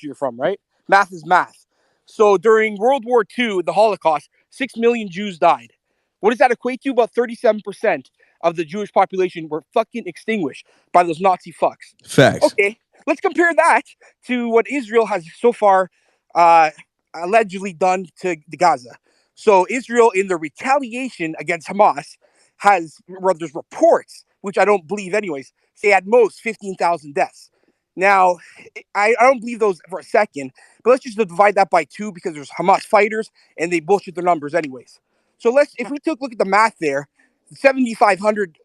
country you're from, right? Math is math. So during World War II, the Holocaust, 6 million Jews died. What does that equate to? About 37% of the Jewish population were fucking extinguished by those Nazi fucks. Facts. Okay, let's compare that to what Israel has so far uh, allegedly done to the Gaza. So Israel, in the retaliation against Hamas, there's reports, which I don't believe anyways, say at most 15,000 deaths. Now, I don't believe those for a second, but let's just divide that by 2 because there's Hamas fighters and they bullshit their numbers anyways. So if we look at the math there, 7,500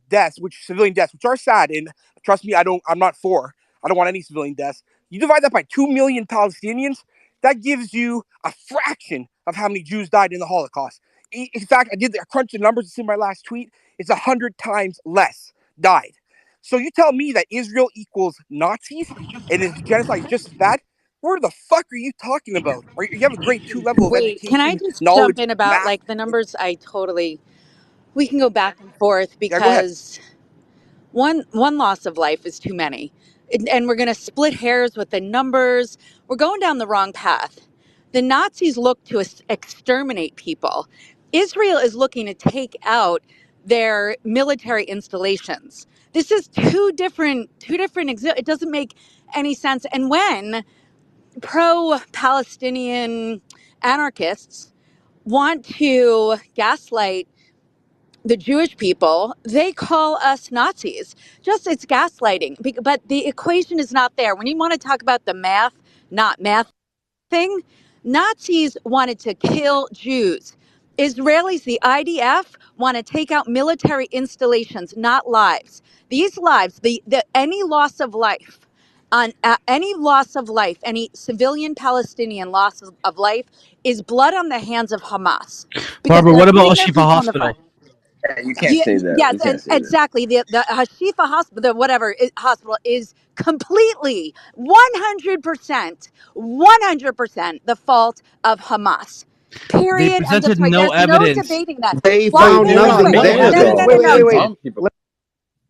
deaths, civilian deaths, which are sad, and trust me, I don't want any civilian deaths. You divide that by 2 million Palestinians, that gives you a fraction of how many Jews died in the Holocaust. In fact, I crunched the numbers. It's in my last tweet. It's 100 times less died. So you tell me that Israel equals Nazis and is genocide is just as bad? Where the fuck are you talking about? Or you have a grade 2 level of Wait, can I education, just knowledge, jump in about math? like the numbers? We can go back and forth Yeah, go ahead. because one loss of life is too many. And we're going to split hairs with the numbers. We're going down the wrong path. The Nazis look to exterminate people. Israel is looking to take out their military installations. This is two different it doesn't make any sense. And when pro-Palestinian anarchists want to gaslight the Jewish people, they call us Nazis. It's gaslighting. But the equation is not there. When you want to talk about the math, not math thing, Nazis wanted to kill Jews. Israelis, the IDF, want to take out military installations, not lives. These lives, any loss of life, any civilian Palestinian loss of life is blood on the hands of Hamas. Barbara, what about Al-Shifa Hospital? Yeah, you can't say that. Yes, You can't say exactly. The Hashifa hospital, hospital is completely 100% the fault of Hamas. Period. They presented There's no evidence. no debating that. They Why? found Wait, nothing wait, there, no, no, though. no, no, no. Some people.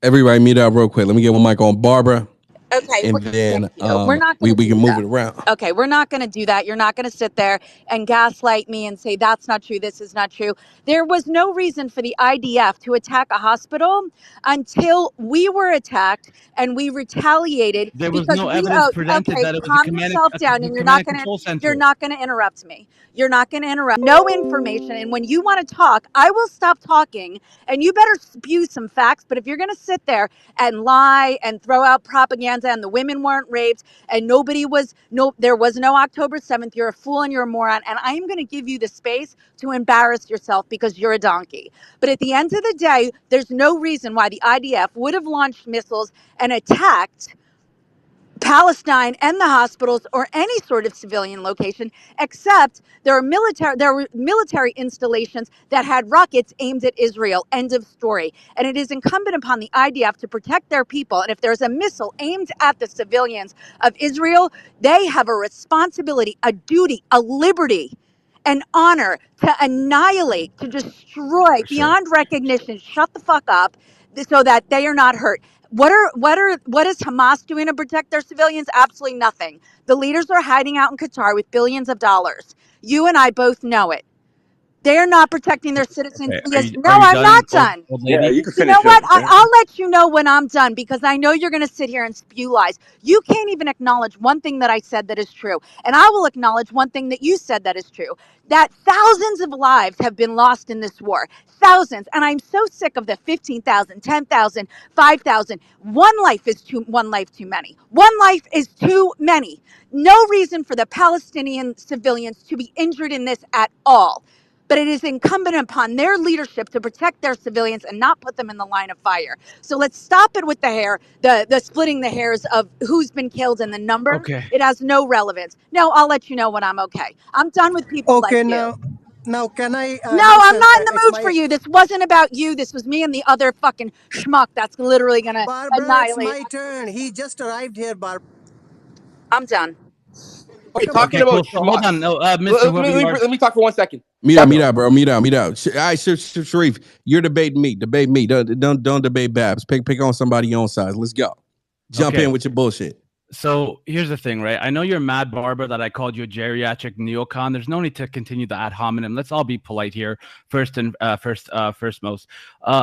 Everybody mute out real quick. Let me get one mic on Barbara, Okay, and then thank you. We're not going we to can do move that. it around. Okay, we're not going to do that. You're not going to sit there and gaslight me and say that's not true, this is not true. There was no reason for the IDF to attack a hospital until we were attacked and we retaliated. There was because no we evidence presented okay, that it was calm yourself down, and you're not going control center. you're not going to interrupt me. You're not going to interrupt. No information, and when you want to talk, I will stop talking, and you better spew some facts. But if you're going to sit there and lie and throw out propaganda and the women weren't raped and there was no October 7th, you're a fool and you're a moron, and I am going to give you the space to embarrass yourself because you're a donkey. But at the end of the day, there's no reason why the IDF would have launched missiles and attacked Palestine and the hospitals or any sort of civilian location, except there were military installations that had rockets aimed at Israel. End of story. And it is incumbent upon the IDF to protect their people. And if there's a missile aimed at the civilians of Israel, they have a responsibility, a duty, a liberty, an honor to annihilate, to destroy beyond recognition. Shut the fuck up so that they are not hurt. What is Hamas doing to protect their civilians? Absolutely nothing. The leaders are hiding out in Qatar with billions of dollars. You and I both know it. They're not protecting their citizens. Okay. I'm not done. Old Yeah, lady? you can You finish know what? up. I'll let you know when I'm done because I know you're going to sit here and spew lies. You can't even acknowledge one thing that I said that is true. And I will acknowledge one thing that you said that is true. That thousands of lives have been lost in this war. Thousands. And I'm so sick of the 15,000, 10,000, 5,000. One life too many. One life is too many. No reason for the Palestinian civilians to be injured in this at all. But it is incumbent upon their leadership to protect their civilians and not put them in the line of fire. So let's stop it with the splitting the hairs of who's been killed and the number. Okay. It has no relevance. No, I'll let you know when I'm okay. I'm done with people like you. Now can I? No, I'm not in the mood for you. This wasn't about you. This was me and the other fucking schmuck that's literally going to annihilate. It's my turn. He just arrived here, Barbara. I'm done. Okay, talking about So hold on. No, Mr. let me talk for 1 second. Meet out, bro. Meet out. All right, Sharif, you're debating me. Debate me. Don't debate Babs. Pick on somebody your own size. Let's go. Jump in with your bullshit. So here's the thing, right? I know you're mad, Barbara, that I called you a geriatric neocon. There's no need to continue the ad hominem. Let's all be polite here. First most.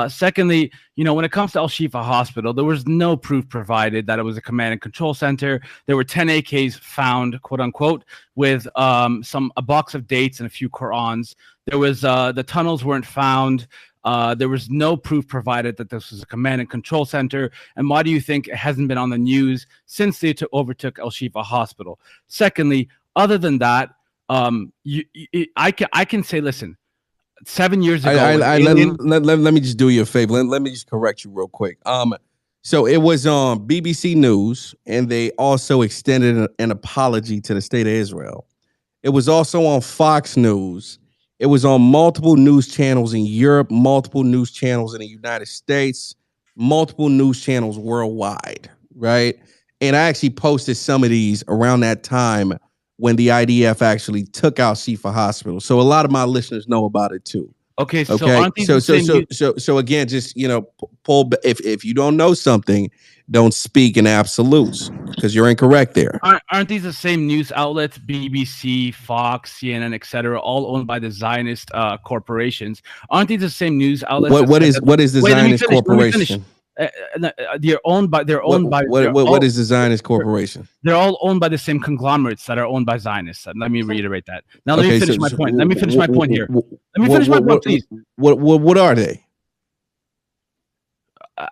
Secondly, when it comes to Al Shifa Hospital, there was no proof provided that it was a command and control center. There were 10 AKs found, quote unquote, with a box of dates and a few Qurans. There was the tunnels weren't found. There was no proof provided that this was a command and control center. And why do you think it hasn't been on the news since they overtook Al Shifa Hospital? Secondly, other than that, I can say, listen, 7 years ago. Let me just do you a favor. Let me just correct you real quick. So it was on BBC News, and they also extended an apology to the state of Israel. It was also on Fox News. It was on multiple news channels in Europe, multiple news channels in the United States, multiple news channels worldwide, right? And I actually posted some of these around that time when the IDF actually took out Shifa Hospital. So a lot of my listeners know about it too. Okay. So again, just pull. If you don't know something, don't speak in absolutes because you're incorrect there. Aren't these the same news outlets? BBC, Fox, CNN, etc., all owned by the Zionist corporations. Aren't these the same news outlets? What is the Zionist corporation? They're owned by. What is the Zionist corporation? They're all owned by the same conglomerates that are owned by Zionists. Let me reiterate that. Now let me finish my point. Let me finish my point here. Let me finish my point, please. What are they?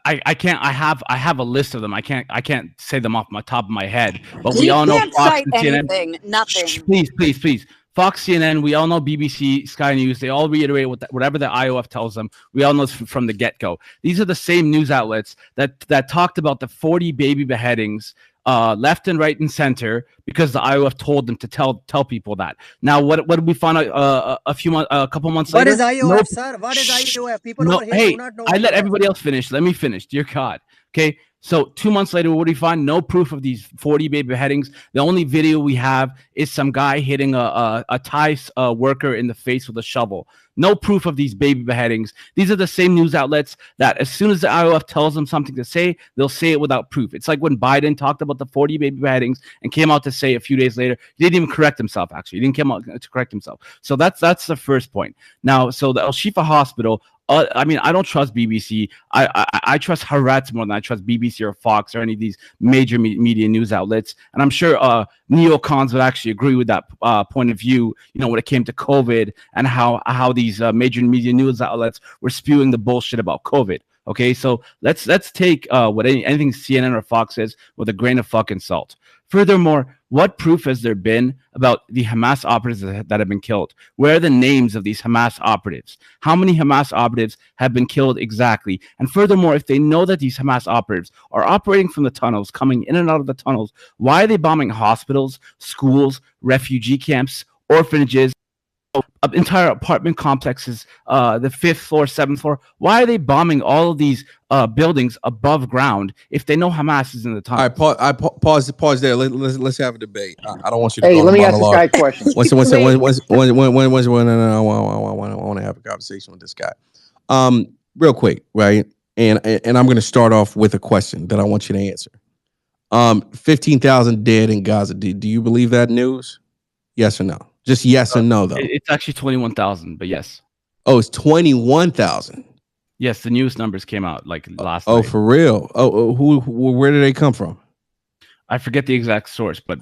I can't. I have a list of them. I can't say them off my top of my head. But we all know Fox and CNN. Nothing. Please. Fox, CNN, we all know BBC, Sky News. They all reiterate whatever the IOF tells them. We all know from the get-go. These are the same news outlets that talked about the 40 baby beheadings left and right and center because the IOF told them to tell people that. Now, what did we find out a couple months later? What is IOF, sir? What is IOF? People over here do not know. I let everybody else finish. Let me finish. Dear God. Okay. So 2 months later, what do we find? No proof of these 40 baby beheadings. The only video we have is some guy hitting a Thai worker in the face with a shovel. No proof of these baby beheadings. These are the same news outlets that as soon as the IOF tells them something to say, they'll say it without proof. It's like when Biden talked about the 40 baby beheadings and came out to say a few days later, he didn't even correct himself, actually. He didn't come out to correct himself. So that's the first point. Now, so the Al Shifa Hospital, I don't trust BBC. I trust Haaretz more than I trust BBC or Fox or any of these major media news outlets. And I'm sure neocons would actually agree with that point of view, when it came to COVID and how these major media news outlets were spewing the bullshit about COVID. Okay, so let's take anything CNN or Fox says with a grain of fucking salt. Furthermore, what proof has there been about the Hamas operatives that have been killed? Where are the names of these Hamas operatives? How many Hamas operatives have been killed exactly? And furthermore, if they know that these Hamas operatives are operating from the tunnels, coming in and out of the tunnels, why are they bombing hospitals, schools, refugee camps, orphanages, entire apartment complexes, the 5th floor, 7th floor? Why are they bombing all of these buildings above ground if they know Hamas is in the tunnel? All right, pause there. Let's have a debate. I don't want you to. Hey, let me ask this guy a question. I want to have a conversation with this guy. Real quick, right? And I'm going to start off with a question that I want you to answer. 15,000 dead in Gaza. Do you believe that news? Yes or no? Just yes or no, though. It's actually 21,000, but yes. Oh, it's 21,000. Yes, the newest numbers came out like last night. Oh, for real? Where did they come from? I forget the exact source, but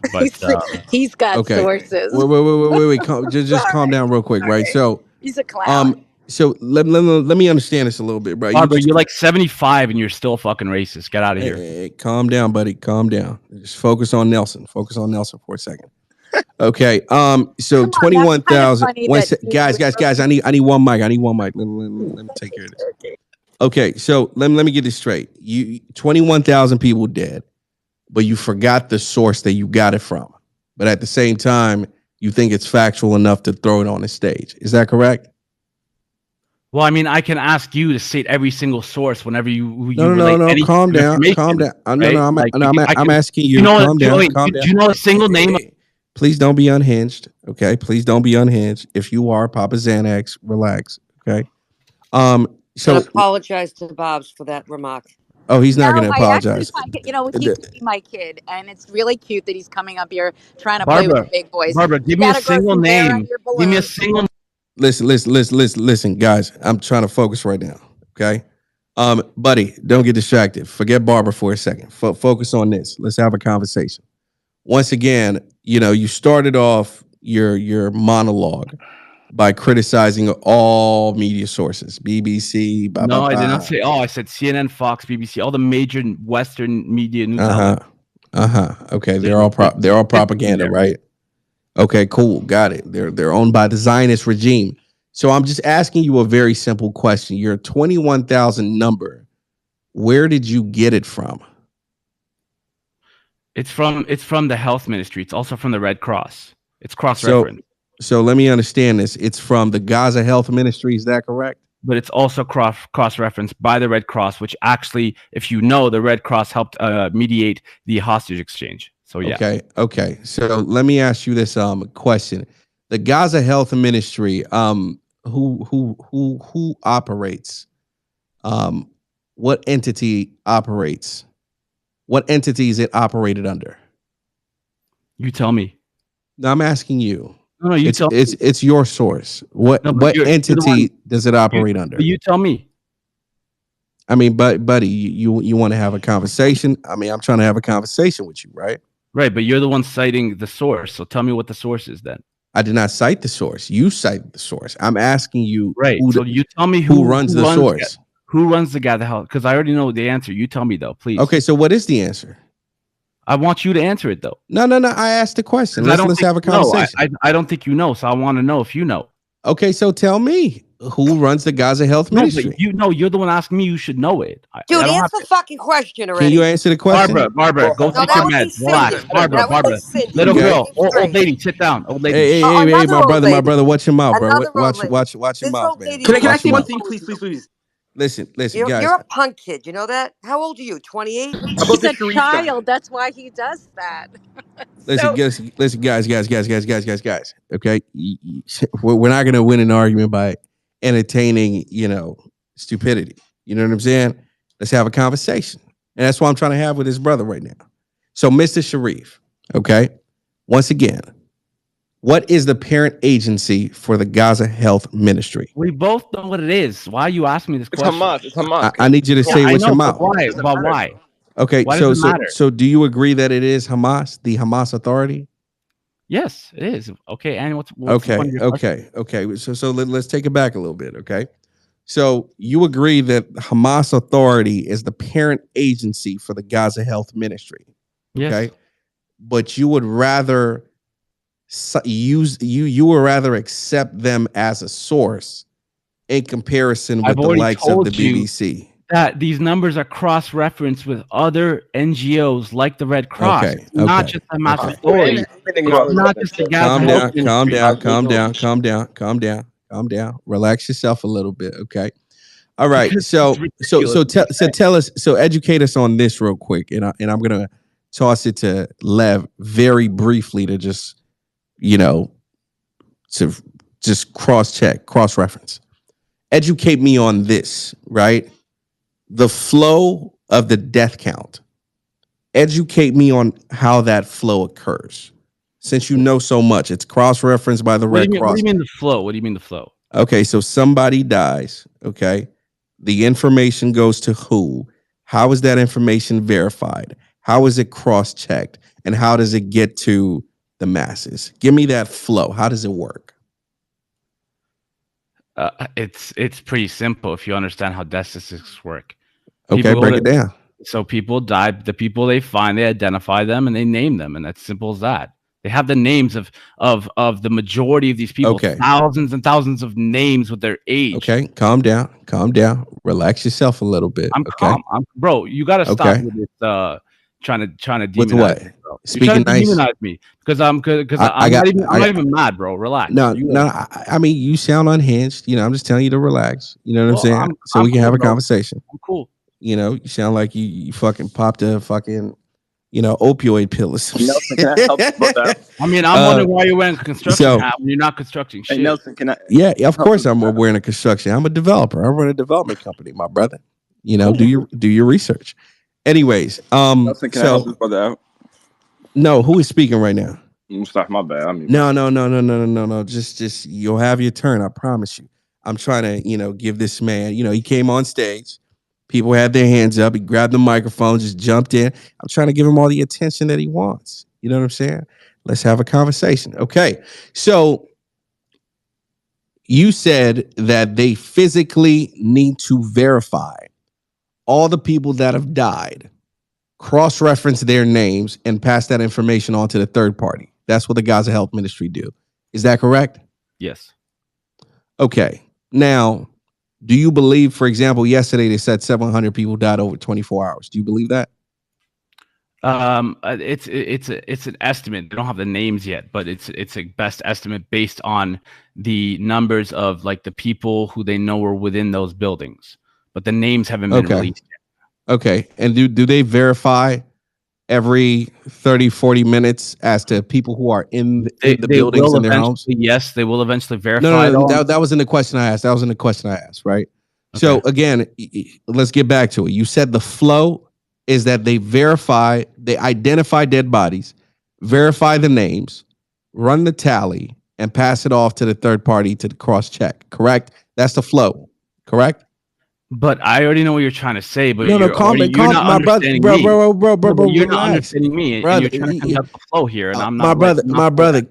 he's got sources. Wait. Just calm down real quick, right? So he's a clown. So let me understand this a little bit, right? You're like 75 and you're still fucking racist. Get out of here. Hey, calm down, buddy. Calm down. Just focus on Nelson. Focus on Nelson for a second. Okay. So 21,000. Guys. I need one mic. Let me take care of this. Okay. So let me get this straight. 21,000 people dead, but you forgot the source that you got it from. But at the same time, you think it's factual enough to throw it on the stage. Is that correct? Well, I mean, I can ask you to state every single source whenever you No. Calm down. I'm asking you. Calm down. Do you know a single name? Please don't be unhinged. Okay. Please don't be unhinged. If you are, Papa Xanax, relax. Okay. So I apologize to Bob's for that remark. Oh, he's not going No, to I actually apologize. find, he could be my kid, and it's really cute that he's coming up here trying to play with the Barbara, big boys. Barbara, You give me a gotta grow single some hair on name. your Give me a balloon. single. Listen, guys. I'm trying to focus right now. Okay, buddy, don't get distracted. Forget Barbara for a second. Focus on this. Let's have a conversation. Once again, you started off your monologue by criticizing all media sources, BBC, blah blah No, I did not blah. say. Oh, I said CNN, Fox, BBC, all the major Western media news outlets. Okay, So, they're all different propaganda, there. right? Okay, cool, got it. They're owned by the Zionist regime. So I'm just asking you a very simple question. Your 21,000 number, where did you get it from? It's from the health ministry. It's also from the Red Cross. It's cross-referenced. So let me understand this. It's from the Gaza Health Ministry. Is that correct? But it's also cross-referenced by the Red Cross, which actually, if you know, the Red Cross helped mediate the hostage exchange. So yeah. Okay. So let me ask you this question: the Gaza Health Ministry, who operates? What entity operates? What entity is it operated under? You tell me. No, I'm asking you. No, you tell me. It's your source. What entity does it operate under? You tell me. I mean, buddy, you want to have a conversation? I mean, I'm trying to have a conversation with you, right? Right, but you're the one citing the source. So tell me what the source is then. I did not cite the source. You cited the source. I'm asking you. Right. So you tell me who runs the source. Who runs the Gaza Health? Because I already know the answer. You tell me though, please. Okay, so what is the answer? I want you to answer it though. No. I asked the question. Let's have a conversation. I don't think you know, so I want to know if you know. Okay, so tell me who runs the Gaza Health Ministry. But you're the one asking me. You should know it. Dude, answer the fucking question already. Can you answer the question? Barbara, go take your meds. Relax. Barbara. Little girl, old lady, sit down. Old lady. Hey, my brother, watch your mouth, bro. Watch your mouth, man. Can I say one thing, please? Listen, guys. You're a punk kid. You know that? How old are you? 28? He's a child. That's why he does that. Listen, guys. Okay, we're not going to win an argument by entertaining, stupidity. You know what I'm saying? Let's have a conversation, and that's what I'm trying to have with his brother right now. So, Mr. Sharif, okay, once again, what is the parent agency for the Gaza Health Ministry? We both know what it is. Why are you asking me this question? It's Hamas. I need you to say what your mouth. Why? Okay, why so do you agree that it is Hamas, the Hamas Authority? Yes, it is. Okay, and what's okay. So let's take it back a little bit. Okay, so you agree that Hamas Authority is the parent agency for the Gaza Health Ministry? Yes. Okay, but you would rather you would rather accept them as a source in comparison with the likes of the BBC. That these numbers are cross-referenced with other NGOs like the Red Cross, not just the Hamas Authority. Not just the Gaza. Calm down. Relax yourself a little bit, okay? All right. So tell us. So educate us on this real quick, and I'm gonna toss it to Lev very briefly to just cross-reference. Educate me on this, right? The flow of the death count. Educate me on how that flow occurs. Since you know so much, it's cross-referenced by the Red Cross. What do you mean the flow? Okay, so somebody dies, okay? The information goes to who? How is that information verified? How is it cross-checked? And how does it get to the masses? Give me that flow. How does it work? It's pretty simple if you understand how death statistics work. Okay, break it down. So people die. The people they find, they identify them and they name them, and that's simple as that. They have the names of the majority of these people. Okay. Thousands and thousands of names with their age. Okay, calm down. Relax yourself a little bit. I'm calm. Bro, you got to stop with this. Trying to demonize with what? Me, bro. Speaking nice. Demonize me because I'm not even mad, bro. Relax. No. I mean, you sound unhinged. I'm just telling you to relax. You know what I'm saying? So we can have a conversation. I'm cool. You sound like you fucking popped a fucking opioid pill or something. Nelson, can I help you with that? I mean, I'm wondering why you're wearing construction hat when you're not constructing shit. Hey, Nelson, can I? Yeah, of course I'm wearing a construction. I'm a developer. I run a development company, my brother. You know, do your research. Anyways, Nelson, can I help so this brother out? no, who is speaking right now? Stop, my bad. No. Just you'll have your turn. I promise you. I'm trying to, give this man. He came on stage. People had their hands up. He grabbed the microphone, just jumped in. I'm trying to give him all the attention that he wants. You know what I'm saying? Let's have a conversation. Okay. So you said that they physically need to verify all the people that have died, cross-reference their names, and pass that information on to the third party. That's what the Gaza Health Ministry do. Is that correct? Yes. Okay. Now, do you believe, for example, yesterday they said 700 people died over 24 hours? Do you believe that? It's an estimate. They don't have the names yet, but it's a best estimate based on the numbers of like the people who they know were within those buildings. But the names haven't been released yet. Okay. And do they verify every 30, 40 minutes as to people who are in the buildings in their homes? Yes, they will eventually verify. No. That wasn't the question I asked. Right? Okay. So again, let's get back to it. You said the flow is that they identify dead bodies, verify the names, run the tally, and pass it off to the third party to cross-check. Correct? That's the flow. Correct? But I already know what you're trying to say. But you're not understanding me. Bro, you're not understanding me, and you're trying to conduct the flow here, and I'm not. My brother.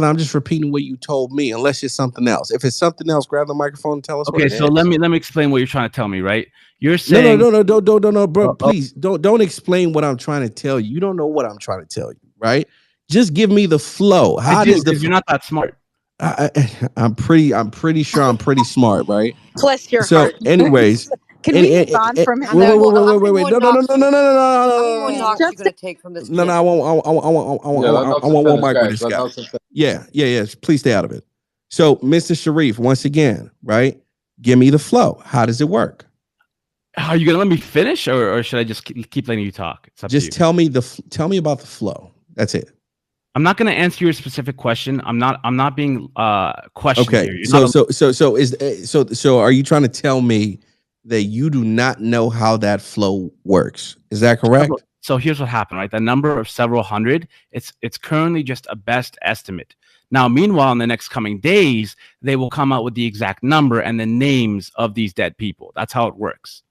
I'm just repeating what you told me, unless it's something else. If it's something else, grab the microphone and tell us. Okay, so let me explain what you're trying to tell me. Right? You're saying no, bro. Please don't explain what I'm trying to tell you. You don't know what I'm trying to tell you, right? Just give me the flow. You're not that smart. I'm pretty sure I'm pretty smart, right? Bless your so, heart. anyways, can we move on from him? Wait. How many more knocks you gonna take from this? No, I won't micro this guy. Yeah. Please stay out of it. So, Mr. Sharif, once again, right? Give me the flow. How does it work? Are you gonna let me finish, or should I just keep letting you talk? Just tell me about the flow. That's it. I'm not going to answer your specific question. I'm not being questioned. Okay. Here. So are you trying to tell me that you do not know how that flow works? Is that correct? So here's what happened, right? The number of several hundred, it's currently just a best estimate. Now, meanwhile, in the next coming days, they will come out with the exact number and the names of these dead people. That's how it works.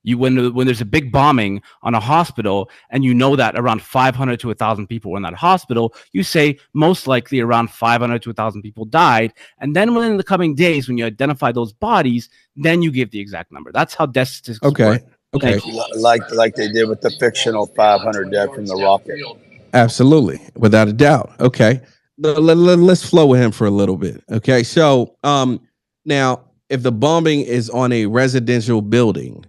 When there's a big bombing on a hospital and you know that around 500 to 1,000 people were in that hospital, you say most likely around 500 to 1,000 people died. And then within the coming days, when you identify those bodies, then you give the exact number. That's how death statistics work. Okay. Like they did with the fictional 500 dead from the rocket. Absolutely. Without a doubt. Okay. Let's flow with him for a little bit. Okay. So now, if the bombing is on a residential building,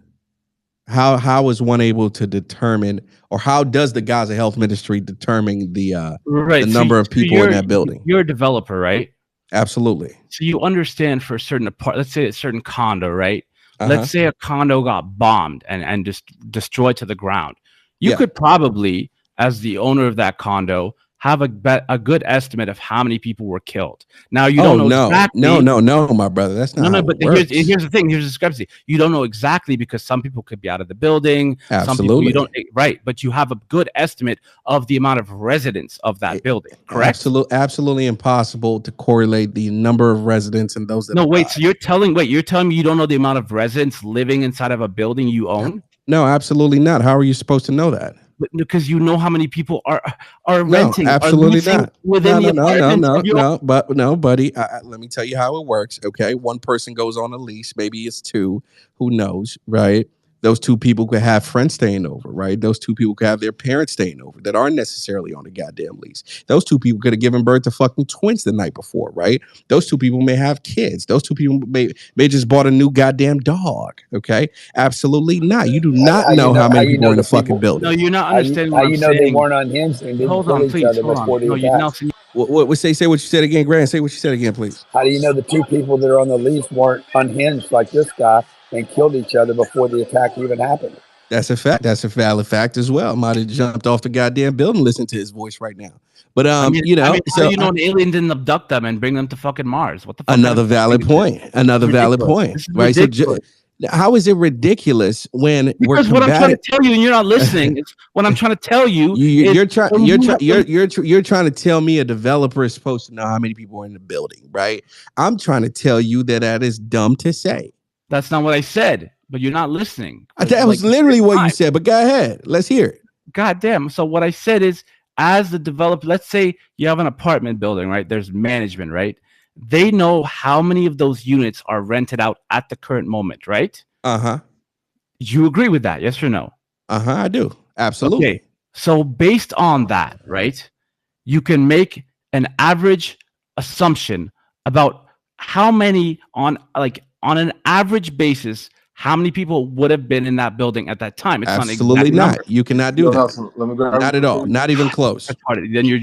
how is one able to determine, or how does the Gaza Health Ministry determine the number of people in that building? You're a developer, right? Absolutely. So you understand for a certain let's say a certain condo, right? Let's say a condo got bombed and just destroyed to the ground. You could probably, as the owner of that condo, have a good estimate of how many people were killed. Now you don't know exactly. No, my brother, that's not. But here's the thing. Here's the discrepancy. You don't know exactly because some people could be out of the building. Absolutely, some people you don't. Right, but you have a good estimate of the amount of residents of that building. Correct. Absolutely impossible to correlate the number of residents and those that. No, wait. So you're telling me you don't know the amount of residents living inside of a building you own? No, absolutely not. How are you supposed to know that? Because you know how many people are renting. Absolutely not. Within No, buddy. Let me tell you how it works. Okay, one person goes on a lease. Maybe it's two. Who knows, right? Those two people could have friends staying over, right? Those two people could have their parents staying over that aren't necessarily on a goddamn lease. Those two people could have given birth to fucking twins the night before, right? Those two people may have kids. Those two people may just bought a new goddamn dog, okay? Absolutely not. You do not know how many people are in the fucking building. No, you're not understanding how you know they weren't unhinged and didn't kill each other before the attack. What say what you said again, Grant? Say what you said again, please. How do you know the two people that are on the lease weren't unhinged like this guy and killed each other before the attack even happened? That's a fact. That's a valid fact as well. Might have jumped off the goddamn building, listen to his voice right now. But so an alien didn't abduct them and bring them to fucking Mars? What the fuck? Another valid point. Right. So How is it ridiculous when because what I'm trying to tell you and you're not listening is what I'm trying to tell you. You're trying to tell me a developer is supposed to know how many people are in the building, right? I'm trying to tell you that is dumb to say. That's not what I said, but you're not listening. That was literally what you said, but go ahead. Let's hear it. God damn. So what I said is, as the developer, let's say you have an apartment building, right? There's management, right? They know how many of those units are rented out at the current moment, right? Uh-huh. You agree with that, yes or no? Uh-huh, I do. Absolutely. Okay. So based on that, right, you can make an average assumption about how many on an average basis, how many people would have been in that building at that time. It's absolutely not. You cannot do that. Not at all. Not even close. Then you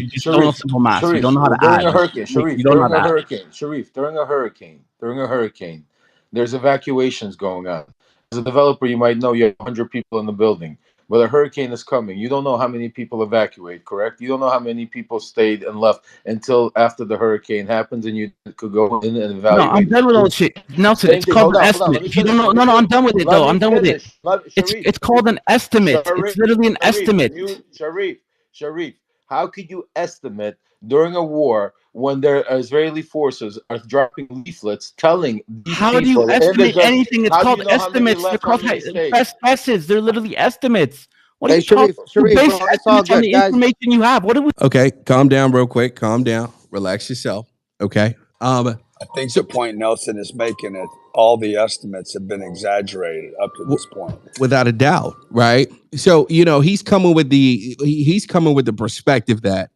just don't know simple math. You don't know how to add. During a hurricane, there's evacuations going on. As a developer, you might know you have 100 people in the building, but a hurricane is coming. You don't know how many people evacuate, correct? You don't know how many people stayed and left until after the hurricane happens, and you could go in and evaluate. No, I'm done with all this shit. Nelson, it's called an estimate. If you don't know, no, I'm done with it, though. I'm done with it. It's called an estimate. It's literally an estimate. Sharif, how could you estimate during a war when their Israeli forces are dropping leaflets telling these how do you estimate anything? It's called estimates. They're called best guesses. They're literally estimates. What are you talking about? Based estimates on the information you have. What do we? Okay, calm down real quick. Calm down. Relax yourself. Okay. I think the point Nelson is making is all the estimates have been exaggerated up to this point, without a doubt, right? So he's coming with the perspective that,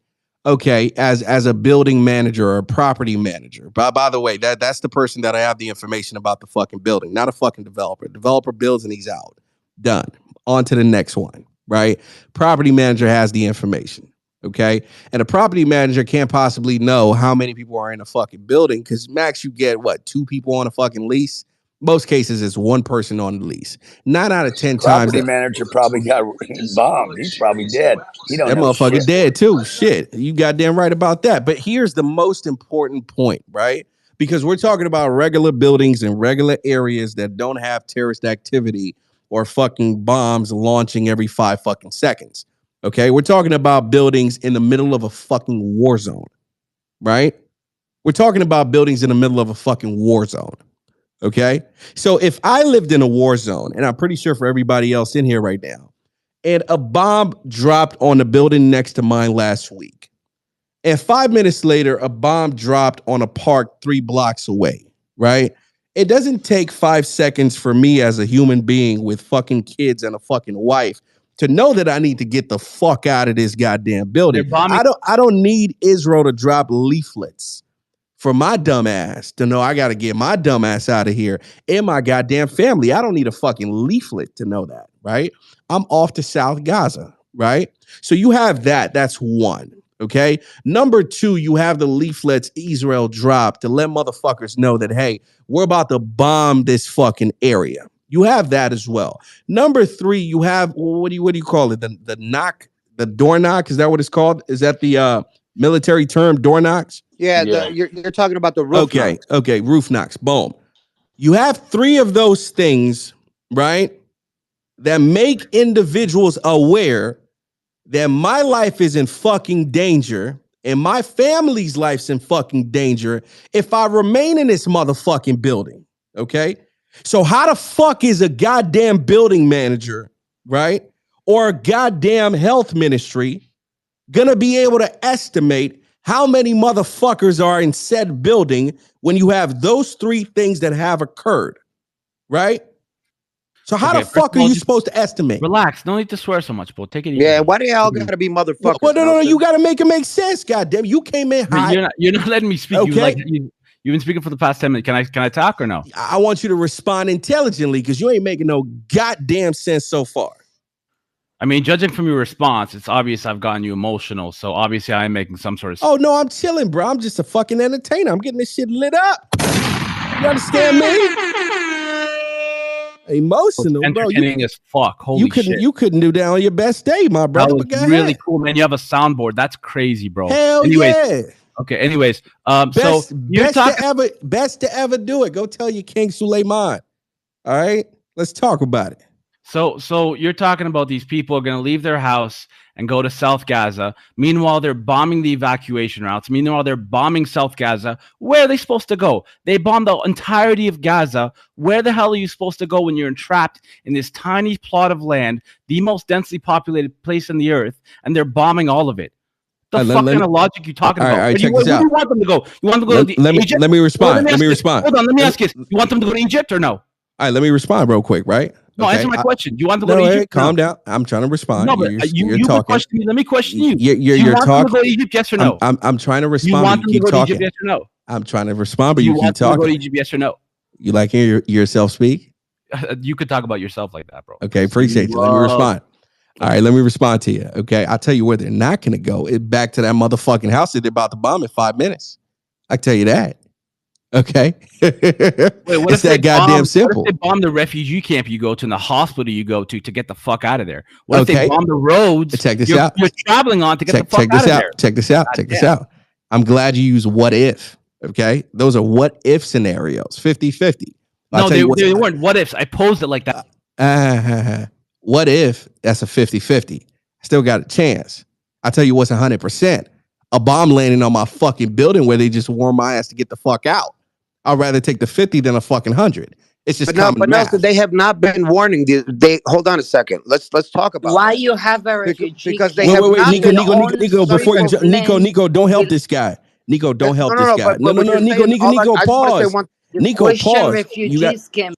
okay, as a building manager or a property manager. By the way, that's the person that I have the information about the fucking building, not a fucking developer. Developer builds and he's out. Done. On to the next one, right? Property manager has the information. Okay. And a property manager can't possibly know how many people are in a fucking building because max you get 2 people on a fucking lease. Most cases it's 1 person on the lease. 9 out of 10 times. Property manager probably got bombed. He's probably dead. He don't know motherfucker shit. Dead too. Shit. You goddamn right about that. But here's the most important point, right? Because we're talking about regular buildings and regular areas that don't have terrorist activity or fucking bombs launching every 5 fucking seconds. Okay, we're talking about buildings in the middle of a fucking war zone, right? We're talking about buildings in the middle of a fucking war zone, okay? So if I lived in a war zone, and I'm pretty sure for everybody else in here right now, and a bomb dropped on the building next to mine last week, and 5 minutes later, a bomb dropped on a park 3 blocks away, right? It doesn't take 5 seconds for me as a human being with fucking kids and a fucking wife to know that I need to get the fuck out of this goddamn building. I don't need Israel to drop leaflets for my dumb ass to know I got to get my dumb ass out of here and my goddamn family. I don't need a fucking leaflet to know that, right? I'm off to South Gaza, right? So you have that. That's one, okay? Number 2, you have the leaflets Israel dropped to let motherfuckers know that, hey, we're about to bomb this fucking area. You have that as well. Number 3, you have what do you call it? The door knock. Is that what it's called? Is that the military term, door knocks? Yeah. You're talking about the roof. knocks. Okay, roof knocks. Boom. You have 3 of those things, right? That make individuals aware that my life is in fucking danger and my family's life's in fucking danger if I remain in this motherfucking building. Okay. So how the fuck is a goddamn building manager, right, or a goddamn health ministry gonna be able to estimate how many motherfuckers are in said building when you have those 3 things that have occurred, right? So how the fuck are you supposed to estimate? Relax. No need to swear so much, bro. Take it easy. Yeah, why do y'all gotta be motherfuckers? Well, no. You gotta make it make sense, goddamn. You came in high. You're not letting me speak. Okay. You've been speaking for the past 10 minutes. Can I talk or no? I want you to respond intelligently because you ain't making no goddamn sense so far. I mean, judging from your response, it's obvious I've gotten you emotional. So obviously I'm making some sort of... Oh, no, I'm chilling, bro. I'm just a fucking entertainer. I'm getting this shit lit up. You understand me? Emotional, bro. Entertaining as fuck. Holy shit. You couldn't do that on your best day, my brother. That was really cool, man. You have a soundboard. That's crazy, bro. Hell yeah. Okay. Anyways, best to ever do it. Go tell your King Suleiman. All right, let's talk about it. So you're talking about these people are going to leave their house and go to South Gaza. Meanwhile, they're bombing the evacuation routes. Meanwhile, they're bombing South Gaza. Where are they supposed to go? They bombed the entirety of Gaza. Where the hell are you supposed to go when you're entrapped in this tiny plot of land, the most densely populated place on the earth, and they're bombing all of it? The fuck kind of logic you talking about? Where do you want them to go? You want them to go to Egypt? Let me respond. Let me respond. Hold on, let me ask you. You want them to go to Egypt or no? All right, let me respond real quick, right? No, answer my question. Do you want them to go to Egypt? Calm down. I'm trying to respond. No, but you're talking. Question me. Let me question you. You're talking. Do you want them to go to Egypt? Yes or no? I'm trying to respond. You want them to go to Egypt? Yes or no? I'm trying to respond, but you keep talking. Do you want them to go to Egypt? Yes or no? You like hearing yourself speak? You could talk about yourself like that, bro. Okay, appreciate you. Let me respond. All right, let me respond to you. Okay, I'll tell you where they're not going to go. It's back to that motherfucking house that they're about to bomb in 5 minutes. I tell you that. Okay. Wait, what it's that goddamn simple. What if they bomb the refugee camp you go to and the hospital you go to get the fuck out of there? What if they bomb the roads check this out. You're traveling on to get the fuck out of there? Check this out. Check this out. I'm glad you use what if. Okay. Those are what if scenarios. 50-50. No, they weren't what ifs. I posed it like that. What if that's a 50-50? Still got a chance. I tell you what's 100%. A bomb landing on my fucking building where they just warn my ass to get the fuck out. I'd rather take the 50 than a fucking 100. It's just common math. No, they have not been warning. They hold on a second. Let's talk about why you have a refugee. Because they have not been Nico, before you Nico, don't help this guy. Nico, don't help this guy. No, Nico, pause. Nico, pause. Refugees camp.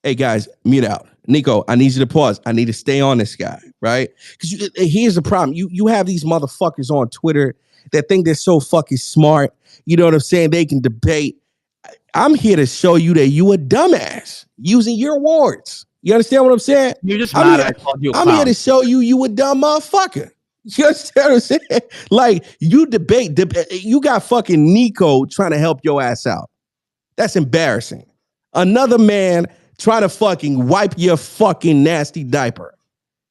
Hey guys, mute out. Nico, I need you to pause. I need to stay on this guy, right? Because here's the problem. You have these motherfuckers on Twitter that think they're so fucking smart. You know what I'm saying? They can debate. I'm here to show you that you a dumbass using your words. You understand what I'm saying? You're just mad I called you a clown. I'm here to show you a dumb motherfucker. You understand what I'm saying? Like, you debate. You got fucking Nico trying to help your ass out. That's embarrassing. Another man trying to fucking wipe your fucking nasty diaper.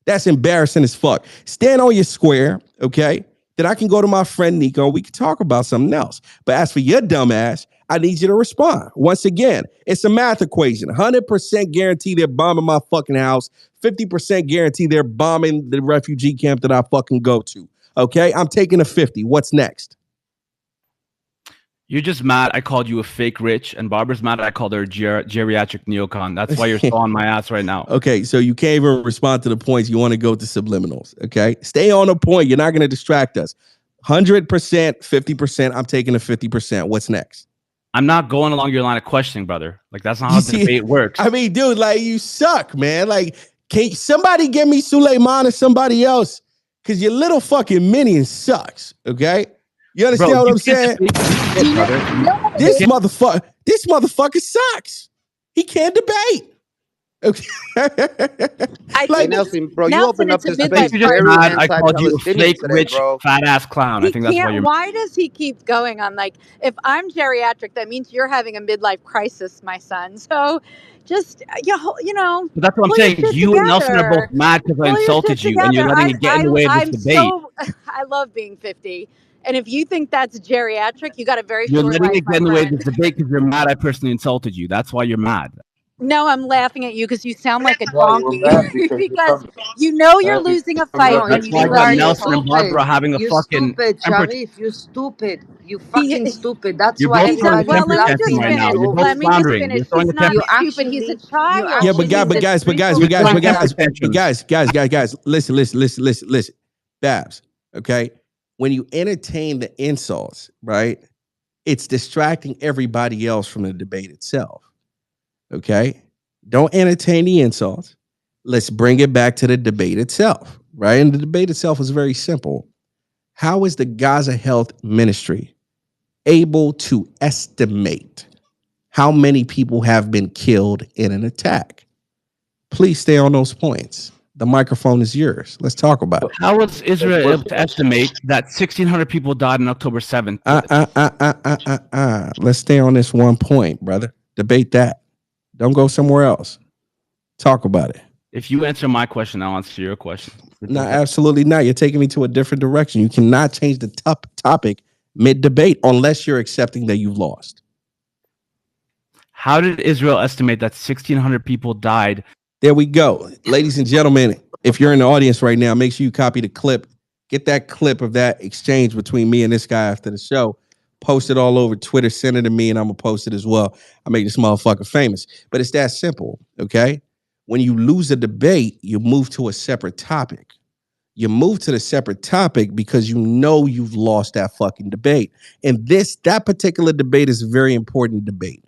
That's embarrassing as fuck. Stand on your square, okay? Then I can go to my friend Nico. We can talk about something else. But as for your dumb ass, I need you to respond. Once again, it's a math equation. 100% guarantee they're bombing my fucking house. 50% guarantee they're bombing the refugee camp that I fucking go to. Okay? I'm taking a 50. What's next? You're just mad I called you a fake rich, and Barbara's mad I called her a geriatric neocon. That's why you're still on my ass right now. Okay, so you can't even respond to the points. You want to go to subliminals, okay? Stay on the point. You're not going to distract us. 100%, 50%. I'm taking a 50%. What's next? I'm not going along your line of questioning, brother. Like, that's not how the debate works. I mean, dude, like, you suck, man. Like, can somebody give me Suleiman or somebody else? Because your little fucking minion sucks, okay? You understand what I'm saying? This motherfucker sucks. He can't debate. Okay. Nelson, bro, you opened up this space. I called you a fake, rich, fat ass clown. I think that's why you're. Why does he keep going on? Like, if I'm geriatric, that means you're having a midlife crisis, my son. So, just you know. But that's what I'm saying. You and Nelson are both mad because I insulted you, and you're letting it get in the way of this debate. I love being 50. And if you think that's geriatric, you got a very you're short letting life, it get in the way of this debate because you're mad I personally insulted you. That's why you're mad. No, I'm laughing at you because you sound like a donkey. Because you know you're losing a fight when you start. Nelson and Barbara having a fucking. Sharif, you stupid. You fucking stupid. That's why. Well, let me just finish. Let me just finish. He's not stupid. He's a child. Yeah, but guys, listen. Babs, okay? When you entertain the insults, right? It's distracting everybody else from the debate itself. Okay? Don't entertain the insults. Let's bring it back to the debate itself, right? And the debate itself is very simple. How is the Gaza Health Ministry able to estimate how many people have been killed in an attack? Please stay on those points. The microphone is yours. Let's talk about it. How was Israel able to estimate that 1,600 people died on October 7th? Let's stay on this one point, brother. Debate that. Don't go somewhere else. Talk about it. If you answer my question, I'll answer your question. No, absolutely not. You're taking me to a different direction. You cannot change the topic mid-debate unless you're accepting that you've lost. How did Israel estimate that 1,600 people died? There we go. Ladies and gentlemen, if you're in the audience right now, make sure you copy the clip. Get that clip of that exchange between me and this guy after the show. Post it all over Twitter. Send it to me, and I'm going to post it as well. I make this motherfucker famous. But it's that simple, okay? When you lose a debate, you move to a separate topic. You move to the separate topic because you know you've lost that fucking debate. And that particular debate is a very important debate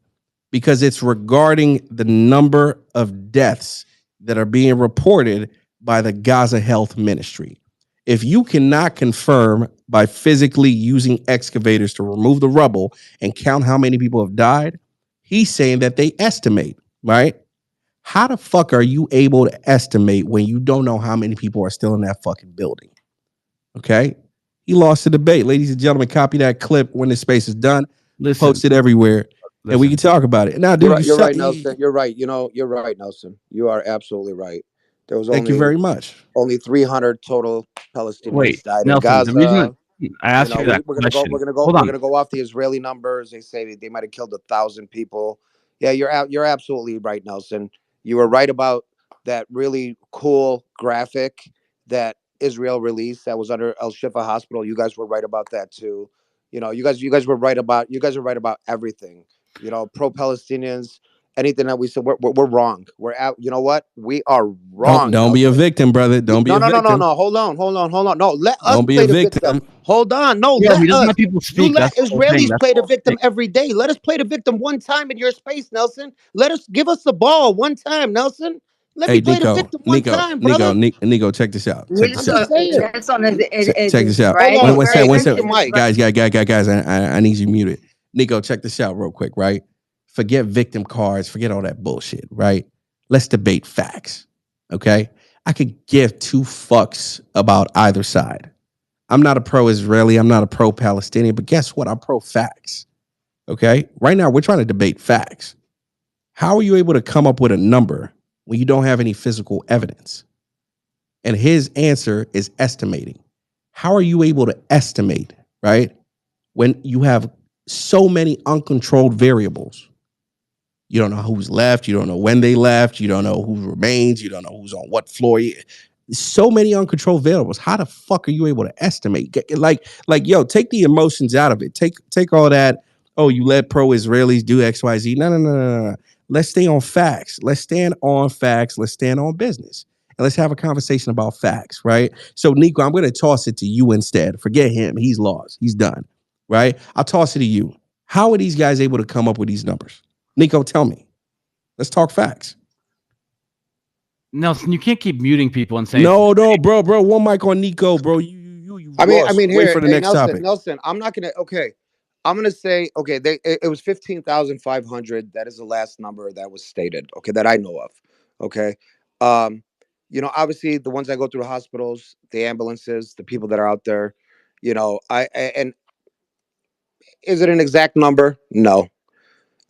because it's regarding the number of deaths that are being reported by the Gaza Health Ministry. If you cannot confirm by physically using excavators to remove the rubble and count how many people have died, he's saying that they estimate, right? How the fuck are you able to estimate when you don't know how many people are still in that fucking building? Okay? He lost the debate. Ladies and gentlemen, copy that clip when this space is done. Post it everywhere. And we can talk about it. Now, dude, you're right, Nelson. You're right. You're right, Nelson. You are absolutely right. There was thank you very much. Only 300 total Palestinians died Nelson, in Gaza. the reason I asked you that we're gonna go off the Israeli numbers. They say they might have killed 1,000 people. Yeah, you're absolutely right, Nelson. You were right about that really cool graphic that Israel released that was under Al Shifa Hospital. You guys were right about that too. You guys were right about everything. Pro-Palestinians, anything that we said, we're wrong. We're out. You know what? We are wrong. Don't be a victim, brother. Don't be a victim. No. Hold on. No, let us play the victim. Hold on. No, let us. Let people speak. You let Israelis play the victim every day. Let us play the victim one time in your space, Nelson. Give us the ball one time, Nelson. Let me play the victim one time, brother. Nico, check this out. Check this out. Check this out. Right? One second. Guys, I need you muted. Nico, check this out real quick, right? Forget victim cards. Forget all that bullshit, right? Let's debate facts, okay? I could give two fucks about either side. I'm not a pro-Israeli. I'm not a pro-Palestinian. But guess what? I'm pro-facts, okay? Right now, we're trying to debate facts. How are you able to come up with a number when you don't have any physical evidence? And his answer is estimating. How are you able to estimate, right, when you have so many uncontrolled variables? You don't know who's left. You don't know when they left. You don't know who remains. You don't know who's on what floor. So many uncontrolled variables. How the fuck are you able to estimate? Yo, take the emotions out of it. Take all that. Oh, you let pro-Israelis do X, Y, Z. No. Let's stay on facts. Let's stand on facts. Let's stand on business. And let's have a conversation about facts, right? So, Nico, I'm going to toss it to you instead. Forget him. He's lost. He's done, right? I'll toss it to you. How are these guys able to come up with these numbers? Nico, tell me. Let's talk facts. Nelson, you can't keep muting people and saying no, bro. One mic on Nico, bro. You. I mean, wait for the next topic. Nelson, I'm not gonna. Okay, I'm gonna say. Okay, it was 15,500. That is the last number that was stated. Okay, that I know of. Okay, obviously the ones that go through the hospitals, the ambulances, the people that are out there. And is it an exact number? No.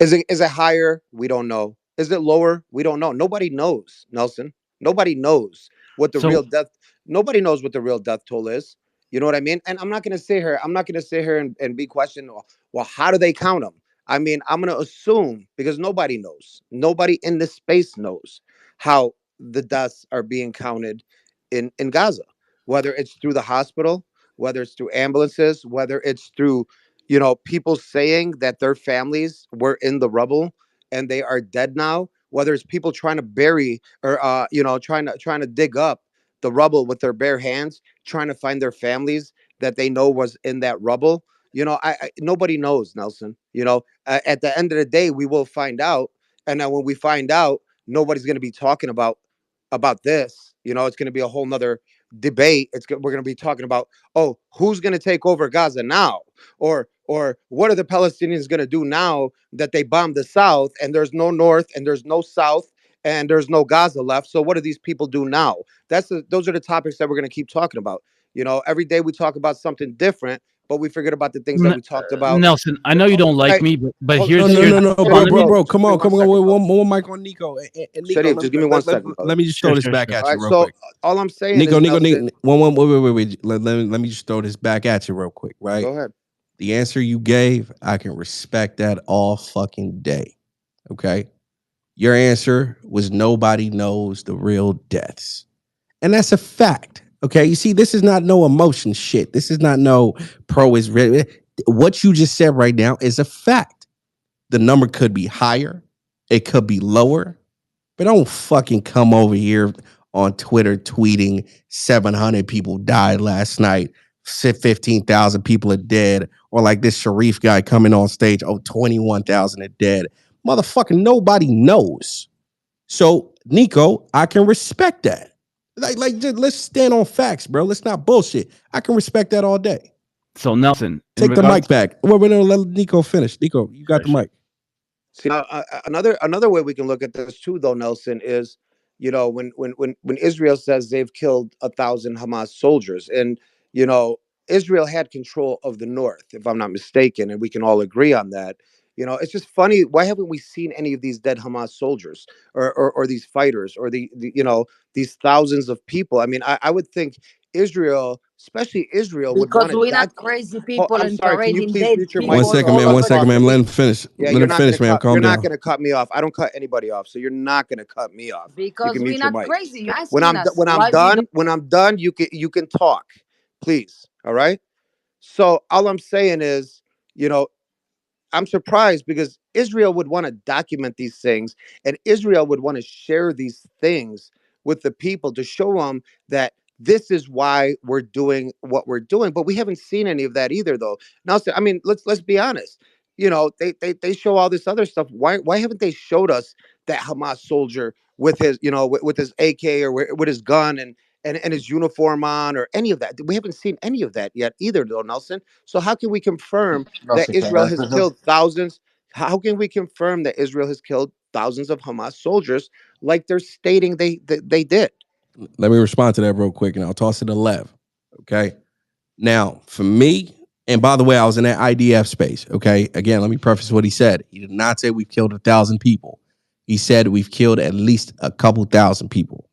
Is it higher? We don't know. Is it lower? We don't know. Nobody knows, Nelson. Nobody knows what the real death. Nobody knows what the real death toll is. You know what I mean? And I'm not going to sit here and be questioned. Well, how do they count them? I mean, I'm going to assume because nobody knows. Nobody in this space knows how the deaths are being counted in Gaza, whether it's through the hospital, whether it's through ambulances, whether it's through people saying that their families were in the rubble and they are dead now, whether it's people trying to bury or trying to dig up the rubble with their bare hands, trying to find their families that they know was in that rubble. Nobody knows, Nelson. At the end of the day, we will find out. And then when we find out, nobody's going to be talking about this. It's going to be a whole nother debate. We're going to be talking about, oh, who's going to take over Gaza now? Or what are the Palestinians going to do now that they bombed the south and there's no north and there's no south and there's no Gaza left? So what do these people do now? Those are the topics that we're going to keep talking about. Every day we talk about something different, but we forget about the things that we talked about. Nelson, I know you don't like me, but here's no, bro. Come on. One mic on Nico. And Nico, Sharif, just give me 1 second. Let me just throw this back at you real quick. All I'm saying Nico, is wait. Let me just throw this back at you real quick, right? Go ahead. The answer you gave, I can respect that all fucking day. Okay. Your answer was nobody knows the real deaths. And that's a fact. Okay. You see, this is not no emotion shit. This is not no pro-Israel. What you just said right now is a fact. The number could be higher. It could be lower. But don't fucking come over here on Twitter tweeting 700 people died last night, 15,000 people are dead, or like this Sharif guy coming on stage, 21,000 are dead. Motherfucker, nobody knows. So, Nico, I can respect that. Let's stand on facts, bro. Let's not bullshit. I can respect that all day. So, Nelson, take the mic back. Well, we're gonna let Nico finish. Nico, you got the mic. See, now another way we can look at this too, though, Nelson, is when Israel says they've killed 1,000 Hamas soldiers, and Israel had control of the north, if I'm not mistaken, and we can all agree on that. It's just funny. Why haven't we seen any of these dead Hamas soldiers or these fighters or these thousands of people? I mean, I would think Israel, especially Israel, would want Because to. we're not crazy people I'm and sorry. Can you parading please dead mute your people. mic? 1 second, Hold man. on, 1 second, man. Let him finish. Yeah, Let him finish, man. Calm you're down. not gonna cut me off. I don't cut anybody off, so you're not gonna cut me off. You Because can we're mute your not mic. crazy. You're When asking us why we don't. when I'm done, you can talk, please. All right. So all I'm saying is, I'm surprised because Israel would want to document these things, and Israel would want to share these things with the people to show them that this is why we're doing what we're doing. But we haven't seen any of that either, though. Now, I mean, let's be honest. They show all this other stuff. Why haven't they showed us that Hamas soldier with his with his AK or with his gun and his uniform on or any of that? We haven't seen any of that yet either, though, Nelson. So how can we confirm that Nelson, can I Israel has answer him? killed thousands? How can we confirm that Israel has killed thousands of Hamas soldiers like they're stating they did? Let me respond to that real quick, and I'll toss it to Lev. Okay. Now, for me, and by the way, I was in that IDF space. Okay. Again, let me preface what he said. He did not say we've killed 1,000 people. He said we've killed at least a couple thousand people.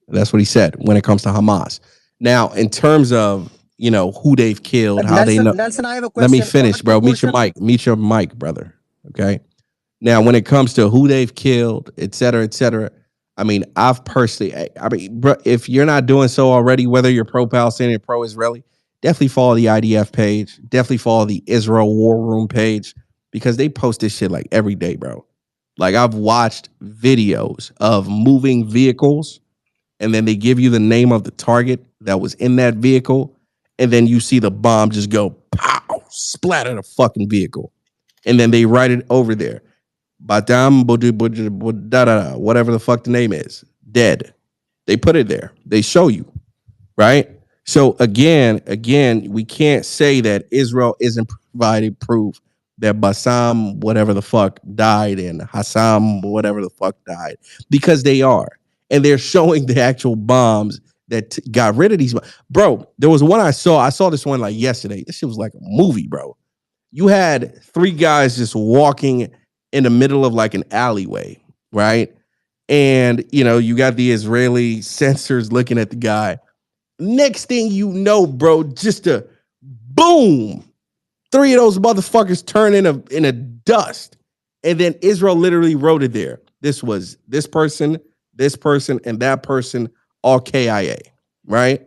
That's what he said when it comes to Hamas. Now, in terms of who they've killed, how they know. Nelson, I have a Let me question. finish, bro. Meet your mic. Meet your mic, brother. Okay. Now, when it comes to who they've killed, et cetera, I mean, I've personally, bro, if you're not doing so already, whether you're pro-Palestinian or pro-Israeli, definitely follow the IDF page. Definitely follow the Israel War Room page because they post this shit like every day, bro. Like I've watched videos of moving vehicles, and then they give you the name of the target that was in that vehicle, and then you see the bomb just go pow, splatter the fucking vehicle, and then they write it over there. Batam, whatever the fuck the name is, dead. They put it there. They show you, right? So again, we can't say that Israel isn't providing proof that Bassam, whatever the fuck, died and Hassam, whatever the fuck, died, because they are. And they're showing the actual bombs that got rid of these. Bro, there was one I saw this one like yesterday. This shit was like a movie, bro. You had 3 guys just walking in the middle of like an alleyway, right? And, you got the Israeli sensors looking at the guy. Next thing you know, bro, just a boom. 3 of those motherfuckers turn in a dust. And then Israel literally wrote it there. This was this person, and that person, all KIA, right?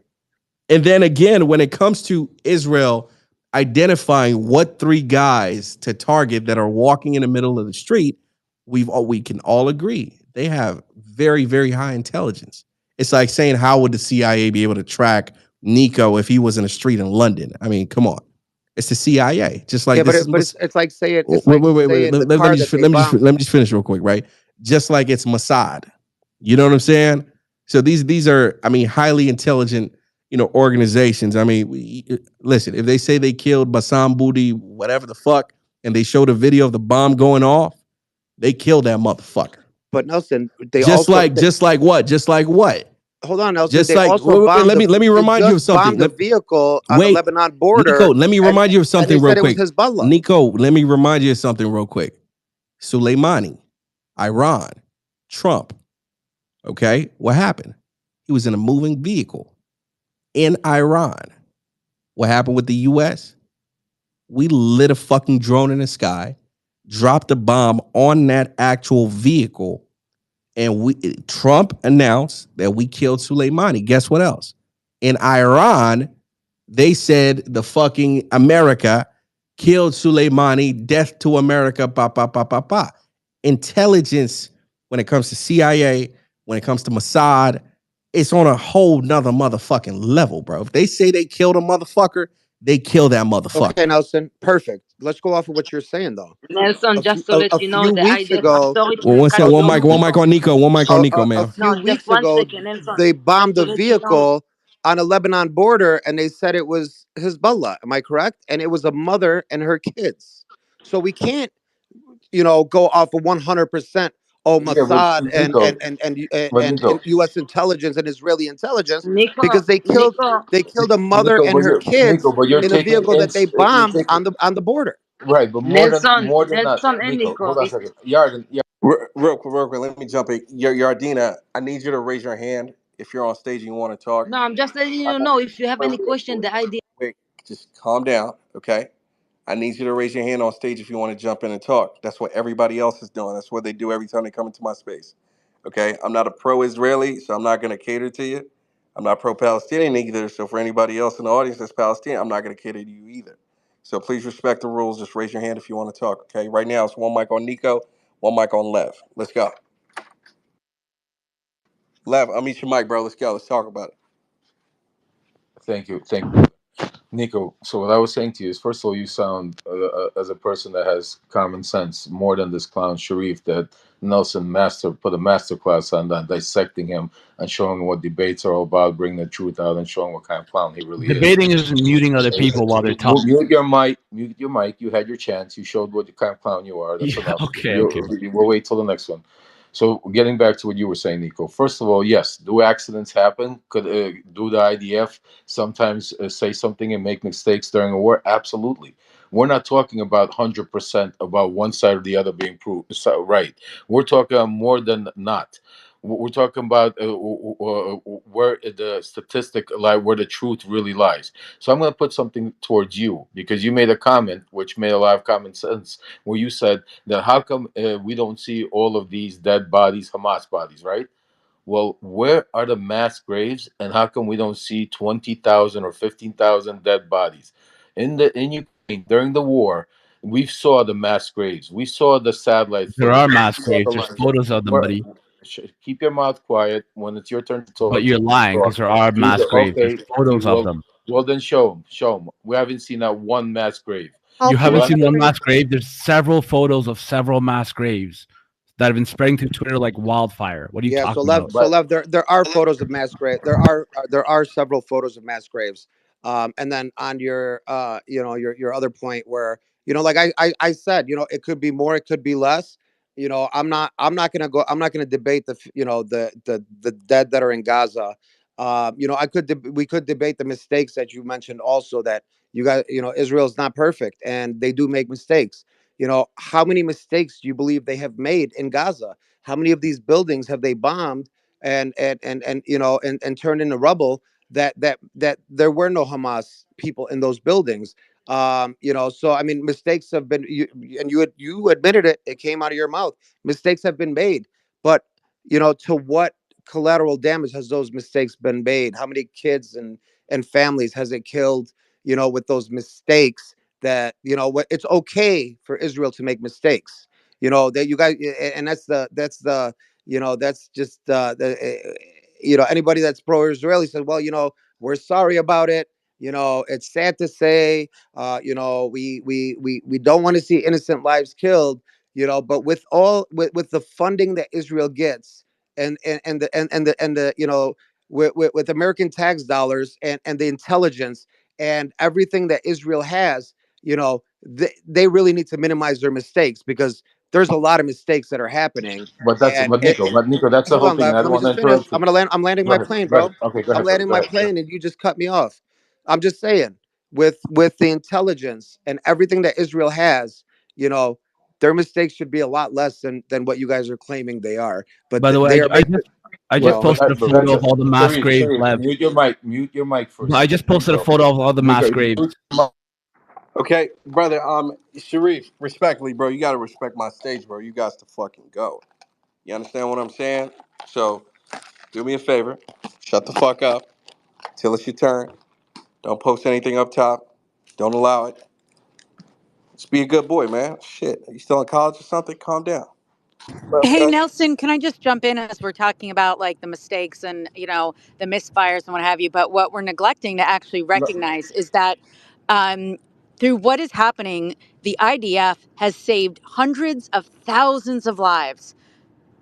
And then again, when it comes to Israel identifying what 3 guys to target that are walking in the middle of the street, we can all agree they have very, very high intelligence. It's like saying, how would the CIA be able to track Nico if he was in a street in London? I mean, come on. It's the CIA. Just like it's like saying wait. Let me just finish real quick, right? Just like it's Mossad. You know what I'm saying? So these are, I mean, highly intelligent, organizations. I mean, listen, if they say they killed Bassam Budi, whatever the fuck, and they showed a video of the bomb going off, they killed that motherfucker. But Nelson, they just like what? Hold on, Nelson. Just they like also let me remind you of something. The vehicle on the Lebanon border. Nico, let me remind you of something real quick. Hezbollah. Nico, let me remind you of something real quick. Soleimani, Iran, Trump. Okay, what happened? He was in a moving vehicle in Iran. What happened with the U.S.? We lit a fucking drone in the sky. dropped a bomb on that actual vehicle, and Trump announced that we killed Soleimani. Guess what else? In Iran, they said the fucking America killed Soleimani. Death to America. Ba ba ba ba ba. Intelligence, when it comes to CIA, when it comes to Mossad, it's on a whole nother motherfucking level, bro. If they say they killed a motherfucker, they kill that motherfucker. Okay, Nelson, perfect. Let's go off of what you're saying, though. Nelson, just to let you know, few the weeks idea. ago, well, one mic on Nico. One mic on Nico, man. A few weeks ago, they bombed a vehicle on a Lebanon border, and they said it was Hezbollah. Am I correct? And it was a mother and her kids. So we can't, go off of 100%. Oh, Mossad and U.S. intelligence and Israeli intelligence, because they killed a mother and her kids in a vehicle that they bombed on the border. Right, but more than that, Nico. Hold on a second. Yarden. Real quick, let me jump in. Yardina, I need you to raise your hand if you're on stage and you want to talk. No, I'm just letting you know, if you have any question, the idea. Wait, just calm down, okay? I need you to raise your hand on stage if you want to jump in and talk. That's what everybody else is doing. That's what they do every time they come into my space. Okay? I'm not a pro-Israeli, so I'm not going to cater to you. I'm not pro-Palestinian either, so for anybody else in the audience that's Palestinian, I'm not going to cater to you either. So please respect the rules. Just raise your hand if you want to talk, okay? Right now, it's one mic on Nico, one mic on Lev. Let's go. Lev, unmute your mic, bro. Let's go. Let's talk about it. Thank you. Nico, so what I was saying to you is, first of all, you sound as a person that has common sense more than this clown Sharif that Nelson put a master class on that, dissecting him and showing what debates are all about, bringing the truth out and showing what kind of clown he really Debating is muting other people while they're talking. Mute your mic. You had your chance. You showed what kind of clown you are. That's enough. Okay. We'll wait till the next one. So getting back to what you were saying, Nico. First of all, yes, do accidents happen? Could do the IDF sometimes say something and make mistakes during a war? Absolutely. We're not talking about 100% about one side or the other being proved right. We're talking more than not. We're talking about where the statistic lie, where the truth really lies. So I'm going to put something towards you, because you made a comment which made a lot of common sense, where you said that how come we don't see all of these dead bodies, Hamas bodies, right? Well, where are the mass graves, and how come we don't see 20,000 or 15,000 dead bodies in Ukraine during the war? We saw the mass graves. We saw the satellite. There are mass graves. There's photos of them, buddy. Keep your mouth quiet when it's your turn to talk. But you're lying, because there are mass graves. There's photos of them. Well, then show them. We haven't seen that one mass grave. You haven't seen one mass grave? There's several photos of several mass graves that have been spreading through Twitter like wildfire. What are you talking about? So Lev, there are photos of mass graves. There are several photos of mass graves. And then on your your other point where, like I said, it could be more, it could be less. I'm not gonna debate the dead that are in Gaza. We could debate the mistakes that you mentioned also, that Israel's not perfect and they do make mistakes. How many mistakes do you believe they have made in Gaza? How many of these buildings have they bombed and turned into rubble, that there were no Hamas people in those buildings? So I mean, mistakes have been, and you admitted it. It came out of your mouth. Mistakes have been made, but to what collateral damage has those mistakes been made? How many kids and families has it killed? With those mistakes, that it's okay for Israel to make mistakes. That you guys, and that's just anybody that's pro-Israeli says, well, we're sorry about it. It's sad to say, we don't want to see innocent lives killed, but with the funding that Israel gets, and the with American tax dollars, and the intelligence and everything that Israel has, they really need to minimize their mistakes, because there's a lot of mistakes that are happening. But Nico, that's the whole thing. I don't want to interrupt you. I'm landing my plane, bro. Okay, go ahead. I'm landing my plane, and you just cut me off. I'm just saying, with the intelligence and everything that Israel has, their mistakes should be a lot less than what you guys are claiming they are. But by the way, I just posted a photo of all the mass graves left. Mute your mic first. I just posted a photo of all the mass graves. Okay, brother. Sharif, respectfully, bro, you gotta respect my stage, bro. You guys to fucking go. You understand what I'm saying? So do me a favor, shut the fuck up till it's your turn. Don't post anything up top. Don't allow it. Just be a good boy, man. Shit, are you still in college or something? Calm down. Hey, Okay. Nelson, can I just jump in as we're talking about like the mistakes and, the misfires and what have you? But what we're neglecting to actually recognize is that um, through what is happening, the IDF has saved hundreds of thousands of lives.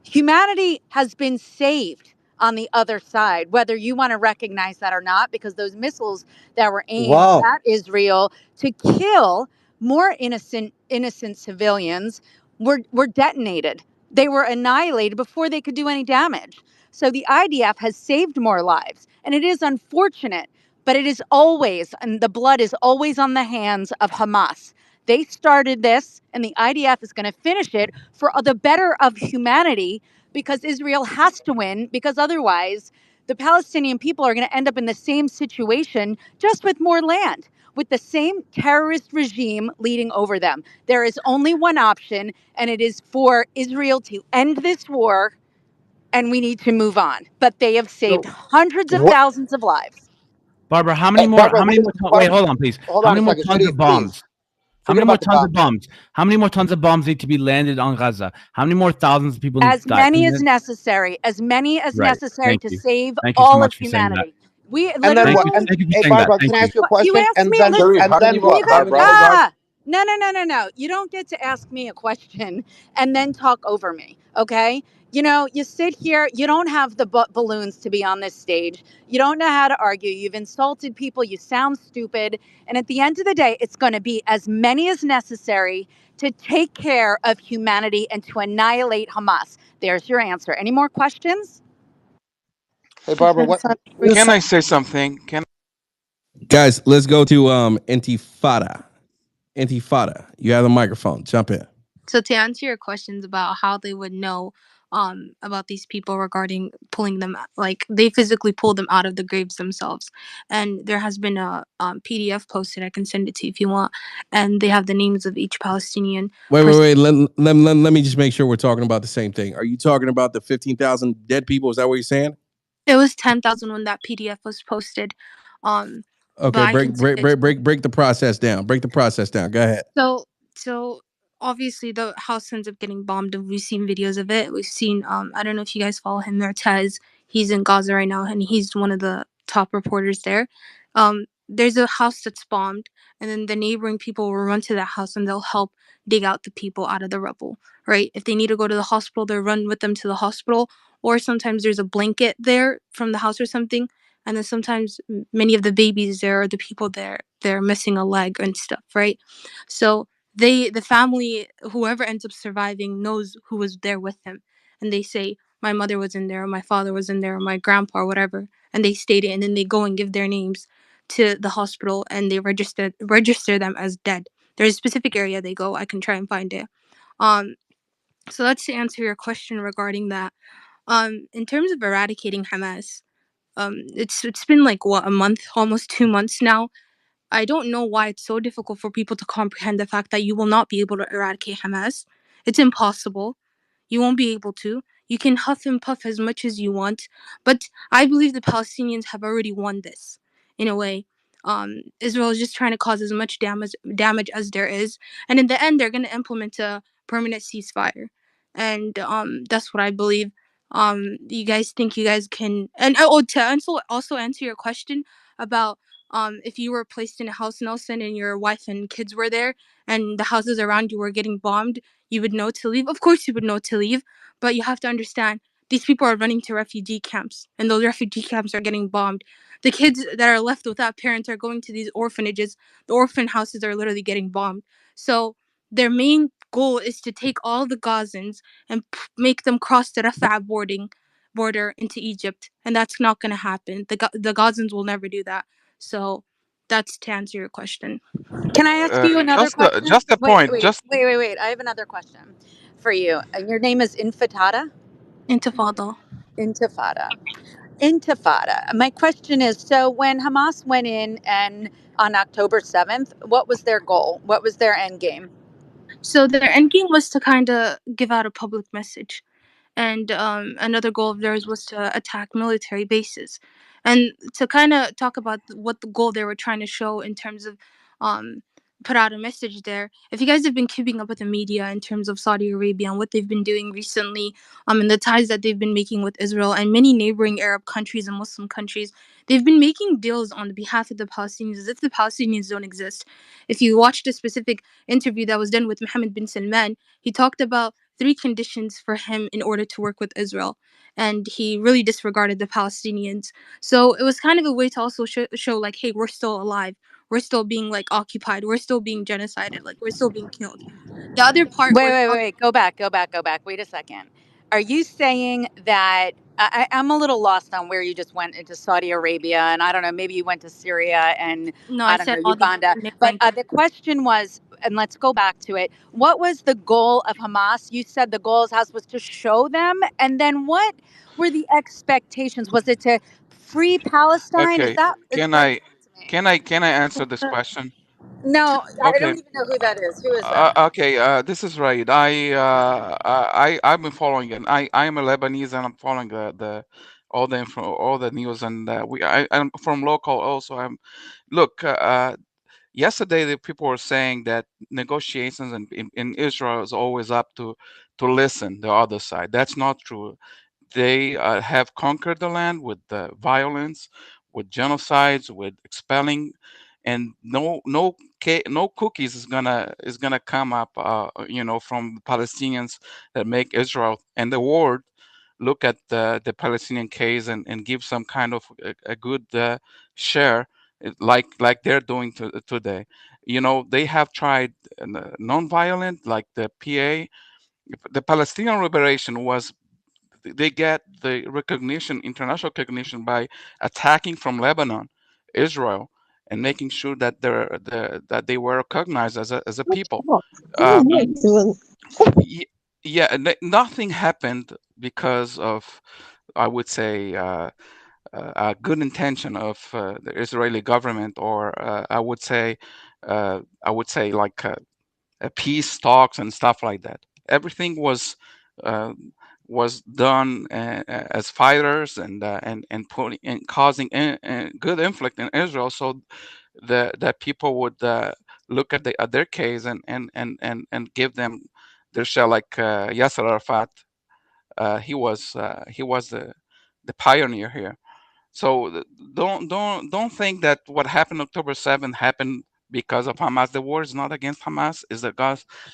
Humanity has been saved on the other side, whether you want to recognize that or not, because those missiles that were aimed Wow. at Israel to kill more innocent civilians were detonated. They were annihilated before they could do any damage. So the IDF has saved more lives, and it is unfortunate, but it is always, and the blood is always on the hands of Hamas. They started this, and the IDF is going to finish it for the better of humanity, because Israel has to win, because otherwise the Palestinian people are going to end up in the same situation, just with more land, with the same terrorist regime leading over them. There is only one option, and it is for Israel to end this war, and we need to move on. But they have saved So hundreds of what? thousands of lives. Barbara, how many Hey, more? Barbara, How what many is more? Wait, Barbara? hold on, please. Hold How on many a more second, tons of Sharif, please. bombs? How Forget many more about the tons of bombs. bombs? How many more tons of bombs need to be landed on Gaza? How many more thousands of people need As to die? many as necessary, as many as Right. necessary Thank to you. save Thank you so all of much for saying that. humanity. We And then literally Thank what? you. And Thank you for hey, saying that. Barbara, Thank can I you. ask you a You question? asked me. Listen, Sharif, how many more? you How got many Barbara, more guys? no. You don't get to ask me a question and then talk over me. Okay. You sit here. You don't have the balloons to be on this stage. You don't know how to argue. You've insulted people. You sound stupid. And at the end of the day, it's going to be as many as necessary to take care of humanity and to annihilate Hamas. There's your answer. Any more questions? hey, Barbara, what? Can I say something? Can Guys, let's go to Intifada. Intifada, you have the microphone. Jump in. So to answer your questions about how they would know about these people regarding pulling them, like they physically pull them out of the graves themselves, and there has been a PDF posted. I can send it to you if you want, and they have the names of each Palestinian. Wait. Let me just make sure we're talking about the same thing. Are you talking about the 15,000 dead people? Is that what you're saying? It was 10,000 when that PDF was posted. But Okay, I can send it to you. break the process down. Break the process down. Go ahead. So obviously the house ends up getting bombed, and we've seen videos of it. We've seen I don't know if you guys follow him, Mertez. He's in Gaza right now, and he's one of the top reporters there. There's a house that's bombed, and then the neighboring people will run to that house and they'll help dig out the people out of the rubble. Right? If they need to go to the hospital, they'll run with them to the hospital. Or sometimes there's a blanket there from the house or something, and then sometimes many of the babies there or the people there, they're missing a leg and stuff. Right? So the family, whoever ends up surviving, knows who was there with him, and they say my mother was in there, or my father was in there, or my grandpa, or whatever, and they state it, and then they go and give their names to the hospital, and they register them as dead. There's a specific area they go. I can try and find it. um so that's to answer your question regarding that. In terms of eradicating Hamas, it's been like what, a month, almost 2 months now. I don't know why it's so difficult for people to comprehend the fact that you will not be able to eradicate Hamas. It's impossible. You won't be able to. You can huff and puff as much as you want, but I believe the Palestinians have already won this in a way. Israel is just trying to cause as much damage as there is, and in the end, they're going to implement a permanent ceasefire, and that's what I believe. You guys think you guys can? And to also answer your question about if you were placed in a house, Nelson, and your wife and kids were there, and the houses around you were getting bombed, you would know to leave. Of course, you would know to leave, but you have to understand these people are running to refugee camps, and those refugee camps are getting bombed. The kids that are left without parents are going to these orphanages. The orphan houses are literally getting bombed. So their main goal is to take all the Gazans and make them cross the Rafah border into Egypt, and that's not going to happen. The Gazans will never do that. So that's to answer your question. Can I ask you another question? just a Wait, point. wait, Just wait, wait, wait. I have another question for you. Your name is Infatada? Intifada. Intifada. Intifada. My question is, so when Hamas went in and on October 7th, what was their goal? What was their end game? So their end game was to kind of give out a public message. And another goal of theirs was to attack military bases. And to kind of talk about what the goal they were trying to show in terms of um, put out a message there. If you guys have been keeping up with the media in terms of Saudi Arabia and what they've been doing recently, and the ties that they've been making with Israel and many neighboring Arab countries and Muslim countries, they've been making deals on behalf of the Palestinians as if the Palestinians don't exist. If you watched a specific interview that was done with Mohammed bin Salman, he talked about 3 conditions for him in order to work with Israel. And he really disregarded the Palestinians. So it was kind of a way to also show like, hey, we're still alive. We're still being like occupied. We're still being genocided. Like we're still being killed. The other part where Wait. Go back. Wait a second. Are you saying that I'm a little lost on where you just went into Saudi Arabia, and I don't know, maybe you went to Syria and no, I I don't know, said all the Uganda. But neighboring. the question was, and let's go back to it. What was the goal of Hamas? You said the goal of Hamas was to show them, and then what were the expectations? Was it to free Palestine? Is Okay, that can explain I to me? can I answer this question? No, I Okay. don't even know who that is. Who is that? Okay, this is right. I've been following it. I am a Lebanese and I'm following the all the info, all the news, and I'm from local also. Look. Yesterday the people were saying that negotiations in Israel is always up to listen the other side. That's not true. They have conquered the land with violence, with genocides, with expelling, and no cookies is gonna come up, from the Palestinians that make Israel and the world look at the Palestinian case and give some kind of a good share, like they're doing today. They have tried non-violent, like the PA. The Palestinian liberation was they get the recognition, international recognition, by attacking from Lebanon, Israel, and making sure that that they were recognized as a people. Um, y- yeah, and nothing happened because of, I would say, a good intention of the Israeli government, or I would say like peace talks and stuff like that. Everything uh, was done as fighters and putting and causing good inflict in Israel, so that people would look at their case and give them their share, like Yasser Arafat. He was the pioneer here. So don't think that what happened October 7th happened because of Hamas. The war is not against Hamas; it's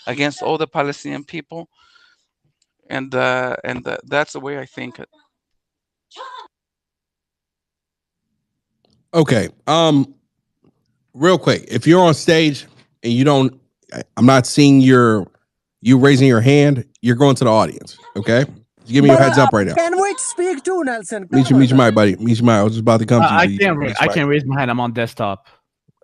against all the Palestinian people, and that's the way I think it. Okay. Real quick, if you're on stage and I'm not seeing you raising your hand, you're going to the audience. Okay. Just give me your But heads up right now. can we speak too, Nelson? Meet Come your on. mic, buddy. Meet your mic. I was just about to come to you. I can't raise my hand. I'm on desktop.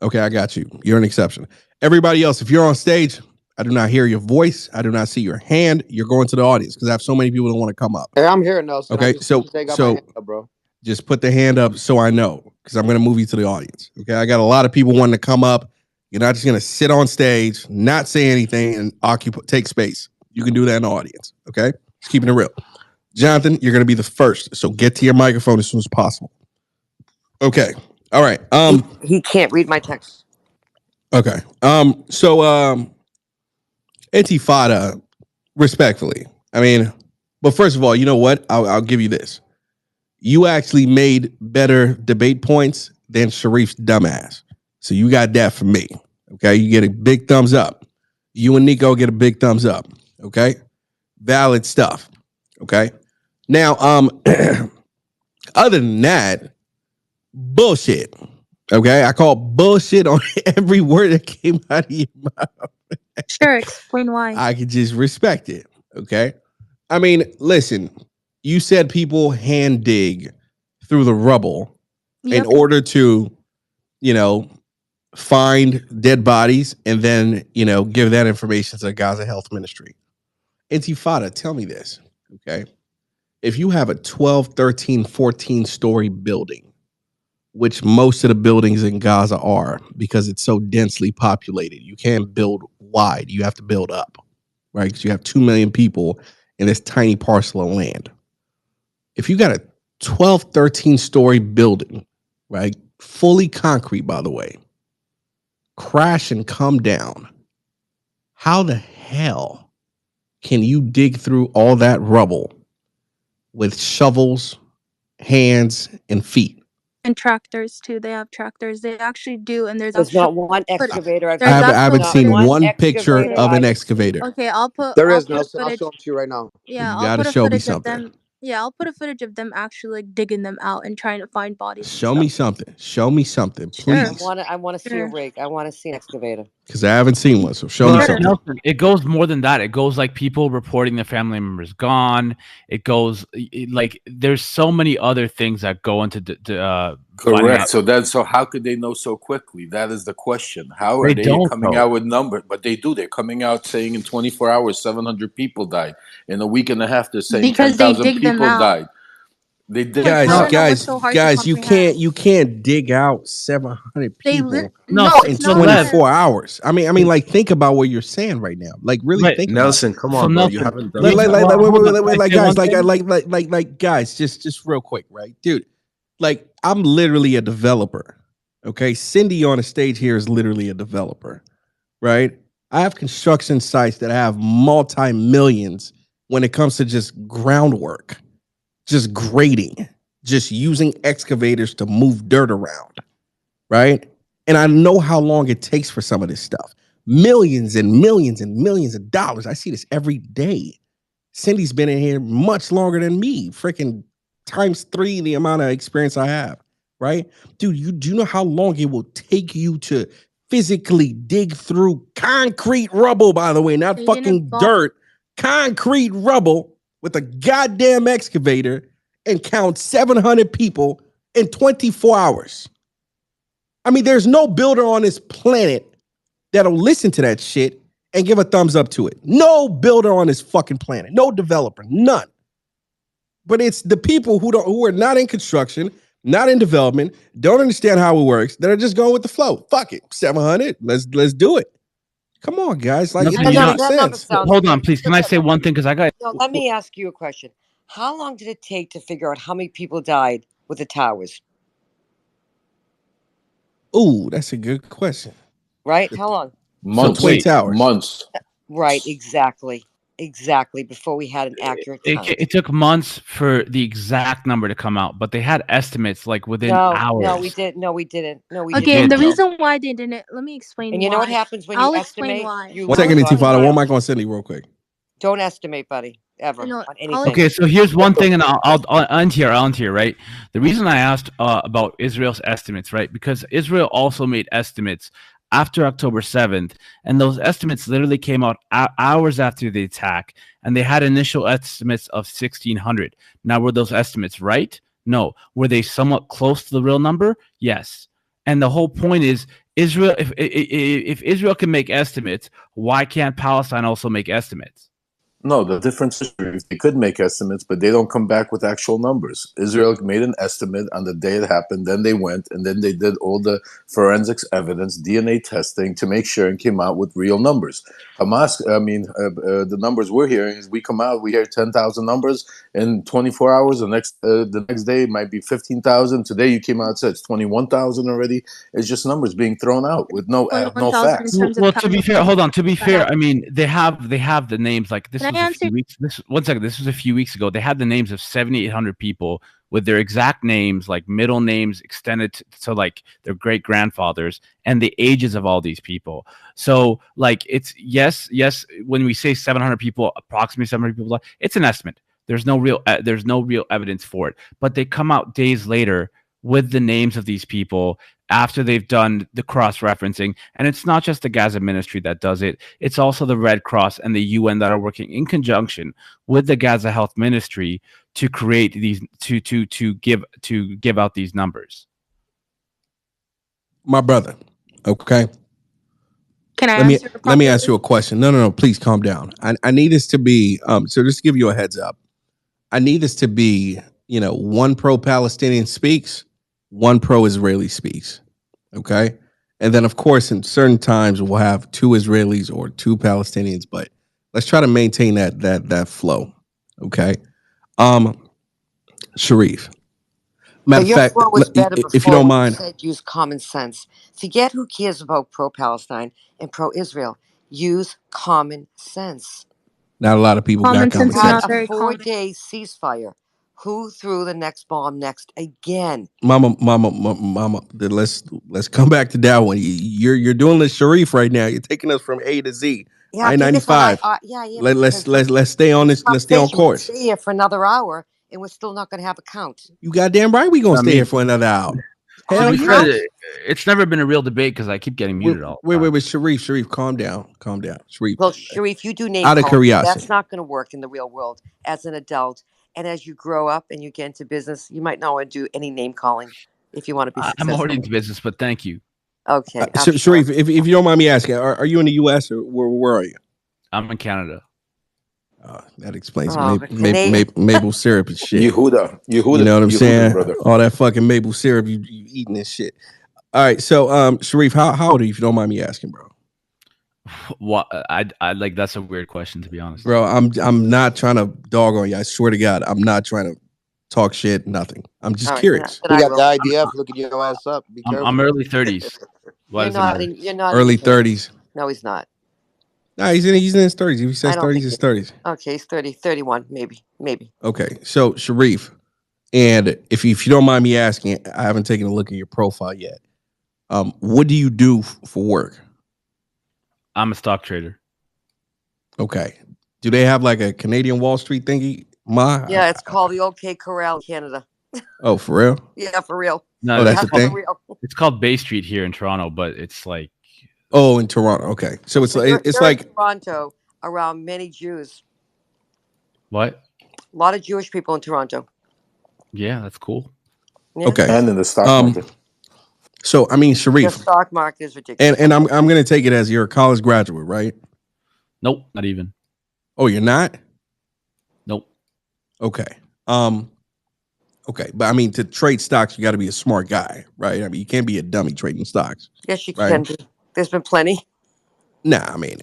Okay, I got you. You're an exception. Everybody else, if you're on stage, I do not hear your voice. I do not see your hand. You're going to the audience because I have so many people that want to come up. Hey, I'm here, Nelson. Okay, so got my hand up, bro. Just put the hand up so I know, because I'm going to move you to the audience. Okay, I got a lot of people wanting to come up. You're not just going to sit on stage, not say anything, and take space. You can do that in the audience. Okay, just keeping it real. Jonathan, you're going to be the first, so get to your microphone as soon as possible. Okay. All right. He can't read my text. Okay. Intifada, respectfully. I mean, but first of all, you know what? I'll give you this. You actually made better debate points than Sharif's dumbass. So you got that from me. Okay. You get a big thumbs up. You and Nico get a big thumbs up. Okay. Valid stuff. Okay. Now, other than that, bullshit. Okay. I call bullshit on every word that came out of your mouth. Sure, explain why. I could just respect it. Okay. I mean, listen, you said people hand dig through the rubble in order to, find dead bodies and then, give that information to the Gaza Health Ministry. Intifada, tell me this. Okay. if you have a 12, 13, 14 story building, which most of the buildings in Gaza are because it's so densely populated, you can't build wide. You have to build up, right? Because you have 2 million people in this tiny parcel of land. If you got a 12, 13 story building, right? Fully concrete, by the way, crash and come down, how the hell can you dig through all that rubble with shovels, hands, and feet? And tractors too. They have tractors. They actually do, and there's There's actual not one footage. excavator I've I There's seen. haven't, I actual haven't Not seen footage. one one picture excavator of an I've seen. excavator. Okay, There I'll is, put a Nelson. I'll footage. show them to you right now. Yeah, You I'll got to put a show me footage of something. them. Yeah, I'll put a footage of them actually like digging them out and trying to find bodies and Show me stuff. something. Show me something, Sure. please. I want to see a Sure. rig. I want to see an excavator. Because I haven't seen one. So show me Well, Sure. something. Nelson, it goes more than that. It goes like people reporting their family members gone. It goes like there's so many other things that go into finding Correct. out. So how could they know so quickly? That is the question. How are They they don't coming though. out with numbers? But they do. They're coming out saying in 24 hours 700 people died. In a week and a half they're saying Because they 10,000 dig them people out. died. They did. Like, I Guys, don't know what's guys, so hard to guys, comprehend. you can't dig out 700 They people No, no, in it's not 24 hours. I mean, like, think about what you're saying right now. Like, really right. think about it. Nelson, come So on, bro. You Nelson, haven't done Like, this. wait, hold on. wait, Can I like, say one guys, thing? like, guys, just real quick, right, dude? Like, I'm literally a developer. Okay, Cindy on the stage here is literally a developer, right? I have construction sites that have multi-millions when it comes to just groundwork, just grading, just using excavators to move dirt around, right? And I know how long it takes for some of this stuff. Millions and millions and millions of dollars. I see this every day. Cindy's been in here much longer than me, freaking times 3 the amount of experience I have, right? Dude, do you know how long it will take you to physically dig through concrete rubble, by the way, not fucking dirt, concrete rubble with a goddamn excavator and count 700 people in 24 hours? I mean, there's no builder on this planet that'll listen to that shit and give a thumbs up to it. No builder on this fucking planet. No developer. None. But it's the people who are not in construction, not in development, don't understand how it works, that are just going with the flow. Fuck it. 700. Let's do it. Come on, guys. Like, Nelson, it doesn't make That number sense. sounds hold on, good. please. Can I say one thing? Because I got. No, let me ask you a question. How long did it take to figure out how many people died with the towers? Ooh, that's a good question. Right? How long? Months. Twin Towers. Months. Right, exactly. Exactly. Before we had an accurate count. It took months for the exact number to come out, but they had estimates like within hours. No, we didn't. No, we didn't. No, we Okay, didn't. and the reason why they didn't, let me explain And you know what why. happens when I'll you explain estimate? why. You One lose second, on Intifada. time. One mic on Cindy real quick. Don't estimate, buddy, ever No, on I'll anything. Okay, so here's one thing, and I'll end here, right? The reason I asked about Israel's estimates, right? Because Israel also made estimates after October 7th, and those estimates literally came out hours after the attack, and they had initial estimates of 1,600. Now, were those estimates right? No. Were they somewhat close to the real number? Yes. And the whole point is, Israel. If Israel can make estimates, why can't Palestine also make estimates? No, the difference is they could make estimates, but they don't come back with actual numbers. Israel made an estimate on the day it happened. Then they went and then they did all the forensics evidence, DNA testing to make sure and came out with real numbers. Hamas, the numbers we're hearing is we come out, we hear 10,000 numbers in 24 hours. The next day it might be 15,000. Today you came out and said it's 21,000 already. It's just numbers being thrown out with no 21,000 in facts. terms of Well, to be fair, hold on. To be fair, happened. I mean they have the names. Like this Can was I a few answer? weeks. One second. This was a few weeks ago. They had the names of 7,800 people with their exact names, like middle names extended to like their great grandfathers, and the ages of all these people. So, like, it's yes. When we say 700 people, approximately 700 people, it's an estimate. There's no real evidence for it. But they come out days later with the names of these people after they've done the cross-referencing. And it's not just the Gaza Ministry that does it. It's also the Red Cross and the UN that are working in conjunction with the Gaza Health Ministry to create these to give out these numbers. My brother, okay? Can I let me ask you a question. No, please calm down. I need this to be so just to give you a heads up. I need this to be, one pro-Palestinian speaks, one pro-Israeli speaks. Okay. And then, of course, in certain times we'll have two Israelis or two Palestinians, but let's try to maintain that flow. Okay. Sharif. Matter But of your fact, flow was better if you before don't when you mind, said use common sense. Forget who cares about pro-Palestine and pro-Israel. Use common sense. not a lot of people got Common You common sense is had not a sense. very common. 4-day ceasefire. Who threw the next bomb next again? Mama. Let's come back to that one. You're doing the Sharif right now. You're taking us from A to Z. Yeah, I okay, ninety listen, five. yeah, I am, Let's because let's let's stay on this. Let's stay on conversation, we could course. stay here for another hour and we're still not going to have a count. You goddamn right. We gonna I stay here mean, for another hour. to Hell be yeah. fair, it's never been a real debate because I keep getting muted all the time. Wait. Sharif, calm down. Sharif, Well, Sharif, you do name out of calling. That's curiosity. not going to work in the real world as an adult. And as you grow up and you get into business, you might not want to do any name calling if you want to be I'm already successful. into business, but thank you. Okay, I'm sure. Sharif, if you don't mind me asking, are you in the U.S. or where are you? I'm in Canada. That explains Oh, Canadian. maple syrup and shit. Yehuda, You know what I'm Yehuda, saying? brother. All that fucking maple syrup you eating this shit. All right, so Sharif, how old are you if you don't mind me asking, bro? What I like that's a weird question to be honest. Bro, I'm not trying to dog on you. I swear to God, I'm not trying to talk shit. Nothing. I'm just All right, curious. then We I got the will. IDF looking your ass up. Be careful. I'm early 30s. Why You're does it not matter? in. You're not Early in your 30s. No, he's not. Nah, he's in his 30s. If he I says don't 30s, think it's he. 30s. Okay, he's 30, 31, maybe. Okay, so Sharif, and if you don't mind me asking, I haven't taken a look at your profile yet. What do you do for work? I'm a stock trader. Okay. Do they have like a Canadian Wall Street thingy? Yeah, it's called the OK Corral in Canada. Oh, for real? Yeah, for real. No, Oh, that's That's a for thing. real. it's called Bay Street here in Toronto, but it's like Oh, in Toronto. Okay, so it's You're in like Toronto around many Jews. what? A lot of Jewish people in Toronto. Yeah, that's cool. Yeah. okay. And in the stock market. So I mean, The Sharif, stock market is ridiculous. and I'm gonna take it as you're a college graduate, right? Nope, not even. Oh, you're not? Nope. Okay. Okay, but I mean, to trade stocks, you got to be a smart guy, right? I mean, you can't be a dummy trading stocks, Yes, you right? can be. There's been plenty, Nah, I mean,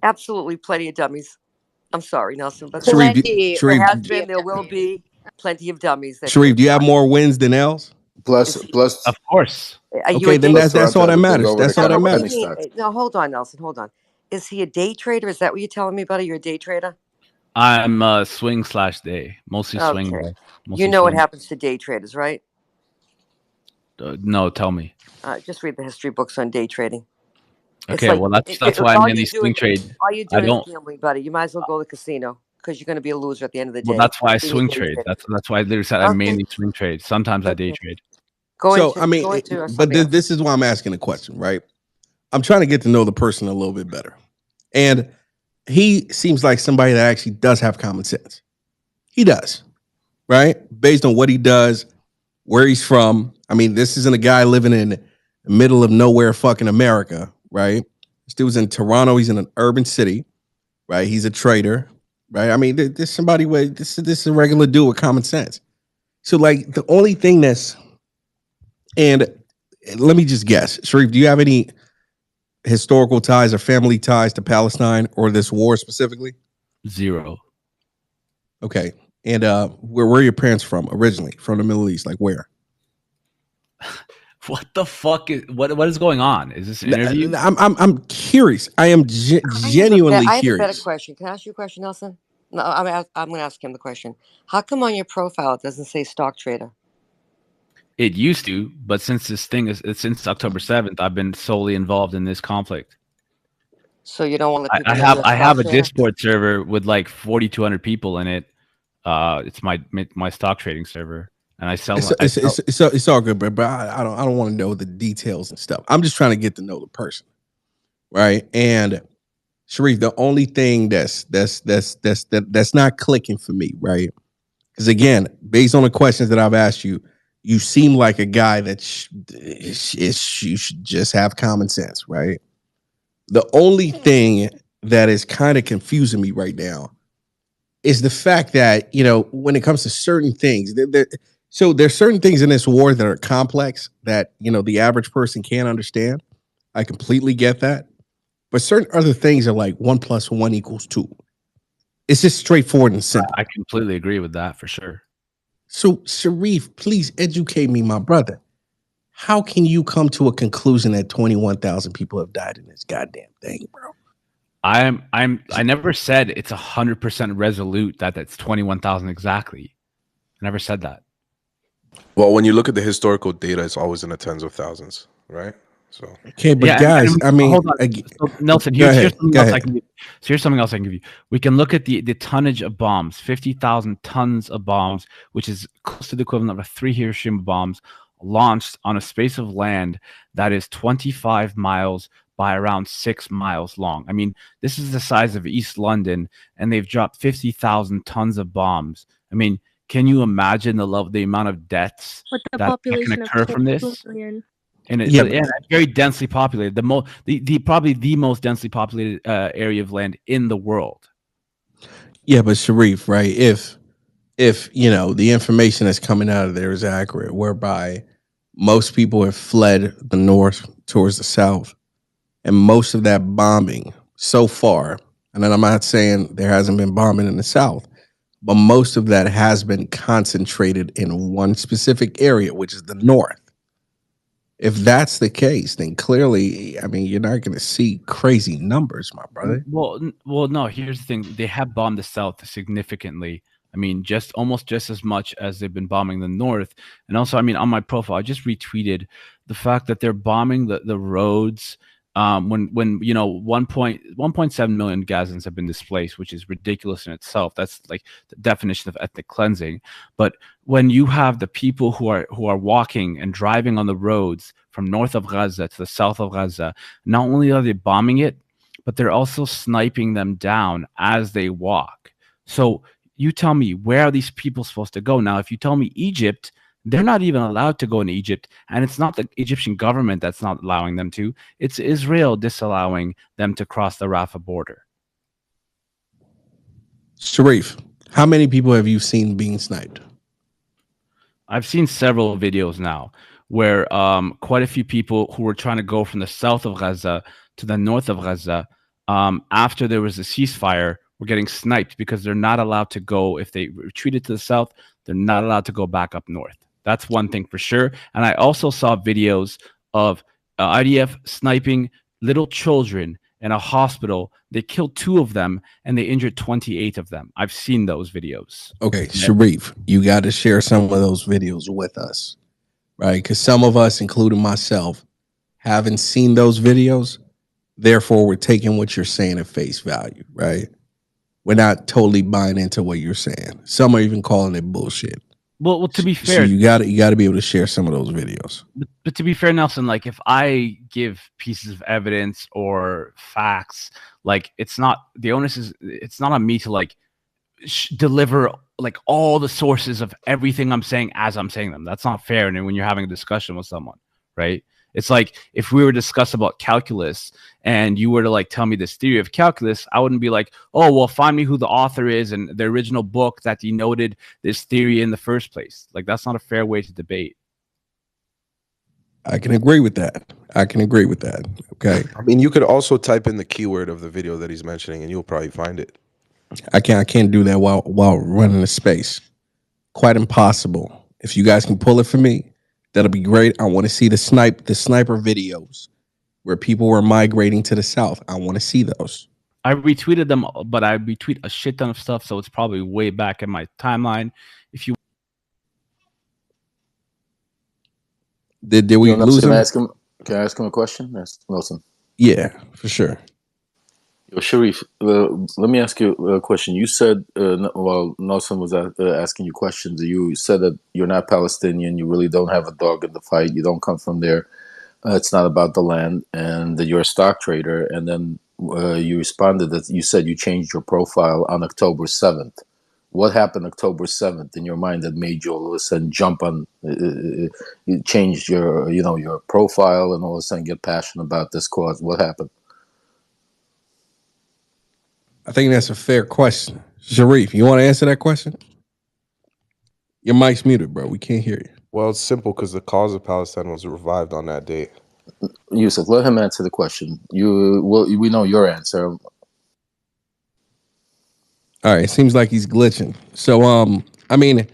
absolutely plenty of dummies. I'm sorry, Nelson, but Sharif, Plenty. there Sharif, has Plenty been, of there will dummies. be plenty of dummies that Sharif, trade do you have stocks. more wins than L's? Plus, Of course. Are you Okay, a then day? that's Toronto all that has a big matters. That's all over-the-counter that What do you penny matters. mean? stocks. No, hold on, Nelson. Hold on. Is he a day trader? Is that what you're telling me, buddy? You're a day trader? I'm swing/day. Mostly swing. Okay. Though. You Mostly know what swing. happens to day traders, right? No, tell me. Just read the history books on day trading. It's Okay, like well that's why I all mainly you're swing doing. trade. All you're I doing is don't. gambling, buddy. You might as well go to the casino because you're going to be a loser at the end of the Well, day. that's why I Being a swing day trade. trader. That's why I literally said I Okay. mainly swing trade. Sometimes I day Okay. trade. So I mean, Go into but something else. this is why I'm asking the question, right? I'm trying to get to know the person a little bit better, and he seems like somebody that actually does have common sense. He does, right? Based on what he does, where he's from. I mean, this isn't a guy living in the middle of nowhere, fucking America, right? This dude's in Toronto. He's in an urban city, right? He's a trader, right? I mean, there's somebody with this is a regular dude with common sense. So, like, the only thing and let me just guess, Sharif, do you have any historical ties or family ties to Palestine or this war specifically? 0. Okay. And where are your parents from originally? From the Middle East? Like where? What the fuck is what is going on? Is this an interview? I'm curious. I am genuinely I have a better curious. question. Can I ask you a question, Nelson? No, I'm going to ask him the question. How come on your profile it doesn't say stock trader? It used to, but since this thing is since October 7th, I've been solely involved in this conflict. So you don't want to. I have a Discord server with like 4,200 people in it. It's my stock trading server, and I sell. It's all good, but I don't want to know the details and stuff. I'm just trying to get to know the person, right? And Sharif, the only thing that's not clicking for me, right? Because again, based on the questions that I've asked you, you seem like a guy that you should just have common sense, right? The only thing that is kind of confusing me right now is the fact that, when it comes to certain things, so there's certain things in this war that are complex that, the average person can't understand. I completely get that. But certain other things are like 1 + 1 = 2. It's just straightforward and simple. I completely agree with that for sure. So, Sharif, please educate me, my brother. How can you come to a conclusion that 21,000 people have died in this goddamn thing, bro? I never said it's 100% resolute that that's 21,000 exactly. I never said that. Well, when you look at the historical data, it's always in the tens of thousands, right? So Okay, but Yeah, guys, I mean, hold on. So, Nelson, go here's ahead. something Go else I ahead. can give. So here's something else I can give you. We can look at the tonnage of bombs, 50,000 tons of bombs, which is close to the equivalent of 3 Hiroshima bombs launched on a space of land that is 25 miles by around 6 miles long. I mean, this is the size of East London, and they've dropped 50,000 tons of bombs. I mean, can you imagine the amount of deaths With the that can population of occur from 22 this? million. And Yeah, it's very densely populated. The probably the most densely populated area of land in the world. Yeah, but Sharif, right? If the information that's coming out of there is accurate, whereby most people have fled the north towards the south, and most of that bombing so far, and then I'm not saying there hasn't been bombing in the south, but most of that has been concentrated in one specific area, which is the north. If that's the case, then clearly, I mean, you're not going to see crazy numbers, my brother. Well, no. Here's the thing: they have bombed the south significantly. I mean, almost just as much as they've been bombing the north. And also, I mean, on my profile, I just retweeted the fact that they're bombing the roads. When 1.7 million Gazans have been displaced, which is ridiculous in itself. That's like the definition of ethnic cleansing. But when you have the people who are walking and driving on the roads from north of Gaza to the south of Gaza, not only are they bombing it, but they're also sniping them down as they walk. So you tell me, where are these people supposed to go? Now, if you tell me Egypt, they're not even allowed to go in Egypt, and it's not the Egyptian government that's not allowing them to. It's Israel disallowing them to cross the Rafah border. Sharif, how many people have you seen being sniped? I've seen several videos now where quite a few people who were trying to go from the south of Gaza to the north of Gaza, after there was a ceasefire, were getting sniped because they're not allowed to go. If they retreated to the south, they're not allowed to go back up north. That's one thing for sure. And I also saw videos of IDF sniping little children in a hospital. They killed 2 of them and they injured 28 of them. I've seen those videos. Okay, Sharif, you got to share some of those videos with us, right? Because some of us, including myself, haven't seen those videos. Therefore, we're taking what you're saying at face value, right? We're not totally buying into what you're saying. Some are even calling it bullshit. Well, to be So fair, you got to be able to share some of those videos. but to be fair, Nelson, like if I give pieces of evidence or facts, like it's not the onus is it's not on me to like deliver like all the sources of everything I'm saying as I'm saying them. That's not fair. And when you're having a discussion with someone, right? It's like if we were to discuss about calculus and you were to like tell me this theory of calculus, I wouldn't be like, oh, well, find me who the author is and the original book that denoted this theory in the first place. Like that's not a fair way to debate. I can agree with that. Okay. I mean, you could also type in the keyword of the video that he's mentioning, and you'll probably find it. I can't do that while running a space. Quite impossible. If you guys can pull it for me, that'll be great. I want to see the sniper videos where people were migrating to the south. I want to see those. I retweeted them, but I retweet a shit ton of stuff, so it's probably way back in my timeline. If you did we lose him? Can I ask him a question? That's Wilson. Yeah, for sure. Yo, Sharif, let me ask you a question. You said, while Nelson was asking you questions, you said that you're not Palestinian, you really don't have a dog in the fight, you don't come from there, it's not about the land, and that you're a stock trader. And then you responded that you said you changed your profile on October 7th. What happened October 7th in your mind that made you all of a sudden jump on, you changed your, your profile and all of a sudden get passionate about this cause? What happened? I think that's a fair question. Sharif, you want to answer that question? Your mic's muted, bro. We can't hear you. Well, it's simple because the cause of Palestine was revived on that date. Yusuf, let him answer the question. We know your answer. All right, seems like he's glitching. So, I mean,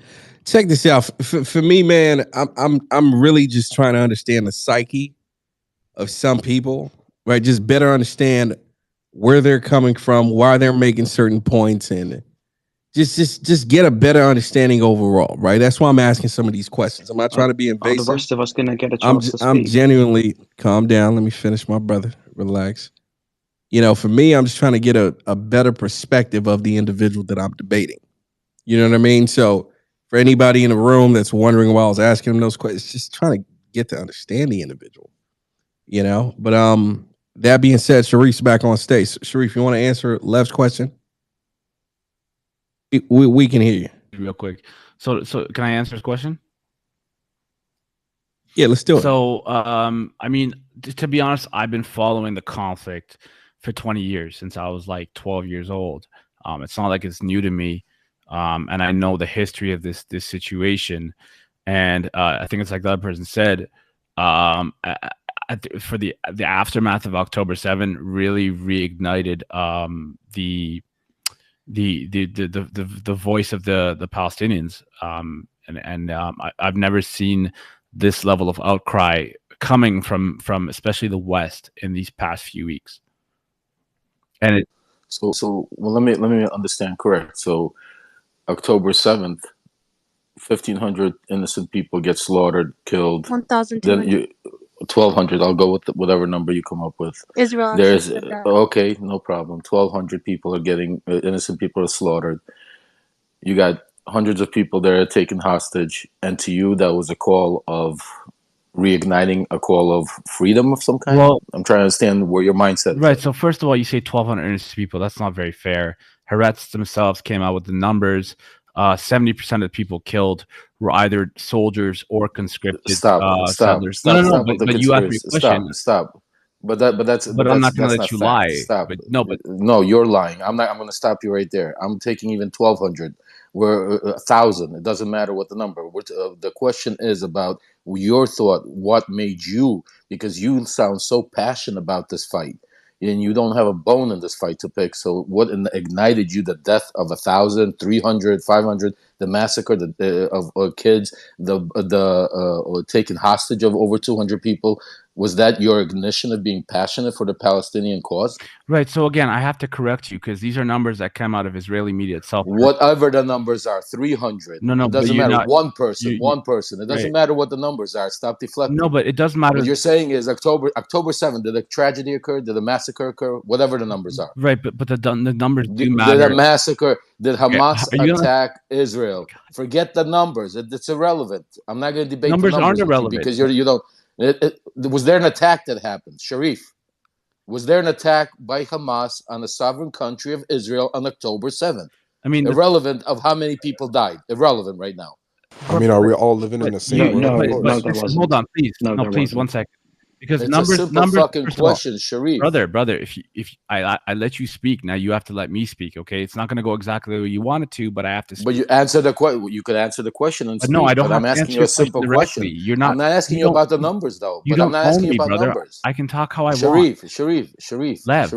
check this out. For me, man, I'm really just trying to understand the psyche of some people, right? Just better understand where they're coming from, why they're making certain points, and just get a better understanding overall, right? That's why I'm asking some of these questions. I'm not trying to be Are the invasive. rest of us gonna get a chance to I'm speak? genuinely calm down. Let me finish, my brother. Relax. You know, for me, I'm just trying to get a better perspective of the individual that I'm debating. You know what I mean? So for anybody in the room that's wondering why I was asking them those questions, just trying to get to understand the individual. You know, but that being said, Sharif's back on stage. Sharif, you want to answer Lev's question? We can hear you real quick. So can I answer his question? Yeah, let's do it. So, I mean, to be honest, I've been following the conflict for 20 years since I was like 12 years old. It's not like it's new to me, and I know the history of this situation. And I think it's like the other person said, for the aftermath of October 7 really reignited the voice of the Palestinians. I've never seen this level of outcry coming from especially the West in these past few weeks. And it, So well, let me understand correct. So October 7th, 1,500 innocent people get slaughtered, killed. 1,200. Then you 1,200. I'll go with whatever number you come up with. Israel actually There's said that. okay, no problem. 1,200 people are getting innocent people are slaughtered. You got hundreds of people there taken hostage, and to you that was a call of reigniting, a call of freedom of some kind. Well, I'm trying to understand where your mindset is. right. So first of all, you say 1,200 innocent people. That's not very fair. Haaretz themselves came out with the numbers. 70% of the people killed were either soldiers or conscripted settlers. No, but you asked me a question. Stop. But that's I'm not going to let not you fact. lie. Stop. But no, you're lying. I'm going to stop you right there. I'm taking even 1,200. We're 1,000. It doesn't matter what the number. The question is about your thought. What made you? Because you sound so passionate about this fight, and you don't have a bone in this fight to pick. So what ignited you? The death of 1,000, 300, 500, the massacre of kids, the taking hostage of over 200 people. Was that your ignition of being passionate for the Palestinian cause? Right. So again, I have to correct you because these are numbers that come out of Israeli media itself. Whatever the numbers are, 300. No, it doesn't matter. Not, one person. It doesn't matter what the numbers are. Stop deflecting. No, but it does matter. What you're saying is October 7th. Did a tragedy occur? Did a massacre occur? Whatever the numbers are. Right, but the numbers do matter. Did a massacre? Did Hamas attack Israel? Forget the numbers. It's irrelevant. I'm not going to debate numbers the numbers aren't irrelevant because you don't. Was there an attack that happened, Sharif? Was there an attack by Hamas on the sovereign country of Israel on October 7th? I mean, irrelevant of how many people died. Irrelevant right now. I mean, are we all living in the same world? No, that wasn't. Hold on, please. No, please, 1 second. Because it's numbers, a simple fucking question, Sharif. Brother, if I let you speak, now you have to let me speak. Okay, it's not going to go exactly the way you want it to, but I have to speak. But you answer the question. You could answer the question and speak. No, I don't. But I'm asking you a simple question. You're not. I'm not asking you about the numbers though. You but I'm not asking you about brother. numbers. I can talk how I want. Sharif. Lev.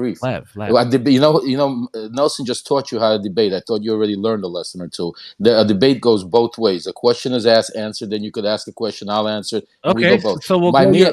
You know, Nelson just taught you how to debate. I thought you already learned a lesson or two. A debate goes both ways. A question is asked, answered. Then you could ask a question. I'll answer. And okay. We go both. So we'll by go me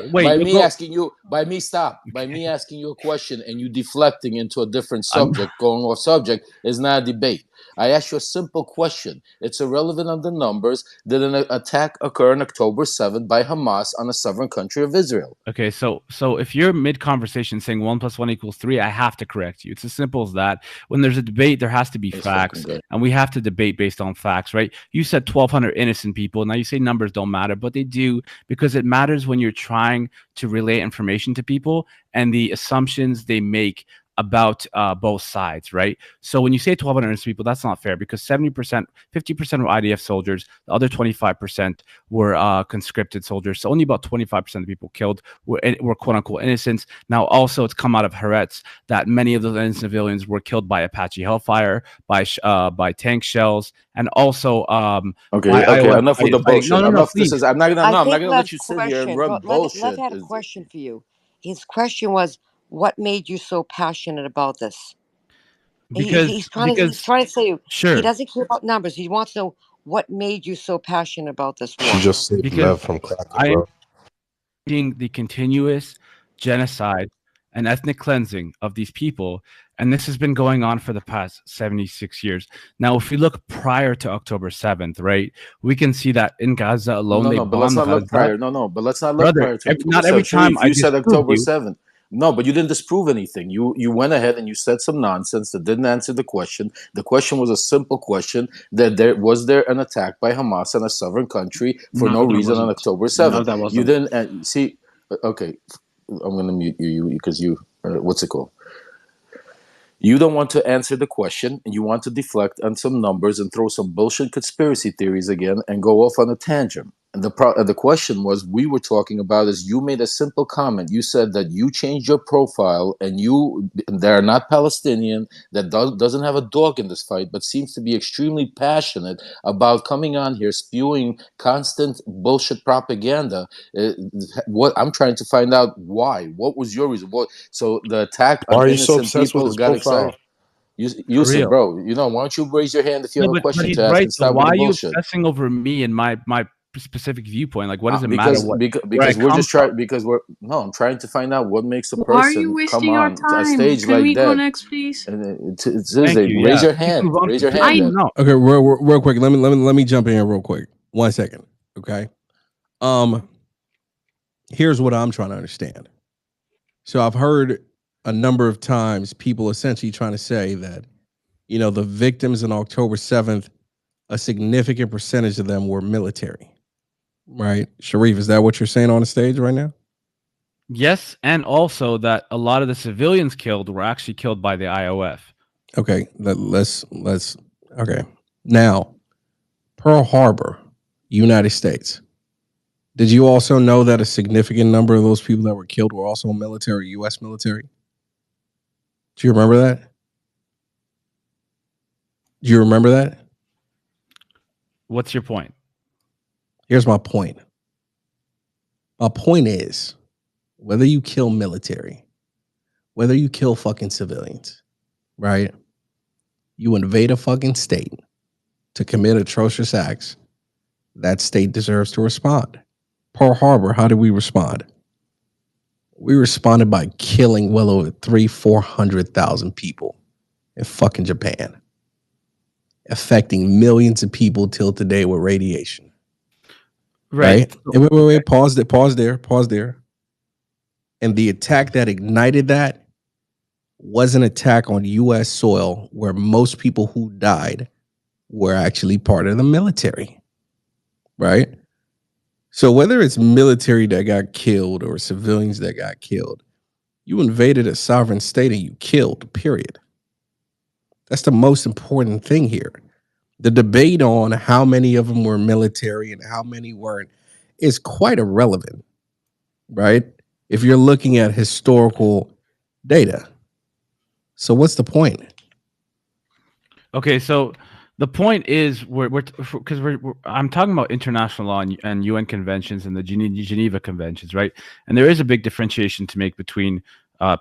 asking you. By me asking you a question and you deflecting into a different subject, going off subject, is not a debate. I asked you a simple question. It's irrelevant on the numbers. Did an attack occur on October 7th by Hamas on the sovereign country of Israel? Okay, so if you're mid-conversation saying 1 + 1 = 3, I have to correct you. It's as simple as that. When there's a debate, there has to be facts, and we have to debate based on facts, right? You said 1,200 innocent people. Now you say numbers don't matter, but they do, because it matters when you're trying to relay information to people and the assumptions they make about both sides, right? So when you say 1,200 innocent people, that's not fair because 70%, 50% were IDF soldiers, the other 25% were conscripted soldiers. So only about 25% of the people killed were quote unquote innocents. Now, also, it's come out of Haaretz that many of those innocent civilians were killed by Apache Hellfire, by tank shells, and also by Okay, Iowa enough with the fighting. No, bullshit. no, no, Enough. This please. is. I'm not gonna. I No, I'm not think gonna let Lev's you sit here and question, run Lev bullshit. had a question for you. His question was, what made you so passionate about this? He's Because trying to say he sure, doesn't care about numbers. He wants to know what made you so passionate about this She war. just saved because Lev from cracking, I am bro. the continuous genocide and ethnic cleansing of these people. And this has been going on for the past 76 years. Now, if we look prior to October 7th, right, we can see that in Gaza alone, No, they no, but let's bombed not look Gaza. prior. No, but let's not look Brother, prior to October not every 7th. time Sharif, I you said disprove October you. 7th. No, but you didn't disprove anything. You went ahead and you said some nonsense that didn't answer the question. The question was a simple question that there an attack by Hamas on a sovereign country for No, no there reason on wasn't. October No, 7th. that You wasn't. didn't see. Okay, I'm gonna mute you because you what's it called? You don't want to answer the question and you want to deflect on some numbers and throw some bullshit conspiracy theories again and go off on a tangent. And the question was we were talking about is you made a simple comment. You said that you changed your profile and they're not Palestinian, that doesn't have a dog in this fight, but seems to be extremely passionate about coming on here spewing constant bullshit propaganda. What I'm trying to find out why. What was your reason? So the attack Why on are you so innocent obsessed with people his got excited. profile? For Yusuf, real. bro, why don't you raise your hand if you No, have a but question he's to ask right. and So stop with why the are you bullshit? obsessing over me and my specific viewpoint? Like, what does it matter Because where I we're come just from? trying because we're no, I'm trying to find out what makes a Why are you person come wasting our on to a time? stage Can like we go that. next, please? And Thank you. raise Yeah. your Please hand. move on. Raise your Please hand I then. no. Okay, real quick. Let me jump in here real quick. 1 second. Okay. Here's what I'm trying to understand. So I've heard a number of times people essentially trying to say that, the victims on October 7th, a significant percentage of them were military. Right? Sharif, is that what you're saying on the stage right now? Yes, and also that a lot of the civilians killed were actually killed by the IOF. Okay, let's okay. Now, Pearl Harbor, United States. Did you also know that a significant number of those people that were killed were also military, U.S. military? Do you remember that? Do you remember that? What's your point? Here's my point. My point is, whether you kill military, whether you kill fucking civilians, right? You invade a fucking state to commit atrocious acts, that state deserves to respond. Pearl Harbor, how did we respond? We responded by killing well over 400,000 people in fucking Japan, affecting millions of people till today with radiation. Right? And wait, pause there. And the attack that ignited that was an attack on U.S. soil where most people who died were actually part of the military. Right? So whether it's military that got killed or civilians that got killed, you invaded a sovereign state and you killed, period. That's the most important thing here. The debate on how many of them were military and how many weren't is quite irrelevant, right? If you're looking at historical data. So what's the point? Okay, so the point is because I'm talking about international law and UN conventions and the Geneva conventions, right? And there is a big differentiation to make between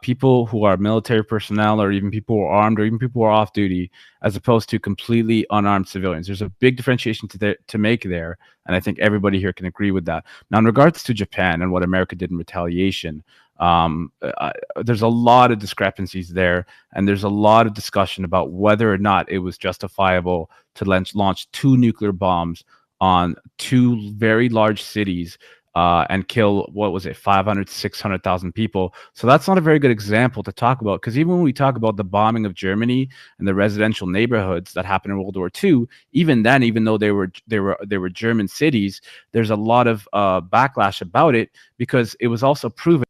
people who are military personnel or even people who are armed or even people who are off duty as opposed to completely unarmed civilians. There's a big differentiation to make there, and I think everybody here can agree with that. Now, in regards to Japan and what America did in retaliation, there's a lot of discrepancies there, and there's a lot of discussion about whether or not it was justifiable to launch 2 nuclear bombs on 2 very large cities and kill, what was it, 500, 600,000 people. So that's not a very good example to talk about, because even when we talk about the bombing of Germany and the residential neighborhoods that happened in World War II, even then, even though they were German cities, there's a lot of backlash about it because it was also proven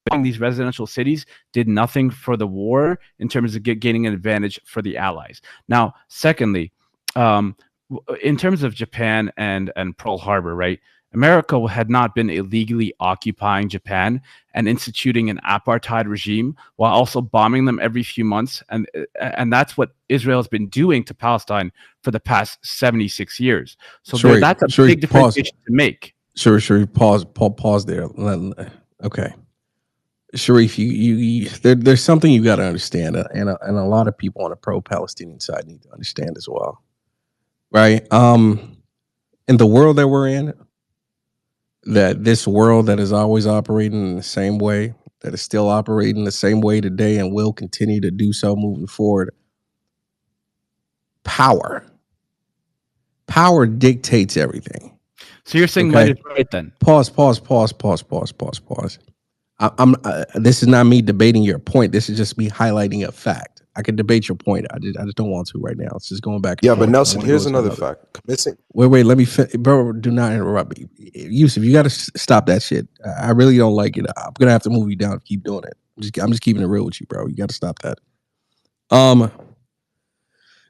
bombing these residential cities did nothing for the war in terms of gaining an advantage for the Allies. Now, secondly, in terms of Japan and Pearl Harbor, right? America had not been illegally occupying Japan and instituting an apartheid regime while also bombing them every few months, and that's what Israel has been doing to Palestine for the past 76 years. So that's a big differentiation to make. Sharif, pause there. Okay, Sharif, there's something you got to understand, and a lot of people on the pro-Palestinian side need to understand as well, right? In the world that we're in, that this world that is always operating in the same way, that is still operating the same way today and will continue to do so moving forward. Power dictates everything. So you're saying might is right then? Pause. This is not me debating your point. This is just me highlighting a fact. I can debate your point. I just don't want to right now. It's just going back. Yeah, but Nelson, here's another fact. Wait. Let me, bro. Do not interrupt me, Yusuf. You got to stop that shit. I really don't like it. I'm gonna have to move you down if you keep doing it. I'm just keeping it real with you, bro. You got to stop that.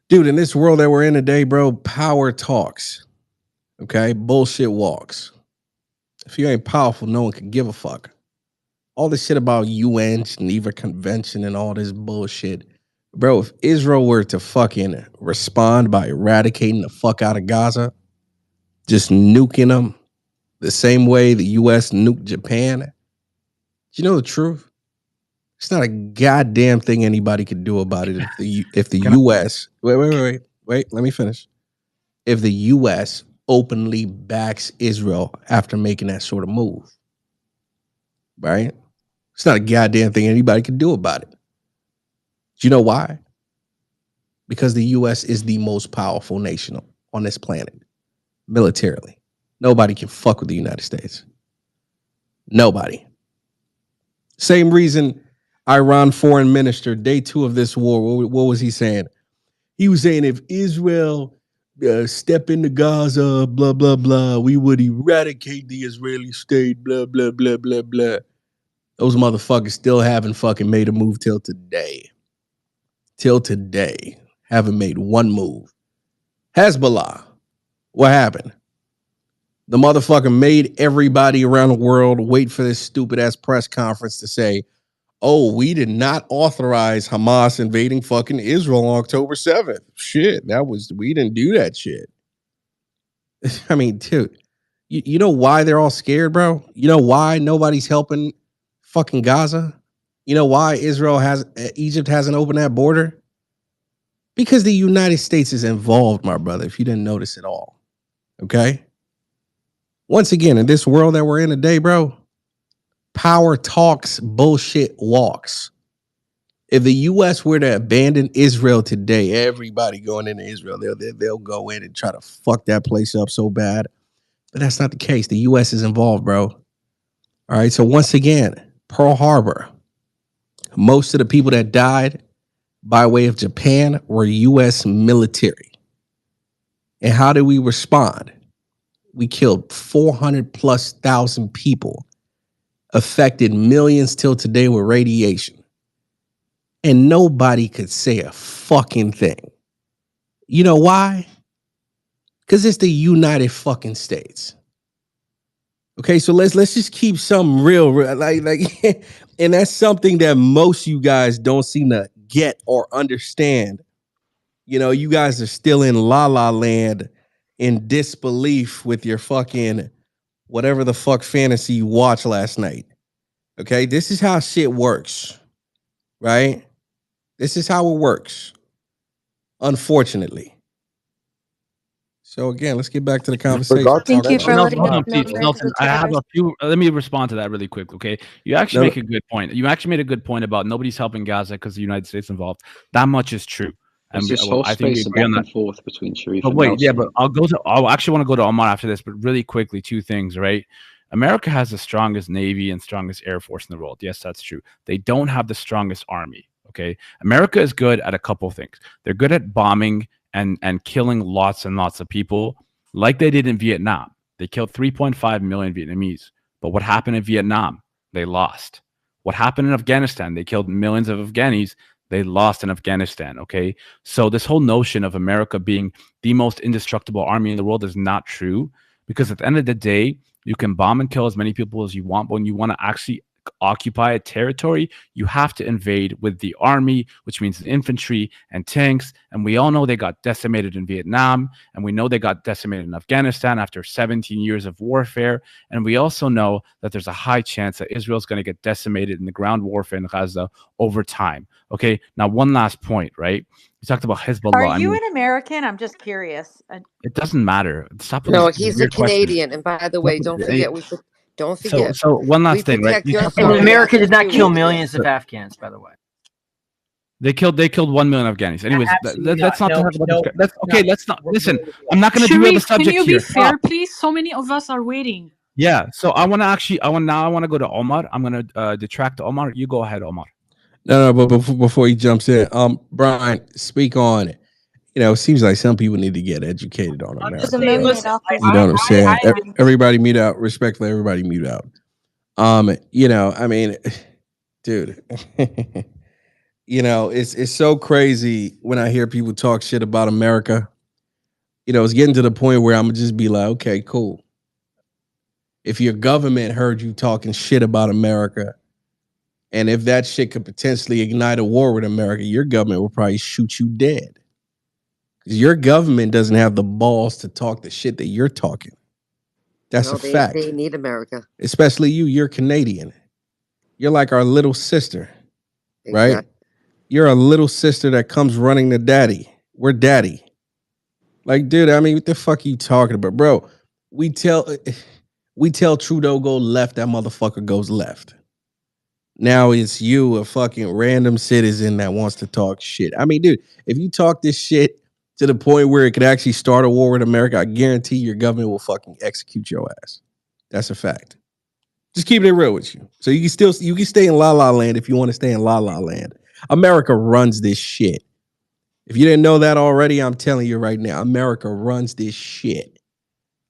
Dude, in this world that we're in today, bro, power talks. Okay, bullshit walks. If you ain't powerful, no one can give a fuck. All this shit about UN, Geneva Convention, and all this bullshit. Bro, if Israel were to fucking respond by eradicating the fuck out of Gaza, just nuking them the same way the US nuked Japan, do you know the truth? It's not a goddamn thing anybody could do about it if the US... Wait, let me finish. If the US openly backs Israel after making that sort of move, right? It's not a goddamn thing anybody can do about it. Do you know why? Because the U.S. is the most powerful nation on this planet, militarily. Nobody can fuck with the United States. Nobody. Same reason Iran foreign minister, day 2 of this war, what was he saying? He was saying if Israel step into Gaza, blah, blah, blah, we would eradicate the Israeli state, blah, blah, blah, blah, blah. Those motherfuckers still haven't fucking made a move till today. Haven't made one move. Hezbollah, what happened? The motherfucker made everybody around the world wait for this stupid ass press conference to say, oh, we did not authorize Hamas invading fucking Israel on October 7th. Shit, we didn't do that shit. I mean, dude, you know why they're all scared, bro? You know why nobody's helping fucking Gaza? You know why Egypt hasn't opened that border? Because the United States is involved, my brother, if you didn't notice at all. Okay? Once again, in this world that we're in today, bro, power talks, bullshit walks. If the U.S. were to abandon Israel today, everybody going into Israel, they'll go in and try to fuck that place up so bad. But that's not the case. The U.S. is involved, bro. All right, so once again, Pearl Harbor, most of the people that died by way of Japan were U.S. military. And how did we respond? We killed 400,000+ people, affected millions till today with radiation. And nobody could say a fucking thing. You know why? Because it's the United fucking States. Okay, so let's just keep something real, like, and that's something that most of you guys don't seem to get or understand. You know, you guys are still in la la land, in disbelief with your fucking whatever the fuck fantasy you watched last night. Okay, this is how shit works, right? This is how it works, unfortunately. So again, let's get back to the conversation. Thank you for letting us know. Nelson, I have a few. Let me respond to that really quick, okay? You actually make a good point. You actually made a good point about nobody's helping Gaza because the United States involved. That much is true. And this whole space of back and forth between Sharif and wait, Nelson. yeah, but I'll actually want to go to Omar after this, but really quickly, 2 things, right? America has the strongest Navy and strongest Air Force in the world. Yes, that's true. They don't have the strongest Army, okay? America is good at a couple of things. They're good at bombing and killing lots and lots of people like they did in Vietnam. They killed 3.5 million Vietnamese. But what happened in Vietnam? They lost. What happened in Afghanistan? They killed millions of Afghanis. They lost in Afghanistan. Okay. So this whole notion of America being the most indestructible army in the world is not true, because at the end of the day, you can bomb and kill as many people as you want, but when you want to actually occupy a territory, you have to invade with the army, which means infantry and tanks. And we all know they got decimated in Vietnam, and we know they got decimated in Afghanistan after 17 years of warfare. And we also know that there's a high chance that Israel's going to get decimated in the ground warfare in Gaza over time. Okay. Now, one last point, right? You talked about Hezbollah. Are you an American? I'm just curious. It doesn't matter. Stop with No, these he's a weird questions. Canadian. And by the way, don't forget, don't forget. So one last thing, right? Your And America did not kill millions of Afghans, by the way. They killed 1 million Afghanis. Anyways, let's not talk about this. That's okay. Let's not listen. I'm not going to derail the subject here. Can you be fair, please? So many of us are waiting. Yeah. So I want to go to Omar. I'm going to detract Omar. You go ahead, Omar. No, but before he jumps in, Brian, speak on it. It seems like some people need to get educated on America. Listen, you know what I'm saying? Everybody mute out. Respectfully, everybody mute out. I mean, dude, it's so crazy when I hear people talk shit about America. It's getting to the point where I'm gonna just be like, okay, cool. If your government heard you talking shit about America, and if that shit could potentially ignite a war with America, your government will probably shoot you dead. Your government doesn't have the balls to talk the shit that you're talking. That's a fact. They need America. Especially you. You're Canadian. You're like our little sister, right? Exactly. You're a little sister that comes running to daddy. We're daddy. Like, dude, I mean, what the fuck are you talking about? Bro, we tell Trudeau go left, that motherfucker goes left. Now it's you, a fucking random citizen that wants to talk shit. I mean, dude, if you talk this shit to the point where it could actually start a war with America, I guarantee your government will fucking execute your ass. That's a fact. Just keeping it real with you. So you can stay in La La Land if you want to stay in La La Land. America runs this shit. If you didn't know that already, I'm telling you right now, America runs this shit.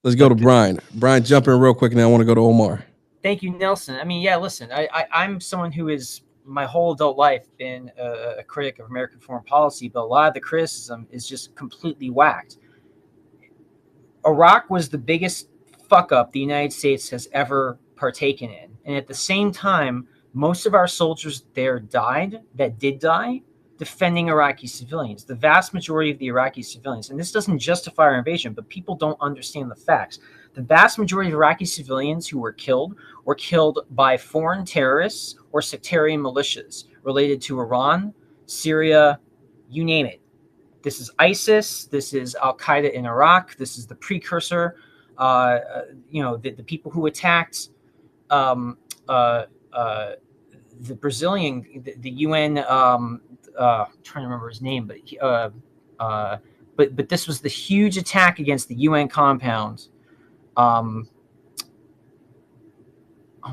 Let's go to Brian. Brian, jump in real quick, and I want to go to Omar. Thank you, Nelson. I mean, yeah, listen, I'm someone who is my whole adult life been a critic of American foreign policy, but a lot of the criticism is just completely whacked. Iraq was the biggest fuck up the United States has ever partaken in. And at the same time, most of our soldiers there that did die, defending Iraqi civilians, the vast majority of the Iraqi civilians. And this doesn't justify our invasion, but people don't understand the facts. The vast majority of Iraqi civilians who were killed by foreign terrorists or sectarian militias related to Iran, Syria, you name it. This is ISIS. This is Al-Qaeda in Iraq. This is the precursor. The people who attacked the Brazilian, the UN. I'm trying to remember his name, but this was the huge attack against the UN compound. Oh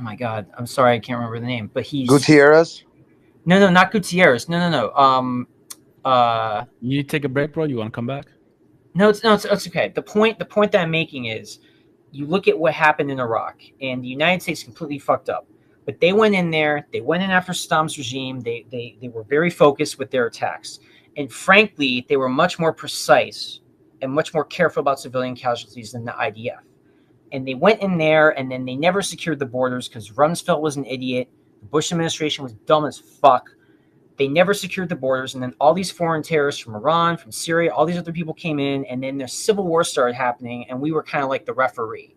my God, I'm sorry, I can't remember the name. But he's Gutierrez. No, not Gutierrez. No. You need to take a break, bro. You want to come back? No, it's okay. The point that I'm making is, you look at what happened in Iraq, and the United States completely fucked up. But they went in there. They went in after Saddam's regime. They were very focused with their attacks, and frankly, they were much more precise and much more careful about civilian casualties than the IDF. And they went in there, and then they never secured the borders because Rumsfeld was an idiot. The Bush administration was dumb as fuck. They never secured the borders, and then all these foreign terrorists from Iran, from Syria, all these other people came in, and then the civil war started happening, and we were kind of like the referee.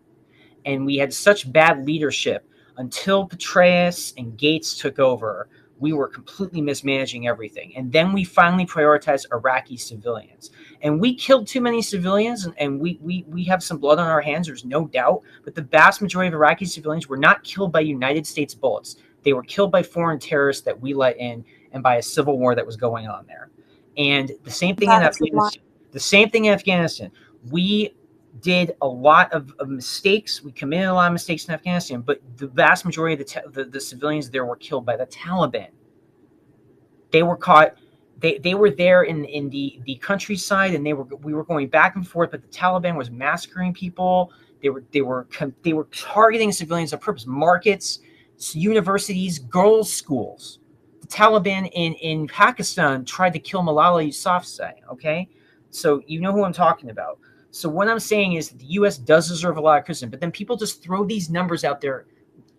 And we had such bad leadership until Petraeus and Gates took over. We were completely mismanaging everything. And then we finally prioritized Iraqi civilians. And we killed too many civilians, and we have some blood on our hands, there's no doubt. But the vast majority of Iraqi civilians were not killed by United States bullets. They were killed by foreign terrorists that we let in, and by a civil war that was going on there. And the same thing in Afghanistan. We did a lot of mistakes. We committed a lot of mistakes in Afghanistan, but the vast majority of the civilians there were killed by the Taliban. They were caught. They were there in the countryside, and we were going back and forth, but the Taliban was massacring people. They were targeting civilians on purpose, markets, universities, girls' schools. The Taliban in Pakistan tried to kill Malala Yousafzai, okay? So you know who I'm talking about. So what I'm saying is that the U.S. does deserve a lot of criticism, but then people just throw these numbers out there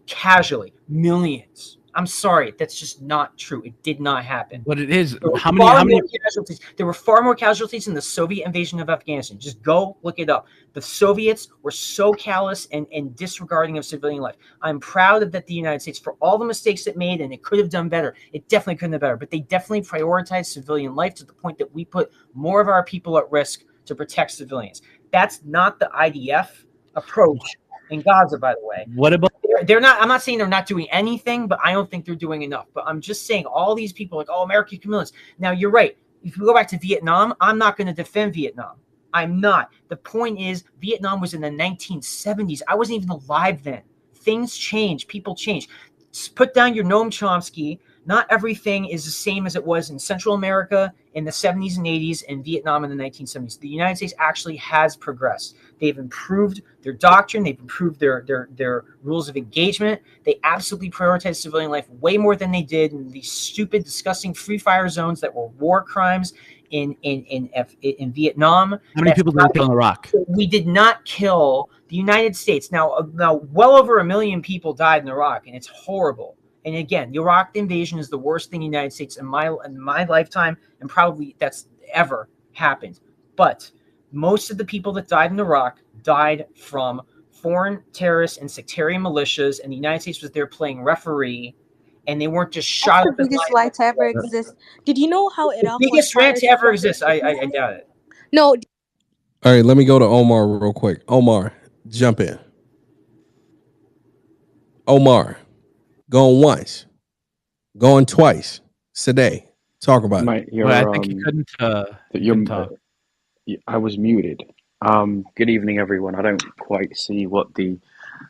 casually. Millions. I'm sorry, that's just not true. It did not happen. But it is. There were How far many more casualties. There were far more casualties in the Soviet invasion of Afghanistan. Just go look it up. The Soviets were so callous and disregarding of civilian life. I'm proud of that the United States, for all the mistakes it made, and it could have done better. It definitely couldn't have better, but they definitely prioritized civilian life to the point that we put more of our people at risk to protect civilians. That's not the IDF approach in Gaza, by the way. What about they're not, I'm not saying they're not doing anything, but I don't think they're doing enough. But I'm just saying all these people like, oh, American communists. Now you're right. If we go back to Vietnam, I'm not going to defend Vietnam. I'm not. The point is, Vietnam was in the 1970s. I wasn't even alive then. Things change. People change. Just put down your Noam Chomsky. Not everything is the same as it was in Central America in the 70s and 80s and Vietnam in the 1970s. The United States actually has progressed. They've improved their doctrine. They've improved their rules of engagement. They absolutely prioritize civilian life way more than they did in these stupid, disgusting free fire zones that were war crimes in Vietnam. how many people did they kill in Iraq? We did not kill the United States. Now, well over 1 million people died in Iraq, and it's horrible. And again, the Iraq invasion is the worst thing the United States in my lifetime, and probably that's ever happened. But most of the people that died in Iraq died from foreign terrorists and sectarian militias, and the United States was there playing referee, and they weren't just shot That's the up. biggest lie to ever exist. Did you know how Iraq The biggest was lie to ever exist? I doubt it. No. All right, let me go to Omar real quick. Omar, jump in. Omar, going once, going twice. Today, talk about Mate, it. you're, Well, I think you couldn't. you're, talk. I was muted. Good evening, everyone. I don't quite see what the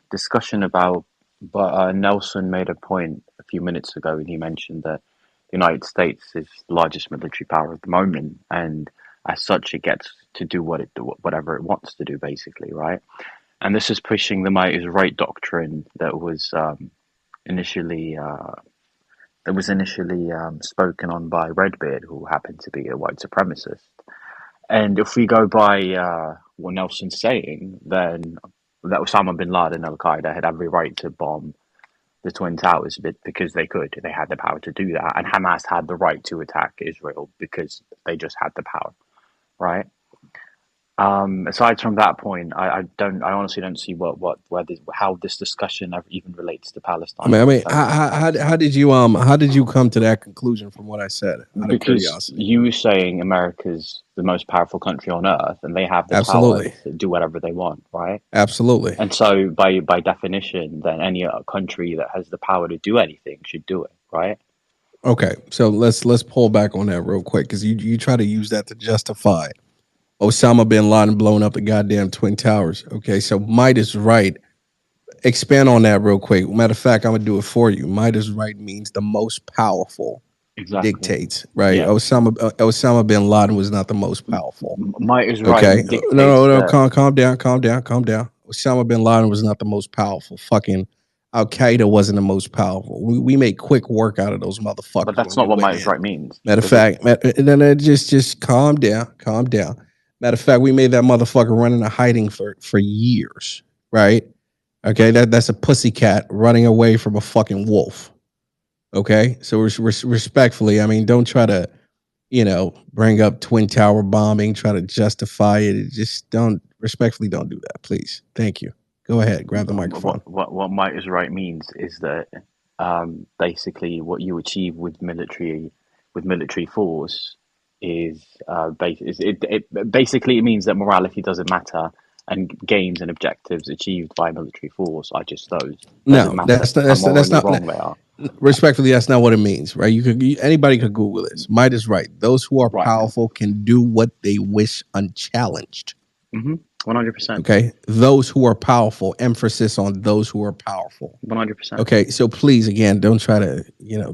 discussion about, but Nelson made a point a few minutes ago, and he mentioned that the United States is the largest military power at the moment, and as such, it gets to do whatever it wants to do, basically, right? And this is pushing the might is right doctrine that was initially spoken on by Redbeard, who happened to be a white supremacist. And if we go by what Nelson's saying, then that Osama bin Laden, Al Qaeda, had every right to bomb the Twin Towers because they could. They had the power to do that. And Hamas had the right to attack Israel because they just had the power, right? Aside from that point, I honestly don't see how this discussion even relates to Palestine. I mean, how did you come to that conclusion from what I said? Out of Because curiosity, you were saying America's the most powerful country on earth, and they have the absolutely power to do whatever they want, right? Absolutely. And so, by definition, then any country that has the power to do anything should do it, right? Okay, so let's pull back on that real quick because you try to use that to justify Osama bin Laden blowing up the goddamn Twin Towers. Okay, so might is right. Expand on that real quick. Matter of fact, I'm gonna do it for you. Might is right means the most powerful dictates, right? Yeah. Osama bin Laden was not the most powerful. Might is right. Okay, Dictates no, calm down. Osama bin Laden was not the most powerful. Fucking Al Qaeda wasn't the most powerful. We made quick work out of those motherfuckers. But that's not what might is right means. Matter of fact, just calm down. Matter of fact, we made that motherfucker run into hiding for years, right? Okay, that's a pussycat running away from a fucking wolf. Okay, so respectfully, I mean, don't try to, bring up Twin Tower bombing, try to justify it. Just respectfully don't do that, please. Thank you. Go ahead, grab the microphone. What might is right means is that basically what you achieve with military force is it basically it means that morality doesn't matter and gains and objectives achieved by military force are just those. No, that's not wrong they are. Respectfully, that's not what it means, right? Anybody could Google this. Might is right. Those who are powerful can do what they wish unchallenged. 100%. Okay, those who are powerful. Emphasis on those who are powerful. 100%. Okay, so please, again, don't try to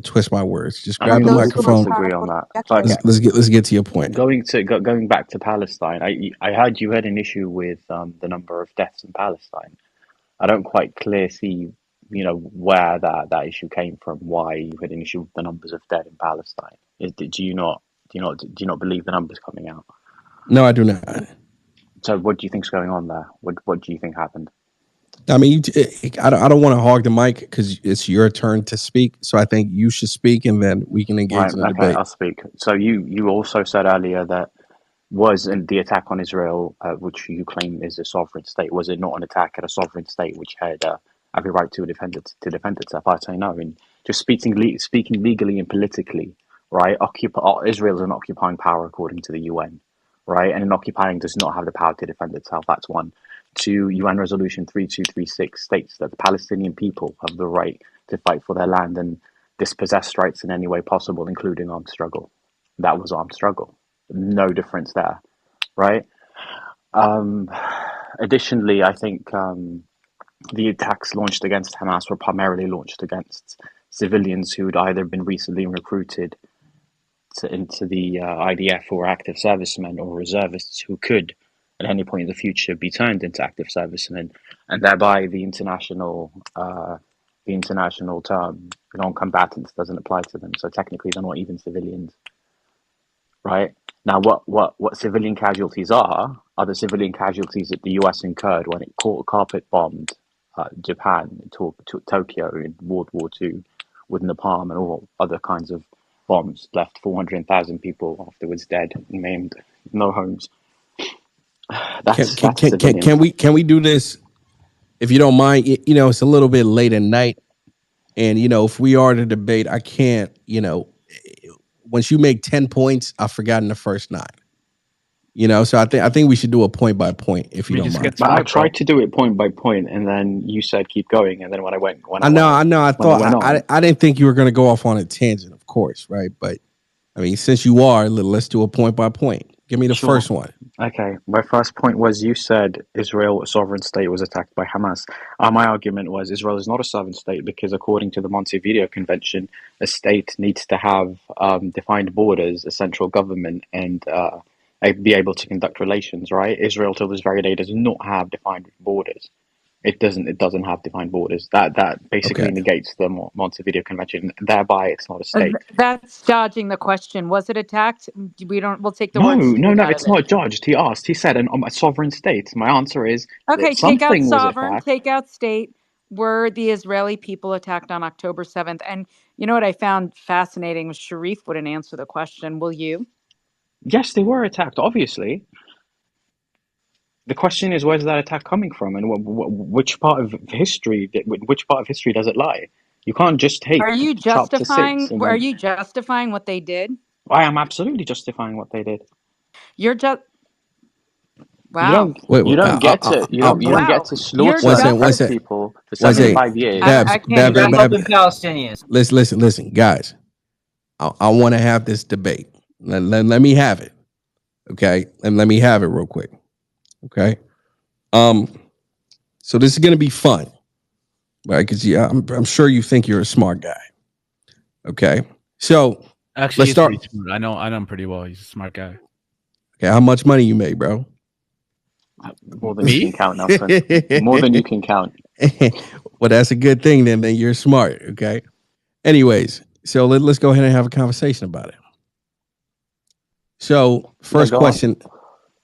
twist my words. Just grab the microphone. Agree on that. Let's get to your point. Going back to Palestine, I heard you had an issue with the number of deaths in Palestine. I don't quite see where that issue came from, why you had an issue with the numbers of dead in Palestine. Do you not believe the numbers coming out? No, I do not. So what do you think's going on there? What do you think happened? I mean, I don't want to hog the mic because it's your turn to speak. So I think you should speak, and then we can engage Right, in a okay, debate. I'll speak. So you also said earlier that was the attack on Israel, which you claim is a sovereign state, was it not an attack at a sovereign state which had every right to defend itself? I say no. And just speaking legally and politically, right? Israel is an occupying power according to the UN, right? And an occupying does not have the power to defend itself. That's one. Two, UN Resolution 3236 states that the Palestinian people have the right to fight for their land and dispossess rights in any way possible, including armed struggle. That was armed struggle. No difference there, right? Additionally, I think the attacks launched against Hamas were primarily launched against civilians who had either been recently recruited into the IDF or active servicemen or reservists who could, at any point in the future, be turned into active servicemen, and thereby the international term non-combatants doesn't apply to them. So technically, they're not even civilians. Right now, what civilian casualties are the civilian casualties that the U.S. incurred when it carpet bombed Japan, Tokyo in World War II, with Napalm and all other kinds of bombs, left 400,000 people afterwards dead and maimed, no homes. That's civilian. Can we do this if you don't mind? It's a little bit late at night, and if we are to debate, I can't. Once you make 10 points, I've forgotten the first 9. So I think we should do a point by point if you don't mind. I tried to do it point by point, and then you said keep going, and then when I went, I know. I didn't think you were going to go off on a tangent, of course, right? But I mean, since you are, let's do a point by point. Give me the first one. Okay, my first point was you said Israel, a sovereign state, was attacked by Hamas. My argument was Israel is not a sovereign state because according to the Montevideo Convention, a state needs to have defined borders, a central government, and be able to conduct relations, right? Israel till this very day does not have defined borders. It doesn't have defined borders. That basically negates the Montevideo Convention. Thereby, it's not a state. That's dodging the question. Was it attacked? We'll take the No, word state out it's of it. not judged. He asked. He said, a sovereign state. My answer is Okay, something take out was sovereign, attacked. take out state. Were the Israeli people attacked on October 7th? And you know what I found fascinating was Sharif wouldn't answer the question. Will you? Yes, they were attacked, obviously. The question is, where's that attack coming from, and which part of history? Which part of history does it lie? You can't just take Are you chapter 6. justifying? Are you justifying what they did? I am absolutely justifying what they did. You're just. Wow. You don't get to slaughter people for 75 years. Palestinians. Listen, guys. I want to have this debate. Let me have it. Okay, and let me have it real quick. Okay. So this is gonna be fun, right? Because I'm sure you think you're a smart guy. Okay. So actually, let's start. I know him pretty well. He's a smart guy. Okay, how much money you made, bro? More than you can count, Nelson. More than you can count. Well, that's a good thing then. Then you're smart. Okay. Anyways, so let's go ahead and have a conversation about it. So first question.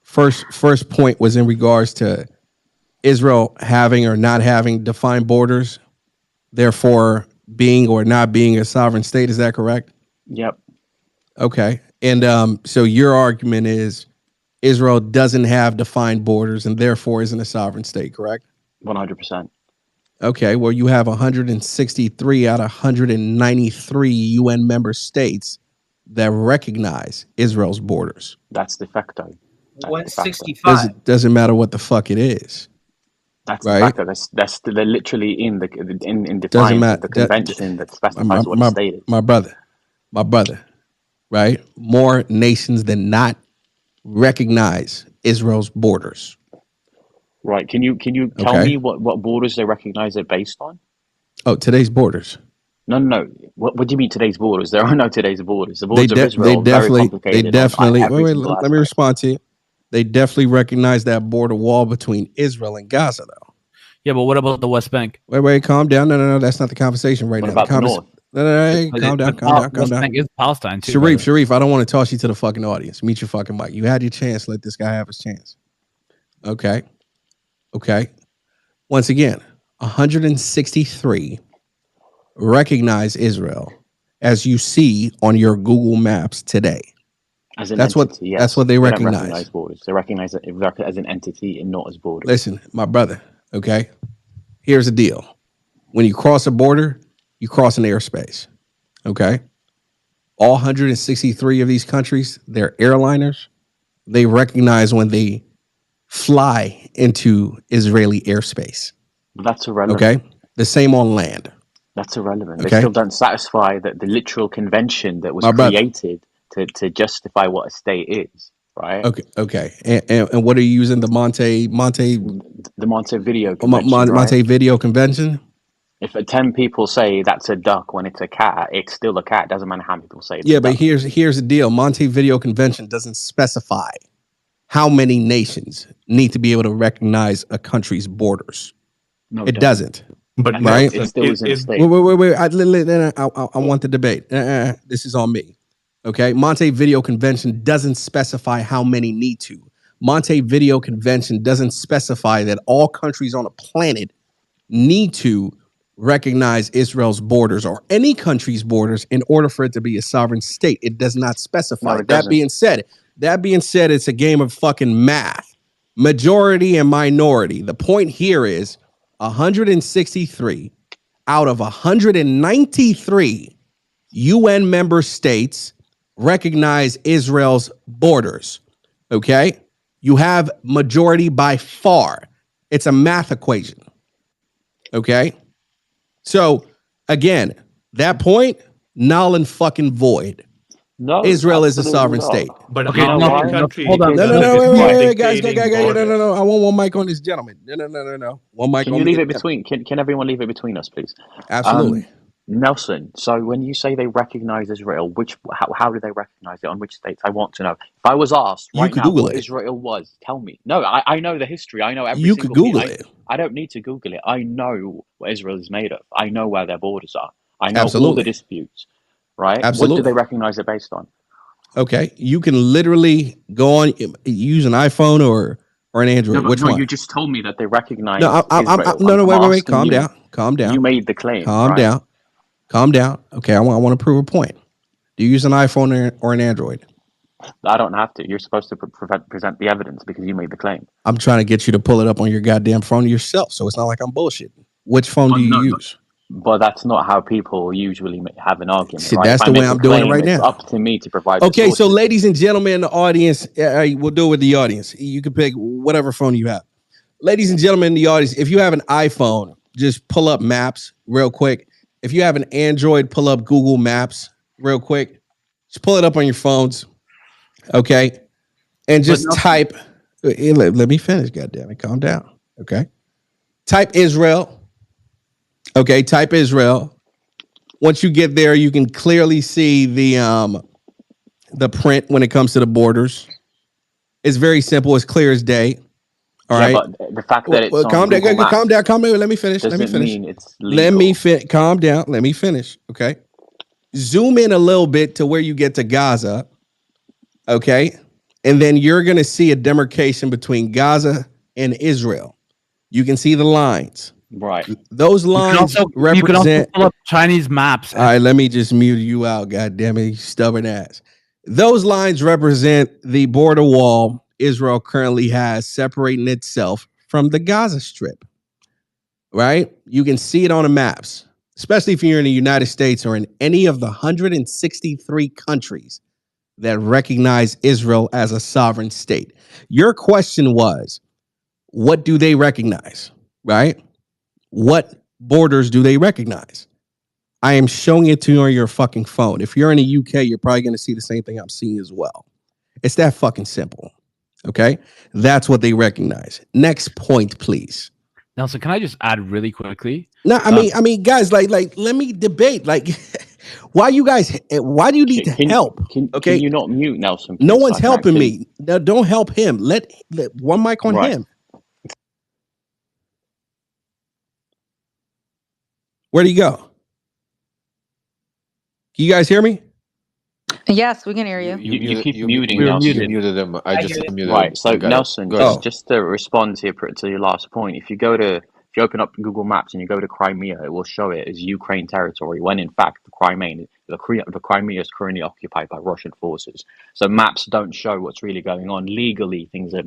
First point was in regards to Israel having or not having defined borders, therefore being or not being a sovereign state. Is that correct? Yep. Okay. And so your argument is Israel doesn't have defined borders and therefore isn't a sovereign state, correct? 100%. Okay. Well, you have 163 out of 193 UN member states that recognize Israel's borders. That's de facto. 165. Doesn't matter what the fuck it is. That's right. de facto. They're literally in defiance of the convention that specifies what a state is. My brother, right? More nations than not recognize Israel's borders. Right. Can you tell me what borders they recognize it based on? Oh, today's borders. No. What do you mean today's borders? There are no today's borders. The borders of Israel are very complicated. Let me respond to you. They definitely recognize that border wall between Israel and Gaza, though. Yeah, but what about the West Bank? Wait, calm down. No, that's not the conversation right What now. about the North? No, hey, calm down. West Bank is Palestine too. Sharif, I don't want to toss you to the fucking audience. Meet your fucking mic. You had your chance. Let this guy have his chance. Okay. Once again, 163 recognize Israel as you see on your Google Maps today. As an That's entity, yes. That's what they don't recognize. recognize borders. They recognize it as an entity and not as borders. Listen, my brother, okay? Here's the deal. When you cross a border, you cross an airspace, okay? All 163 of these countries, they're airliners. They recognize when they fly into Israeli airspace. That's irrelevant. Okay? The same on land. That's irrelevant. Okay? They still don't satisfy the literal convention that was created to justify what a state is, right? Okay. And what are you using? The Montevideo Convention, right? Montevideo Convention? If 10 people say that's a duck when it's a cat, it's still a cat. Doesn't matter how many people say it's a duck. But here's the deal. Montevideo Convention doesn't specify how many nations need to be able to recognize a country's borders. No, it doesn't. But right? It still is in a state. Wait. I want the debate. This is on me. Okay. Montevideo Convention doesn't specify how many need to. Montevideo Convention doesn't specify that all countries on a planet need to recognize Israel's borders or any country's borders in order for it to be a sovereign state. It does not specify. That being said, it's a game of fucking math. Majority and minority. The point here is 163 out of 193 UN member states recognize Israel's borders. Okay? You have majority by far. It's a math equation. Okay? So, again, that point, null and fucking void. No, Israel is a sovereign state. But Okay, how no, many no, countries? hold on. Wait, guys, no. I want one mic on this gentleman. No. One mic. Can you leave it between? Can everyone leave it between us, please? Absolutely. Nelson. So when you say they recognize Israel, how do they recognize it? On which states? I want to know. If I was asked right now what Israel was, tell me. No, I know the history. I know every you single could Google it. I don't need to Google it. I know what Israel is made of. I know where their borders are. I know all the disputes. Right? Absolutely. What do they recognize it based on? Okay, you can literally go on, use an iPhone or an Android. Which one? You just told me that they recognize. Wait. Calm down. You made the claim. Calm down. Okay, I want to prove a point. Do you use an iPhone or an Android? I don't have to. You're supposed to present the evidence because you made the claim. I'm trying to get you to pull it up on your goddamn phone yourself, so it's not like I'm bullshitting. Which phone do you use? But that's not how people usually have an argument. See, right? that's the way I'm doing it right now. It's up to me to provide. Okay, so ladies and gentlemen in the audience, we'll do it with the audience. You can pick whatever phone you have. Ladies and gentlemen in the audience, if you have an iPhone, just pull up Maps real quick. If you have an Android, pull up Google Maps real quick. Just pull it up on your phones, okay? And just type. Let me finish. Goddamn it, calm down. Okay, type Israel. Okay, type Israel. Once you get there, you can clearly see the print when it comes to the borders. It's very simple. It's clear as day. All right. But the fact that it's calm down. Let me finish. Mean it's legal. Calm down. Let me finish. Okay. Zoom in a little bit to where you get to Gaza. Okay. And then you're going to see a demarcation between Gaza and Israel. You can see the lines. Right. Those lines represent. You can also pull up Chinese maps. All right, let me just mute you out. God damn it, you stubborn ass. Those lines represent the border wall Israel currently has separating itself from the Gaza Strip. Right? You can see it on the maps, especially if you're in the United States or in any of the 163 countries that recognize Israel as a sovereign state. Your question was, what do they recognize? Right? What borders do they recognize? I am showing it to you on your fucking phone. If you're in the UK, you're probably going to see the same thing I'm seeing as well. It's that fucking simple. Okay? That's what they recognize. Next point, please. Nelson, can I just add really quickly? No, I mean, guys, like, let me debate. Like, why do you need help? Can you not mute Nelson? No one's helping me. No, don't help him. Let one mic on him. Where'd he go? Can you guys hear me? Yes, we can hear you. You keep you muting We were Nelson. muted. muted him. I just unmuted him. Right. So You got it. Nelson, Go ahead. just to respond to your last point, if you open up Google Maps and you go to Crimea, it will show it as Ukraine territory when in fact the Crimea is currently occupied by Russian forces. So maps don't show what's really going on. Legally, things are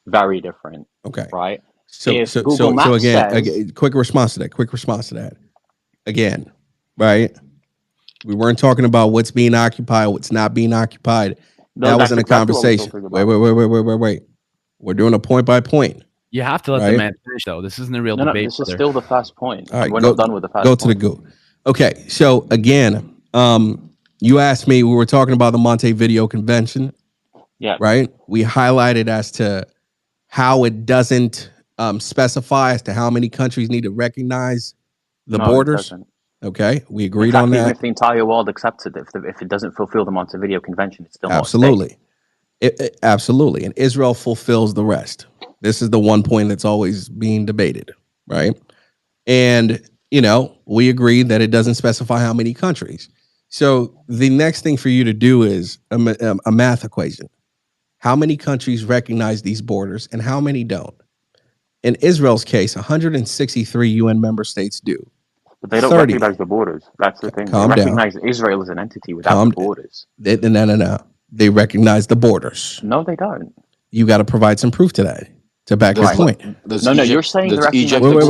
very different. Okay. Right. So If so Google so so Maps again, says quick response to that. Again, right? We weren't talking about what's being occupied, what's not being occupied. no, That that's wasn't a exactly what we're conversation. talking Wait. about. We're doing a point by point, You have to let the right? man finish, though. This isn't a real No, debate, this is brother. still the first point, All and right, we're not done with the first go to the point. go. Okay, so again, you asked me. We were talking about the Montevideo Convention, Yeah. right? We highlighted as to how it doesn't specify as to how many countries need to recognize the No, it borders. doesn't. Okay, we In agreed fact, on even that. if the entire world accepts it, if it doesn't fulfill the Montevideo Convention, it's still not a state. Absolutely. Absolutely. And Israel fulfills the rest. This is the one point that's always being debated, right? And, we agree that it doesn't specify how many countries. So the next thing for you to do is a math equation. How many countries recognize these borders and how many don't? In Israel's case, 163 UN member states do. But they don't 30. recognize the borders. That's the thing. They Calm down. recognize Israel as an entity without the borders. No. They recognize the borders. No, they don't. You got to provide some proof to that to back your point. No, you're saying they recognize the borders.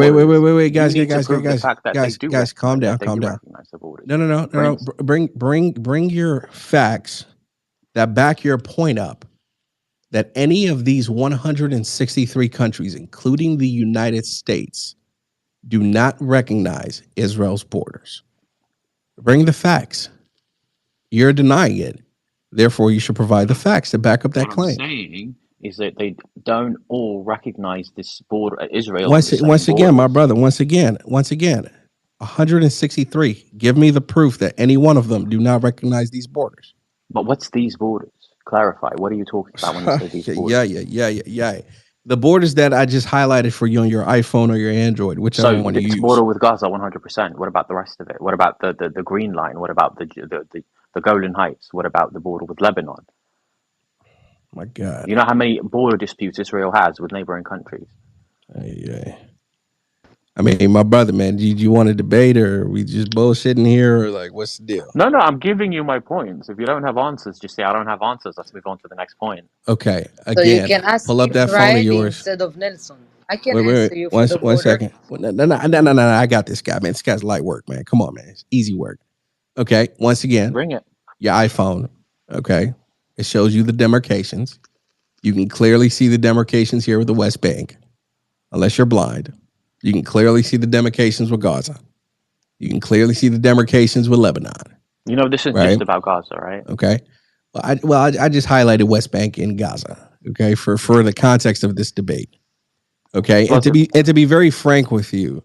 Wait, guys, you need to prove the fact that they do calm down. recognize the borders. No. Bring your facts that back your point up. That any of these 163 countries, including the United States, do not recognize Israel's borders. Bring the facts. You're denying it. Therefore, you should provide the facts to back up that claim. What I'm saying is that they don't all recognize this border, Israel. Once again, my brother, once again, 163. Give me the proof that any one of them do not recognize these borders. But what's these borders? Clarify. What are you talking about when you say these borders? Yeah. The borders that I just highlighted for you on your iPhone or your Android, whichever one you use. So border with Gaza, 100%. What about the rest of it? What about the Green Line? What about the Golan Heights? What about the border with Lebanon? My God. You know how many border disputes Israel has with neighboring countries? I mean, my brother, man, do you want to debate or are we just bullshitting here or like what's the deal? No, I'm giving you my points. If you don't have answers, just say I don't have answers. Let's move on to the next point. Okay. So you Again, can ask pull up that phone of Friday yours. instead of Nelson. I can answer you for One, the one border. second. No. I got this guy, man. This guy's light work, man. Come on, man. It's easy work. Okay. Once again, bring it. Your iPhone. Okay. It shows you the demarcations. You can clearly see the demarcations here with the West Bank, unless you're blind. You can clearly see the demarcations with Gaza. You can clearly see the demarcations with Lebanon. You know, this is just about Gaza, right? Okay. I just highlighted West Bank and Gaza. Okay, for the context of this debate. Okay, and to be very frank with you,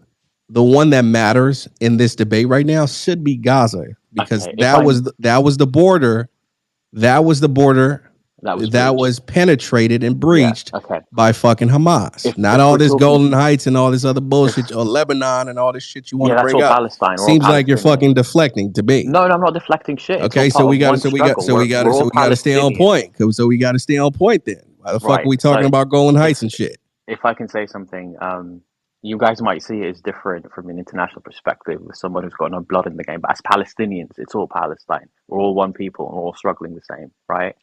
the one that matters in this debate right now should be Gaza because that was the border. That was the border that was penetrated and breached by fucking Hamas. Not all this Golden Heights and all this other bullshit or Lebanon and all this shit you want to bring up. Palestine. Seems like you're fucking deflecting to me. No, I'm not deflecting shit. Okay, so we got to stay on point. So we got to stay on point then. Why the fuck are we talking about Golden Heights and shit? If I can say something, you guys might see it as different from an international perspective with someone who's got no blood in the game. But as Palestinians, it's all Palestine. We're all one people and we're all struggling the same, right?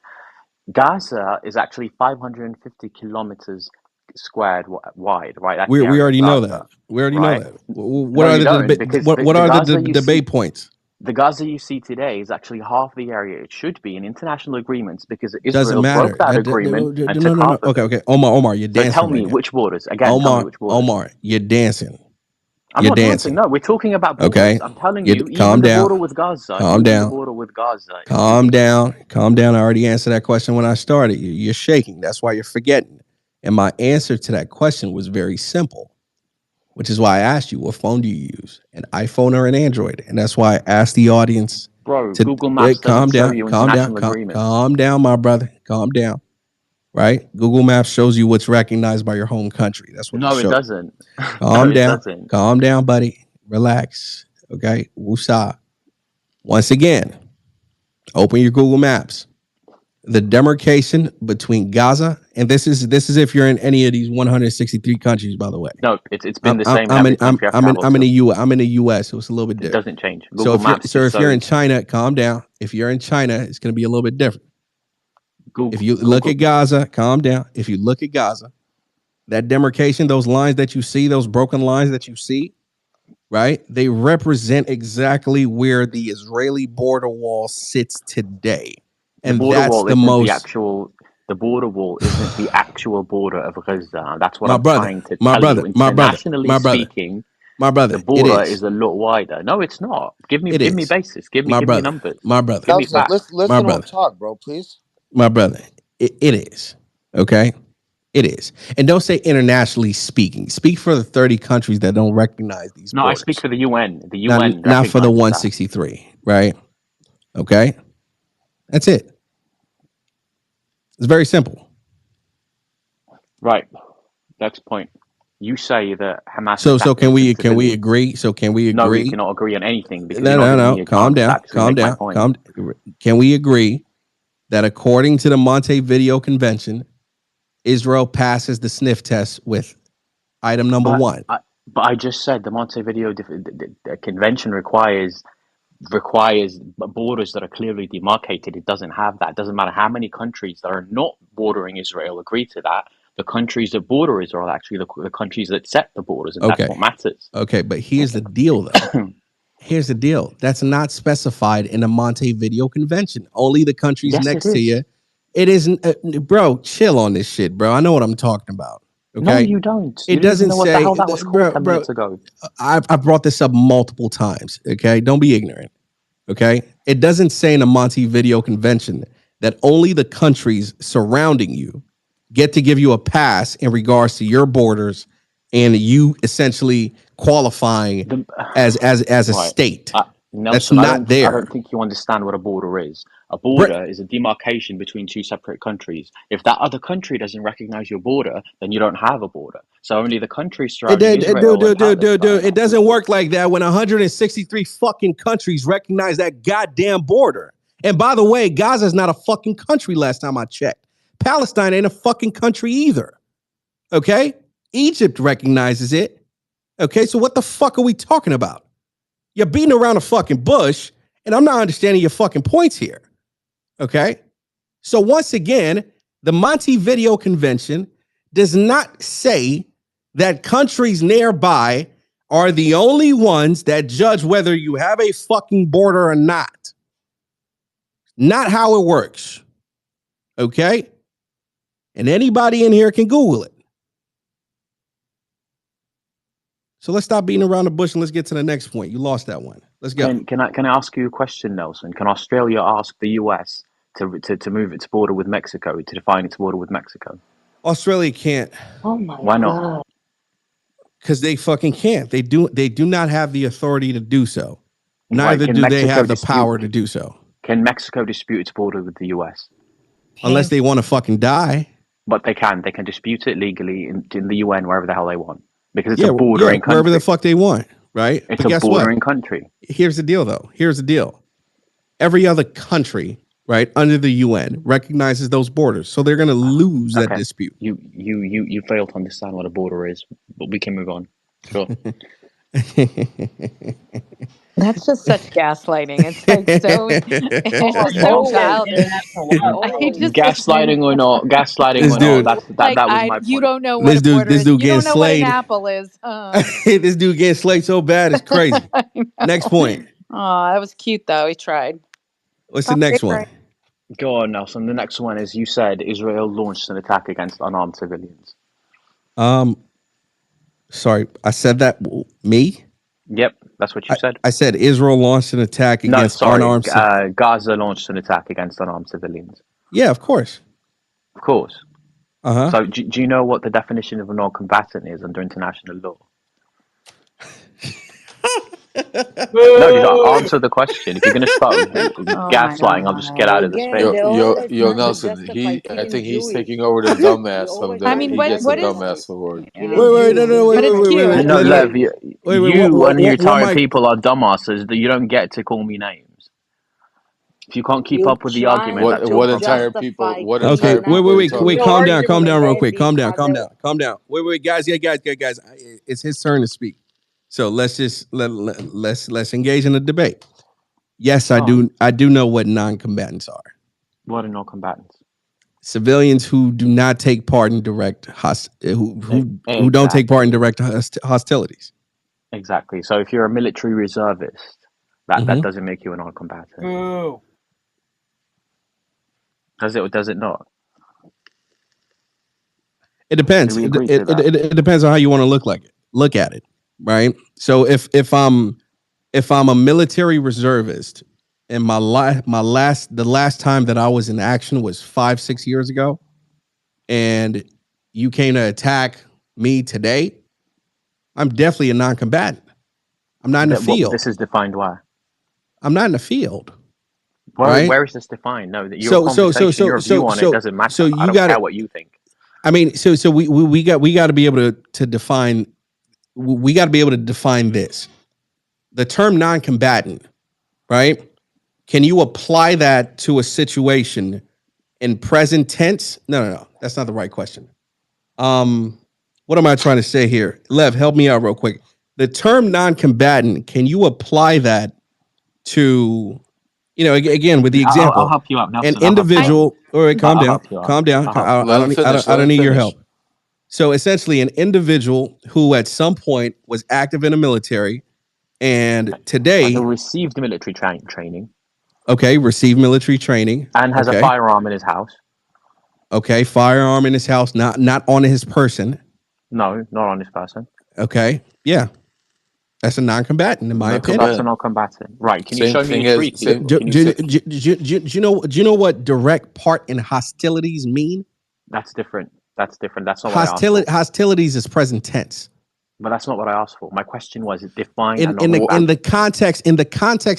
Gaza is actually 550 kilometers squared wide, right? That's we already know that. We already know that. What are the debate points? The Gaza you see today is actually half the area it should be in international agreements because Doesn't Israel matter. broke that agreement and No. took half of it. Okay. Omar, you're dancing. So tell me which borders. Again, tell me which borders. Omar, you're dancing. I'm not dancing. No, we're talking about borders. Okay. I'm telling you, calm even down. the border with Gaza. Calm down. The border with Gaza. Calm down. I already answered that question when I started. You're shaking. That's why you're forgetting. And my answer to that question was very simple, which is why I asked you, what phone do you use? An iPhone or an Android? And that's why I asked the audience. Bro, Google Maps doesn't show you international agreements. Calm down, my brother. Calm down. Right? Google Maps shows you what's recognized by your home country. That's what it doesn't. Calm down. Calm down, buddy. Relax. Okay, Wusa. Once again, open your Google Maps. The demarcation between Gaza, and this is if you're in any of these 163 countries, by the way. No, it's been the same in every country I've traveled I'm in to. I'm in the US, so it's a little bit It different. doesn't change. So Google Maps just if you're in shows. China, calm down. If you're in China, it's going to be a little bit different. If you look Google. at Gaza, calm down. If you look at Gaza, that demarcation, those lines that you see, those broken lines that you see, right? They represent exactly where the Israeli border wall sits today. The And border that's wall the isn't the most actual. The border wall isn't the actual border of Gaza. That's what my I'm brother, trying to my tell you. brother, my brother, Internationally my brother, speaking, my the brother. It border is. is a lot wider. No, it's not. Give It me is. basis. Give My me brother, numbers. my brother, Give me Nelson, facts. my listen to him brother, talk, bro, please. my brother. It is. Okay? It is. And don't say internationally speaking. Speak for the 30 countries that don't recognize these No, I speak borders. for the UN. The UN Not for the recognizes that. 163, right? Okay? That's it. It's very simple. Right. Next point. You say that Hamas So attacked can innocent we civilians. agree? So can we No, we agree? cannot agree on anything because you're No, not no, giving no. me a Calm chance to down. actually Calm make my down. point. Can we agree that according to the Montevideo Convention, Israel passes the sniff test with item number But 1? I just said the Montevideo Convention requires borders that are clearly demarcated. It doesn't have that. It doesn't matter how many countries that are not bordering Israel agree to that. The countries that border Israel are actually the countries that set the borders, and that's what matters. Okay, but here's the deal, though. Here's the deal. That's not specified in the Montevideo Convention. Only the countries Yes, next it to is. you. It isn't, bro. Chill on this shit, bro. I know what I'm talking about. No, Okay, you don't. You it don't even doesn't know what the say, hell that was called bro. 10 minutes ago. I brought this up multiple times. Okay, don't be ignorant. Okay, it doesn't say in the Montevideo Convention that only the countries surrounding you get to give you a pass in regards to your borders and you essentially qualifying as a Right. state. That's Nelson, not I there. don't think you understand what a border is. A Br- border is a demarcation between two separate countries. If that other country doesn't recognize your border, then you don't have a border. So only the countries surrounding Israel and Palestine. It doesn't work like that when 163 fucking countries recognize that goddamn border. And by the way, Gaza is not a fucking country last time I checked. Palestine ain't a fucking country either. Okay? Egypt recognizes it. Okay, so what the fuck are we talking about? You're beating around the fucking bush, and I'm not understanding your fucking points here. Okay? So once again, the Montevideo Convention does not say that countries nearby are the only ones that judge whether you have a fucking border or not. Not how it works. Okay? And anybody in here can Google it. So let's stop beating around the bush and let's get to the next point. You lost that one. Let's go. Can I ask you a question, Nelson? Can Australia ask the US to move its border with Mexico, to define its border with Mexico? Australia can't. Oh my Why not? Because they fucking can't. They do not have the authority to do so. Neither Can do they Mexico have the power to do so. Can Mexico dispute its border with the US? Unless they want to fucking die. But they can. They can dispute it legally in the UN wherever the hell they want. Because it's a bordering country. Wherever the fuck they want, right? It's but guess a bordering what? country. Here's the deal, though. Here's the deal. Every other country, right, under the UN recognizes those borders, so they're going to lose that dispute. You fail to understand what a border is, but we can move on. Sure. That's just such gaslighting. It's like so. It's just so childish. Gaslighting or not, that was my point. You don't know what a border is. You don't know what an apple is. This dude getting slayed so bad, it's crazy. Next point. Oh, that was cute though. He tried. What's the next one? Go on, Nelson. The next one is you said Israel launched an attack against unarmed civilians. Sorry, I said that. Me? Yep, that's what you said. I said Israel launched an attack against unarmed civilians. Gaza launched an attack against unarmed civilians. Yeah, of course. Of course. Uh-huh. So do you know what the definition of a non-combatant is under international law? No, just answer the question. If you're going to start Oh my gaslighting, I'll just get God. out of the Again, space. they always Yo, trying to Nelson. justify I killing think he's Jewish. taking over the They dumbass from always I the. trying mean, to He gets the what is, justify dumbass award. yeah. killing Wait, Jews. no, But it's cute. No, It's Lev, cute. you and your one entire mic. people are dumbasses that you don't get to call me names. If you can't keep You're up with the argument, trying that's your to What problem. entire people? justify What Okay, entire killing people are you Nazis. wait, talking You're calm about? down, arguing with real them quick, because they. calm down. Wait, guys. It's his turn to speak. So let's just let's engage in a debate. Yes, Go on. I do know what non-combatants are. What are non-combatants? Civilians who do not take part in direct who don't take part in Exactly. direct hostilities. Exactly. So if you're a military reservist, that Mhm. doesn't make you a non-combatant. Boo. Does it or does it not? It depends. Do we agree to that? It depends on how you want to look at it, right? So if I'm a military reservist and the last time that I was in action was 5-6 years ago, and you came to attack me today, I'm definitely a non-combatant. I'm not in the This field. is defined why. I'm not in the field, right? Where is this defined? No, your So conversation, your view on it doesn't matter. I you don't got care to. what you think. I mean, so we got to be able to define. We got to be able to define this. The term non-combatant, right? Can you apply that to a situation in present tense? No. That's not the right question. What am I trying to say here? Lev, help me out real quick. The term non-combatant, can you apply that to, again, with the I'll example, help you out, an Nelson. I'll help you out. individual, all right, calm I'll down, help you out. calm down. I'll help you I out. Let him don't, finish. I Let him don't need your finish. help. So essentially, an individual who at some point was active in the military and Has today, received military training okay, received military training, and has a okay, firearm in his house. okay, firearm in his house, not on his person, No, not on this person. okay, yeah, that's a non-combatant in my Not So that's opinion. a combatant. non-combatant, right? Can you Same show me thing it as briefly? same. Do, Can you? do, do, do, do you know what direct part in hostilities mean? That's different. That's different. That's not what I asked for. Hostilities is present tense. But that's not what I asked for. My question was define a In the non-combatant. context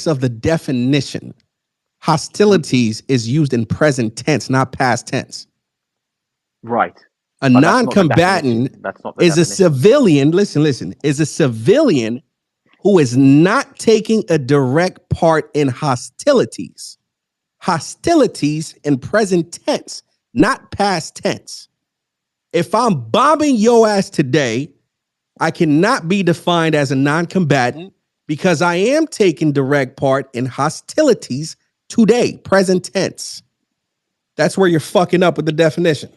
of the definition, hostilities is used in present tense, not past tense. Right. A But that's not the definition. non-combatant That's not the is a definition. civilian. Listen, is a civilian who is not taking a direct part in hostilities. Hostilities in present tense, not past tense. If I'm bombing your ass today, I cannot be defined as a non-combatant because I am taking direct part in hostilities today, present tense. That's where you're fucking up with the definition.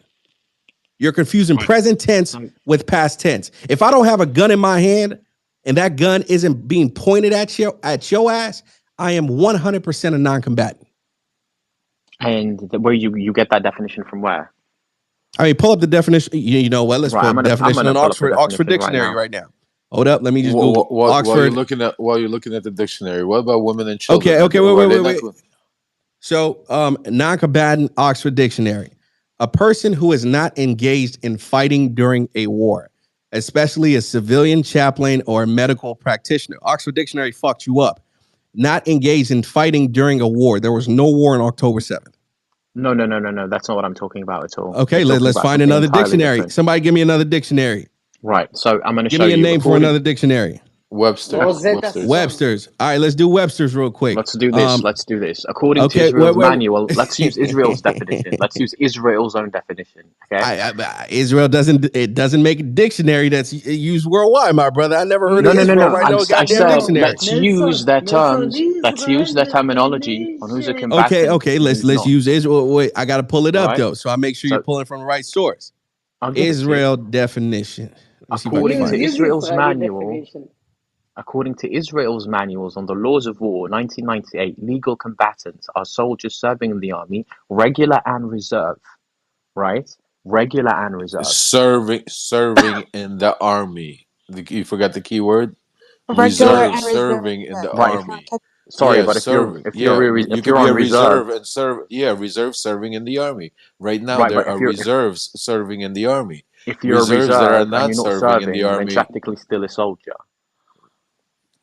You're confusing present tense with past tense. If I don't have a gun in my hand and that gun isn't being pointed at your ass, I am 100% a non-combatant. And where you get that definition from where? I mean, pull up the definition. You know what? Let's Right, pull I'm up the definition gonna on pull up the Oxford definition Dictionary right now. Hold up, let me just Google While you're Oxford. looking at the dictionary, what about women and Okay, children? wait. So, non-combatant Oxford Dictionary: a person who is not engaged in fighting during a war, especially a civilian chaplain or a medical practitioner. Oxford Dictionary fucked you up. Not engaged in fighting during a war. There was no war on October 7th. No. That's not what I'm talking about at all. Okay, We're talking let's about find something another entirely dictionary. different. Somebody give me another dictionary. Right. So I'm going to Give show me a you. name for another dictionary. Webster's. All right, let's do Webster's real quick. Let's do this. According to Okay, Israel's manual, let's use Israel's definition. Let's use Israel's own definition. Okay. Israel doesn't make a dictionary that's used worldwide, my brother. I never heard No. of Israel writing no I goddamn said dictionary. let's use their terms. Let's use their terminology on who's a combatant. Okay. And Let's who's not. use Israel. Wait, I got to pull it up Right. though, so I make sure you're pulling from the right source. I'll give Israel it to you. definition. Let me see if I can According find to it. Israel's manual, according to Israel's manuals on the laws of war, 1998, legal combatants are soldiers serving in the army, regular and reserve. Right? Regular and reserve. Serving in the army. You forgot the key word. Regular and reserve. Serving in the Right. army. Sorry, Yeah, but serving. if Yeah, you could you're be on a reserve, reserve and serve. Yeah, reserve serving in the army. Right now, right? there But are reserves serving in the army. if you're a Reserves that are reserve and not you're not serving in the serving, then army. technically still a soldier.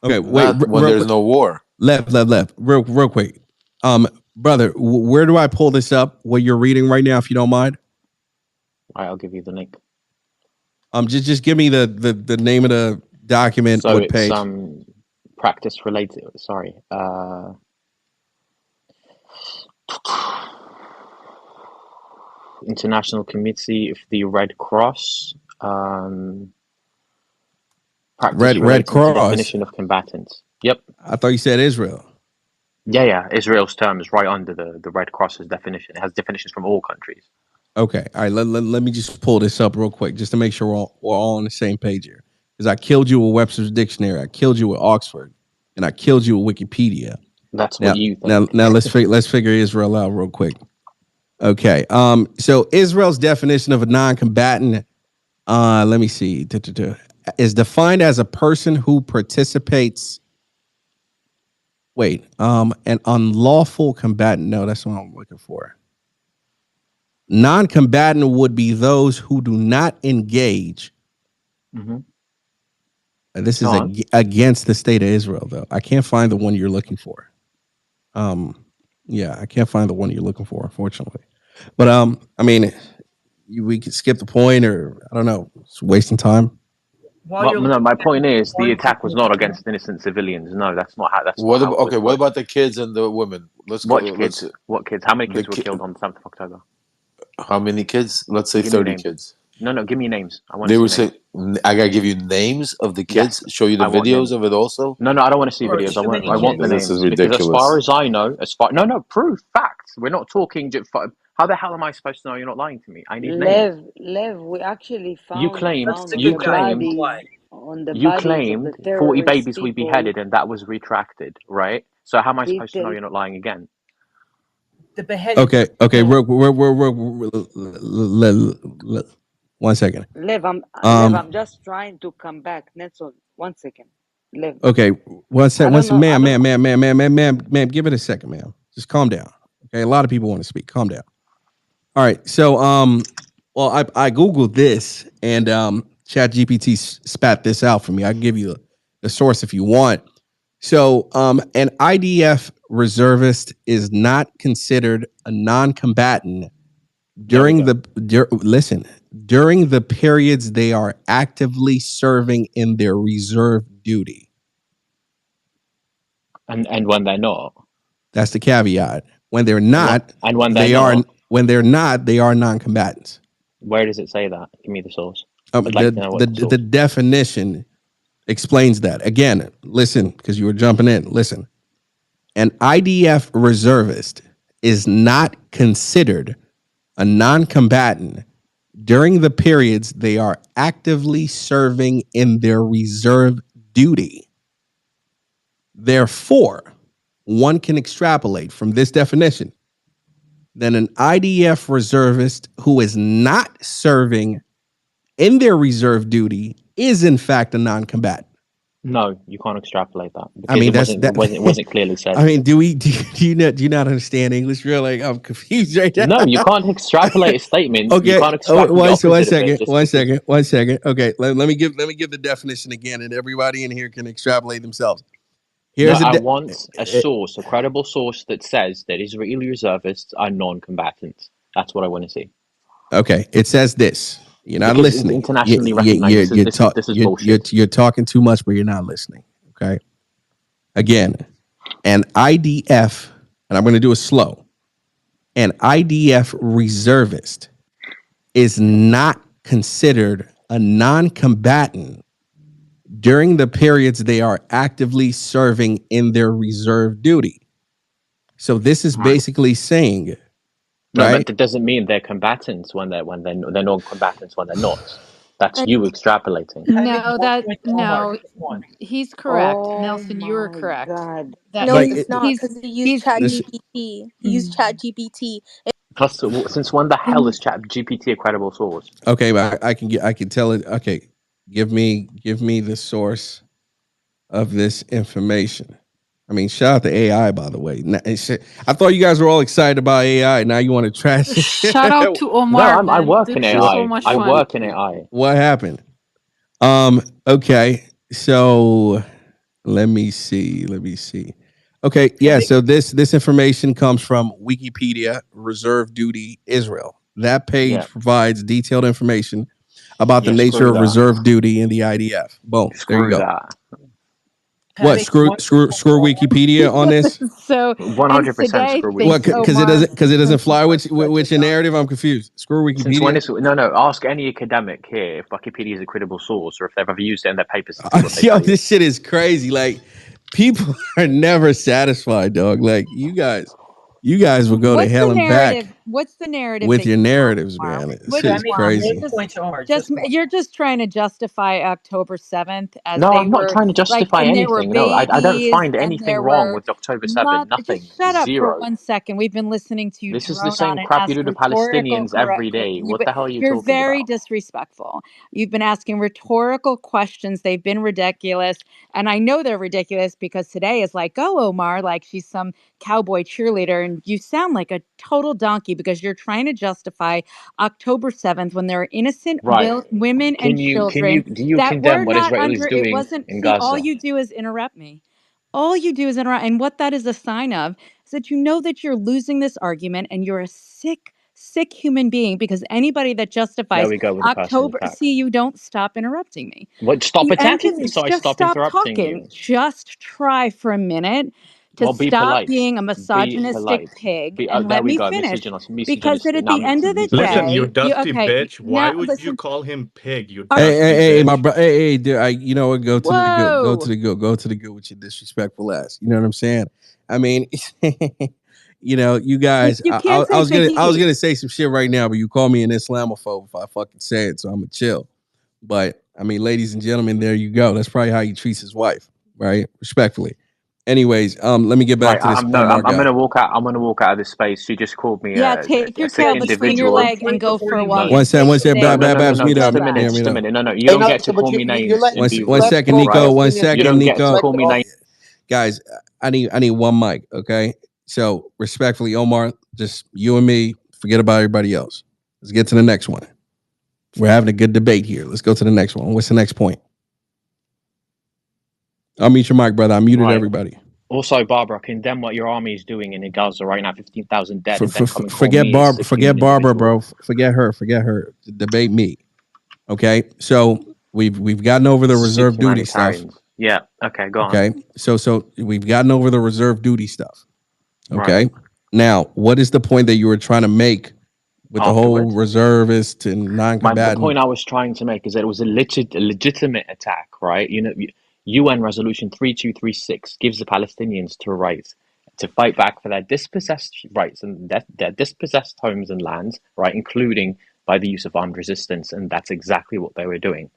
Okay, wait. Not when there's no war. Left. Real quick. Brother, where do I pull this up? What you're reading right now, if you don't mind. Right, I'll give you the link. Just give me the name of the document. So What it's page? practice related. Sorry. International Committee of the Red Cross. Practice Red relating to Cross. definition of combatants. Yep. I thought you said Israel. Yeah. Israel's term is right under the Red Cross's definition. It has definitions from all countries. Okay. All right. Let me just pull this up real quick just to make sure we're all on the same page here. Because I killed you with Webster's Dictionary. I killed you with Oxford. And I killed you with Wikipedia. That's what you think. Now let's figure Israel out real quick. Okay. So Israel's definition of a non-combatant, let me see, is defined as a person who participates. An unlawful combatant. No, that's what I'm looking for. Non-combatant would be those who do not engage. Mm-hmm. This is against the state of Israel, though. I can't find the one you're looking for. I can't find the one you're looking for, unfortunately. But I mean, we could skip the point, or I don't know, it's wasting time. Well, no, my point is the attack was not against innocent civilians. No, that's not how. That's What not about, what about the kids and the women? What kids? How many kids were killed on the 7th of October? How many kids? Let's say 30 kids. No, give me names. I want. They were saying, I gotta give you names of the kids. Yes, show you the videos of it also. No, I don't want to see videos. I want the names. This is ridiculous. Because as far as I know, proof, facts. We're not talking. How the hell am I supposed to know you're not lying to me? I need names. Lev, we actually found You claimed on the bodies of the 40 terrorist babies we people. beheaded, and that was retracted, right? So how am I supposed to know you're not lying again? The beheading. Okay. One second. Lev, I'm just trying to come back. Nelson, 1 second. Lev. Okay, one second, ma'am. Give it a second, ma'am. Just calm down. Okay, a lot of people want to speak. Calm down. All right. So, well, I googled this, and ChatGPT spat this out for me. I can give you the source if you want. So, an IDF reservist is not considered a non-combatant during during the periods they are actively serving in their reserve duty. And when they're not. That's the caveat. When they're not, and when they are non-combatants. Where does it say that? Give me the source. The definition explains that. Again, listen, because you were jumping in. Listen. An IDF reservist is not considered a non-combatant during the periods they are actively serving in their reserve duty. Therefore, one can extrapolate from this definition that an IDF reservist who is not serving in their reserve duty is in fact a non-combatant. No, you can't extrapolate that. I mean, it wasn't clearly said. I mean, do you not understand English? Real, like, I'm confused right now. No, you can't extrapolate a statement. Okay, you can't extrapolate one second. Okay, let me give the definition again, and everybody in here can extrapolate themselves. I want a source, a credible source that says that Israeli reservists are non-combatants. That's what I want to see. Okay, it says this. You're not because listening. Internationally recognized. This is bullshit. You're talking too much, but you're not listening. Okay. Again, an IDF, and I'm going to do it slow. An IDF reservist is not considered a non-combatant during the periods they are actively serving in their reserve duty. So this is basically saying, no, but that doesn't mean they're combatants when they're non-combatants when they're not. That's you extrapolating. No, he's correct. Nelson, you are correct. God. No, he's not, because he used ChatGPT. He used ChatGPT. Plus, since when the hell is ChatGPT a credible source? Okay, but I can tell it. Okay, give me the source of this information. I mean, shout out to AI, by the way. I thought you guys were all excited about AI. Now you want to trash it. Shout out to Omar. No, I work in AI. So I work in AI. What happened? Okay, so Let me see. Okay, yeah. So this information comes from Wikipedia, Reserve Duty Israel. That page Yeah. provides detailed information about the Yeah, nature screw of that. reserve duty in the IDF. Boom. There you Screw go. that. What? Screw Wikipedia on this? So, and 100% today, screw What? thanks, Wikipedia. Omar. Because it doesn't fly You're with such a your donkey. narrative. I'm confused. Screw Since when Wikipedia. is no? Ask any academic here if Wikipedia is a credible source or if they've ever used it in their papers and see what they Yo, tell you. this shit is crazy. Like, people are never satisfied, dog. Like, you guys will go to What's the hell and back narrative? What's the narrative with that your you want, narratives, Omar? man. This What shit do Yeah, is you want? make crazy. a point to Omar. Just Just one. you're just trying to justify October 7th as No, they I'm not were trying to like, justify and there were anything. No, I don't babies find and anything there wrong were with October 7. not. Nothing. Just shut up for Zero. 1 second. We've been listening to you This is the drone on same and crap you ask do to rhetorical Palestinians correct. every day. You, What the hell are you you're talking very about? disrespectful. You've been asking rhetorical questions. They've been ridiculous, and I know they're ridiculous because today is like, go Omar, like she's some cowboy cheerleader, and you sound like a total donkey because you're trying to justify October 7th when there are innocent Right. women and children Do you that were condemn what not Israel is under. It doing wasn't. in See, all Gaza? you do is interrupt me. All you do is interrupt, and what that is a sign of is that you know that you're losing this argument, and you're a sick human being because anybody that There justifies we go with the personal October. attack. See, you don't stop interrupting me. What? Stop You and attacking me so I just stop stop interrupting talking. you. Just try for a minute to Well, be stop polite. being a Be misogynistic polite. pig Be, and there let we me go. finish. Because Misogynistic. at Now the I'm end of the Listen, you misogynistic. day, you dusty okay? bitch. Why Now would you listen. call him pig? You Are dusty Hey, my bitch. bro. Hey, dude, you know what? Go to the go. Go to whoa. the go. Go to the go with your disrespectful ass. You know what I'm saying? I mean, you guys. You can't I say was piggy. gonna say some shit right now, but you call me an Islamophobe if I fucking say it, so I'm gonna chill. But I mean, ladies and gentlemen, there you go. That's probably how he treats his wife, right? Respectfully. Anyways, let me get back Right. to this I'm no. Omar I'm guy. gonna walk out. I'm gonna walk out of this space. She just called me Yeah, take a your sick tail Just between your individual. one leg and point go before for a you walk No. leave. and fix No, no, things. no, no, Babs, no. mute Just up. a How's minute. that? Just a minute. No, no. You Hey, don't no, get to but call me you names let and be One let rude. second, pro Nico. Right. One Palestinians You second, don't speak. get to Nico. Let call me pro. names. Guys, I need one mic, okay? So respectfully, Omar, just you and me. Forget about everybody else. Let's get to the next one. We're having a good debate here. Let's go to the next one. What's the next point? I'll mute your mic, brother. I muted Right. everybody. Also, Barbara, condemn what your army is doing in Gaza right now. 15,000 dead, and then come and call Forget me a Barbara. sick Forget human Barbara, individual. bro. Forget her. Forget her. Debate me. Okay. So we've gotten over the Sick reserve duty stuff. humanitarians. Yeah. Okay. Go on. Okay. So we've gotten over the reserve duty stuff. Right. Okay. Now, what is the point that you were trying to make with the whole Afterwards. reservist and The non-combatant? point I was trying to make is that it was a legitimate attack, right? UN Resolution 3236 gives the Palestinians the right to fight back for their dispossessed rights and their dispossessed homes and lands, right, including by the use of armed resistance, and that's exactly what they were doing.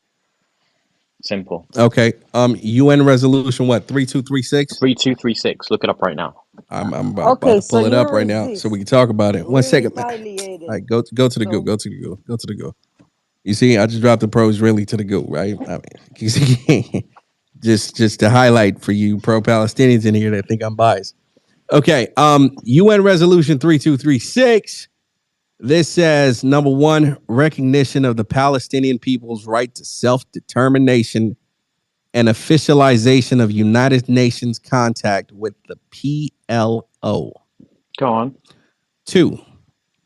Simple. Okay. UN resolution what 3236? 3236. Look it up right now. I'm about Okay, to so pull it you up right now so we resist. can talk about it. 1 We second. All retaliated. right, go to the go. So Go to the go. Go to the go. You see, I just dropped the pros really to the go, right? I mean, just to highlight for you pro-Palestinians in here that think I'm biased. Okay, UN Resolution 3236. This says number one, recognition of the Palestinian people's right to self-determination and officialization of United Nations contact with the PLO. Go on. 2,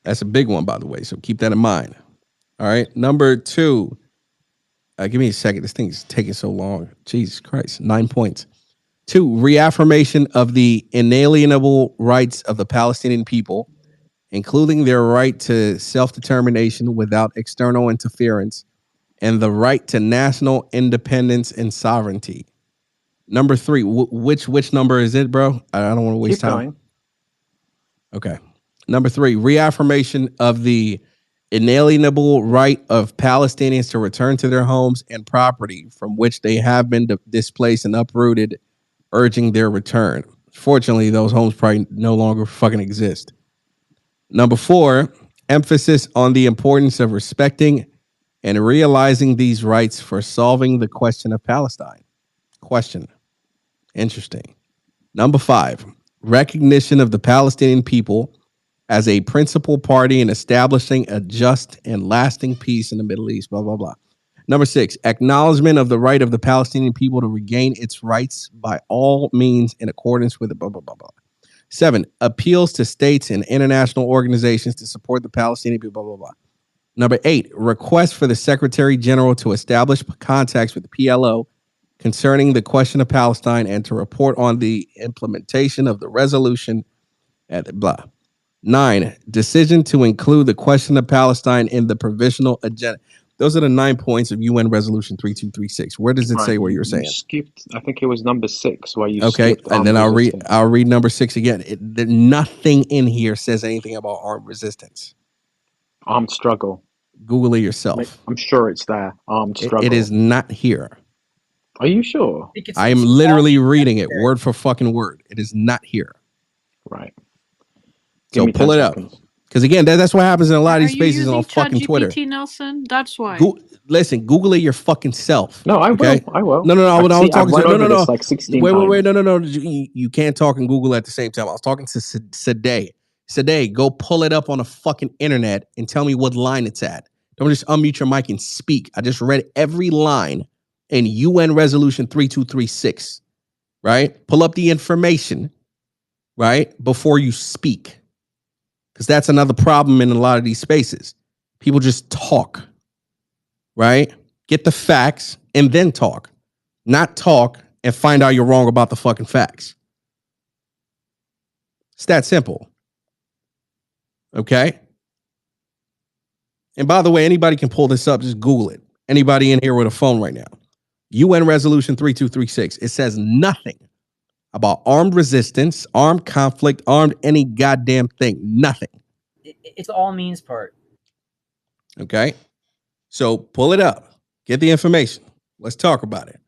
that's a big one, by the way, so keep that in mind. All right, number 2, give me a second. This thing's taking so long. Jesus Christ, 9 points. 2, reaffirmation of the inalienable rights of the Palestinian people, including their right to self-determination without external interference and the right to national independence and sovereignty. Number 3, which number is it, bro? I don't want to waste Keep time. going. Okay. Number 3, reaffirmation of the inalienable right of Palestinians to return to their homes and property from which they have been displaced and uprooted, urging their return. Fortunately, those homes probably no longer fucking exist. Number 4, emphasis on the importance of respecting and realizing these rights for solving the question of Palestine. Question. Interesting. Number 5, recognition of the Palestinian people as a principal party in establishing a just and lasting peace in the Middle East, blah, blah, blah. Number 6, acknowledgement of the right of the Palestinian people to regain its rights by all means in accordance with it, blah, blah, blah, blah. 7, appeals to states and international organizations to support the Palestinian people, blah, blah, blah. Number 8, request for the Secretary General to establish contacts with the PLO concerning the question of Palestine and to report on the implementation of the resolution at blah. 9, decision to include the question of Palestine in the provisional agenda. Those are the 9 points of UN Resolution 3236. Where does it Right, say what you, you're you saying? skipped. I think it was number 6 where you Okay, skipped and armed then resistance. I'll read number 6 again. Nothing in here says anything about armed resistance. Armed struggle. Google it yourself. I'm sure it's there. Armed struggle. It is not here. Are you sure? I am literally reading it word for fucking word. It is not here. Right. So pull it up. Because again, that's what happens in a lot of these spaces on fucking Twitter. ChatGPT, Nelson? That's why. Listen, Google it your fucking self. No, I okay? will. I will. No. I was talking I've to went over this like 16 wait, times. no. You can't talk and Google at the same time. I was talking to Sadeh. Sadeh, go pull it up on the fucking internet and tell me what line it's at. Don't just unmute your mic and speak. I just read every line in UN Resolution 3236. Right? Pull up the information, right, before you speak. Because that's another problem in a lot of these spaces. People just talk, right? Get the facts and then talk. Not talk and find out you're wrong about the fucking facts. It's that simple. Okay? And by the way, anybody can pull this up. Just Google it. Anybody in here with a phone right now. UN Resolution 3236. It says nothing about armed resistance, armed conflict, armed any goddamn thing. Nothing. It's all means part. Okay? So pull it up. Get the information. Let's talk about it.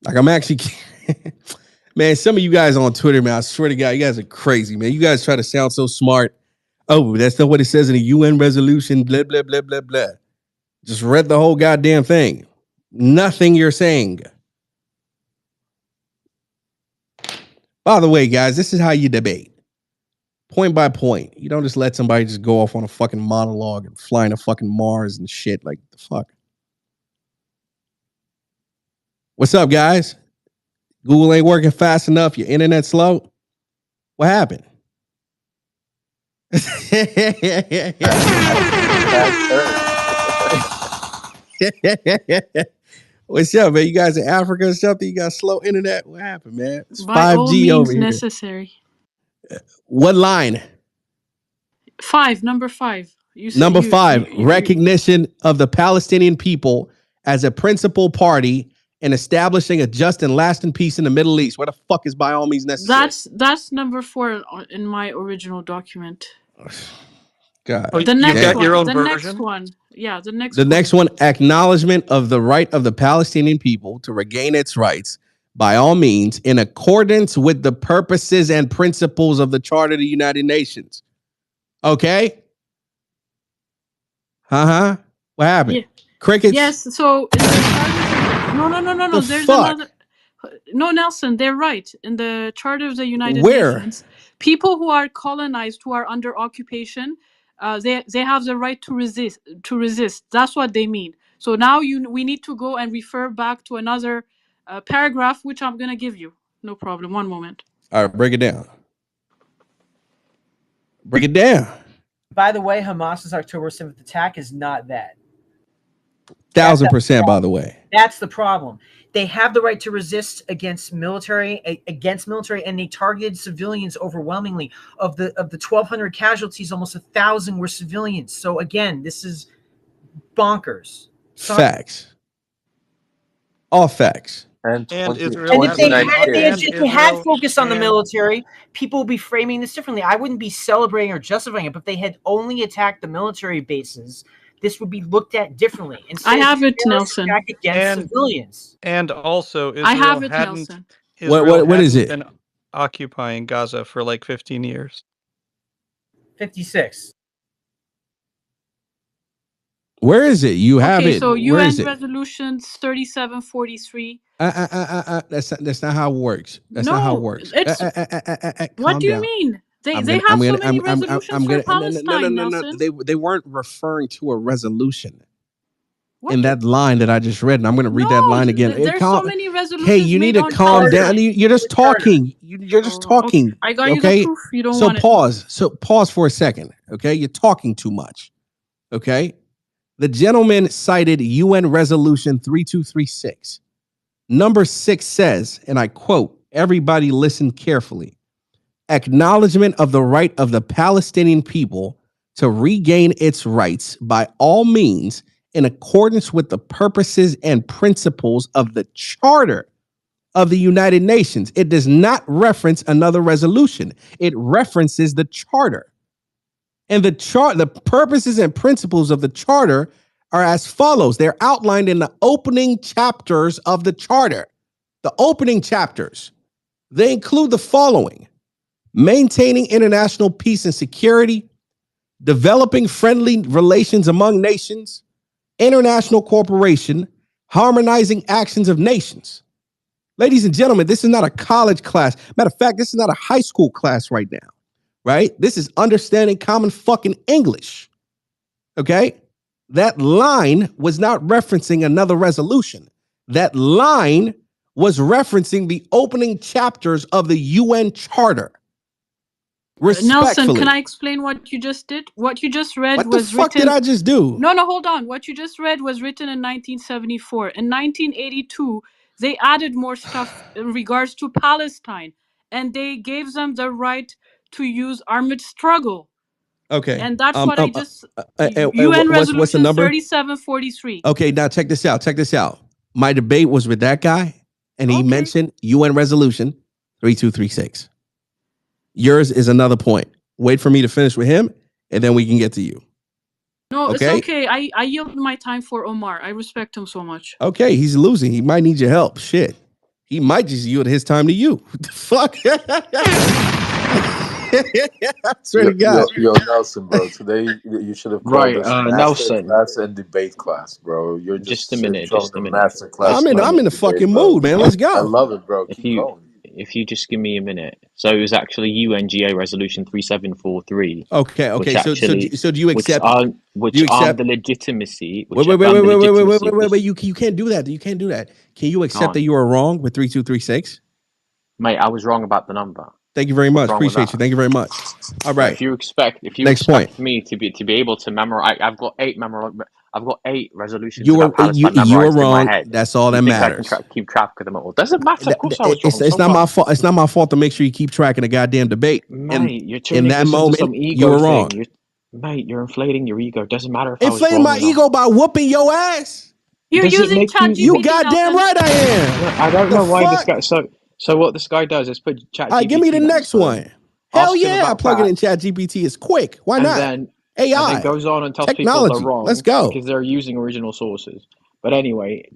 Like I'm actually... Man, some of you guys on Twitter, man, I swear to God, you guys are crazy, man. You guys try to sound so smart. Oh, that's not what it says in the UN resolution, blah, blah, blah, blah, blah. Just read the whole goddamn thing. Nothing you're saying. By the way, guys, this is how you debate. Point by point. You don't just let somebody just go off on a fucking monologue and fly into fucking Mars and shit. Like, the fuck? What's up, guys? Google ain't working fast enough. Your internet slow. What happened? What's up, man? You guys in Africa or something? You got slow internet? What happened, man? It's By 5G all means over here. necessary. What line? 5, number 5. Number 5, recognition of the Palestinian people as a principal party in establishing a just and lasting peace in the Middle East. Where the fuck is by all means necessary? That's number 4 in my original document. God. The next got one. your own the version? next one. Yeah, the next The one. next one, acknowledgement of the right of the Palestinian people to regain its rights by all means in accordance with the purposes and principles of the Charter of the United Nations. Okay? Uh-huh. What happened? Yeah. Crickets? Yes, so in the no. The There's fuck? another. No, Nelson, they're right. In the Charter of the United Where? Nations, people who are colonized, who are under occupation, they have the right to resist. That's what they mean. So now we need to go and refer back to another paragraph, which I'm gonna give you. No problem. One moment. All right, break it down. Break it down. By the way, Hamas's October 7th attack is not that. 1000%, by the way. That's the problem. They have the right to resist against military, and they targeted civilians overwhelmingly. Of the 1,200 casualties, almost 1,000 were civilians. So again, this is bonkers. Facts. All facts. And Israel And if has they had focused on the military, people would be framing this differently. I wouldn't be celebrating or justifying it, but if they had only attacked the military bases, this would be looked at differently. I have it, Nelson. Against civilians. And also, Israel I have it, hadn't, Nelson. Israel What is it? been occupying Gaza for like 15 years. 56. Where is it? You have Okay, it. so Where UN is it? Resolution 3743. That's not how it works. That's not how it works. It's Calm what do you down. mean? They I'm they gonna, have I'm so gonna, many I'm resolutions for gonna. No, no, no, Palestine, no, no. Nelson. They weren't referring to a resolution What? in that line that I just read, and I'm gonna read that No, line again. there's so many Okay, resolutions you need made to on calm down. Palestine. You're just talking. You're just Okay, talking. I got you the Okay. proof. You don't So want it. pause. So pause for a second. Okay, you're talking too much. Okay. The gentleman cited UN Resolution 3236. Number 6 says, and I quote, everybody listen carefully. Acknowledgement of the right of the Palestinian people to regain its rights by all means in accordance with the purposes and principles of the Charter of the United Nations. It does not reference another resolution. It references the Charter. And the purposes and principles of the Charter are as follows. They're outlined in the opening chapters of the Charter. The opening chapters. They include the following: maintaining international peace and security, developing friendly relations among nations, international cooperation, harmonizing actions of nations. Ladies and gentlemen, this is not a college class. Matter of fact, this is not a high school class right now, right? This is understanding common fucking English, okay? That line was not referencing another resolution. That line was referencing the opening chapters of the UN Charter. Nelson, can Respectfully. I explain what you just did? What you just read What the was fuck written. did I just do? No, hold on. What you just read was written in 1974. In 1982, they added more stuff in regards to Palestine, and they gave them the right to use armed struggle. Okay. And that's what I just. UN what's the Resolution number? 3743. Okay, now check this out. Check this out. My debate was with that guy, and he Okay. mentioned UN Resolution 3236. Yours is another point. Wait for me to finish with him, and then we can get to you. No, it's Okay? okay. I yield my time for Omar. I respect him so much. Okay, he's losing. He might need your help. Shit. He might just yield his time to you. What the fuck? I swear to God. Yo, Nelson, bro. Today you should have called Right, this master Nelson. class and debate class, bro. You're Just just a minute. throwing Just a a minute. master class Just a style I'm in minute. the debate, fucking bro. mood, man. Let's I go. love it, bro. If Keep you going. if you just give me a minute. So it was actually UNGA Resolution 3743. Okay. Which So actually, do you accept? which Do you armed accept? the legitimacy, which Wait. affirmed the legitimacy of this. You can't do that. You can't do that. Can you Go accept that on. you are wrong with 3236? Mate, I was wrong about the number. Thank you very What's much. wrong with Appreciate you. that? Thank you very much. All Right, right. if you expect Next point. me to be able to memorize, I've got eight resolutions You about were Palestine you were memorized in my wrong. head. That's all You that think I can matters. keep track of them all? Doesn't matter. Of course, I was wrong. It's So not what? my fault. It's not my fault to make sure you keep track of the goddamn debate. Mate, you're In turning that this into moment, some you ego were wrong. thing. You're inflating your ego. Doesn't matter if I was Inflating wrong my or not. ego by whooping your ass. You're Does it using make you? You ChatGPT, goddamn Nelson. right I am. No, I don't The know why this fuck? guy. So what this guy does is put All right, give me the ChatGPT next next to one. him, Hell ask him yeah, I about plug it in facts, Chat GPT. It's quick. Why and not? then AI. goes on and tells people they're Technology. Let's wrong go. because they're using original sources. But anyway,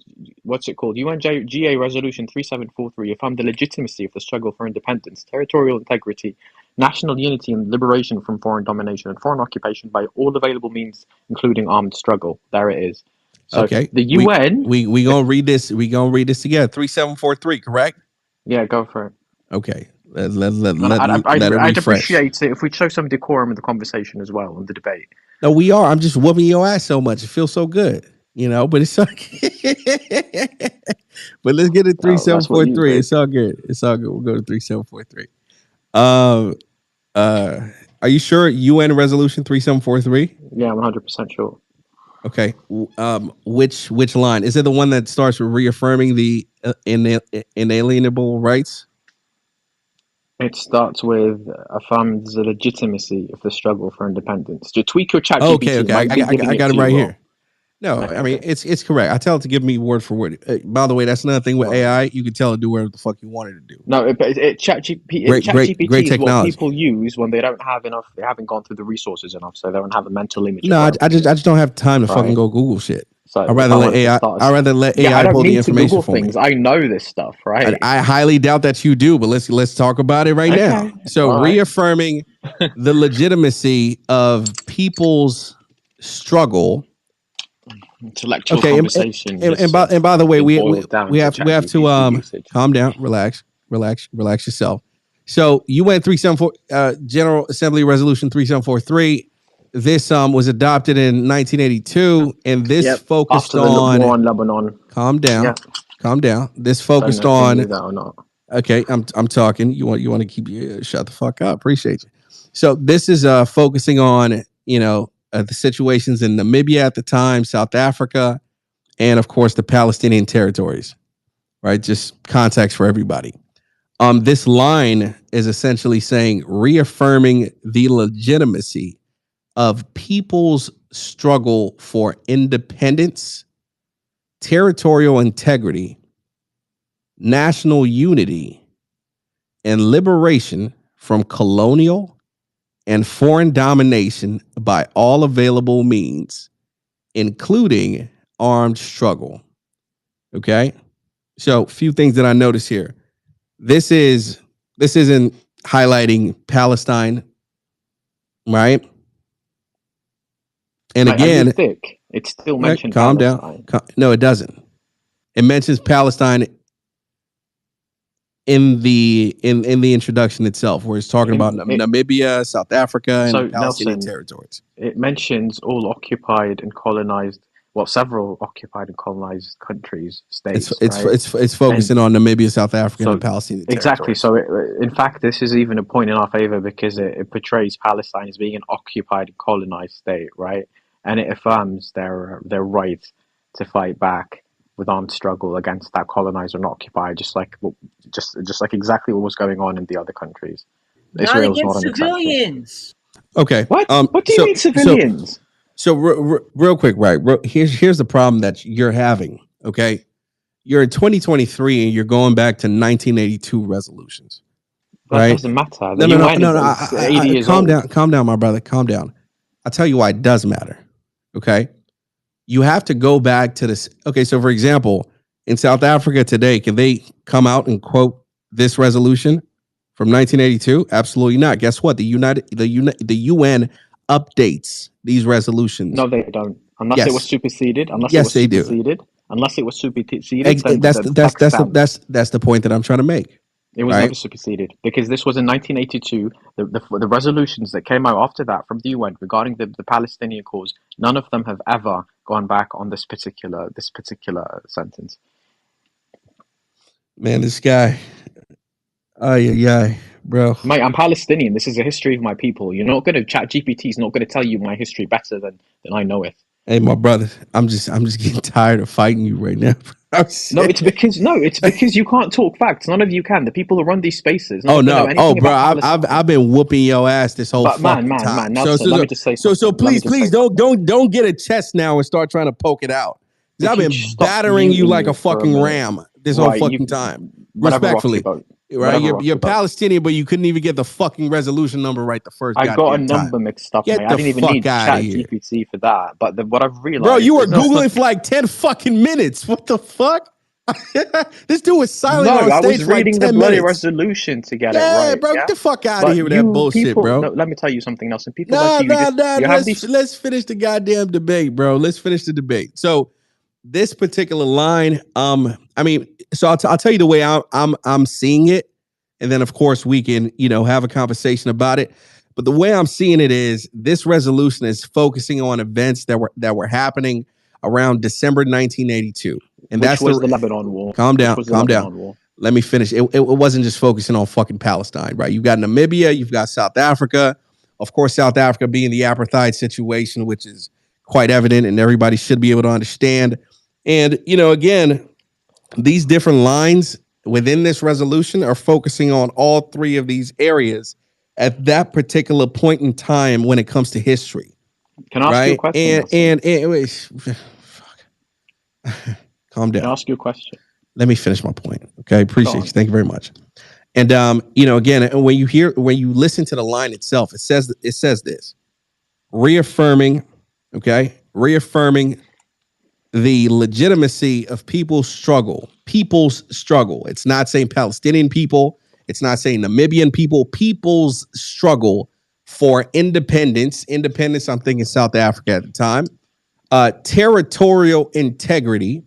what's it called? UNGA Resolution 3743 affirmed the legitimacy of the struggle for independence, territorial integrity, national unity, and liberation from foreign domination and foreign occupation by all available means, including armed struggle. There it is. So Okay. the UN. We gonna read this. We gonna read this together. 3743, correct? Yeah, go for it. Okay. Let it I'd refresh. appreciate it if we show some decorum in the conversation as well in the debate. No, we are. I'm just whooping your ass so much. It feels so good, but it's okay. But let's get it Well, that's what you 3743. think. It's all good. It's all good. We'll go to 3743. Are you sure UN Resolution 3743? Yeah, I'm 100% sure. Okay. Which line? Is it the one that starts with reaffirming the inalienable rights? It starts with affirms the legitimacy of the struggle for independence. To tweak your chat Okay. GPT, might be giving I it got to it you right wrong. here. No, Okay, I mean okay. it's correct. I tell it to give me word for word. By the way, that's another thing with Well, AI. You can tell it to do whatever the fuck you want it to do. no, chat Great GPT is what technology. people use when they don't have enough. They haven't gone through the resources enough, so they don't have a mental image of No, where I everything just is. don't have time to fucking Right. go Google shit. So I'd if rather I let wanted to AI. start, I'd rather let yeah, I AI don't pull the need to information Google for me. things. I know this stuff, right? I highly doubt that you do, but let's talk about it right now. Okay, So all right. reaffirming the legitimacy of people's struggle. Intellectual Okay, conversation. and by the way, been we boiled down we to have to ChatGPT usage. calm down, relax yourself. So UN 374, General Assembly Resolution 3743. This was adopted in 1982, and this Yep. focused After the on. war in Lebanon. Calm down. Yeah. Calm down. This Don't focused know if you on. knew that or not. Okay, I'm talking. You want to keep you shut the fuck up. Appreciate you. So this is focusing on the situations in Namibia at the time, South Africa, and of course the Palestinian territories. Right, just context for everybody. This line is essentially saying reaffirming the legitimacy of people's struggle for independence, territorial integrity, national unity, and liberation from colonial and foreign domination by all available means, including armed struggle. Okay? So, a few things that I notice here. This isn't highlighting Palestine, right? And Mate, are you again, thick? It still mentioned calm Palestine. down. No, it doesn't. It mentions Palestine in the introduction itself, where it's talking about Namibia, South Africa, and the Palestinian territories. It mentions all occupied and colonized, well, several occupied and colonized countries, states. It's focusing on Namibia, South Africa, and the Palestinian exactly. territories. So, in fact, this is even a point in our favor because it portrays Palestine as being an occupied and colonized state, right? And it affirms their right to fight back with armed struggle against that colonizer and occupier, just like exactly what was going on in the other countries. Not Israel's against not an civilians. Okay. What? What do you mean civilians? So real quick, right? Here's the problem that you're having. Okay, you're in 2023 and you're going back to 1982 resolutions. That right? doesn't matter. No. 80 years calm old. down, my brother. Calm down. I'll tell you why it does matter. Okay, you have to go back to this. Okay, so for example, in South Africa today, can they come out and quote this resolution from 1982? Absolutely not. Guess what? The UN updates these resolutions. No, they don't. Unless it was superseded. Yes, they do. Unless it was superseded. That's the point that I'm trying to make. It was never superseded because this was in 1982. The resolutions that came out after that from the UN regarding the Palestinian cause, none of them have ever gone back on this particular sentence. Man, this guy, bro. Mate, I'm Palestinian. This is a history of my people. You're not going to ChatGPT is not going to tell you my history better than I know it. Hey, my brother, I'm just getting tired of fighting you right now. It's because you can't talk facts. None of you can. The people who run these spaces. Bro, I've been whooping your ass this whole fucking time. Nelson, let me just say so please don't get a chest now and start trying to poke it out. Because I've been battering you like a fucking ram this whole fucking time. Respectfully. Right, you're Palestinian, but you couldn't even get the fucking resolution number right the first. I got a number mixed up. Mate. I didn't even need ChatGPT for that. But what I've realized, bro, you were googling for like 10 fucking minutes. What the fuck? This dude was silent on stage. I was reading like the 10 bloody minutes. resolution to get it right. Bro, get the fuck out of here with that bullshit, bro. No, let me tell you something, Nelson. People like you, let's finish the goddamn debate, bro. Let's finish the debate. So this particular line, so I'll tell you the way I'm seeing it. And then, of course, we can, have a conversation about it. But the way I'm seeing it is this resolution is focusing on events that were happening around December 1982. And that's the Lebanon War. Calm down. War. Let me finish. It wasn't just focusing on fucking Palestine, right? You've got Namibia, you've got South Africa. Of course, South Africa being the apartheid situation, which is quite evident and everybody should be able to understand. And, again, these different lines within this resolution are focusing on all three of these areas at that particular point in time when it comes to history. Can I ask you a question? Calm down. Can I ask you a question? Let me finish my point. Okay, appreciate you. Thank you very much. And again, when you listen to the line itself, it says this: reaffirming the legitimacy of people's struggle. It's not saying Palestinian people. It's not saying Namibian people. People's struggle for independence. Independence, I'm thinking South Africa at the time. Territorial integrity,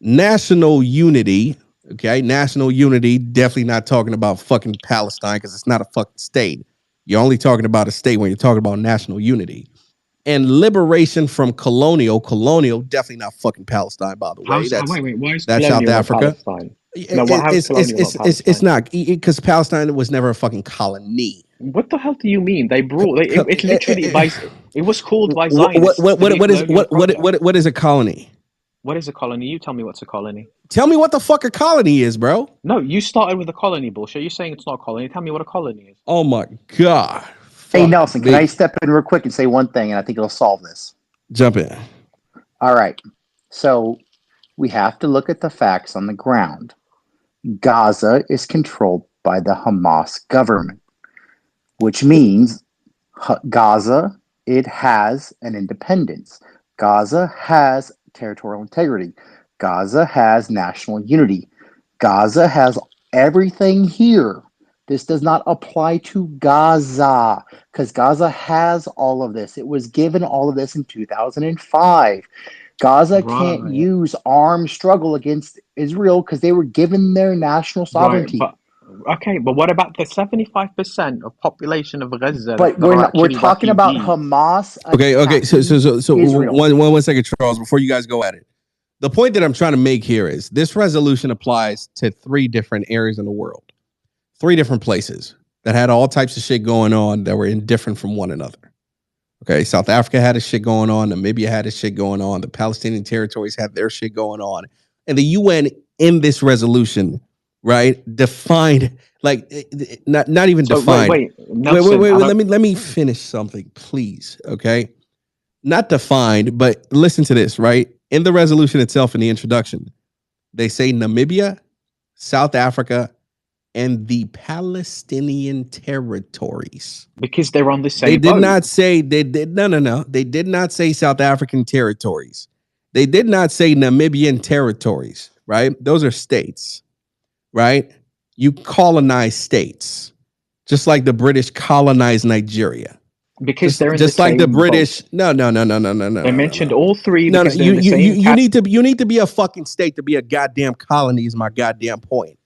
national unity, Okay, national unity, definitely not talking about fucking Palestine because it's not a fucking state. You're only talking about a state when you're talking about national unity. And liberation from colonial, definitely not fucking Palestine, by the way. Wait, why is That's South colonial not Africa. Palestine? No, how is colonial not It's Palestine? not because Palestine was never a fucking colony. What the hell do you mean? They brought it's literally by it was called by What Zionists to be a colonial project. what is a colony? What is a colony? You tell me what's a colony. Tell me what the fuck a colony is, bro. No, you started with the colony bullshit. You're saying it's not a colony. Tell me what a colony is. Oh my god. Hey Fuck Nelson, can me. I step in real quick and say one thing, and I think it'll solve this. Jump in. All right. So we have to look at the facts on the ground. Gaza is controlled by the Hamas government, which means Gaza, it has an independence. Gaza has territorial integrity. Gaza has national unity. Gaza has everything here. This does not apply to Gaza because Gaza has all of this. It was given all of this in 2005. Gaza can't Right. use armed struggle against Israel because they were given their national Right, sovereignty. but what about the 75% of population of Gaza But that are we're actually talking about refugees? Hamas Okay. So Israel. one second, Charles, before you guys go at it. The point that I'm trying to make here is this resolution applies to 3 different areas in the world, 3 different places that had all types of shit going on that were indifferent from one another. Okay, South Africa had a shit going on, Namibia had a shit going on, the Palestinian territories had their shit going on, and the UN in this resolution, right, defined not even So defined. wait, Nelson, Wait. Let me finish something, please. Okay, not defined, but listen to this, right? In the resolution itself, in the introduction, they say Namibia, South Africa, and the Palestinian territories. because they're on the They same did boat. not say no. They did not say South African territories. They did not say Namibian territories, right? Those are states, right? You colonize states, just like the British colonized Nigeria. Because they're in the Just like the same British. boat. No. They mentioned all 3 No. because they're in the same You need to be a fucking state to be a goddamn colony. Is my goddamn point.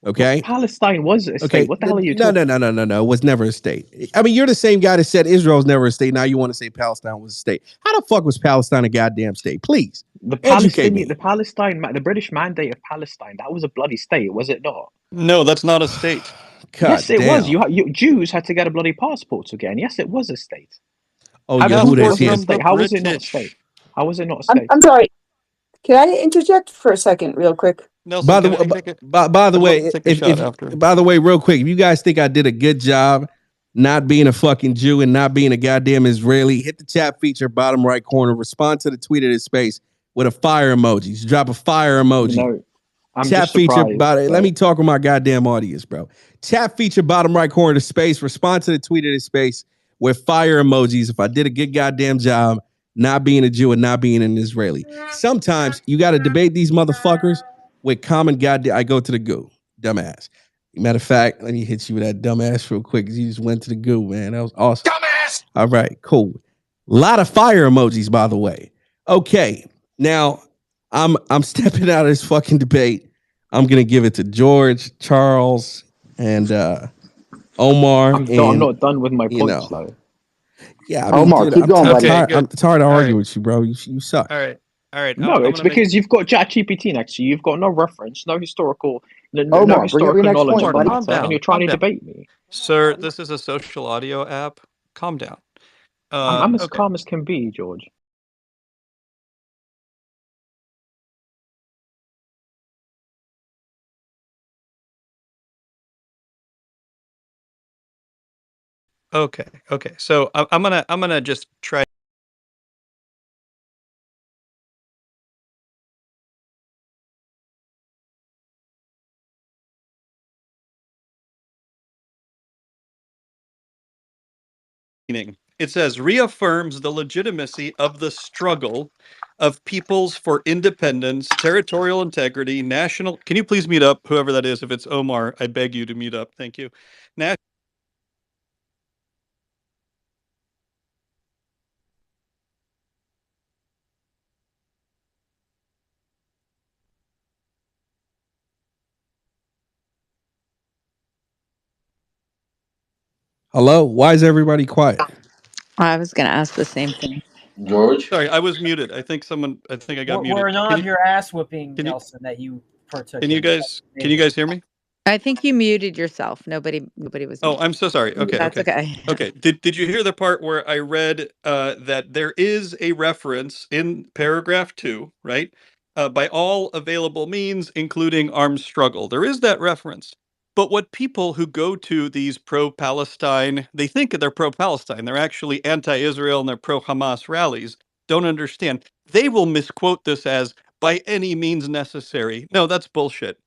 Okay. Palestine was a state. Okay. What the hell are you No. talking? It was never a state. I mean, you're the same guy that said Israel's never a state. Now you want to say Palestine was a state. How the fuck was Palestine a goddamn state? Please educate me. The British Mandate of Palestine, that was a bloody state, was it not? No, that's not a state. God Yes, it was. damn. Jews had to get a bloody passport again. Yes, it was a state. Oh, That Yehuda is was here. from the How was it not a state? British. How was it not a state? I'm sorry. Can I interject for a second, real quick? Nelson, By the can I take it? by the I'd love way, to take a shot if after. by the way, real quick, if you guys think I did a good job not being a fucking Jew and not being a goddamn Israeli, hit the chat feature bottom right corner, respond to the tweet of this space with a fire emoji. Just drop a fire emoji. You know, I'm Chat just feature surprised. bottom. Let me talk with my goddamn audience, bro. Chat feature bottom right corner of the space. Respond to the tweet of this space with fire emojis. If I did a good goddamn job not being a Jew and not being an Israeli. Sometimes you got to debate these motherfuckers with common goddamn. I go to the goo, dumbass. Matter of fact, let me hit you with that dumbass real quick because you just went to the goo, man. That was awesome. Dumbass. All right, cool. A lot of fire emojis, by the way. Okay, now I'm stepping out of this fucking debate. I'm gonna give it to George, Charles, and Omar. I'm and not done with my you points, know, though. yeah, I mean, Omar, dude, keep going, buddy. I'm tired of All arguing right. with you, bro. You suck. All right. No, I'm it's gonna make because you've got ChatGPT next to you. You've got no reference, no historical Omar, bring up your next knowledge point, of the buddy. calm matter, and down. you're trying Calm to down. debate me. Sir, this is a social audio app. Calm down. I'm as Okay. calm as can be, George. Okay. So I'm gonna just try. It says reaffirms the legitimacy of the struggle of peoples for independence, territorial integrity, national. Can you please mute up, whoever that is? If it's Omar, I beg you to mute up. Thank you. Hello? Why is everybody quiet? I was going to ask the same thing. George? Sorry, I was muted. I think I got We're muted. in awe of your ass whooping, Can you Nelson, that you partook can you in. guys Amazing. hear me? I think you muted yourself. Nobody was Oh, muted. I'm so sorry. Okay, That's okay. okay. Okay. Did you hear the part where I read that there is a reference in paragraph 2, right? By all available means, including armed struggle. There is that reference. But what people who go to these pro-Palestine, they think they're pro-Palestine. They're actually anti-Israel and they're pro-Hamas rallies. Don't understand. They will misquote this as by any means necessary. No, that's bullshit.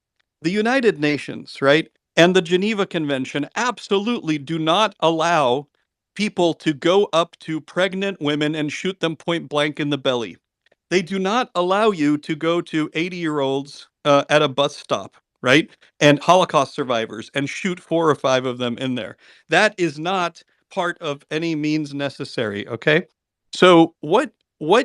The United Nations, right? And the Geneva Convention absolutely do not allow people to go up to pregnant women and shoot them point blank in the belly. They do not allow you to go to 80-year-olds at a bus stop, right? And Holocaust survivors and shoot 4 or 5 of them in there. That is not part of any means necessary, okay? So what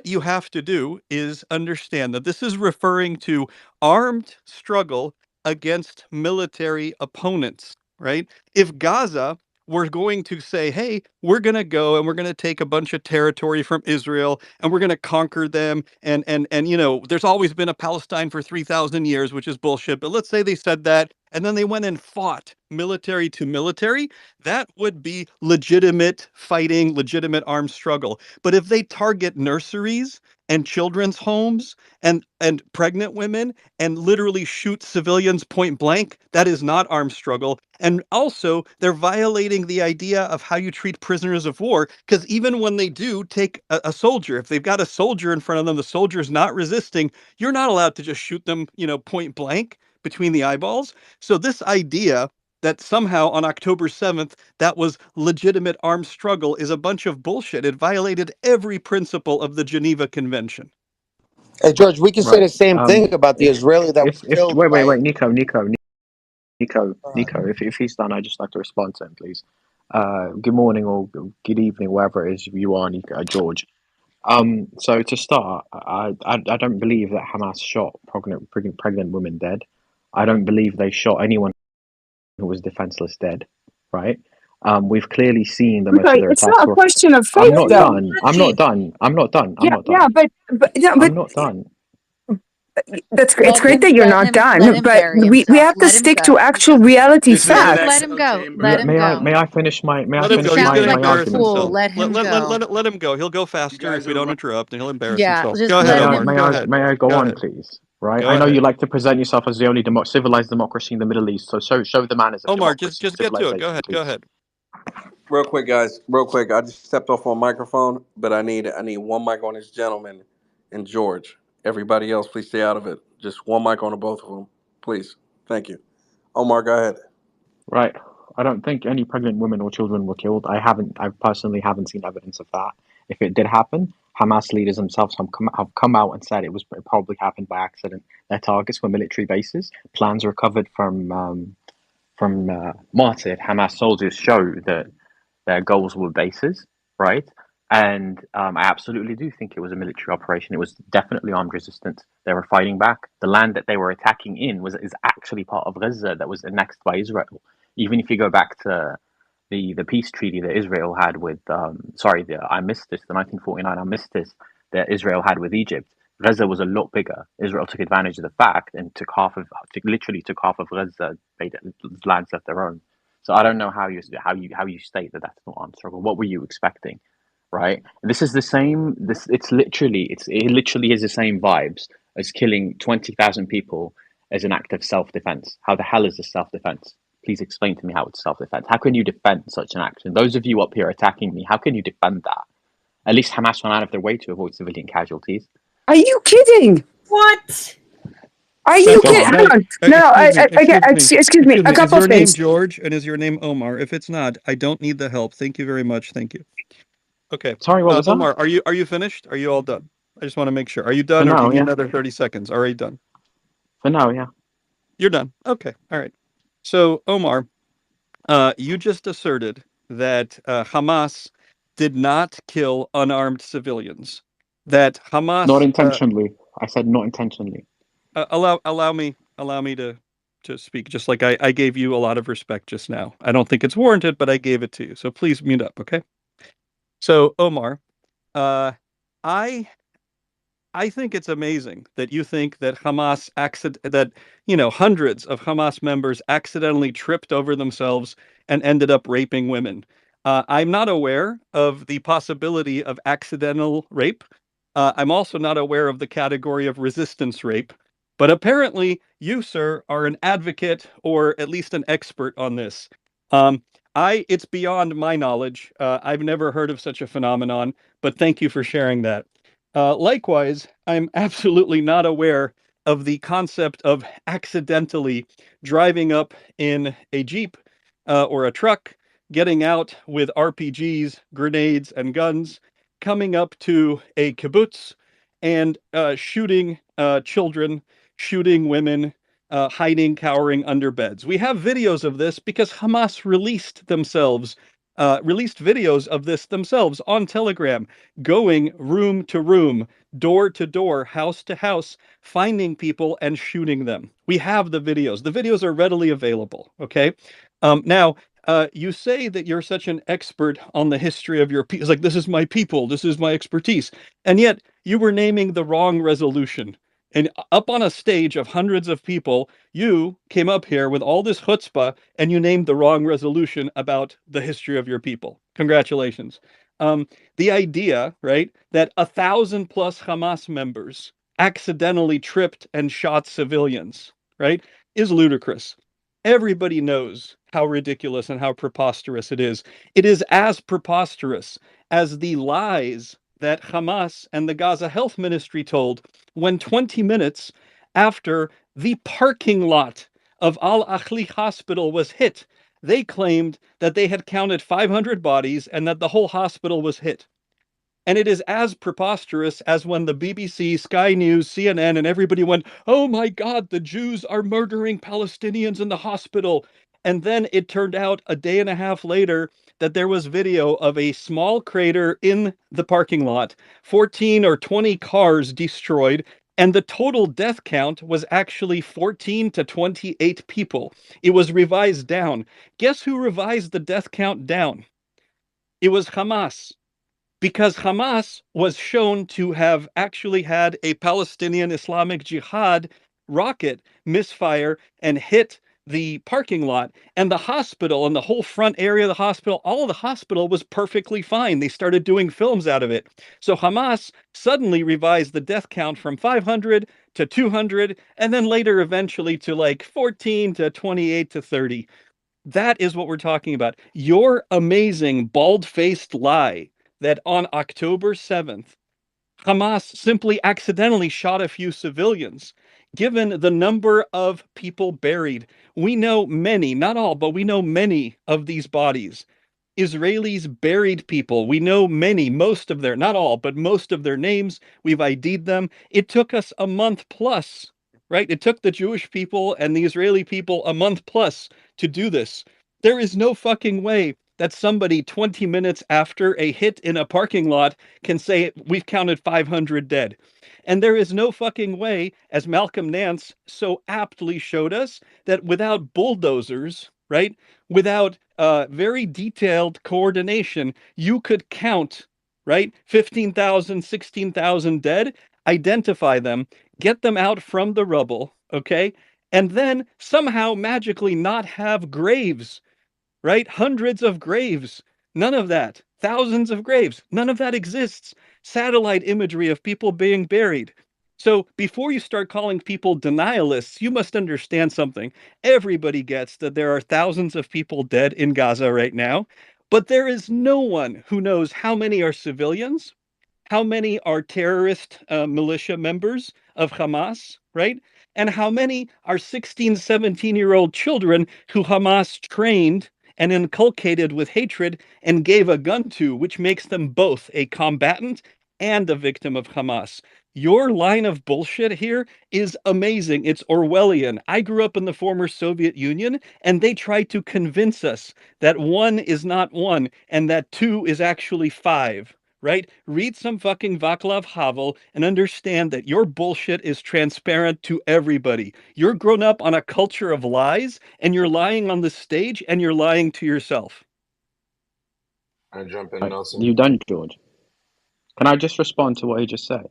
you have to do is understand that this is referring to armed struggle against military opponents, right? If Gaza were going to say, hey, we're going to go and we're going to take a bunch of territory from Israel and we're going to conquer them. And you know, there's always been a Palestine for 3,000 years, which is bullshit. But let's say they said that and then they went and fought military to military. That would be legitimate fighting, legitimate armed struggle. But if they target nurseries and children's homes and pregnant women and literally shoot civilians point blank, that is not armed struggle. And also, they're violating the idea of how you treat prisoners of war, because even when they do take a soldier, if they've got a soldier in front of them, the soldier's not resisting, you're not allowed to just shoot them, you know, point blank between the eyeballs. So this idea that somehow on October 7th, that was legitimate armed struggle is a bunch of bullshit. It violated every principle of the Geneva Convention. Hey, George, we can say Right. the same thing about the Israeli that was If killed by. wait, Nico, if he's done, I'd just like to respond to him, please. Good morning or good evening, wherever it is you are, Nico, George. So to start, I don't believe that Hamas shot pregnant women dead. I don't believe they shot anyone who was defenseless dead, right? We've clearly seen that most of Okay, their it's attacks not a were. question of I'm faith, not though. done. I'm not done. I'm not done. I'm Yeah, not yeah, done. but no, I'm but not done. that's it's great that you're not Let done. him But bury we himself. have to Let him stick to go. actual reality This is an Just let facts. him echo go. chamber. Let him go. May I finish my Let him He go. He's going sounds to like a embarrass argument, fool. please? himself. Let him go. Let him go. He'll go You faster if guys we are don't wrong. interrupt, and he'll embarrass Yeah, himself. just Go ahead, let him. Omar. Go ahead. May I go Go on, ahead. please? Right. Go I know you ahead. like to present yourself as the only civilized democracy in the Middle East. So show the manners of Omar, democracy and just get to it. Go civilization, ahead. Go please. ahead. Real quick, guys. Real quick. I just stepped off on microphone, but I need one mic on this gentleman and George. Everybody else, please stay out of it. Just one mic on the both of them, please. Thank you. Omar, go ahead. Right. I don't think any pregnant women or children were killed. I personally haven't seen evidence of that. If it did happen, Hamas leaders themselves have come out and said it probably happened by accident. Their targets were military bases. Plans recovered from martyred Hamas soldiers show that their goals were bases, right? And I absolutely do think it was a military operation. It was definitely armed resistance. They were fighting back. The land that they were attacking in is actually part of Gaza that was annexed by Israel. Even if you go back to the peace treaty that Israel had with the 1949 armistice that Israel had with Egypt. Gaza was a lot bigger. Israel took advantage of the fact and literally took half of Gaza, made lands of their own. So I don't know how you state that that's not armed struggle. What were you expecting, right? This is the same. It literally is the same vibes as killing 20,000 people as an act of self defense. How the hell is this self defense? Please explain to me how it's self defense. How can you defend such an action? Those of you up here attacking me, how can you defend that? At least Hamas went out of their way to avoid civilian casualties. Are you kidding? What? Are you Second, kidding? no, Hang on. No, no. Excuse me. A Is couple of your name things. George and is your name Omar? If it's not, I don't need the help. Thank you very much. Thank you. Okay. Sorry, what was that? Omar, are you finished? Are you all done? I just want to make sure. Are you For done, or do you now, need yeah. another 30 seconds? Already done. For now, yeah. You're done. Okay. All right. So, Omar, you just asserted that Hamas did not kill unarmed civilians. That Not Hamas intentionally. I said not intentionally. allow me to to speak, just like I gave you a lot of respect just now. I don't think it's warranted, but I gave it to you. So please mute up, okay? So Omar, uh, I I think it's amazing that you think that hundreds of Hamas members accidentally tripped over themselves and ended up raping women. I'm not aware of the possibility of accidental rape. I'm also not aware of the category of resistance rape. But apparently, you, sir, are an advocate or at least an expert on this. Um, it's beyond my knowledge. I've never heard of such a phenomenon, but thank you for sharing that. Likewise, I'm absolutely not aware of the concept of accidentally driving up in a Jeep or a truck, getting out with RPGs, grenades, and guns, coming up to a kibbutz and shooting children, shooting women, hiding, cowering under beds. We have videos of this because Hamas released videos of this themselves on Telegram, going room to room, door to door, house to house, finding people and shooting them. We have the videos. The videos are readily available. Okay. Now, you say that you're such an expert on the history of your people. It's like, this is my people, this is my expertise. And yet you were naming the wrong resolution. And up on a stage of hundreds of people, you came up here with all this chutzpah and you named the wrong resolution about the history of your people. Congratulations. The idea, right, that 1,000 plus Hamas members accidentally tripped and shot civilians, right, is ludicrous. Everybody knows how ridiculous and how preposterous it is. It is as preposterous as the lies that Hamas and the Gaza Health Ministry told when 20 minutes after the parking lot of Al Ahli Hospital was hit, they claimed that they had counted 500 bodies and that the whole hospital was hit. And it is as preposterous as when the BBC, Sky News, CNN, and everybody went, oh my God, the Jews are murdering Palestinians in the hospital. And then it turned out a day and a half later that there was video of a small crater in the parking lot, 14 or 20 cars destroyed, and the total death count was actually 14 to 28 people. It was revised down. Guess who revised the death count down? It was Hamas, because Hamas was shown to have actually had a Palestinian Islamic Jihad rocket misfire and hit the parking lot, and the hospital and the whole front area of the hospital, all of the hospital was perfectly fine. They started doing films out of it. So Hamas suddenly revised the death count from 500 to 200, and then later eventually to like 14 to 28 to 30. That is what we're talking about. Your amazing bald-faced lie that on October 7th, Hamas simply accidentally shot a few civilians. Given the number of people buried, we know many, not all, but we know many of these bodies. Israelis buried people. We know many, most of their, not all, but most of their names. We've ID'd them. It took us a month plus, right? It took the Jewish people and the Israeli people a month plus to do this. There is no fucking way that somebody 20 minutes after a hit in a parking lot can say, we've counted 500 dead. And there is no fucking way, as Malcolm Nance so aptly showed us, that without bulldozers, right, without very detailed coordination, you could count, right, 15,000, 16,000 dead, identify them, get them out from the rubble, okay, and then somehow magically not have graves, right? Hundreds of graves. None of that. Thousands of graves. None of that exists. Satellite imagery of people being buried. So before you start calling people denialists, you must understand something. Everybody gets that there are thousands of people dead in Gaza right now, but there is no one who knows how many are civilians, how many are terrorist militia members of Hamas, right? And how many are 16, 17-year-old children who Hamas trained and inculcated with hatred and gave a gun to, which makes them both a combatant and a victim of Hamas. Your line of bullshit here is amazing. It's Orwellian. I grew up in the former Soviet Union, and they tried to convince us that one is not one and that two is actually five. right? Read some fucking Vaclav Havel and understand that your bullshit is transparent to everybody. You're grown up on a culture of lies, and you're lying on the stage, and you're lying to yourself. I jump in, Nelson. You done, George? Can I just respond to what he just said?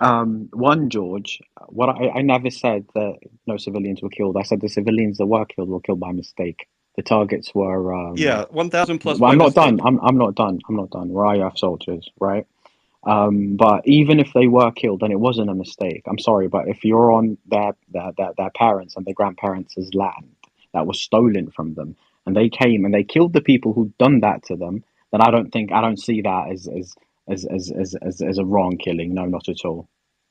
One, George, what I never said that no civilians were killed. I said the civilians that were killed by mistake. The targets were Yeah, 1,000 plus well, by I'm not done. mistake. I'm not done. I'm not done. We're IF soldiers, right? But even if they were killed and it wasn't a mistake, I'm sorry, but if you're on their parents and their grandparents' land that was stolen from them, and they came and they killed the people who'd done that to them, then I don't see that as a wrong killing. No, not at all.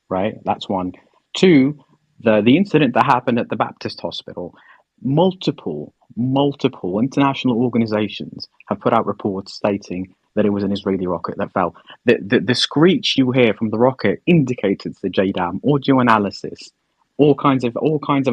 Right? That's one. Two, the incident that happened at the Baptist hospital, multiple international organizations have put out reports stating that it was an Israeli rocket that fell. The screech you hear from the rocket indicates it's the JDAM. Audio analysis, all kinds of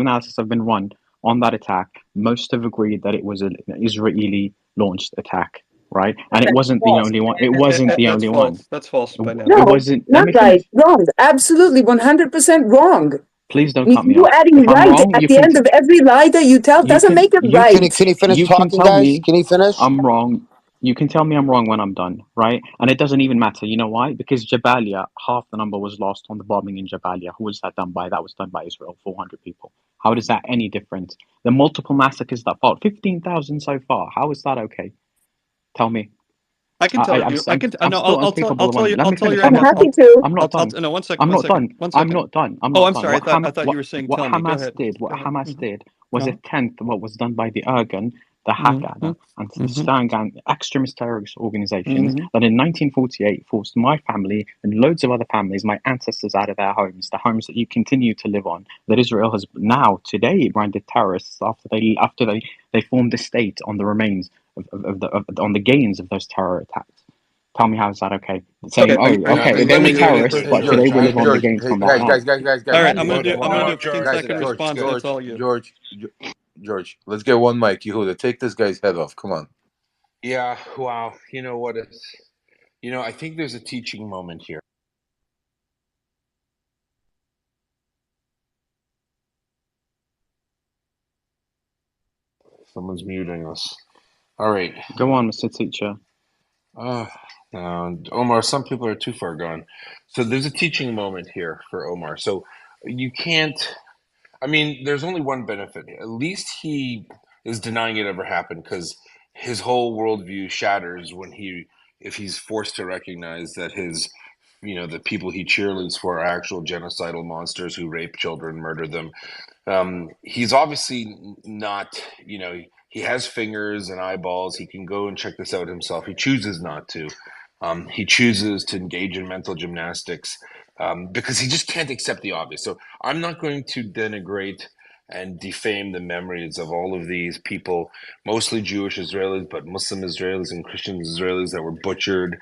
analysis have been run on that attack. Most have agreed that it was an Israeli launched attack, right? And it That's wasn't the false. only one. It wasn't the That's only one. false. That's false by now. It No, wasn't. Let not me right. finish. Wrong. Absolutely 100% wrong. Please don't cut me You off. adding If I'm right wrong, at the end of every lie that you tell doesn't make it right. Can he finish you can talking, tell guys? me Can he finish? I'm wrong. You can tell me I'm wrong when I'm done, right? And it doesn't even matter. You know why? Because Jabalia, half the number was lost on the bombing in Jabalia. Who was that done by? That was done by Israel, 400 people. How is that any different? The multiple massacres that followed, 15,000 so far. How is that okay? Tell me. I can tell you. I'm No. still I'll incapable of tell you. running. Let I'll me tell finish. your I'm I'm not answer. done. happy to. I'm not done. No. One second. I'm One not second. done. One I'm second. not done. I'm Oh, not I'm done. sorry. I thought you were saying What tell me. Go Hamas ahead. did, Go ahead. was a Uh-huh. tenth of what was done by the Irgun, the Mm-hmm. Haganah, and the Mm-hmm. Stern Gang, extremist terrorist organizations Mm-hmm. that in 1948 forced my family and loads of other families, my ancestors, out of their homes, the homes that you continue to live on, that Israel has now today branded terrorists after they formed a state on the remains on the gains of those terror attacks. Tell me how is that okay? Saying, Okay. oh, okay, they Let were me give terrorists, but George. today we live on the George, gains hey, from that now. All right. guys. I'm gonna do. I'm Hold gonna do on, a 15 guys. second response, and it's all you. George. Let's get one mic, Yehuda. Take this guy's head off. Come on. Yeah. Wow. You know what? I think there's a teaching moment here. Someone's muting us. All right. Go on, Mr. Teacher. Omar, some people are too far gone. So there's a teaching moment here for Omar. So you can't, I mean, there's only one benefit. At least he is denying it ever happened because his whole worldview shatters if he's forced to recognize that the people he cheerleads for are actual genocidal monsters who rape children, murder them. He's obviously not, he has fingers and eyeballs. He can go and check this out himself. He chooses not to. He chooses to engage in mental gymnastics because he just can't accept the obvious. So I'm not going to denigrate and defame the memories of all of these people, mostly Jewish Israelis, but Muslim Israelis and Christian Israelis that were butchered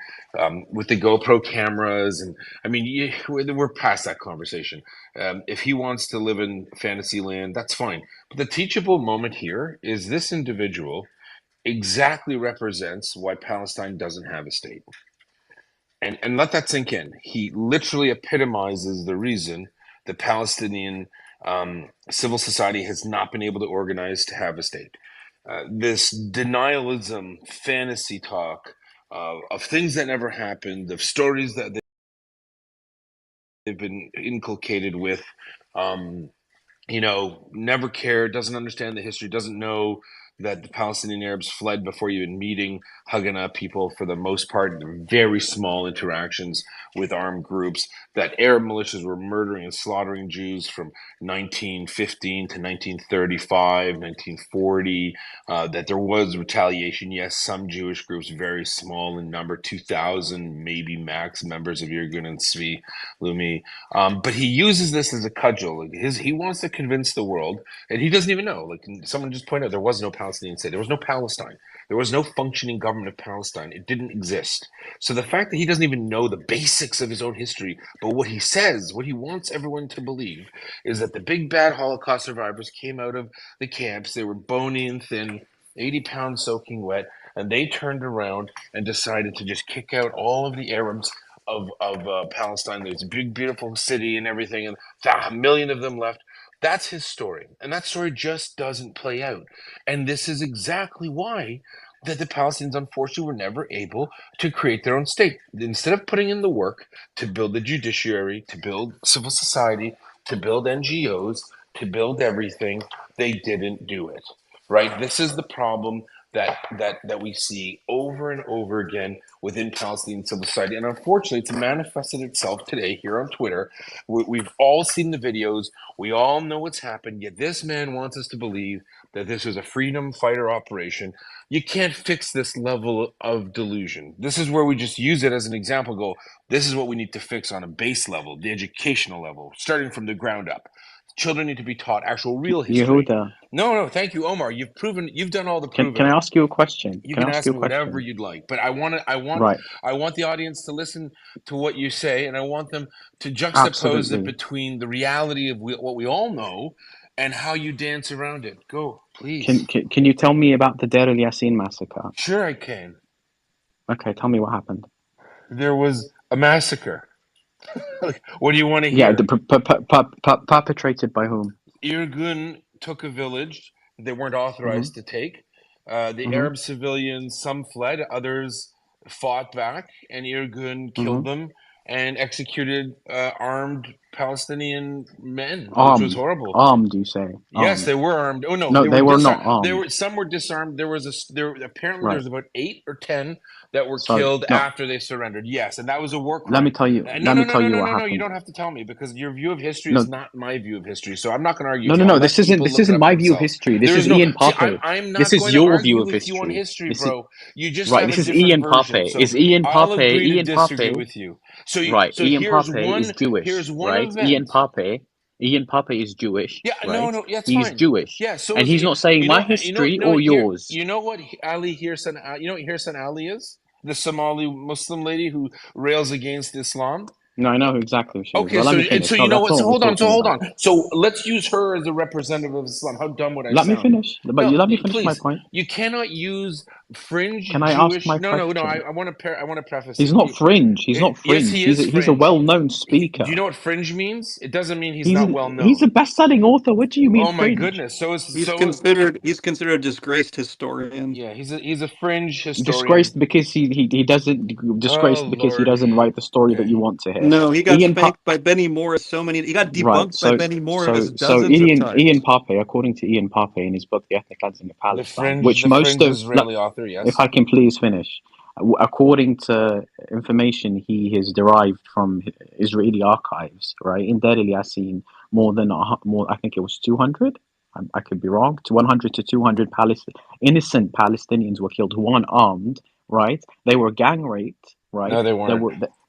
with the GoPro cameras. And I mean, we're past that conversation. If he wants to live in fantasy land, that's fine. But the teachable moment here is this individual exactly represents why Palestine doesn't have a state. And let that sink in. He literally epitomizes the reason the Palestinian civil society has not been able to organize to have a state. This denialism, fantasy talk of things that never happened, of stories that they've been inculcated with. Never cared, doesn't understand the history, doesn't know that the Palestinian Arabs fled before even meeting Haganah people for the most part, very small interactions with armed groups, that Arab militias were murdering and slaughtering Jews from 1915 to 1935, 1940, that there was retaliation. Yes, some Jewish groups, very small in number, 2,000 maybe max members of Irgun and Tzvi Lumi, but he uses this as a cudgel. He wants to convince the world, and he doesn't even know. Like someone just pointed out, there was no Palestinian state. There was no Palestine. There was no functioning government of Palestine. It didn't exist. So the fact that he doesn't even know the basics of his own history, but what he says, what he wants everyone to believe, is that the big bad Holocaust survivors came out of the camps. They were bony and thin, 80 pounds soaking wet. and they turned around and decided to just kick out all of the Arabs of Palestine. There's a big, beautiful city and everything, and a million of them left. That's his story, and that story just doesn't play out. And this is exactly why that the Palestinians, unfortunately, were never able to create their own state. Instead of putting in the work to build the judiciary, to build civil society, to build NGOs, to build everything, they didn't do it. Right? This is the problem that we see over and over again within Palestinian civil society, and unfortunately, it's manifested itself today here on Twitter. We've all seen the videos. We all know what's happened. Yet this man wants us to believe that this is a freedom fighter operation. You can't fix this level of delusion. This is where we just use it as an example. Go. This is what we need to fix on a base level, the educational level, starting from the ground up. Children need to be taught actual real history. Yehuda, No, thank you, Omar. You've done all the can proving. I ask you a question? You Can I can ask ask you a me whatever question? you'd like, but Right, I want the audience to listen to what you say, and I want them to juxtapose it absolutely. between the reality of what we all know and how you dance around it. Go, please. Can you tell me about the Deir el-Yassin massacre? Sure, I can. Okay, tell me what happened. There was a massacre. What do you want to Yeah, hear? perpetrated by whom? Irgun took a village they weren't Mm-hmm. authorized to take. The Mm-hmm. Arab civilians, some fled, others fought back, and Irgun Mm-hmm. killed them and executed armed Palestinian men, which was Armed. horrible. Armed, you say? Yes, Armed. they were armed. Oh no, No, they were they were not disarmed. There armed. were some were disarmed. There apparently Right. there's about 8 or 10 that were So, killed no, after they surrendered. Yes, and that was a war let me crime. tell you. No, Let no, me no, tell no, you no, what no, no. You happened. don't have to tell me because your view of history is No, not my view of history. So I'm not going to argue no, with no, you. I'll no. let people This look it isn't up for my view of themselves. history. This There is is no. Ian See, Pape. I'm This not is going to your view argue of with you on history. history, This is bro. You just right. have a This is different Ian version. Pape. So Is Ian I'll Pape? agree to Ian disagree Pape. with you. So Right. so Ian Pape is here's Jewish. one Right. event. Ian Pape is Jewish. Yeah, no, Right. no, yeah, it's He's fine. Jewish, Yeah, so and is he's not saying my history or yours. you know what Ali Hirsan you know what Hirsan Ali is? The Somali Muslim lady who rails against Islam. No, I know exactly who she is. Okay, But let me so finish. No, you know that's what? not what we're So talking hold about. on. So let's use her as a representative of Islam. How dumb would I Let me sound? finish. But No, you let me finish my please. point. You cannot use fringe Can I ask Jewish. my No, no, no. question? I want to I want to preface He's it. not fringe. He's not Yes, fringe. he is He's a fringe. well-known Do speaker. you know what fringe means? It doesn't mean he's He's not an, well he's a known. best-selling author. What do you mean Oh my fringe? goodness. He's considered a disgraced historian. Yeah, he's a fringe historian. Disgraced because he doesn't Oh disgraced because he Lord. doesn't write the story that Okay. you want to hear. No, he got Ian pa- spanked by Benny Morris so many. He got right. debunked by Benny Morris So dozens of Ian times. Pape, according to Ian Pape in his book The Ethnic Cleansing of Palestine, which The most fringe of Israeli author, if yes. I can please finish, according to information he has derived from Israeli archives, right? In Deir el-Yassin, more I think it was 200. I could be wrong. To 100 to 200 innocent Palestinians were killed who weren't armed, right? They were gang raped, right? No, they weren't.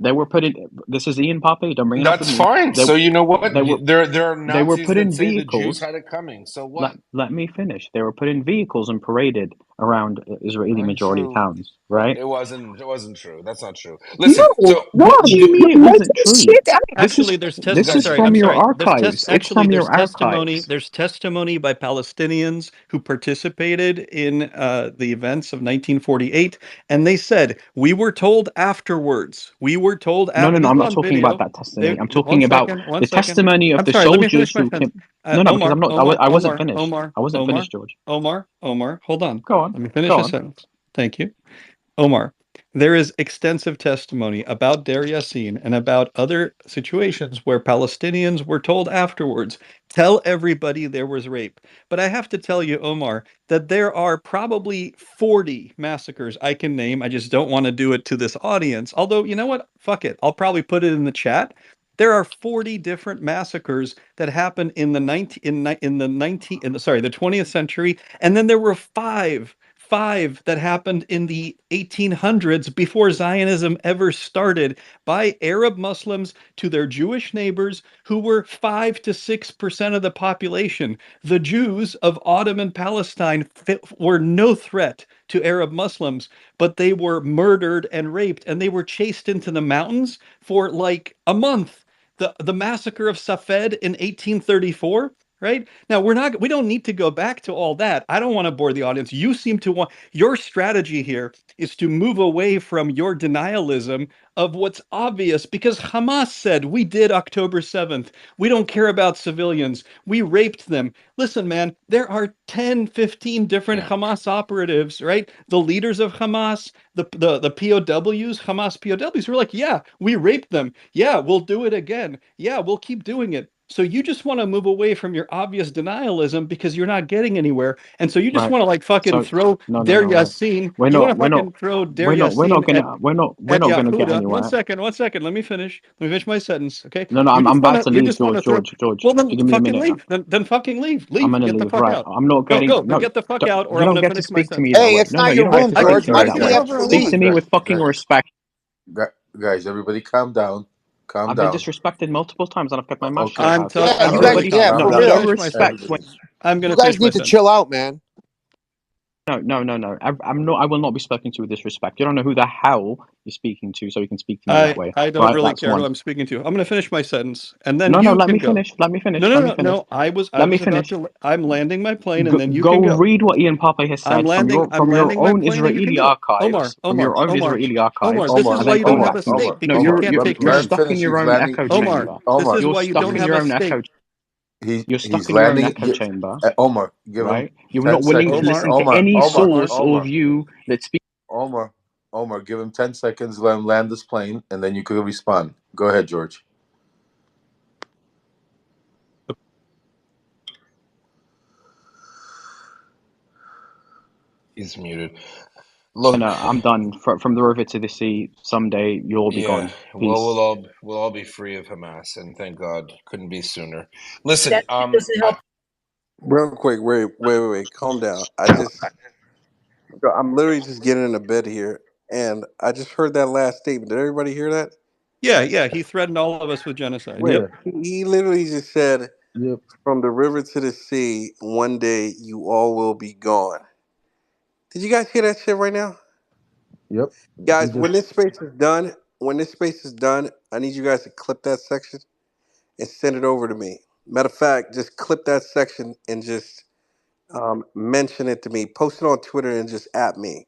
They were put in. This is Ian Pape. Don't bring it up with That's me. fine. So you know what? They were There are they were Nazis put that in say the Jews vehicles. had it coming. So what? Let me finish. They were put in vehicles and paraded around Israeli majority Untrue. towns, right? It wasn't true. That's not true. Listen, No, so no, What do you mean you're it wasn't making true? shit up. Actually, there's you This I'm is guys are sorry. from I'm your sorry. archives. It's from your archives. There's testimony by Palestinians who participated in the events of 1948, and they said we were told afterwards. We were told No, no, after. no. This I'm is not on talking about video. that testimony. I'm One talking about second. One the second. testimony of I'm the sorry. Let me soldiers finish my who sentence. came. No, no, because Omar, I wasn't Omar, finished. Omar, I wasn't Omar, finished, George. Omar. Hold on. Go on. Let me finish Go a on. sentence. Thank you. Omar, there is extensive testimony about Deir Yassin and about other situations where Palestinians were told afterwards, tell everybody there was rape. But I have to tell you, Omar, that there are probably 40 massacres I can name. I just don't want to do it to this audience. Although, you know what? Fuck it. I'll probably put it in the chat. There are 40 different massacres that happened in the 20th century, and then there were five that happened in the 1800s before Zionism ever started by Arab Muslims to their Jewish neighbors who were 5 to 6% of the population. The Jews of Ottoman Palestine were no threat to Arab Muslims, but they were murdered and raped, and they were chased into the mountains for like a month. The massacre of Safed in 1834, right? Now we don't need to go back to all that. I don't want to bore the audience. You seem to want, your strategy here is to move away from your denialism of what's obvious, because Hamas said, we did October 7th. We don't care about civilians. We raped them. Listen, man, there are 10, 15 different Hamas operatives, right? The leaders of Hamas, the POWs, Hamas POWs, who are like, yeah, we raped them. Yeah, we'll do it again. Yeah, we'll keep doing it. So you just want to move away from your obvious denialism because you're not getting anywhere. And so you just Right. want to like fucking So throw no, no, Der no, right. Yassin. We're You want not, to we're not, fucking throw Der we're not, we're not Yassin gonna, we're at not gonna get Yahuda. One anywhere. second, one second. Let me finish. Let me finish my sentence. Okay. No, no, You I'm just about wanna to you leave, just wanna George, throw George. well then If you give me a fucking minute, leave. Then fucking leave. I'm Leave. gonna Get the leave. fuck Right. out. I'm not Go, getting, go, no, get the fuck out, or you I'm don't gonna get to finish my speak to me sentence. that Hey, way. it's No, no, not you your don't get room, to I speak George. to can me Why I does that can he go way. have over to a Speak woman. to leave? me with fucking respect. Guys, everybody calm down. Calm I've been down. disrespected multiple times and I've kept my mouth shut Okay. I'm about it. Yeah, I'm you All So guys. right. totally everybody, Yeah, calm. Calm no, for I'm down. gonna no real. finish my respect. sentence. When, Everybody. I'm You gonna guys finish my need to sentence. chill out, man. no. I'm not, I will not be spoken to with disrespect. You don't know who the hell you're speaking to, so you can speak to me that way. I don't Right. really That's care who one. I'm speaking to. I'm going to finish my sentence, and then No, no, you let can me go. finish. Let me No, finish. no, Let me no, finish. no. I Let me was about finish. to. I'm landing my plane, and then you Go can go. read what Ian Pape has I'm said from landing. your I'm landing my own plane, and you can Israeli go. Omar, archives, Omar, Omar, Omar. This is and why then you come don't have back a to me. state Omar, No, because you Omar, can't take you're let him turns. stuck in finish. your He's own landing. echo Omar, chamber. this Omar, is You're why you stuck don't in have your a own state. echo. You're he's stuck in your own landing. echo chamber, Omar, give him right? You're 10 not willing to seconds. Omar, listen to Omar, any Omar, Omar. source or Omar, view that speaks. Omar, Omar, give him 10 seconds. Let him land this plane, and then you can respond. Go ahead, George. He's muted. No, Look, I'm done. From the river to the sea, someday you'll all be yeah. gone. Well, Peace. we'll all be free of Hamas, and thank God, couldn't be sooner. Listen, That doesn't help. Real quick, wait. Calm down. I'm literally just getting in a bed here, and I just heard that last statement. Did everybody hear that? Yeah, yeah. He threatened all of us with genocide. Yep. Where? He literally just said, Yep. "From the river to the sea, one day you all will be gone." Did you guys hear that shit right now? Yep. He Guys, just when this space is done, I need you guys to clip that section and send it over to me. Matter of fact, just clip that section and just mention it to me. Post it on Twitter and just at me.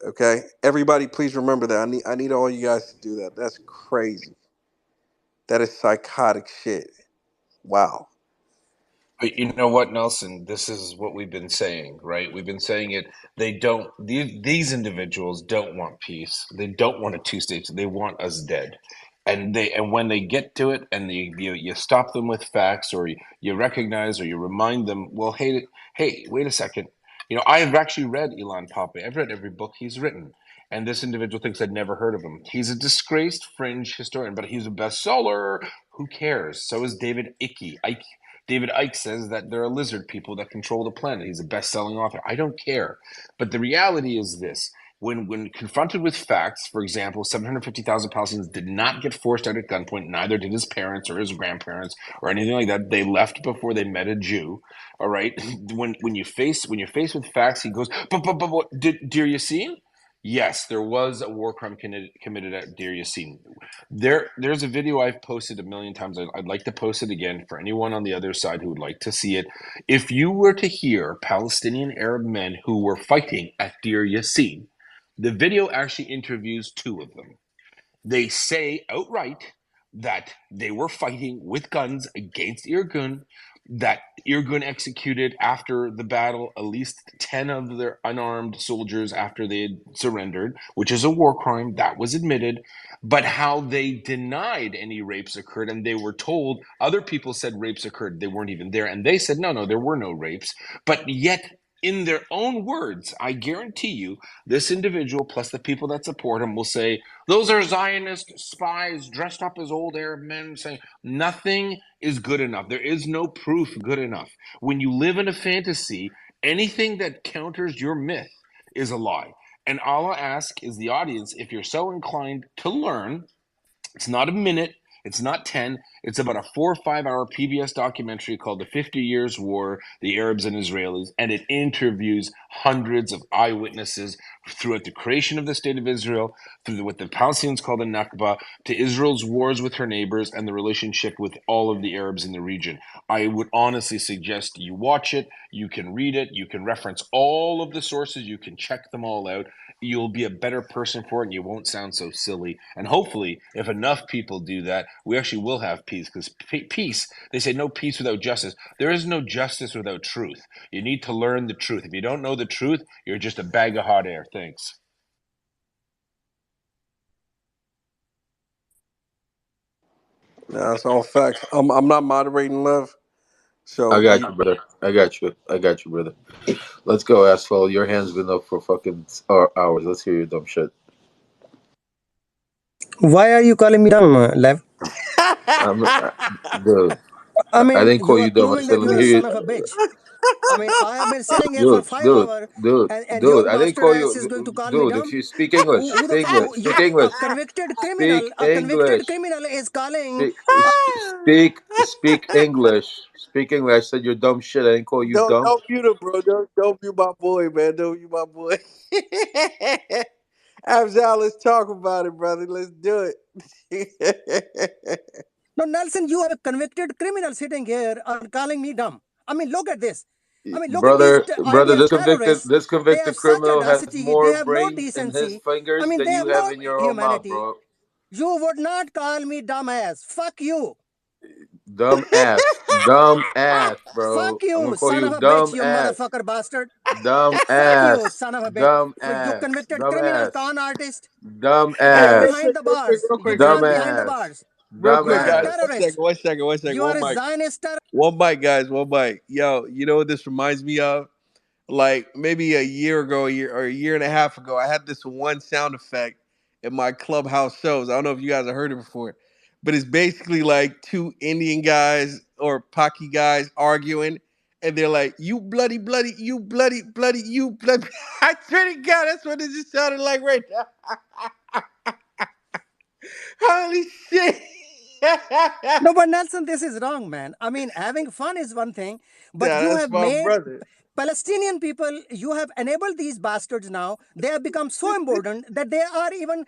Okay, everybody, please remember that. I need all you guys to do that. That's crazy. That is psychotic shit. Wow. but you know what, Nelson? This is what we've been saying, right? We've been saying it. They don't. These individuals don't want peace. They don't want a two states. They want us dead. And when they get to it, and you stop them with facts, or you recognize, or you remind them, well, hey, wait a second. You know, I have actually read Ilan Pappe. I've read every book he's written. And this individual thinks I'd never heard of him. He's a disgraced fringe historian, but he's a bestseller. Who cares? So is David Icke. David Icke says that there are lizard people that control the planet. He's a best-selling author. I don't care. But the reality is this. When confronted with facts, for example, 750,000 Palestinians did not get forced out at gunpoint, neither did his parents or his grandparents or anything like that. They left before they met a Jew. All right. When you're faced with facts, he goes, but what did Dear Yassin? Yes, there was a war crime committed at Deir Yassin. There's a video I've posted a million times. I'd like to post it again for anyone on the other side who would like to see it. If you were to hear Palestinian Arab men who were fighting at Deir Yassin, the video actually interviews two of them. They say outright that they were fighting with guns against Irgun, that Irgun executed after the battle at least 10 of their unarmed soldiers after they had surrendered, which is a war crime. That was admitted. But how they denied any rapes occurred, and they were told other people said rapes occurred. They weren't even there. And they said, no, there were no rapes. But yet, in their own words, I guarantee you, this individual plus the people that support him will say, those are Zionist spies dressed up as old Arab men saying nothing is good enough. There is no proof good enough. When you live in a fantasy, anything that counters your myth is a lie. And all I ask is the audience, if you're so inclined to learn, it's not a minute, It's not 10. It's about a 4 or 5 hour PBS documentary called The 50 Years War, The Arabs and Israelis, and it interviews hundreds of eyewitnesses throughout the creation of the State of Israel, through what the Palestinians call the Nakba, to Israel's wars with her neighbors, and the relationship with all of the Arabs in the region. I would honestly suggest you watch it. You can read it. You can reference all of the sources. You can check them all out. You'll be a better person for it, and you won't sound so silly. And hopefully, if enough people do that, we actually will have peace. Because peace, they say no peace without justice. There is no justice without truth. You need to learn the truth. If you don't know the truth, you're just a bag of hot air. Thanks. Nah, that's all facts. I'm not moderating love. I So got you, brother. I got you. I got you, brother. Let's go, asshole. Your hand's been up for fucking hours. Let's hear your dumb shit. Why are you calling me dumb, Lev? Dude, I I mean, didn't call you are you dumb. I proving said, that let you me are a hear son you. of a bitch. I mean, I have been sitting here for Dude, 5 hours, and your dude. I didn't bastard call ass is you. going to call me Dude, if dumb? you speak English, Who the speak English, speak English. a convicted criminal? Speak A convicted English. criminal is calling. Speak English. Speak English. I said you're dumb shit. I didn't call you dumb. don't mute him, bro. Don't mute my boy, man. Don't mute my boy. Afzal, let's talk about it, brother. Let's do it. No, Nelson, you are a convicted criminal sitting here and calling me dumb. I mean, look at this. I mean, look at these Brother, ideal terrorists. this They convicted have such criminal has audacity. They more have no brains in his decency. I fingers mean, than they you have have no in your own mouth, humanity. bro. You would not call me dumbass. Fuck you. Dumb ass. Dumb ass, bro. Fuck I'm gonna you, call son you of a bitch, dumb you ass. motherfucker bastard. Dumb Fuck you, ass. son of a bitch. Dumb You ass. convicted Dumb criminal, ass. con artist. Dumb Hey, Belong real ass. behind quick, the real quick, bars. real You quick, real Dumb belong quick. behind the ass. bars. Real Dumb You quick, are a guys. ass. terrorist. One second. You are One a mic. Zionist terrorist. One mic, guys. One mic. Yo, you know what this reminds me of? Like maybe a year ago, a year and a half ago, I had this one sound effect in my clubhouse shows. I don't know if you guys have heard it before, but it's basically like two Indian guys or Paki guys arguing, and they're like, "You bloody, bloody, you bloody, bloody, you bloody." I swear to God, that's what it just sounded like right now. Holy shit! No, but Nelson, this is wrong, man. I mean, having fun is one thing, but Yeah, you that's have my made brother. Palestinian people, you have enabled these bastards now. They have become so emboldened that they are even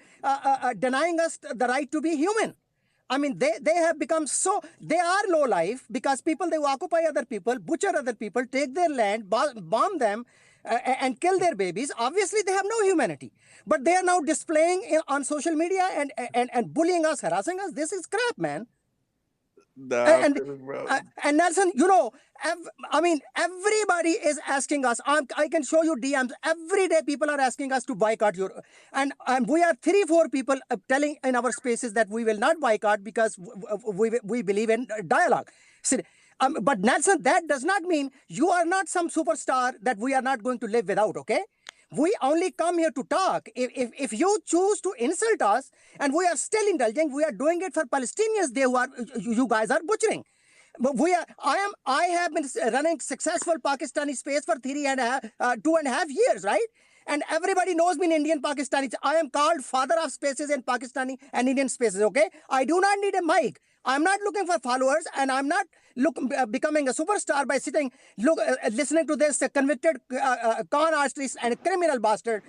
denying us the right to be human. I mean, they have become so, they are low life because people, they occupy other people, butcher other people, take their land, bomb them, and kill their babies. Obviously, they have no humanity. But they are now displaying on social media and bullying us, harassing us. This is crap, man. Nah, And bro. and Nelson, you know, I mean, everybody is asking us. I can show you DMs every day. People are asking us to boycott your, and we are 3-4 people telling in our spaces that we will not boycott because we believe in dialogue. So, but Nelson, that does not mean you are not some superstar that we are not going to live without. Okay. We only come here to talk. If you choose to insult us and we are still indulging, we are doing it for Palestinians. They who are, you guys are butchering. But I have been running successful Pakistani space for 2.5 years, right? And everybody knows me in Indian Pakistani. I am called father of spaces in Pakistani and Indian spaces, okay? I do not need a mic. I'm not looking for followers, and I'm not becoming a superstar by listening to this convicted con artist and criminal bastard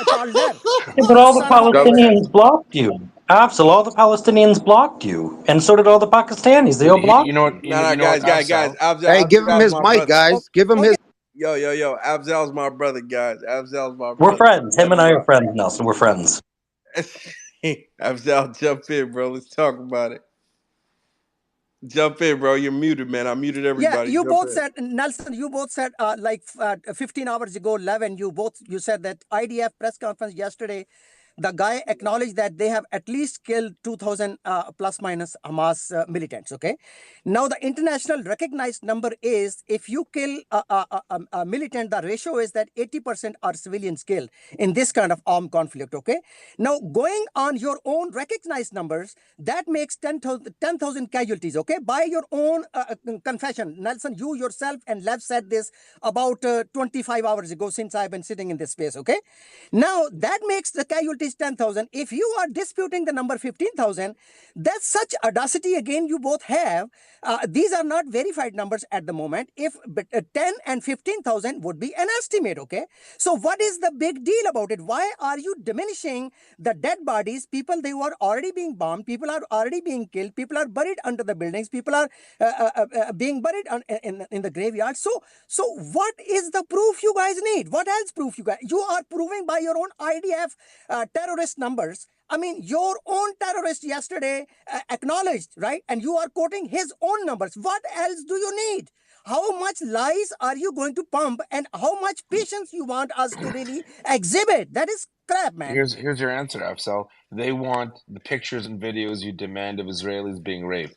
called Lev. Yeah, but all the Son of a bitch. Palestinians blocked you. Afzal, all the Palestinians blocked you. And so did all the Pakistanis. They all blocked you. Nah, guys. Hey, give him Abzal's his my mic, brother. guys. Give him his. Yo. Abzal's my brother, guys. Abzal's my We're brother. friends. Him and I are friends, Nelson. We're friends. Abzal, jump in, bro. Let's talk about it. Jump in, bro. You're muted, man. I muted Yeah, everybody. you Jump both in. said, Nelson, you both said 15 hours ago, 11, you said that IDF press conference yesterday, the guy acknowledged that they have at least killed 2,000 plus minus Hamas militants, okay? Now, the international recognized number is if you kill a militant, the ratio is that 80% are civilians killed in this kind of armed conflict, okay? Now, going on your own recognized numbers, that makes 10,000 casualties, okay? By your own confession. Nelson, you yourself and Lev said this about 25 hours ago since I've been sitting in this space, okay? Now, that makes the casualties is 10,000. If you are disputing the number 15,000, that's such audacity again you both have. These are not verified numbers at the moment. If 10 and 15,000 would be an estimate, okay? So what is the big deal about it? Why are you diminishing the dead bodies? People, they were already being bombed. People are already being killed. People are buried under the buildings. People are being buried in the graveyard. So what is the proof you guys need? What else proof you guys? You are proving by your own IDF terrorist numbers. I mean, your own terrorist yesterday acknowledged, right? And you are quoting his own numbers. What else do you need? How much lies are you going to pump, and how much patience you want us to really exhibit? That is crap, man. Here's your answer, Afsal. They want the pictures and videos you demand of Israelis being raped.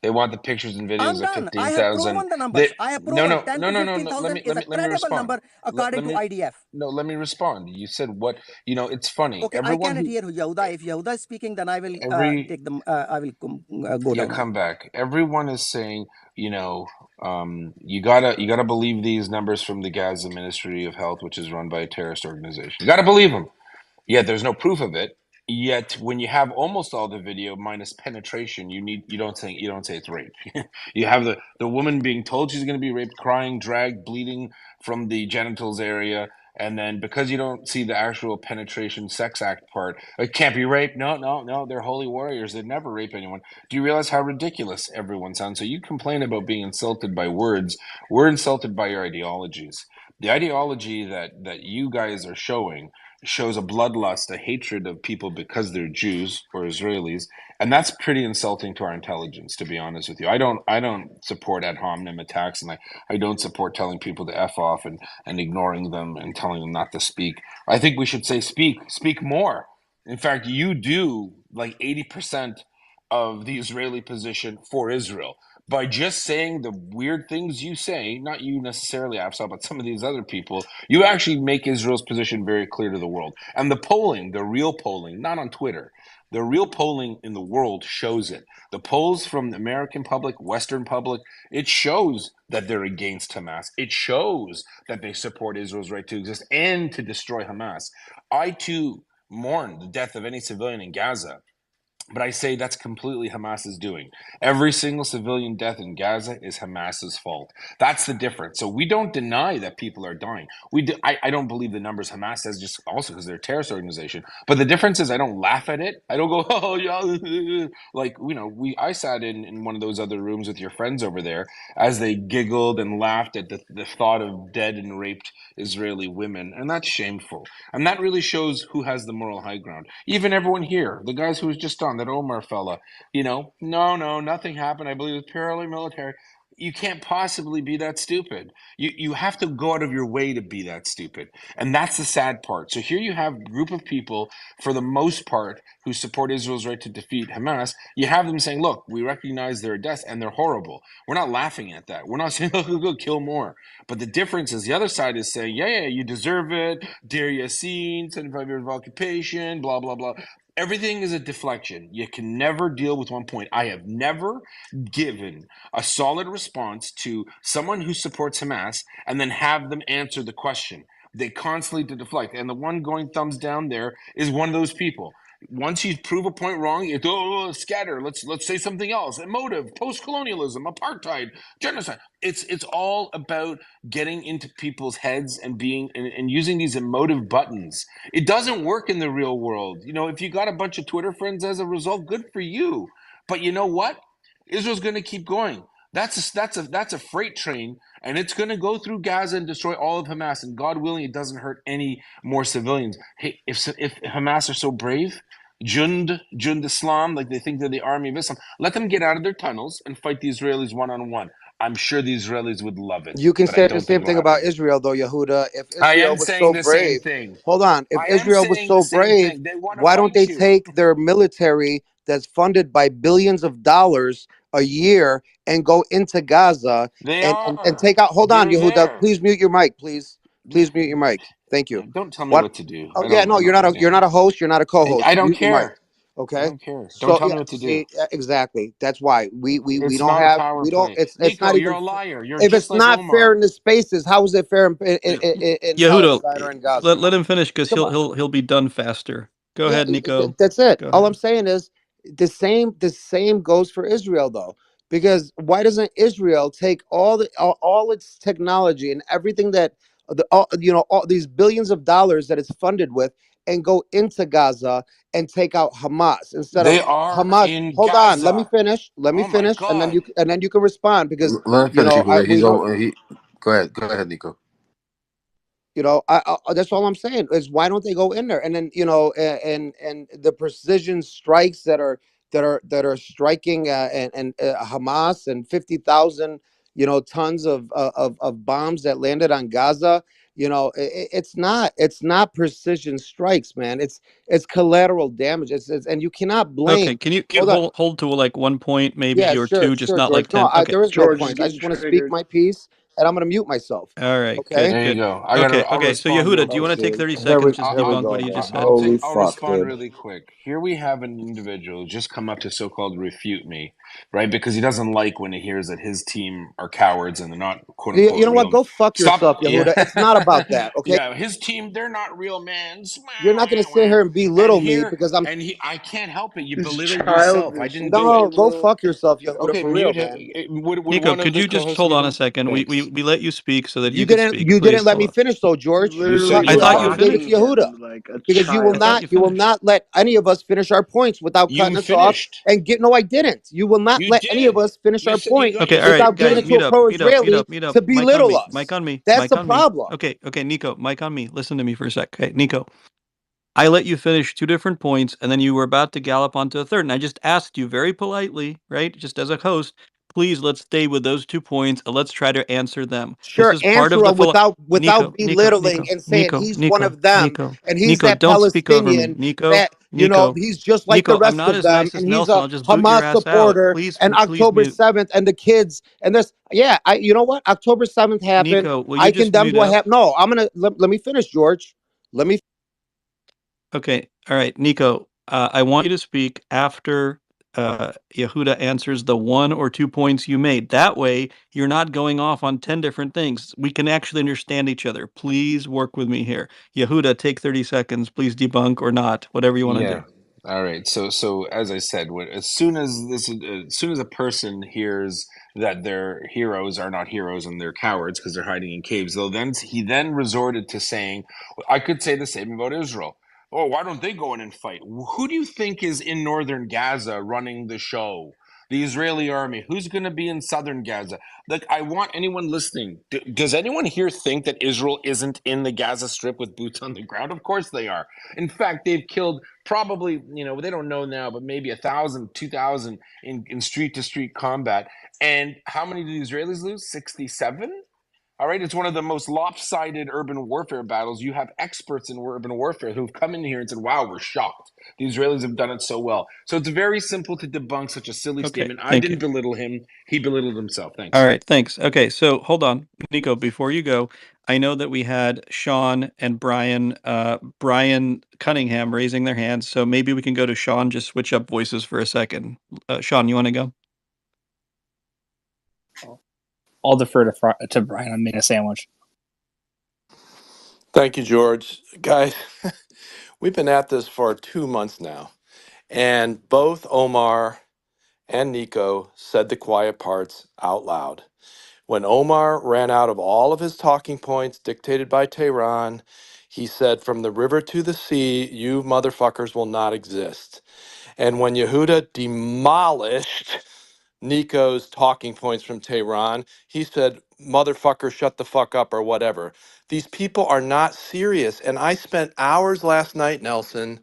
They want the pictures and videos I'm of done. I have 15,000. proven the They numbers. I have no proven no 10 no to no no no. 15,000 is a Let me credible respond. number according Let to me IDF. no let me respond. You said what you know. It's funny. Okay, I Everyone cannot who hear Yehuda. If Yehuda is speaking, then I will every take them. I will go yeah down now. come back. Everyone is saying you know you gotta believe these numbers from the Gaza Ministry of Health, which is run by a terrorist organization. You gotta believe them. Yet there's no proof of it. Yet when you have almost all the video minus penetration, you don't say it's rape. You have the woman being told she's going to be raped, crying, dragged, bleeding from the genitals area, and then because you don't see the actual penetration sex act part, it can't be rape. No, no, no. They're holy warriors. They'd never rape anyone. Do you realize how ridiculous everyone sounds? So you complain about being insulted by words. We're insulted by your ideologies. The ideology that you guys are showing shows a bloodlust, a hatred of people because they're Jews or Israelis, and that's pretty insulting to our intelligence. To be honest with you, I don't support ad hominem attacks, and I don't support telling people to f off and ignoring them and telling them not to speak. I think we should say speak more. In fact, you do like 80% of the Israeli position for Israel by just saying the weird things you say, not you necessarily, Afsal, but some of these other people, you actually make Israel's position very clear to the world. And the polling, the real polling, not on Twitter, the real polling in the world shows it. The polls from the American public, Western public, it shows that they're against Hamas. It shows that they support Israel's right to exist and to destroy Hamas. I too mourn the death of any civilian in Gaza. But I say that's completely Hamas's doing. Every single civilian death in Gaza is Hamas's fault. That's the difference. So we don't deny that people are dying. I don't believe the numbers Hamas says just also because they're a terrorist organization. But the difference is I don't laugh at it. I don't go, oh yeah, like I sat in one of those other rooms with your friends over there as they giggled and laughed at the thought of dead and raped Israeli women, and that's shameful. And that really shows who has the moral high ground. Even everyone here, the guys who was just on, that Omar fella, no, nothing happened. I believe it was purely military. You can't possibly be that stupid. You have to go out of your way to be that stupid. And that's the sad part. So here you have a group of people, for the most part, who support Israel's right to defeat Hamas. You have them saying, look, we recognize their deaths and they're horrible. We're not laughing at that. We're not saying, oh, go kill more. But the difference is the other side is saying, yeah, you deserve it. Dear Yassin, 75 years of occupation, blah, blah, blah. Everything is a deflection. You can never deal with one point. I have never given a solid response to someone who supports Hamas and then have them answer the question. They constantly deflect. And the one going thumbs down there is one of those people. Once you prove a point wrong, you scatter. Let's say something else. Emotive, post-colonialism, apartheid, genocide. It's all about getting into people's heads and and using these emotive buttons. It doesn't work in the real world. If you got a bunch of Twitter friends as a result, good for you. But you know what? Israel's going to keep going. That's a freight train, and it's going to go through Gaza and destroy all of Hamas. And God willing, it doesn't hurt any more civilians. Hey, if Hamas are so brave, Jund Islam, like they think they're the army of Islam, let them get out of their tunnels and fight the Israelis one-on-one. I'm sure the Israelis would love it, You can but I say the don't think same it'll thing about happen. Israel, though, Yehuda. If I Israel am was saying so the same brave, thing. hold on. If I am Israel was saying the so same brave, thing. They want to why don't they fight you. take their military that's funded by billions of dollars a year and go into Gaza They and are. take out? Hold on, They're Yehuda. there. Please mute your mic, please. Yeah. Please mute your mic. Thank you. Don't tell me What? what to do. Oh I yeah, don't. no, I don't. you're not a host. You're not a I co-host. don't Mute your mic. care. I Okay. don't care. Don't So tell yeah, me what to do. see, exactly. That's why we It's don't not a have power we don't. play. It's Nico, not you're even. a liar. You're If just it's like not fair in Omar. the spaces, how is it fair in Yehuda, Palestine or in Gaza? let him finish because Come on. he'll be done faster. Go Yeah, ahead, Nico. that's it. Go All I'm ahead. saying is the same goes for Israel though. Because why doesn't Israel take all its technology and everything that all these billions of dollars that it's funded with and go into Gaza and take out Hamas instead of They are Hamas? in Hold on, let me Gaza. finish. Let me Oh my finish, and then God. you can respond because Let him finish. we know. Go ahead. Go ahead, Nico. That's all I'm saying is why don't they go in there and then and the precision strikes that are striking and Hamas and 50,000 tons of bombs that landed on Gaza. It's not precision strikes, man. It's collateral damage. And you cannot Okay, blame. can you Hold on. hold to like one point Yeah, maybe or sure, two, just sure, not George. like No, 10? Okay. there is no George is points. I getting just want to speak triggered. my piece, and I'm going to mute myself. All right, Okay. good, There you good. go. Okay, I'll okay. So respond Yehuda, real do you Oh want to quick. take shit. 30 Here we seconds just here we debunk go what he again. just said? I'll respond really quick. Here we have an individual just come up to so-called refute me, right? Because he doesn't like when he hears that his team are cowards and they're not quote You unquote know what? real. Go fuck Stop. yourself, Yeah. Yehuda. It's not about that. Okay. Yeah, his team, they're not real men. You're not going to sit here and And belittle me here because I'm. and he I can't help it. You It's belittled yourself. I childish. didn't It's do it. No, go immature. fuck yourself, Yehuda. Okay, For real, mute man. him. Would Nico, one of could the you just co-hosts hold mute on a him? second? Thanks. We let you speak so that You you could didn't. speak. You didn't Please let hold me on. finish though, You George. You You said literally you I cut were me thought off you and done. gave it to dominated finished. Yehuda him like a because you will I thought not. you child. You will finished. not let any of us finish our points without cutting You us off finished. and get. No, I didn't. You will not You let any of did. us finish You our said you point got Okay, your all right, without giving guys, it to mute a up, mute up, mute pro-Israeli up, mute up. to Mic on belittle me, us. mic on me, That's mic the on me. problem. Okay, okay, Nico, mic on me. Listen to me for a sec. Okay, Nico, I let you finish two different points, and then you were about to gallop onto a third, and I just asked you very politely, right, just as a host, please let's stay with those 2 points and let's try to answer them. This Sure, is part of answer the him without Nico, Nico, belittling Nico, and saying Nico, he's one Nico, of them Nico, and he's Nico, that don't speak over me. Palestinian Nico, that Nico, he's just like the Nico, I'm rest not of as them nice as and he's Nelson. a I'll just boot your Hamas ass out. supporter Please, and please October mute. 7th and the kids and this I you know what, October 7th happened. Nico, will you I just condemned mute what up? happened. No, I'm gonna let me finish, George. Let me. Okay. All right, Nico. I want you to speak after Yehuda answers the 1 or 2 points you made. That way, you're not going off on 10 different things. We can actually understand each other. Please work with me here. Yehuda, take 30 seconds. Please debunk or not, whatever you want to Yeah. do. All right. So as I said, as soon as a person hears that their heroes are not heroes and they're cowards because they're hiding in caves, he then resorted to saying, I could say the same about Israel. Oh, why don't they go in and fight? Who do you think is in northern Gaza running the show? The Israeli army. Who's going to be in southern Gaza? Like, I want anyone listening. Does anyone here think that Israel isn't in the Gaza Strip with boots on the ground? Of course they are. In fact, they've killed probably, they don't know now, but maybe 1,000, 2,000 in street to street combat. And how many did the Israelis lose? 67. All right, it's one of the most lopsided urban warfare battles. You have experts in urban warfare who've come in here and said, wow, we're shocked. The Israelis have done it so well. So it's very simple to debunk such a silly Okay. statement. I Thank you. didn't belittle him. He belittled himself. All Thanks. right. Thanks. Okay. So hold on, Nico, before you go, I know that we had Sean and Brian Cunningham raising their hands. So maybe we can go to Sean, just switch up voices for a second. Sean, you want to go? I'll defer to Brian on making a sandwich. Thank you, George. Guys, we've been at this for 2 months now, and both Omar and Nico said the quiet parts out loud. When Omar ran out of all of his talking points dictated by Tehran, he said, "From the river to the sea, you motherfuckers will not exist." And when Yehuda demolished Nico's talking points from Tehran, he said, "Motherfucker, shut the fuck up," or whatever. These people are not serious. And I spent hours last night, Nelson,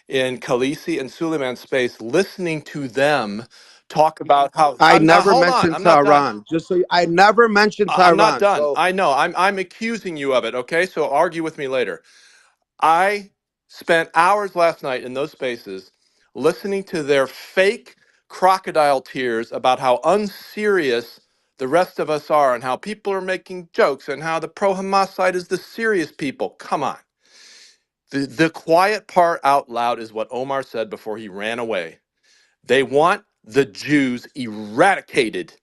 in Khaleesi and Suleiman's space listening to them talk about how I never hold on, mentioned I'm not done. Tehran. I never mentioned I'm not Tehran. done. So I know. I'm accusing you of it, okay? So argue with me later. I spent hours last night in those spaces listening to their fake crocodile tears about how unserious the rest of us are and how people are making jokes and how the pro Hamas side is the serious people. Come on. The quiet part out loud is what Omar said before he ran away. They want the Jews eradicated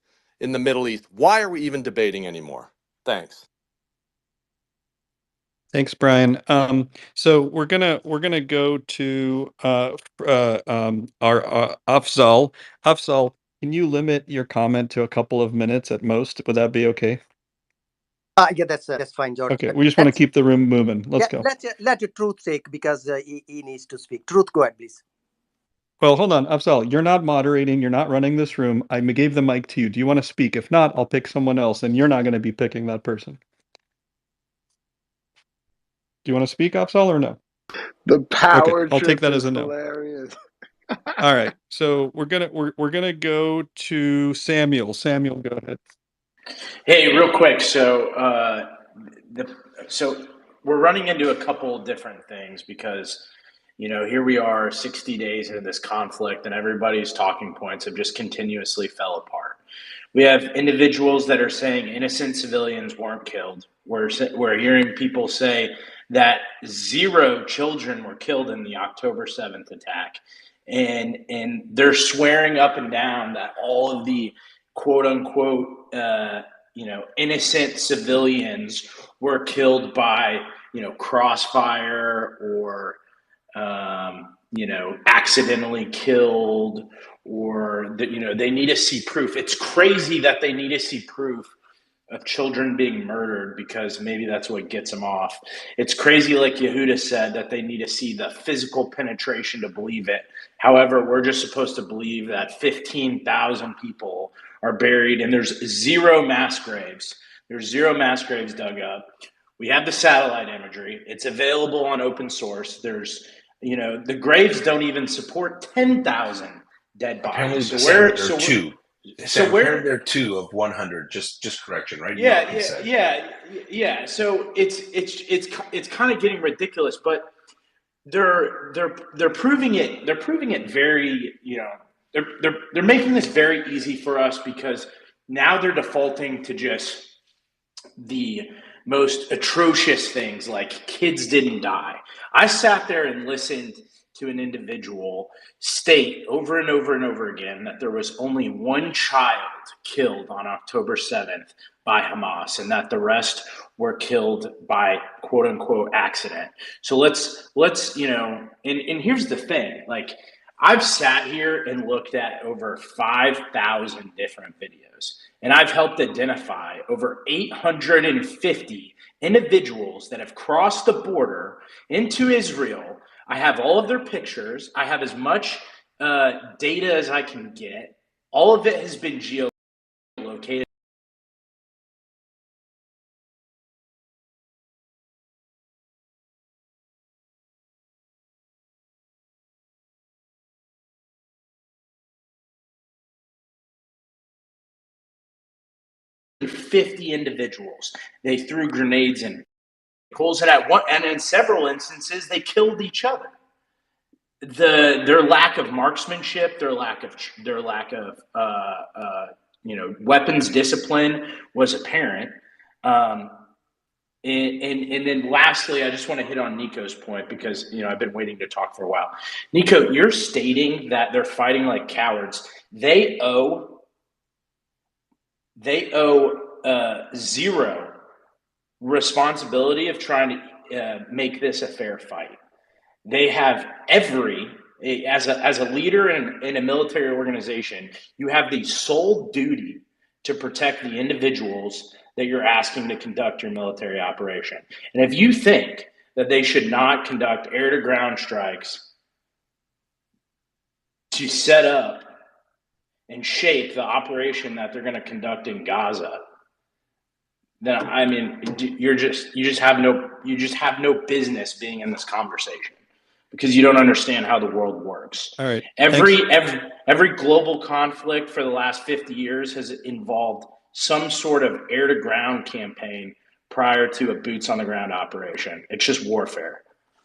in the Middle East. Why are we even debating anymore? Thanks. Thanks, Brian. So we're gonna go to our Afzal. Afzal, can you limit your comment to a couple of minutes at most? Would that be okay? Yeah, that's fine, George. Okay, we just want to keep the room moving. Let's go. Let the truth take because he needs to speak. Truth, go ahead, please. Well, hold on, Afzal. You're not moderating. You're not running this room. I gave the mic to you. Do you want to speak? If not, I'll pick someone else, and you're not going to be picking that person. Do you want to speak, Afzal, or no? The Okay, power I'll take trip that is as a no. hilarious. All right, so we're gonna go to Samuel. Samuel, go ahead. Hey, real quick. So we're running into a couple different things because here we are 60 days into this conflict and everybody's talking points have just continuously fell apart. We have individuals that are saying innocent civilians weren't killed. We're hearing people say that 0 children were killed in the October 7th attack. And they're swearing up and down that all of the quote unquote innocent civilians were killed by crossfire or accidentally killed, or that they need to see proof. It's crazy that they need to see proof of children being murdered because maybe that's what gets them off. It's crazy, like Yehuda said, that they need to see the physical penetration to believe it. However, we're just supposed to believe that 15,000 people are buried and there's 0 mass graves. There's 0 mass graves dug up. We have the satellite imagery. It's available on open source. There's, the graves don't even support 10,000 dead Apparently, bodies. Sam, there are 2. Sam, where apparently there are 2 of 100. Just correction, right? Yeah. So it's kind of getting ridiculous, but they're proving it. They're proving it very. They're making this very easy for us because now they're defaulting to just the most atrocious things, like kids didn't die. I sat there and listened to an individual state over and over and over again that there was only 1 child killed on October 7th by Hamas and that the rest were killed by quote unquote accident. So let's and here's the thing, like I've sat here and looked at over 5,000 different videos, and I've helped identify over 850 individuals that have crossed the border into Israel. I have all of their pictures. I have as much data as I can get. All of it has been geolocated. 50 individuals. They threw grenades in vehicles, and in several instances, they killed each other. Their lack of marksmanship, their lack of weapons discipline was apparent. And then lastly, I just want to hit on Nico's point because I've been waiting to talk for a while. Nico, you're stating that they're fighting like cowards. They owe 0 responsibility of trying to make this a fair fight. They have as a leader in a military organization, you have the sole duty to protect the individuals that you're asking to conduct your military operation. And if you think that they should not conduct air-to-ground strikes to set up and shape the operation that they're going to conduct in Gaza, then you just have no business being in this conversation because you don't understand how the world works. All right. Every global conflict for the last 50 years has involved some sort of air-to-ground campaign prior to a boots-on-the-ground operation. It's just warfare.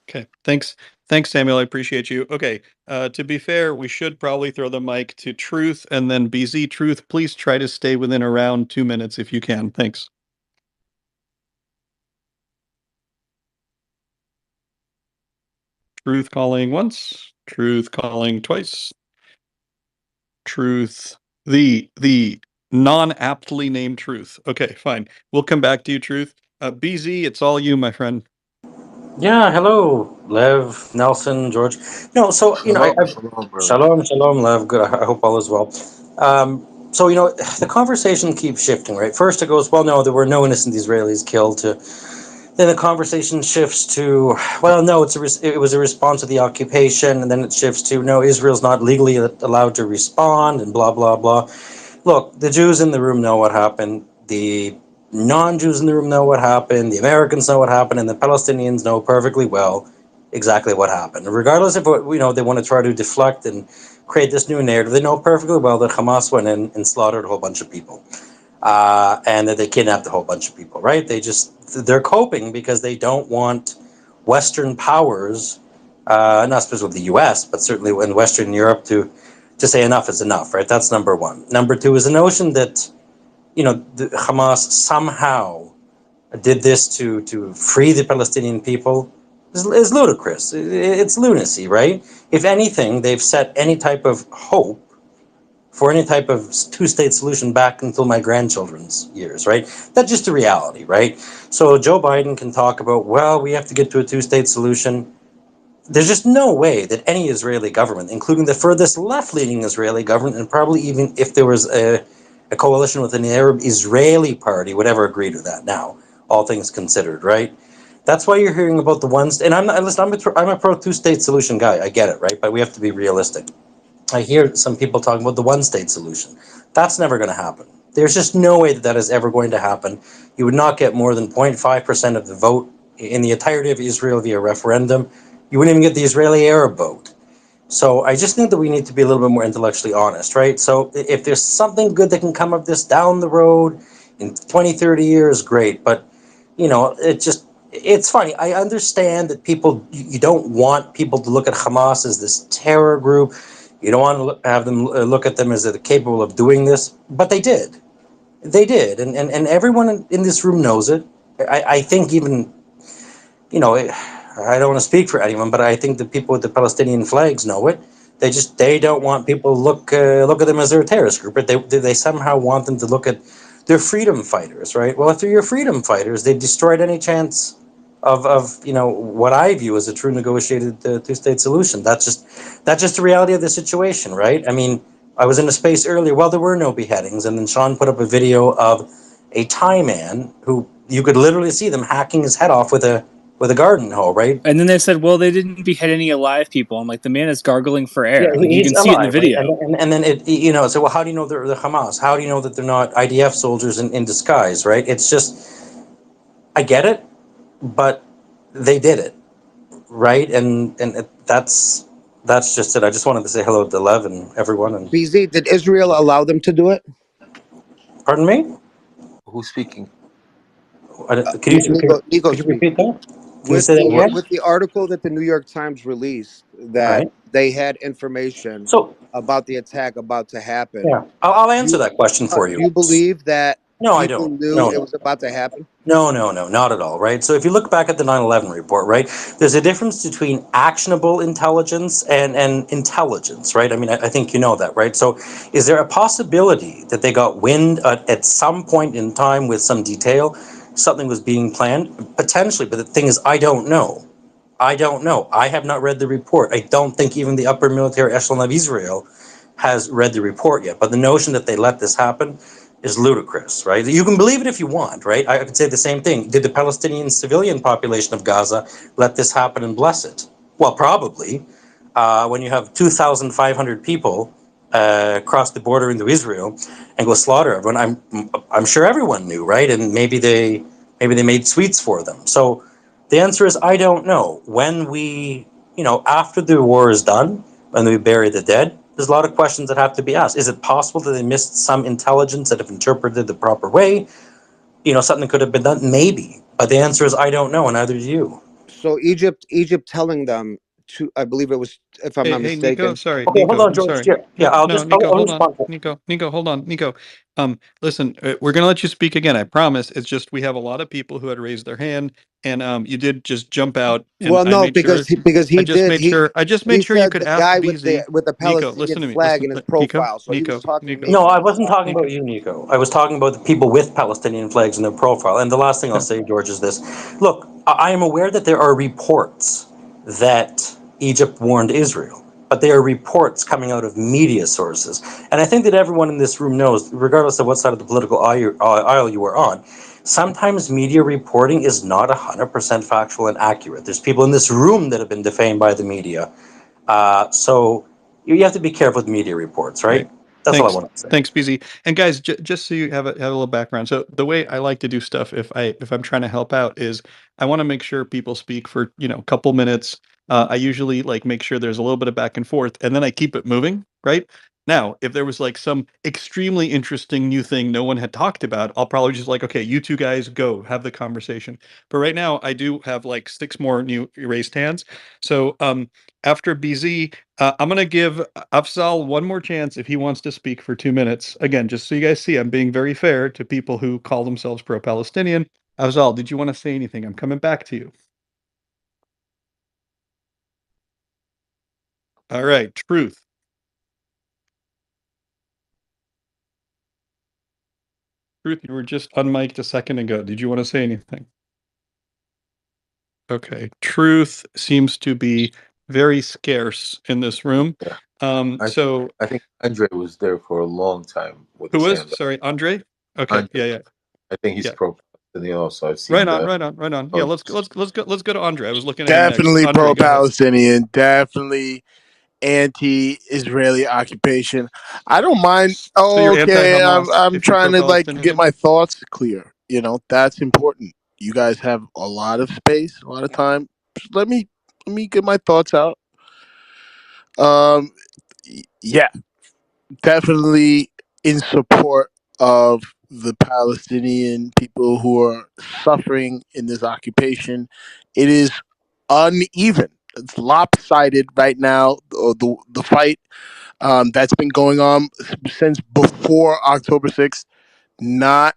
Okay. Thanks, Samuel. I appreciate you. Okay. To be fair, we should probably throw the mic to Truth and then BZ. Truth, please try to stay within around 2 minutes if you can. Thanks. Truth calling once. Truth calling twice. Truth. The non-aptly named Truth. Okay, fine. We'll come back to you, Truth. BZ, it's all you, my friend. Yeah, hello, Lev, Nelson, George. No, so Shalom, shalom, brother. shalom, Lev. Good. I hope all is well. So the conversation keeps shifting, right? First it goes, well, no, there were no innocent Israelis killed. Then the conversation shifts to, well, no, it was a response to the occupation, and then it shifts to, no, Israel's not legally allowed to respond, and blah blah blah. Look, the Jews in the room know what happened. The non-Jews in the room know what happened. The Americans know what happened, and the Palestinians know perfectly well exactly what happened. Regardless of what they want to try to deflect and create this new narrative, they know perfectly well that Hamas went in and slaughtered a whole bunch of people, and that they kidnapped a whole bunch of people. Right? They're coping because they don't want Western powers, not specifically the U.S., but certainly in Western Europe, to say enough is enough, right? That's number one. Number two is the notion that the Hamas somehow did this to free the Palestinian people is ludicrous. It's lunacy, right? If anything, they've set any type of hope for any type of two-state solution back until my grandchildren's years, right? That's just the reality, right? So Joe Biden can talk about, well, we have to get to a two-state solution. There's just no way that any Israeli government, including the furthest left-leaning Israeli government, and probably even if there was a coalition with an Arab Israeli party, would ever agree to that. Now, all things considered, right? That's why you're hearing about the ones. And I'm not. Listen, I'm a pro two-state solution guy. I get it, right? But we have to be realistic. I hear some people talking about the one-state solution. That's never going to happen. There's just no way that that is ever going to happen. You would not get more than 0.5% of the vote in the entirety of Israel via referendum. You wouldn't even get the Israeli Arab vote. So I just think that we need to be a little bit more intellectually honest, right? So if there's something good that can come of this down the road in 20, 30 years, great. But, it's funny. I understand that you don't want people to look at Hamas as this terror group. You don't want to have them look at them as they're capable of doing this. But they did. They did. And everyone in this room knows it. I think even I don't want to speak for anyone, but I think the people with the Palestinian flags know it. They don't want people to look at them as they're a terrorist group, but they somehow want them to look at their freedom fighters, right? Well, if they're your freedom fighters, they've destroyed any chance of what I view as a true negotiated two-state solution. That's just the reality of the situation, right? I mean, I was in a space earlier. Well, there were no beheadings, and then Sean put up a video of a Thai man who you could literally see them hacking his head off with a garden hoe, right? And then they said, well, they didn't behead any alive people. I'm like, the man is gargling for Yeah, air. Like, you he's can see it in the alive, right? video. And then so well, how do you know they're the Hamas? How do you know that they're not IDF soldiers in disguise, right? It's just, I get it, but they did it, right? That's just it. I just wanted to say hello to Lev and everyone. And BZ, did Israel allow them to do it? pardon me? Who's speaking? Nico Could you repeat speaking. that? Can you With say that the again? with the article that the New York Times released that Right. they had information So about the attack about to happen. yeah, I'll answer You that question for do you. you believe that No, I people don't. knew No, it no. was about to happen? No, no, no, not at all, right? So if you look back at the 9/11 report, right, there's a difference between actionable intelligence and intelligence, right? I mean, I think you know that, right? So is there a possibility that they got wind at some point in time with some detail, something was being planned? Potentially, but the thing is, I don't know. I don't know. I have not read the report. I don't think even the upper military echelon of Israel has read the report yet. But the notion that they let this happen is ludicrous, right? You can believe it if you want, right? I could say the same thing. Did the Palestinian civilian population of Gaza let this happen and bless it? Well, probably. When you have 2,500 people cross the border into Israel and go slaughter everyone, I'm sure everyone knew, right? And maybe they made sweets for them. So the answer is I don't know. When after the war is done, when we bury the dead, there's a lot of questions that have to be asked. Is it possible that they missed some intelligence that if interpreted the proper way, something could have been done? Maybe. But the answer is I don't know, and neither do you. So Egypt telling them to, I believe it was, if I'm not Hey, Nico. mistaken. Sorry, Okay, hold Nico. on, George. Sorry. Yeah, No, I'll no, just Nico. I'll Hold on. respond. Nico. Hold on, Nico. Listen, we're gonna let you speak again. I promise. It's just we have a lot of people who had raised their hand, and you did just jump out, and Well, I no, made because sure. he did. I just He made sure you said could the ask guy with BZ. the Nico, Palestinian listen to me. flag Listen, in his Nico. profile. So he was Nico. talking Nico. No, mainly I about wasn't that. talking about you, Nico. I was talking about the people with Palestinian flags in their profile. And the last thing I'll say, George, is this. Look, I am aware that there are reports that Egypt warned Israel, but they are reports coming out of media sources. And I think that everyone in this room knows, regardless of what side of the political aisle you are on, sometimes media reporting is not 100% factual and accurate. There's people in this room that have been defamed by the media. So you have to be careful with media reports, right? That's all I Thanks, want to say. thanks, BZ. And guys, just so you have a little background. So the way I like to do stuff, if I'm trying to help out, is I want to make sure people speak for a couple minutes. I usually like make sure there's a little bit of back and forth, and then I keep it moving. Right now, if there was like some extremely interesting new thing no one had talked about, I'll probably just like, okay, you two guys go have the conversation. But right now, I do have like 6 more new raised hands. So after BZ. I'm going to give Afzal one more chance if he wants to speak for 2 minutes. Again, just so you guys see, I'm being very fair to people who call themselves pro-Palestinian. Afzal, did you want to say anything? I'm coming back to you. All right, Truth. Truth, you were just unmiked a second ago. Did you want to say anything? Okay, Truth seems to be very scarce in this room. Yeah. So I think Andre was there for a long time with who his was? hand up. Sorry, Andre? Okay, Andre, yeah. I think he's Yeah. pro-Palestinian also. I've seen Right on, that. right on, right on. Yeah, let's go to Andre. I was looking at him next. Definitely Andre, go ahead. pro-Palestinian. Definitely anti-Israeli occupation. I don't mind. So Oh, you're okay, anti-Hamas I'm if you're trying to like get pro-Palestinian? my thoughts clear. That's important. You guys have a lot of space, a lot of time. Just let me get my thoughts out. Um, yeah, definitely in support of the Palestinian people who are suffering in this occupation. It is uneven. It's lopsided right now. The fight that's been going on since before October 6th, not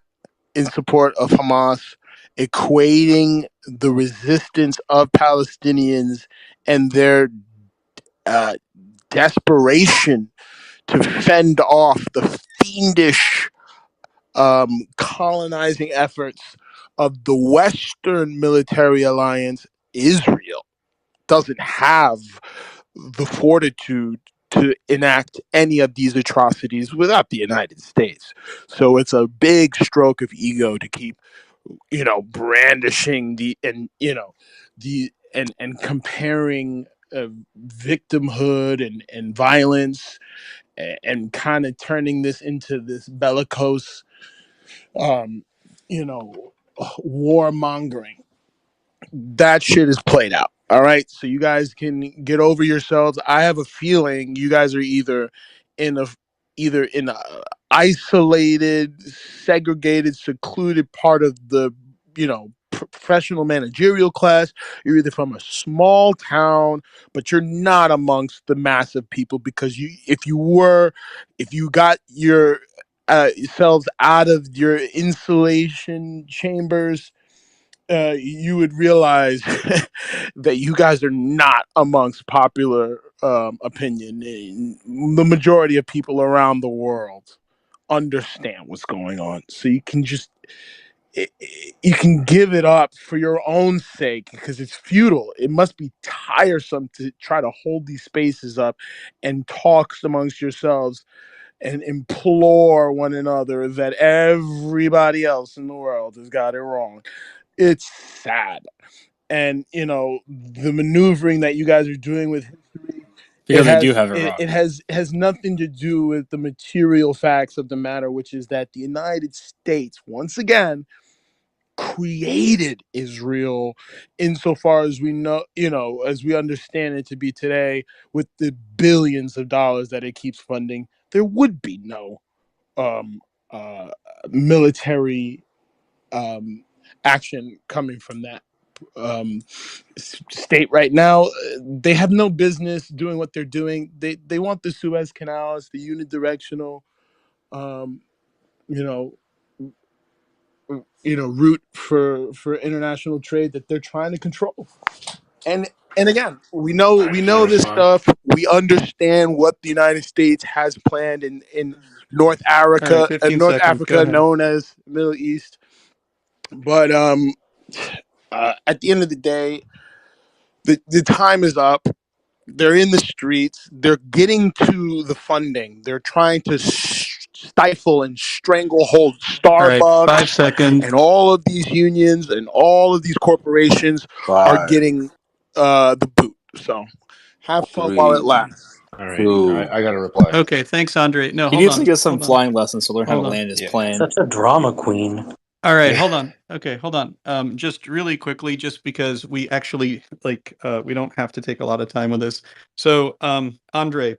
in support of Hamas, equating the resistance of Palestinians and their uh, desperation to fend off the fiendish colonizing efforts of the Western military alliance. Israel doesn't have the fortitude to enact any of these atrocities without the United States. So it's a big stroke of ego to keep, brandishing and comparing victimhood and violence, and kind of turning this into this bellicose, um, warmongering. That shit is played out. All right. So you guys can get over yourselves. I have a feeling you guys are in a in a isolated, segregated, secluded part of the professional managerial class. You're either from a small town, but you're not amongst the massive people, because if you got your yourselves out of your insulation chambers, you would realize that you guys are not amongst popular opinion. The majority of people around the world understand what's going on. So you can give it up for your own sake, because it's futile. It must be tiresome to try to hold these spaces up and talk amongst yourselves and implore one another that everybody else in the world has got it wrong. It's sad. And the maneuvering that you guys are doing with history, Because they do have it wrong. it has nothing to do with the material facts of the matter, which is that the United States, once again, created Israel insofar as we know, as we understand it to be today, with the billions of dollars that it keeps funding. There would be no um, uh, military action coming from that state right now. They have no business doing what they're doing. They want the Suez Canal as the unidirectional, um, you know, route for international trade that they're trying to control. And again, All right, we can I know this respond? stuff. We understand what the United States has planned in North All right, Africa, 15 North seconds. Go Africa, ahead. known as Middle East. But At the end of the day, the time is up. They're in the streets. They're getting to the funding. They're trying to stifle and stranglehold All right, 5 Starbucks seconds. and all of these unions and all of these corporations are Five, getting the boot. So have fun while it 3, lasts. All right. 2. I got to reply. Okay, thanks, Andre. No, He hold needs to on, get some hold on, flying lessons to learn how to hold on. land his Yeah. plane. Such a drama queen. All right, Yeah. hold on. Okay, hold on. Just really quickly, just because we actually we don't have to take a lot of time with this. So, Andre,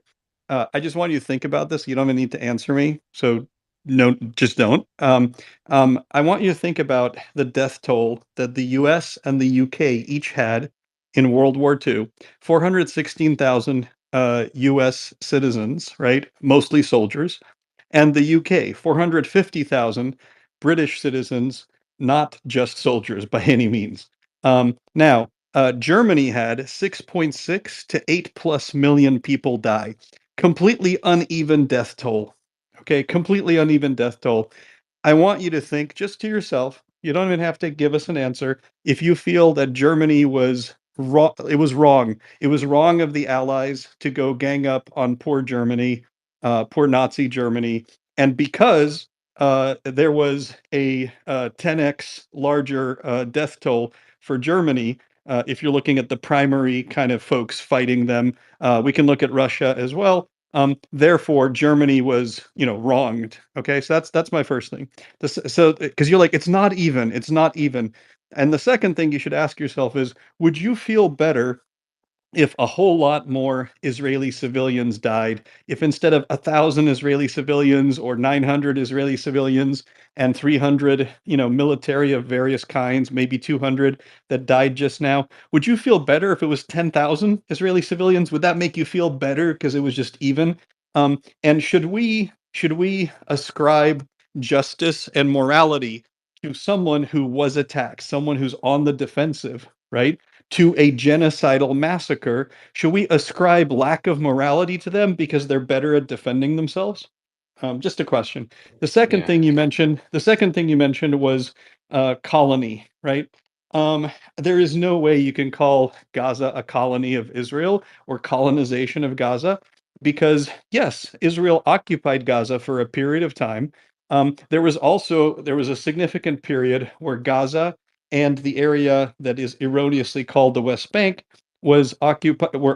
I just want you to think about this. You don't even need to answer me. So, no, just don't. I want you to think about the death toll that the U.S. and the U.K. each had in World War II. 416,000 U.S. citizens, right? Mostly soldiers, and the UK, 450,000 British citizens, not just soldiers by any means. Germany had 6.6 to 8 plus million people die. Completely uneven death toll. Okay, completely uneven death toll. I want you to think just to yourself. You don't even have to give us an answer. If you feel that Germany was wrong, it was wrong. It was wrong of the Allies to go gang up on poor Germany, poor Nazi Germany, and because there was a 10x larger death toll for Germany. If you're looking at the primary kind of folks fighting them, we can look at Russia as well. Therefore, Germany was, wronged. Okay, so that's my first thing. So because you're like, it's not even. And the second thing you should ask yourself is, would you feel better if a whole lot more Israeli civilians died, if instead of 1,000 Israeli civilians or 900 Israeli civilians and 300, military of various kinds, maybe 200 that died just now, would you feel better if it was 10,000 Israeli civilians? Would that make you feel better because it was just even? And should we ascribe justice and morality to someone who was attacked, someone who's on the defensive, right? To a genocidal massacre, should we ascribe lack of morality to them because they're better at defending themselves? Just a question. Yeah. The second thing you mentioned was colony, right? There is no way you can call Gaza a colony of Israel or colonization of Gaza because yes, Israel occupied Gaza for a period of time. There was a significant period where Gaza and the area that is erroneously called the West Bank were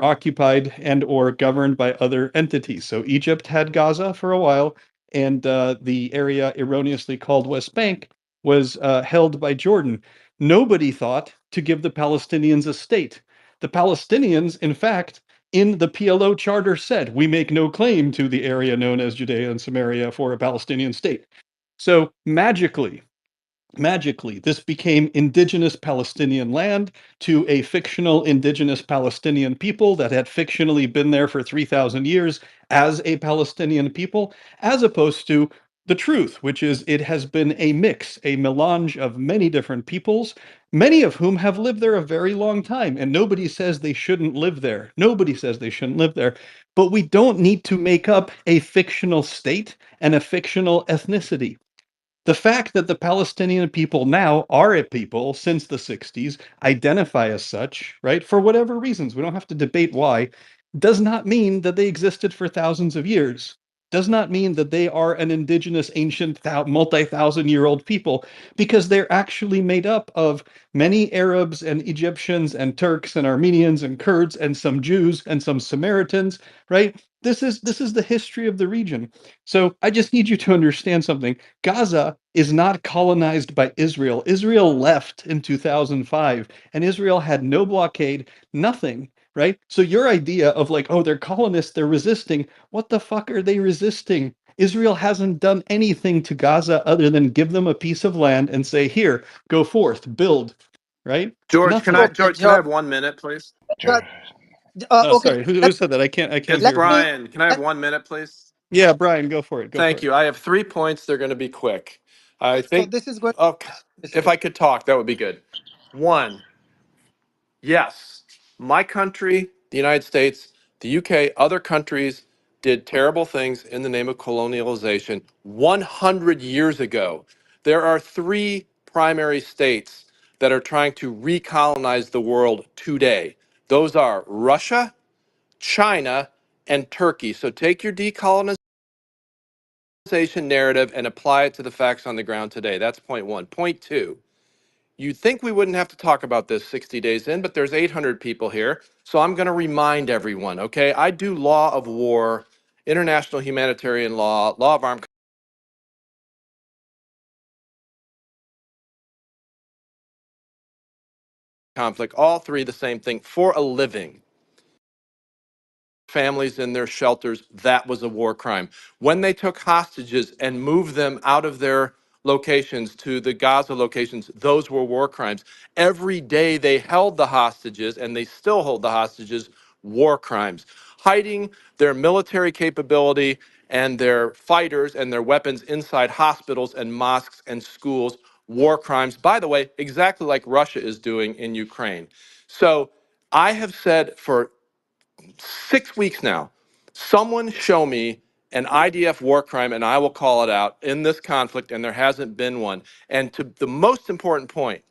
occupied and or governed by other entities. So Egypt had Gaza for a while, and the area erroneously called West Bank was held by Jordan. Nobody thought to give the Palestinians a state. The Palestinians, in fact, in the PLO charter said, we make no claim to the area known as Judea and Samaria for a Palestinian state. So magically, this became indigenous Palestinian land to a fictional indigenous Palestinian people that had fictionally been there for 3,000 years as a Palestinian people, as opposed to the truth, which is it has been a mix, a melange of many different peoples, many of whom have lived there a very long time. And nobody says they shouldn't live there. Nobody says they shouldn't live there. But we don't need to make up a fictional state and a fictional ethnicity. The fact that the Palestinian people now are a people since the 60s, identify as such, right, for whatever reasons, we don't have to debate why, does not mean that they existed for thousands of years. Does not mean that they are an indigenous, ancient, multi-thousand-year-old people, because they're actually made up of many Arabs and Egyptians and Turks and Armenians and Kurds and some Jews and some Samaritans, right? This is the history of the region. So I just need you to understand something. Gaza is not colonized by Israel. Israel left in 2005, and Israel had no blockade, nothing, right? So your idea of like, oh, they're colonists, they're resisting. What the fuck are they resisting? Israel hasn't done anything to Gaza other than give them a piece of land and say, here, go forth, build, right? George, Nothing. Can I have 1 minute, please? Sure. Oh, Okay, sorry. Who said that? I can't It's let hear. me. Brian. Can I have 1 minute, please? Yeah, Brian, go for it. Go for Thank it. you. I have 3 points. They're going to be quick. I So think, this is going. oh, if I could talk, that would be good. One, yes, my country, the United States, the UK, other countries did terrible things in the name of colonialization 100 years ago. There are three primary states that are trying to recolonize the world today. Those are Russia, China, and Turkey. So take your decolonization narrative and apply it to the facts on the ground today. That's point one. Point two, you'd think we wouldn't have to talk about this 60 days in, but there's 800 people here. So I'm going to remind everyone, okay? I do law of war, international humanitarian law, law of armed conflict, all three the same thing, for a living. Families in their shelters, that was a war crime. When they took hostages and moved them out of their locations to the Gaza locations, those were war crimes. Every day they held the hostages, and they still hold the hostages, war crimes. Hiding their military capability and their fighters and their weapons inside hospitals and mosques and schools, war crimes. By the way, exactly like Russia is doing in Ukraine. So I have said for 6 weeks now, someone show me an IDF war crime and I will call it out in this conflict, and there hasn't been one. And to the most important point,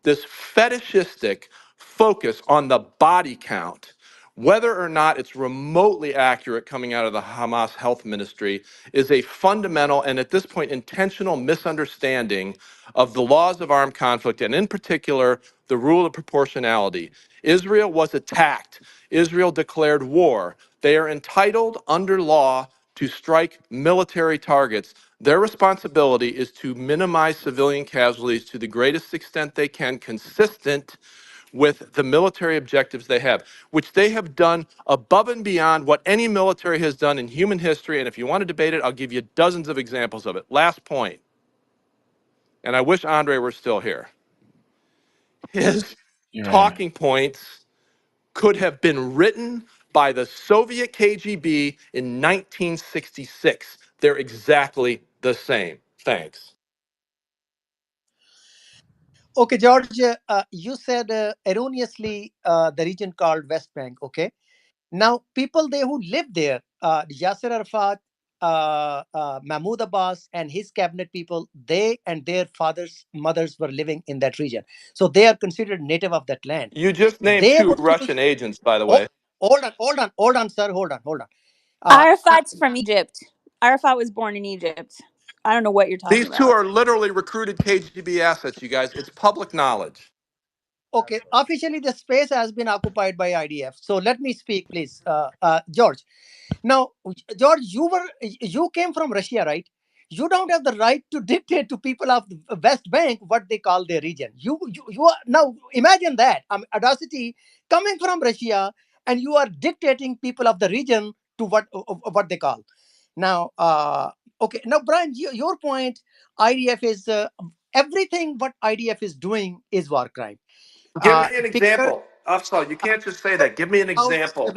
this fetishistic focus on the body count, whether or not it's remotely accurate coming out of the Hamas health ministry, is a fundamental and at this point intentional misunderstanding of the laws of armed conflict, and in particular, the rule of proportionality. Israel was attacked. Israel declared war. They are entitled under law to strike military targets. Their responsibility is to minimize civilian casualties to the greatest extent they can, consistent with the military objectives they have, which they have done above and beyond what any military has done in human history. And if you want to debate it, I'll give you dozens of examples of it. Last point, and I wish Andre were still here. His Yeah. talking points could have been written by the Soviet KGB in 1966. They're exactly the same. Thanks. Okay, George, you said erroneously the region called West Bank. Okay. Now, people there who live there, Yasser Arafat, Mahmoud Abbas, and his cabinet people, they and their fathers, mothers were living in that region. So they are considered native of that land. You just named They two would think, Russian agents, by the oh, way. hold on, sir, hold on. Arafat's from Egypt. Arafat was born in Egypt. I don't know what you're talking These two about. are literally recruited KGB assets, you guys. It's public knowledge. Okay, officially the space has been occupied by IDF. So let me speak, please, George. Now, George, you came from Russia, right? You don't have the right to dictate to people of the West Bank what they call their region. You are now imagine that audacity coming from Russia, and you are dictating people of the region to what they call. Now, okay, now Brian, your point, IDF is everything what IDF is doing is war crime. Give me an Picture example. Afsal, you can't just say that. Give me an how example.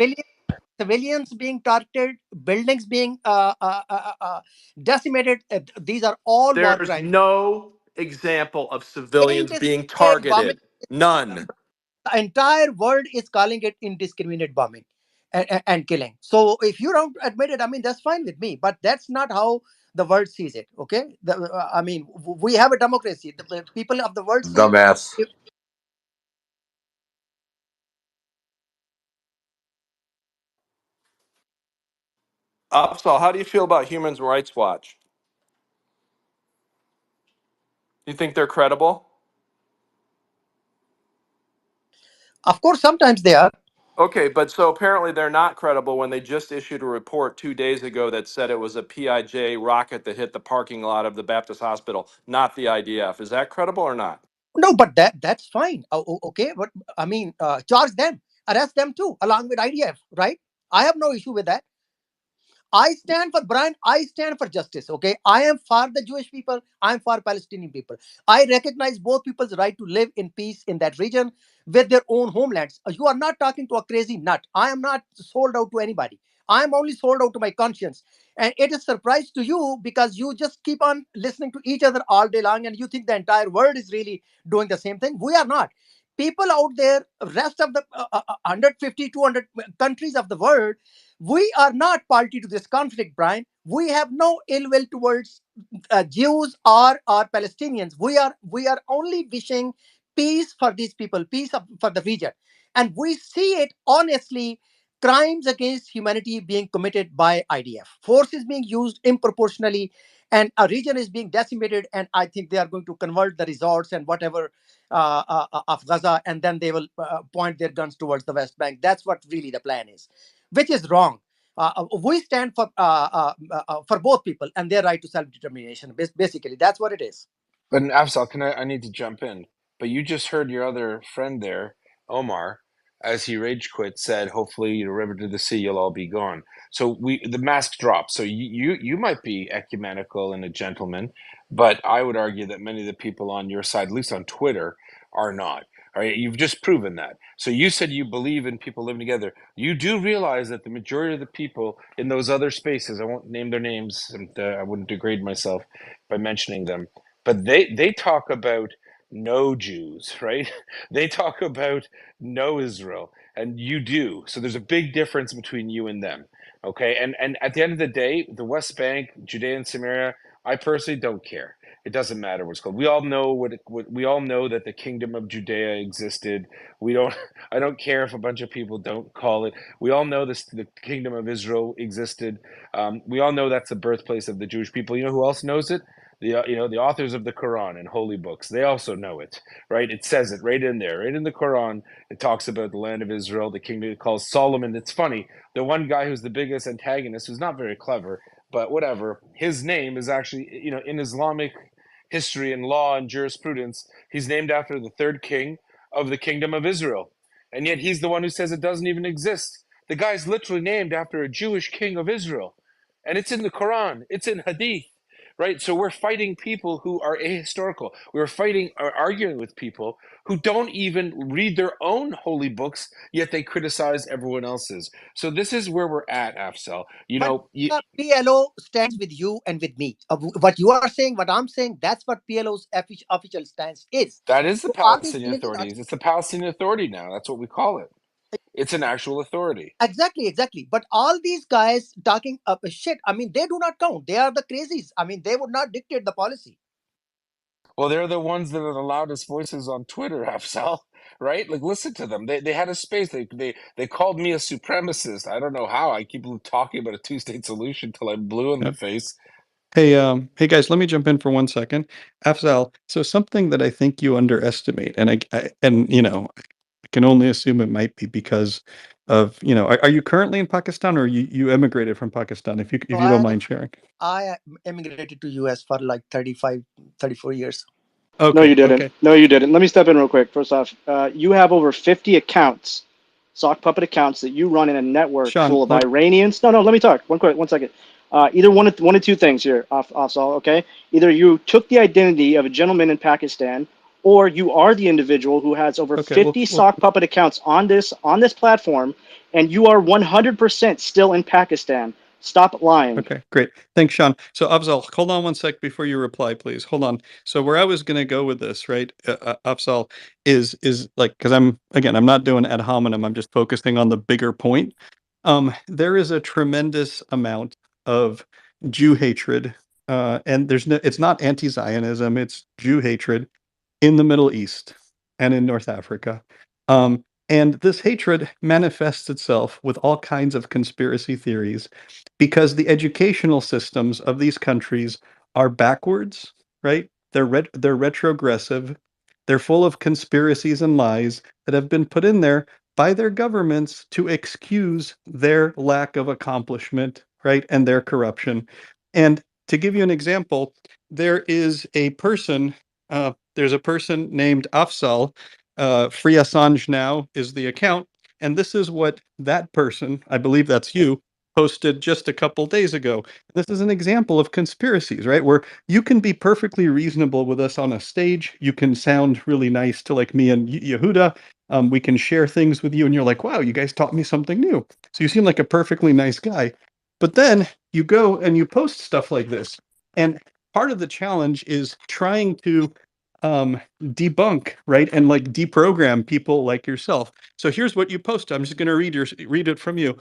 civilians being targeted, buildings being decimated. These are all war There's crimes. no example of civilians being Indiscriminate bombing. targeted. None. The entire world is calling it indiscriminate bombing and killing. So if you don't admit it, I mean, that's fine with me. But that's not how the world sees it. Okay, I mean, we have a democracy. The people of the world see. Dumbass. Afsal, how do you feel about Human Rights Watch? You think they're credible? Of course, sometimes they are. Okay, but so apparently they're not credible when they just issued a report 2 days ago that said it was a PIJ rocket that hit the parking lot of the Baptist hospital, not the IDF. Is that credible or not? No, but that's fine. Okay, but I mean, charge them, arrest them too, along with IDF, right? I have no issue with that. I stand for Brian. I stand for justice. Okay, I am for the Jewish people. I am for Palestinian people. I recognize both people's right to live in peace in that region with their own homelands. You are not talking to a crazy nut. I am not sold out to anybody. I am only sold out to my conscience. And it is surprise to you because you just keep on listening to each other all day long, and you think the entire world is really doing the same thing. We are not. People out there, rest of the 150, 200 countries of the world, we are not party to this conflict, Brian. We have no ill will towards Jews or Palestinians. We are only wishing peace for these people, for the region. And we see it honestly, crimes against humanity being committed by IDF. Force is being used improportionally, and a region is being decimated. And I think they are going to convert the resorts and whatever of Gaza, and then they will point their guns towards the West Bank. That's what really the plan is, which is wrong. We stand for both people and their right to self-determination. Basically, that's what it is. But Afsal, I need to jump in. But you just heard your other friend there, Omar, as he rage quit, said, "Hopefully, the river to the sea, you'll all be gone." So the mask dropped. So you might be ecumenical and a gentleman, but I would argue that many of the people on your side, at least on Twitter, are not. All right, you've just proven that. So you said you believe in people living together. You do realize that the majority of the people in those other spaces, I won't name their names, and I wouldn't degrade myself by mentioning them, but they talk about no Jews, right? They talk about no Israel, and you do. So there's a big difference between you and them. Okay, and at the end of the day, the West Bank, Judea and Samaria, I personally don't care. It doesn't matter what's called. We all know what we all know that the kingdom of Judea existed. We don't. I don't care if a bunch of people don't call it. We all know this. The kingdom of Israel existed. We all know that's the birthplace of the Jewish people. You know who else knows it? The authors of the Quran and holy books. They also know it, right? It says it right in there, right in the Quran. It talks about the land of Israel, the kingdom. It calls Solomon. It's funny. The one guy who's the biggest antagonist, who's not very clever, but whatever. His name is actually, in Islamic history and law and jurisprudence, he's named after the third king of the kingdom of Israel, and yet he's the one who says it doesn't even exist. The guy's literally named after a Jewish king of Israel, and it's in the Quran. It's in Hadith. Right, so we're fighting people who are ahistorical. We're fighting or arguing with people who don't even read their own holy books, yet they criticize everyone else's. So this is where we're at, Afsel. But PLO stands with you and with me. What you are saying, what I'm saying, that's what PLO's official stance is. That is the So all these Palestinian images authorities. It's the Palestinian Authority now. That's what we call it. It's an actual authority. Exactly. But all these guys talking shit, I mean, they do not count. They are the crazies. I mean, they would not dictate the policy. Well, they're the ones that are the loudest voices on Twitter, Afsal, right? Like, listen to them. They had a space. They called me a supremacist. I don't know how. I keep talking about a two-state solution till I'm blue in the face. Hey guys, let me jump in for 1 second. Afzal, so something that I think you underestimate, and I can only assume it might be because of, are you currently in Pakistan, or you emigrated from Pakistan, if you So don't mind sharing? I immigrated to US for like 35, 34 years. Okay. No, you didn't. Okay. No, you didn't. Let me step in real quick. First off, you have over 50 accounts, sock puppet accounts that you run in a network Sean, full of Iranians. No, let me talk. 1 second. Either one of two things here, Afsal, okay? Either you took the identity of a gentleman in Pakistan, or you are the individual who has over 50 sock puppet accounts on this platform, and you are 100% still in Pakistan. Stop lying. Okay, great. Thanks, Sean. So, Afzal, hold on 1 sec before you reply, please. Hold on. So, where I was going to go with this, right, Afzal, is like, because I'm not doing ad hominem. I'm just focusing on the bigger point. There is a tremendous amount of Jew hatred, and it's not anti-Zionism. It's Jew hatred in the Middle East and in North Africa. And this hatred manifests itself with all kinds of conspiracy theories because the educational systems of these countries are backwards, right? They're retrogressive. They're full of conspiracies and lies that have been put in there by their governments to excuse their lack of accomplishment, right? And their corruption. And to give you an example, there's a person named Afsal. Free Assange Now is the account. And this is what that person, I believe that's you, posted just a couple days ago. This is an example of conspiracies, right? Where you can be perfectly reasonable with us on a stage. You can sound really nice to like me and Yehuda. We can share things with you, and you're like, wow, you guys taught me something new. So you seem like a perfectly nice guy. But then you go and you post stuff like this. And part of the challenge is trying to debunk, right, and like deprogram people like yourself. So here's what you post. I'm just going to read it from you.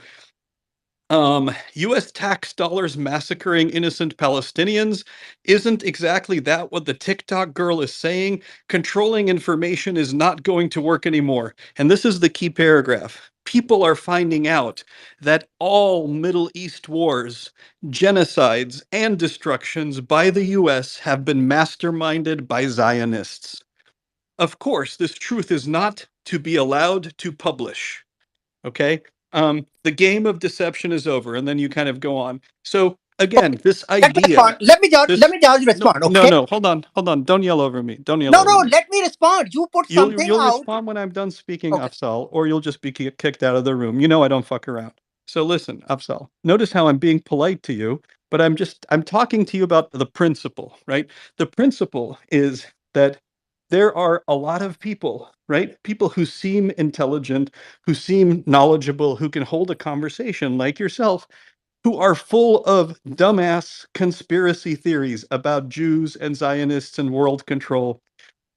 U.S. tax dollars massacring innocent Palestinians. Isn't exactly that what the TikTok girl is saying? Controlling information is not going to work anymore. And this is the key paragraph. People are finding out that all Middle East wars, genocides, and destructions by the U.S. have been masterminded by Zionists. Of course, this truth is not to be allowed to publish. Okay? The game of deception is over, and then you kind of go on. So again, this Let me idea, respond. Let me just this no, respond. no, Okay. no, hold on. Don't yell over me. Don't yell No, over no. me. Let me respond. You put something You'll out. respond when I'm done speaking, Okay. Afsal, or you'll just be kicked out of the room. You know I don't fuck around. So listen, Afsal. Notice how I'm being polite to you, but I'm talking to you about the principle, right? The principle is that there are a lot of people, right? People who seem intelligent, who seem knowledgeable, who can hold a conversation like yourself, who are full of dumbass conspiracy theories about Jews and Zionists and world control.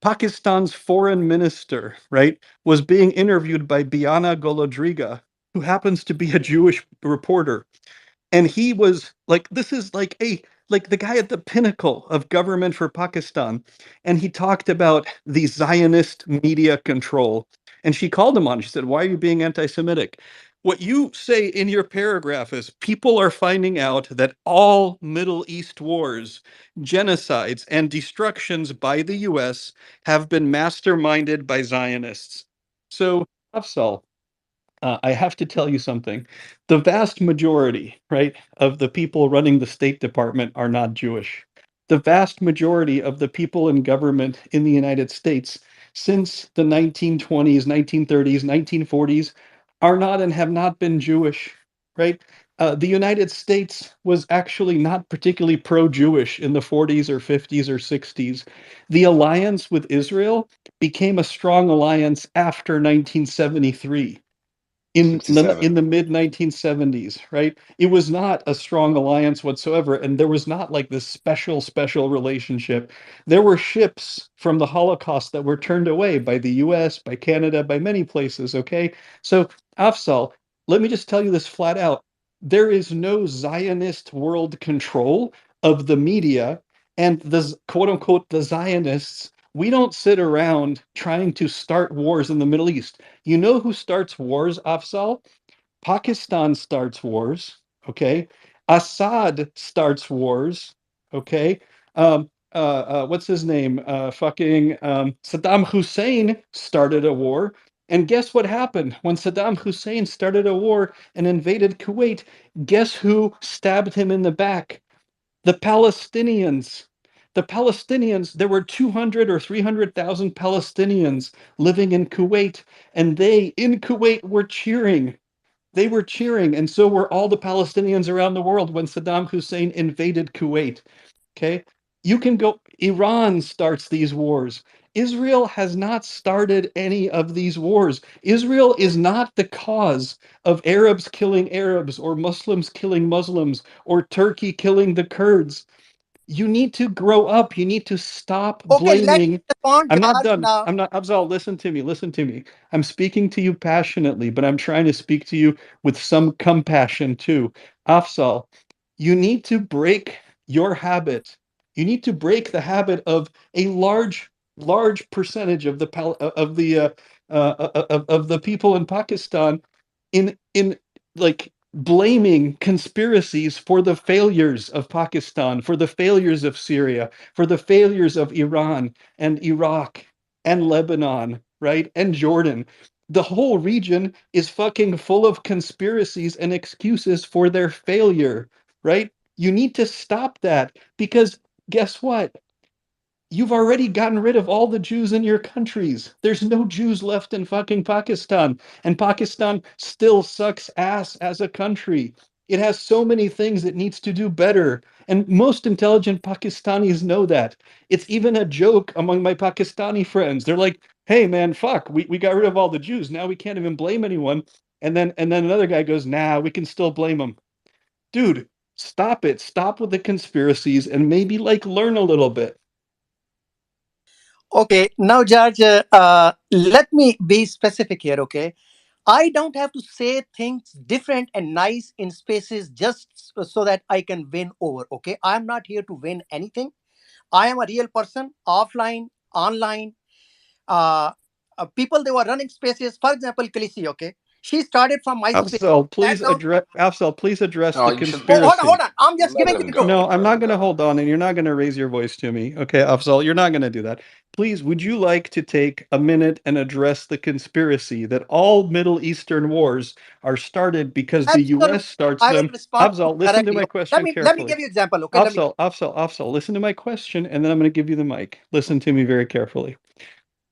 Pakistan's foreign minister, right, was being interviewed by Biana Golodriga, who happens to be a Jewish reporter. And he was like, this is like the guy at the pinnacle of government for Pakistan. And he talked about the Zionist media control. And she called him on. She said, "Why are you being anti-Semitic?" What you say in your paragraph is people are finding out that all Middle East wars, genocides, and destructions by the US have been masterminded by Zionists. So, Afsal, I have to tell you something. The vast majority, right, of the people running the State Department are not Jewish. The vast majority of the people in government in the United States since the 1920s, 1930s, 1940s are not and have not been Jewish, right? The United States was actually not particularly pro-Jewish in the 40s or 50s or 60s. The alliance with Israel became a strong alliance after 1973 in 67. the mid 1970s, right? It was not a strong alliance whatsoever, and there was not like this special relationship. There were ships from the Holocaust that were turned away by the US, by Canada, by many places, okay? So, Afsal, let me just tell you this flat out. There is no Zionist world control of the media, and the quote unquote the Zionists. We don't sit around trying to start wars in the Middle East. You know who starts wars, Afzal? Pakistan starts wars, okay? Assad starts wars, okay? What's his name? Saddam Hussein started a war. And guess what happened? When Saddam Hussein started a war and invaded Kuwait, guess who stabbed him in the back? The Palestinians. The Palestinians, there were 200 or 300,000 Palestinians living in Kuwait, and they in Kuwait were cheering. They were cheering, and so were all the Palestinians around the world when Saddam Hussein invaded Kuwait. Okay? You can go, Iran starts these wars. Israel has not started any of these wars. Israel is not the cause of Arabs killing Arabs or Muslims killing Muslims or Turkey killing the Kurds. You need to grow up. You need to stop Okay. Let me blaming. respond, I'm not George. done. Now. I'm not, Abzal, listen to me. Listen to me. I'm speaking to you passionately, but I'm trying to speak to you with some compassion too. Afzal, you need to break your habit. You need to break the habit of a large percentage of the people in Pakistan in like blaming conspiracies for the failures of Pakistan, for the failures of Syria, for the failures of Iran and Iraq and Lebanon, right? And Jordan. The whole region is fucking full of conspiracies and excuses for their failure, right? You need to stop that because guess what? You've already gotten rid of all the Jews in your countries. There's no Jews left in fucking Pakistan. And Pakistan still sucks ass as a country. It has so many things it needs to do better. And most intelligent Pakistanis know that. It's even a joke among my Pakistani friends. They're like, hey man, fuck, we got rid of all the Jews. Now we can't even blame anyone. And then another guy goes, nah, we can still blame them. Dude, stop it. Stop with the conspiracies and maybe like learn a little bit. Okay. Now, George, let me be specific here. Okay. I don't have to say things different and nice in spaces just so that I can win over. Okay, I'm not here to win anything. I am a real person, offline, online. Uh, People they were running spaces. For example, Khaleesi. Okay, she started from MySpace. Sat down. Afsal, please address Oh, the you should Oh, hold on, conspiracy. hold on. I'm just let giving you him the truth. go. No, I'm Let not him going to go. hold on, and you're not going to raise your voice to me. Okay, Afzal, you're not going to do that. Please, would you like to take a minute and address the conspiracy that all Middle Eastern wars are started because the Absolutely. U.S. starts I will them? respond to you Afzal, listen to directly. my Okay? Let question me carefully. give you example. Okay, let me. Afzal, listen to my question, and then I'm going to give you the mic. Listen to me very carefully.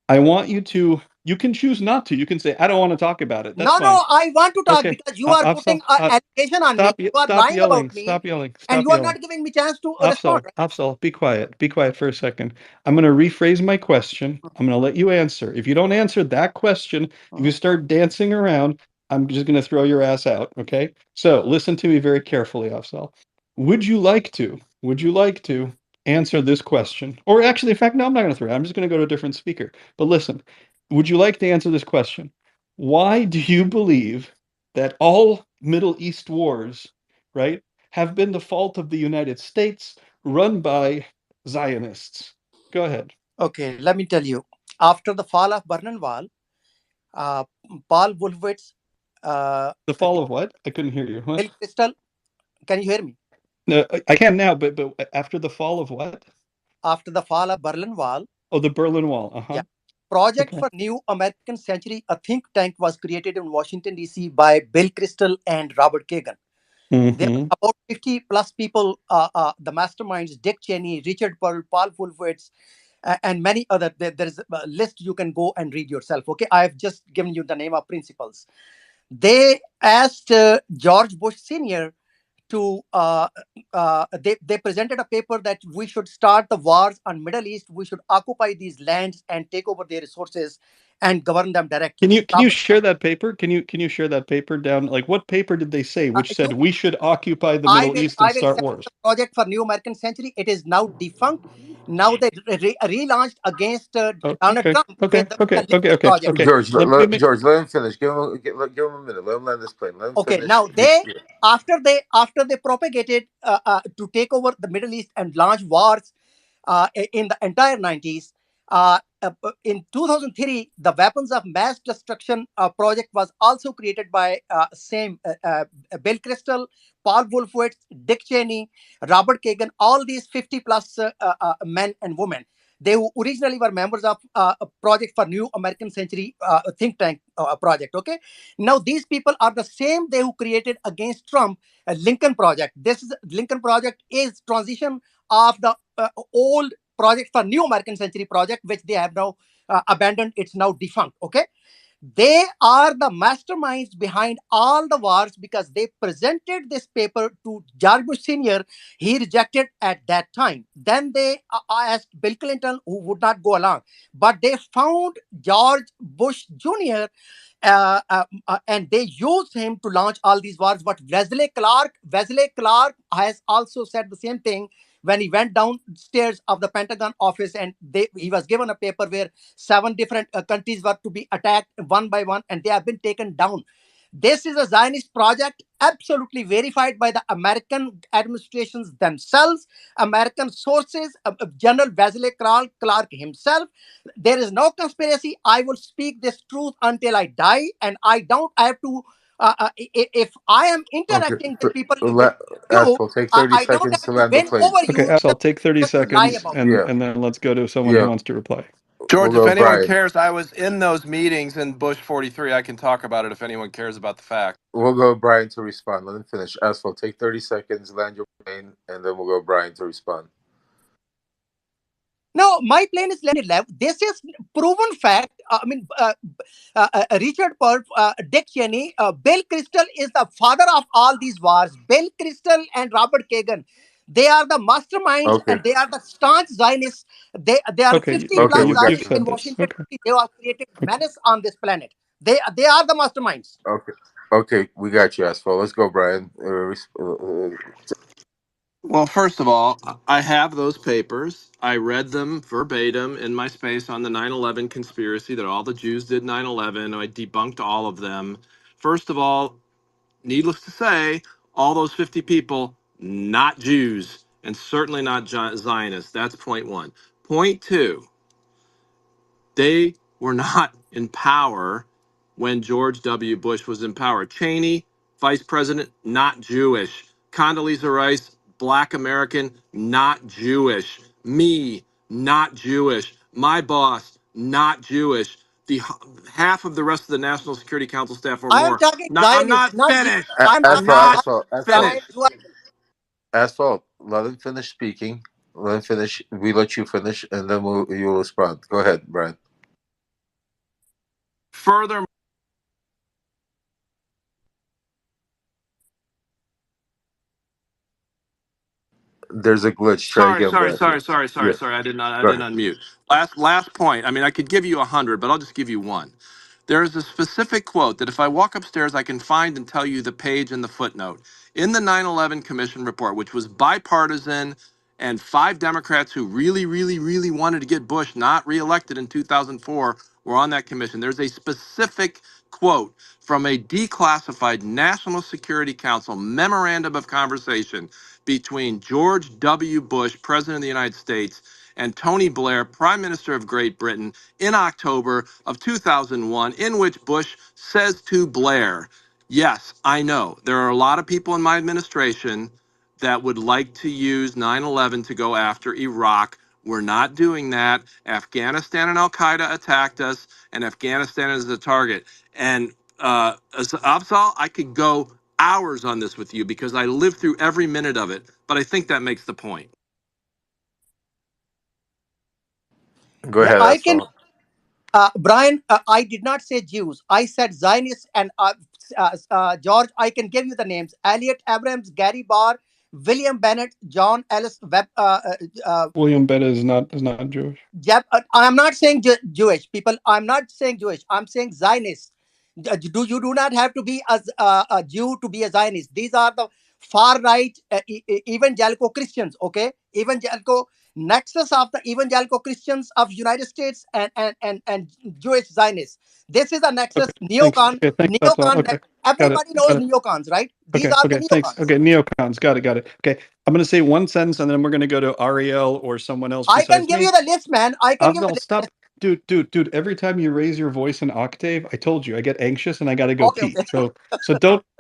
I want you to, you can choose not to. You can say, I don't want to talk about it. That's No, fine. no, I want to talk Okay, because you are putting Afzal, an allegation on me. You are stop lying yelling, about me, stop yelling, and stop you are yelling. not giving me chance to respond. Right? Afzal, be quiet. Be quiet for a second. I'm going to rephrase my question. I'm going to let you answer. If you don't answer that question, if you start dancing around, I'm just going to throw your ass out. Okay. So listen to me very carefully, Afzal. Would you like to answer this question? Or actually, in fact, no, I'm not going to throw it. I'm just going to go to a different speaker. But listen, would you like to answer this question? Why do you believe that all Middle East wars, right, have been the fault of the United States run by Zionists? Go ahead. Okay, let me tell you. After the fall of Berlin Wall, uh, Paul Wolfowitz, The fall of what? I couldn't hear you. What? Bill Crystal. Can you hear me? No, I can now, but after the fall of what? After the fall of Berlin Wall. Oh, the Berlin Wall. Yeah. Uh-huh. Project Okay. for New American Century, a think tank was created in Washington, D.C. by Bill Crystal and Robert Kagan. There Mm-hmm. are about 50 plus people, the masterminds, Dick Cheney, Richard Pearl, Paul Wolfowitz, and many other. There is a list you can go and read yourself. Okay, I have just given you the name of principals. They asked George Bush Sr. to, they presented a paper that we should start the wars on Middle East. We should occupy these lands and take over their resources and govern them directly. Can you share that paper? Can you share that paper down? Like what paper did they say which said we should occupy the Middle East and I will start send wars? the project for New American Century. It is now defunct. Now they relaunched against Oh, Donald Trump with the Lincoln Project. George, Let me George, let him finish. Give him a minute. Let him land this plane. Let him Okay, finish. now after they propagated to take over the Middle East and launch wars in the entire 90s. In 2003, the weapons of mass destruction project was also created by Bill Crystal, Paul Wolfowitz, Dick Cheney, Robert Kagan, all these 50 plus men and women. They who originally were members of a project for New American Century think tank project. Okay, now these people are the same they who created against Trump a Lincoln Project. This is Lincoln Project is transition of the old project for New American Century project, which they have now abandoned. It's now defunct. Okay, they are the masterminds behind all the wars because they presented this paper to George Bush Sr. He rejected at that time. Then they asked Bill Clinton, who would not go along, but they found George Bush Jr. And they used him to launch all these wars. But Wesley Clark has also said the same thing when he went downstairs of the Pentagon office, and he was given a paper where 7 different countries were to be attacked one by one, and they have been taken down. This is a Zionist project, absolutely verified by the American administrations themselves, American sources, General Wesley Clark himself. There is no conspiracy. I will speak this truth until I die, and I have to. If I am Okay. interacting with people with Let you, Asphalt take 30 I don't seconds have to to land the win plane. over Okay, you I'll take 30 just to lie seconds about. Yeah. and then let's go to someone who Yeah. wants to reply. We'll George, if go anyone Brian. cares, I was in those meetings in Bush 43. I can talk about it if anyone cares about the fact. We'll go Brian to respond. Let him finish. Asphalt, take 30 seconds, land your plane, and then we'll go Brian to respond. No, my plane is landed left. This is proven fact. Richard Pearl, Dick Cheney, Bill Crystal is the father of all these wars. Bill Crystal and Robert Kagan, they are the masterminds Okay. and they are the staunch Zionists. They are Okay, 50 Okay, plus we got you've Zionists you. in said this. Washington. Okay. They have created menace on this planet. They are the masterminds. Okay. Okay, we got you, Asphalt. Let's go, Brian. Well, first of all, I have those papers. I read them verbatim in my space on the 9/11 conspiracy that all the Jews did 9/11. I debunked all of them. First of all, needless to say, all those 50 people, not Jews and certainly not Zionists. That's point one. Point two, they were not in power when George W. Bush was in power. Cheney, vice president, not Jewish. Condoleezza Rice, black American, not Jewish. Me, not Jewish. My boss, not Jewish. The half of the rest of the National Security Council staff or I am more. talking Not, I'm Zionist, not not Jew. finished. I'm Asphalt, not asphalt, asphalt, Brian, finished. you are asphalt. Let him finish speaking. Let him finish. We let you finish, and then you'll respond. Go ahead, Brian. Further, There's a glitch. Try sorry, again, sorry, Brian. sorry, sorry, sorry, Yeah, sorry. I go didn't ahead. unmute. Last point. I mean, I could give you 100, but I'll just give you one. There is a specific quote that if I walk upstairs, I can find and tell you the page and the footnote in the 9/11 Commission report, which was bipartisan, and 5 Democrats who really, really, really wanted to get Bush not reelected in 2004 were on that commission. There's a specific quote from a declassified National Security Council memorandum of conversation between George W. Bush, President of the United States, and Tony Blair, Prime Minister of Great Britain, in October of 2001, in which Bush says to Blair, yes, I know there are a lot of people in my administration that would like to use 9/11 to go after Iraq. We're not doing that. Afghanistan and Al Qaeda attacked us, and Afghanistan is the target. And as Afzal, I could go hours on this with you because I lived through every minute of it, but I think that makes the point. Go yeah. ahead, I can asphalt. Brian. I did not say Jews. I said Zionists and George. I can give you the names: Elliot Abrams, Gary Barr, William Bennett, John Ellis Webb. William Bennett is not Jewish. I'm not saying Jewish people. I'm not saying Jewish. I'm saying Zionist. Do you do not have to be a Jew to be a Zionist? These are the far right evangelical Christians. Okay, evangelical nexus of the evangelical Christians of United States and Jewish Zionists. This is a Okay, nexus thanks. neocon Okay, thanks. That's all. Okay, got it. Everybody knows Got it. neocons, right? These Okay, are the okay, thanks. neocons. Okay, neocons. Got it, got it. Okay, I'm going to say one sentence and then we're going to go to Ariel or someone else I can besides give me. you the list, man. I can give you Avdol, the stop. list. Dude, every time you raise your voice an octave, I told you, I get anxious and I got to go Okay, pee. okay. So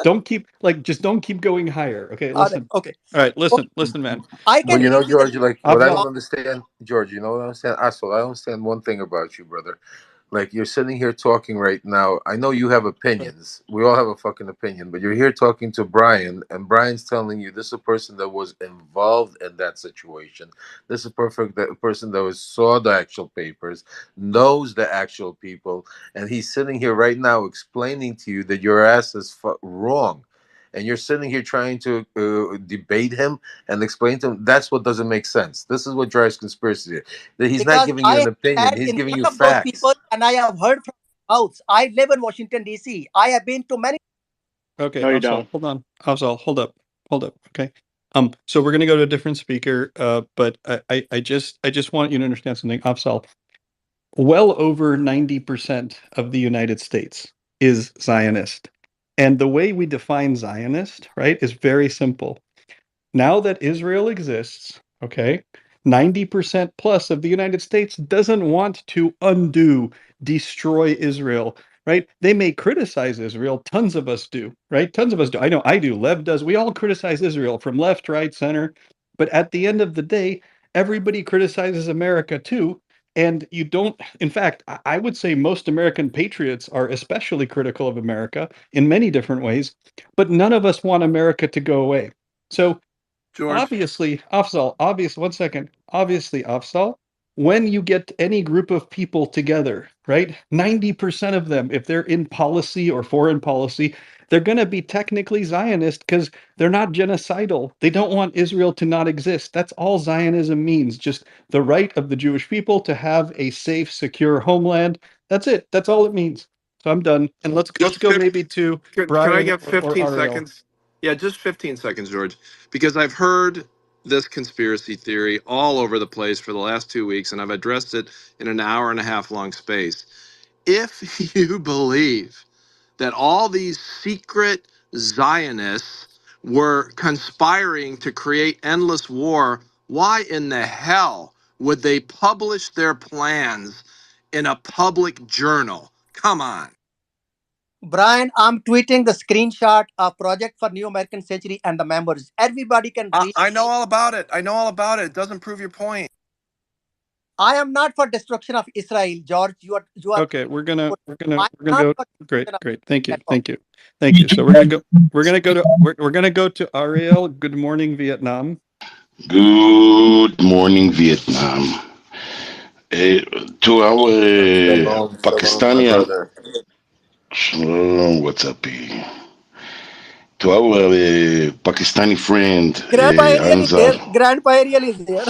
don't keep, like, just don't keep going higher. Okay, listen. Okay. All right, Okay. listen, man. I But can you know, give you the George, list. like what I Avdol, don't understand, George. You know what I understand, asshole. I understand one thing about you, brother. Like you're sitting here talking right now. I know you have opinions. We all have a fucking opinion, but you're here talking to Brian, and Brian's telling you this is a person that was involved in that situation. This is a perfect that person that was saw the actual papers, knows the actual people, and he's sitting here right now explaining to you that your ass is wrong. And you're sitting here trying to debate him and explain to him. That's what doesn't make sense. This is what drives conspiracy here. That he's not Because giving you I an have opinion. sat He's in giving front you of those facts. people and I have heard from mouths. I live in Washington, D.C. I have been to many. okay, No, you Afzal, don't. hold on. Afzal, hold up. Okay. So we're going to go to a different speaker, but I just want you to understand something, Afzal. Well over 90% of the United States is Zionist. And the way we define Zionist, right, is very simple. Now that Israel exists, okay, 90% plus of the United States doesn't want to undo, destroy Israel, right? They may criticize Israel. Tons of us do, right? Tons of us do. I know I do. Lev does. We all criticize Israel from left, right, center. But at the end of the day, everybody criticizes America too. And you don't, in fact, I would say most American patriots are especially critical of America in many different ways, but none of us want America to go away. So George. obviously, Afzal, one second. Obviously, Afzal, when you get any group of people together, right? 90% of them, if they're in policy or foreign policy, they're going to be technically Zionist because they're not genocidal. They don't want Israel to not exist. That's all Zionism means. Just the right of the Jewish people to have a safe, secure homeland. That's it. That's all it means. So I'm done. And let's Just go maybe to can I Brian get or 15 Ariel. seconds? Yeah, just 15 seconds, George, because I've heard this conspiracy theory all over the place for the last 2 weeks, and I've addressed it in an hour and a half long space. If you believe that all these secret Zionists were conspiring to create endless war, why in the hell would they publish their plans in a public journal? Come on. Brian, I'm tweeting the screenshot of Project for New American Century and the members. Everybody can read. I know all about it. I know all about it. It doesn't prove your point. I am not for destruction of Israel, George. You are. Okay, we're gonna I'm go. not for Great, destruction of great. Thank you, at all. thank you, thank you. So we're gonna go to Ariel. Good morning, Vietnam. Good morning, Vietnam. To our Shalom, shalom, my Pakistani and brother. what's up, to our Pakistani friend Grandpa Ariel is there. Anzal. Grandpa Ariel is there.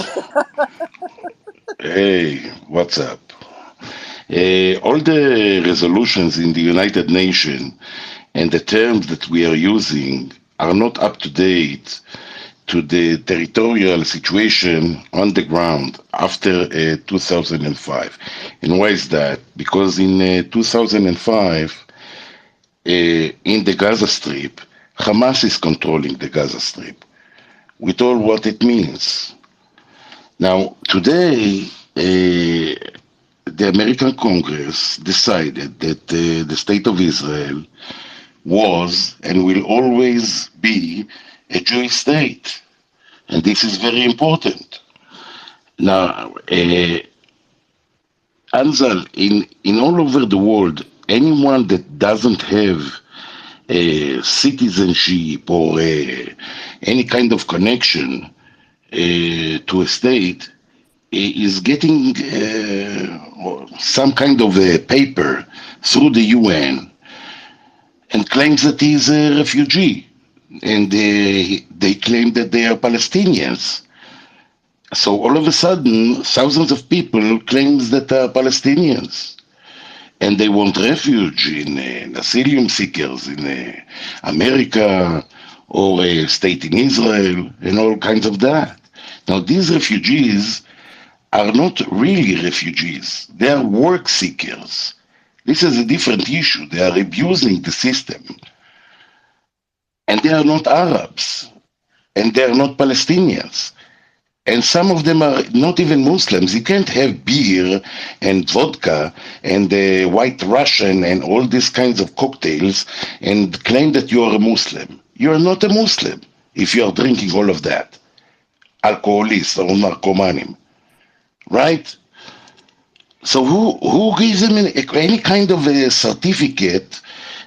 Hey, what's up? All the resolutions in the United Nations and the terms that we are using are not up to date to the territorial situation on the ground after 2005. And why is that? Because in 2005, in the Gaza Strip, Hamas is controlling the Gaza Strip with all what it means. Now, today, the American Congress decided that the State of Israel was and will always be a Jewish state. And this is very important. Now, Anzal, in all over the world, anyone that doesn't have citizenship or any kind of connection to a state is getting some kind of a paper through the UN and claims that he is a refugee. And they claim that they are Palestinians. So all of a sudden, thousands of people claims that they are Palestinians. And they want refuge in asylum seekers in America or a state in Israel and all kinds of that. Now, these refugees are not really refugees. They are work seekers. This is a different issue. They are abusing the system. And they are not Arabs. And they are not Palestinians. And some of them are not even Muslims. You can't have beer and vodka and white Russian and all these kinds of cocktails and claim that you are a Muslim. You are not a Muslim if you are drinking all of that. Alcoholists or narcomanim, right? So who gives them any kind of a certificate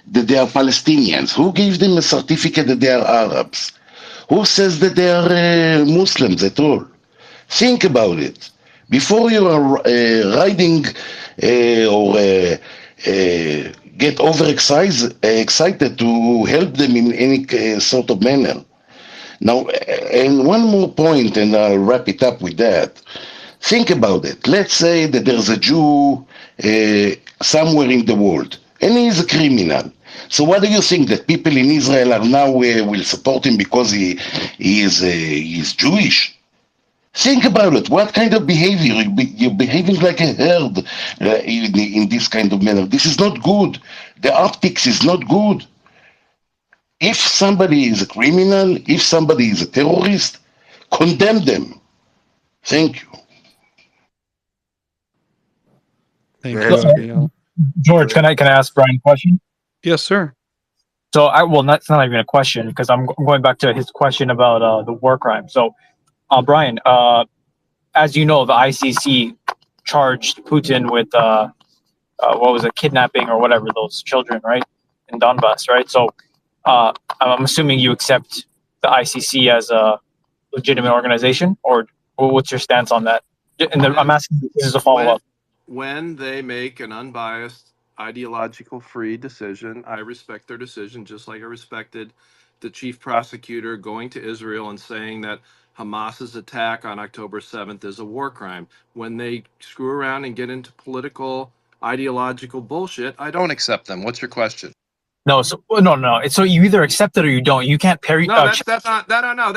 that they are Palestinians? Who gives them a certificate that they are Arabs? Who says that they are Muslims at all? Think about it. Before you are riding or get excited to help them in any sort of manner. Now, and one more point, and I'll wrap it up with that. Think about it. Let's say that there's a Jew somewhere in the world, and he is a criminal. So what do you think that people in Israel are now will support him because he is Jewish? Think about it. What kind of behavior? You're behaving like a herd in this kind of manner. This is not good. The optics is not good. If somebody is a criminal, if somebody is a terrorist, condemn them. Thank you. Thank Go you, ahead. Ariel. Go George, ahead. can I ask Brian a question? Yes, sir. So it's not even a question because I'm going back to his question about the war crime. So, Brian, as you know, the ICC charged Putin with what was it, kidnapping or whatever those children, right, in Donbass, right? So, I'm assuming you accept the ICC as a legitimate organization, or what's your stance on that? And I'm asking this as a follow up. When they make an unbiased, ideological free decision, I respect their decision, just like I respected the chief prosecutor going to Israel and saying that Hamas's attack on October 7th is a war crime. When they screw around and get into political, ideological bullshit, I don't accept them. What's your question? No, so no. So you either accept it or you don't. You can't parry. No, that's not that. No,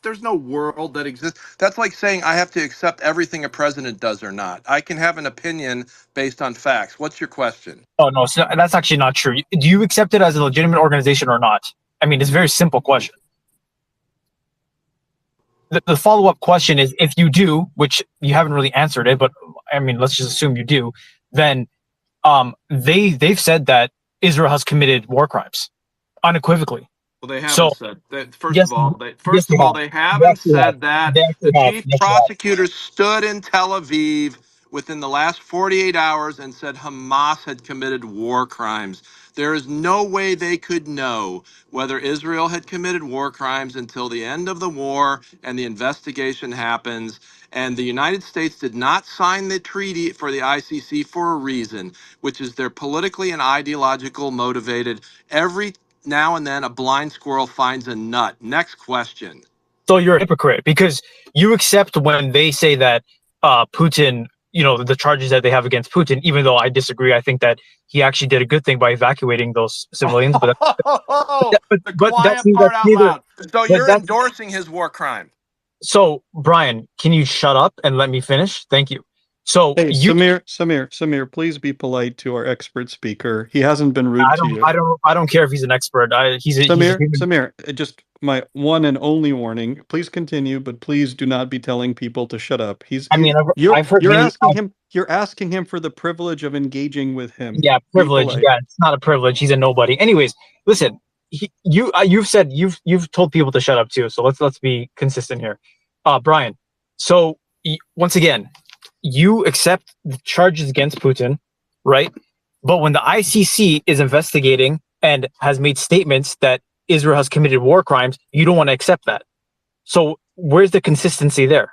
there's no world that exists. That's like saying I have to accept everything a president does or not. I can have an opinion based on facts. What's your question? Oh no, so that's actually not true. Do you accept it as a legitimate organization or not? I mean, it's a very simple question. The follow-up question is, if you do, which you haven't really answered it, but I mean, let's just assume you do, then they've said that Israel has committed war crimes unequivocally. Well, they haven't So said that. First yes, of all, yes, they have. they They haven't actually have. said that. They actually The have. chief Yes, they have. prosecutor stood in Tel Aviv within the last 48 hours and said Hamas had committed war crimes. There is no way they could know whether Israel had committed war crimes until the end of the war and the investigation happens. And the United States did not sign the treaty for the ICC for a reason, which is they're politically and ideological motivated. Every now and then a blind squirrel finds a nut. Next question. So you're a hypocrite because you accept when they say that Putin, the charges that they have against Putin, even though I disagree. I think that he actually did a good thing by evacuating those civilians. But The quiet part out loud. So you're endorsing his war crime. So Brian, can you shut up and let me finish? Thank you. So hey, Samir, please be polite to our expert speaker. He hasn't been rude to you. I don't care if he's an expert. Samir, just my one and only warning. Please continue, but please do not be telling people to shut up. You're asking him for the privilege of engaging with him. Yeah, privilege. Yeah, it's not a privilege. He's a nobody. Anyways, listen. You've said you've told people to shut up too. So let's be consistent here, Brian. So once again, you accept the charges against Putin, right? But when the ICC is investigating and has made statements that Israel has committed war crimes, you don't want to accept that. So where's the consistency there?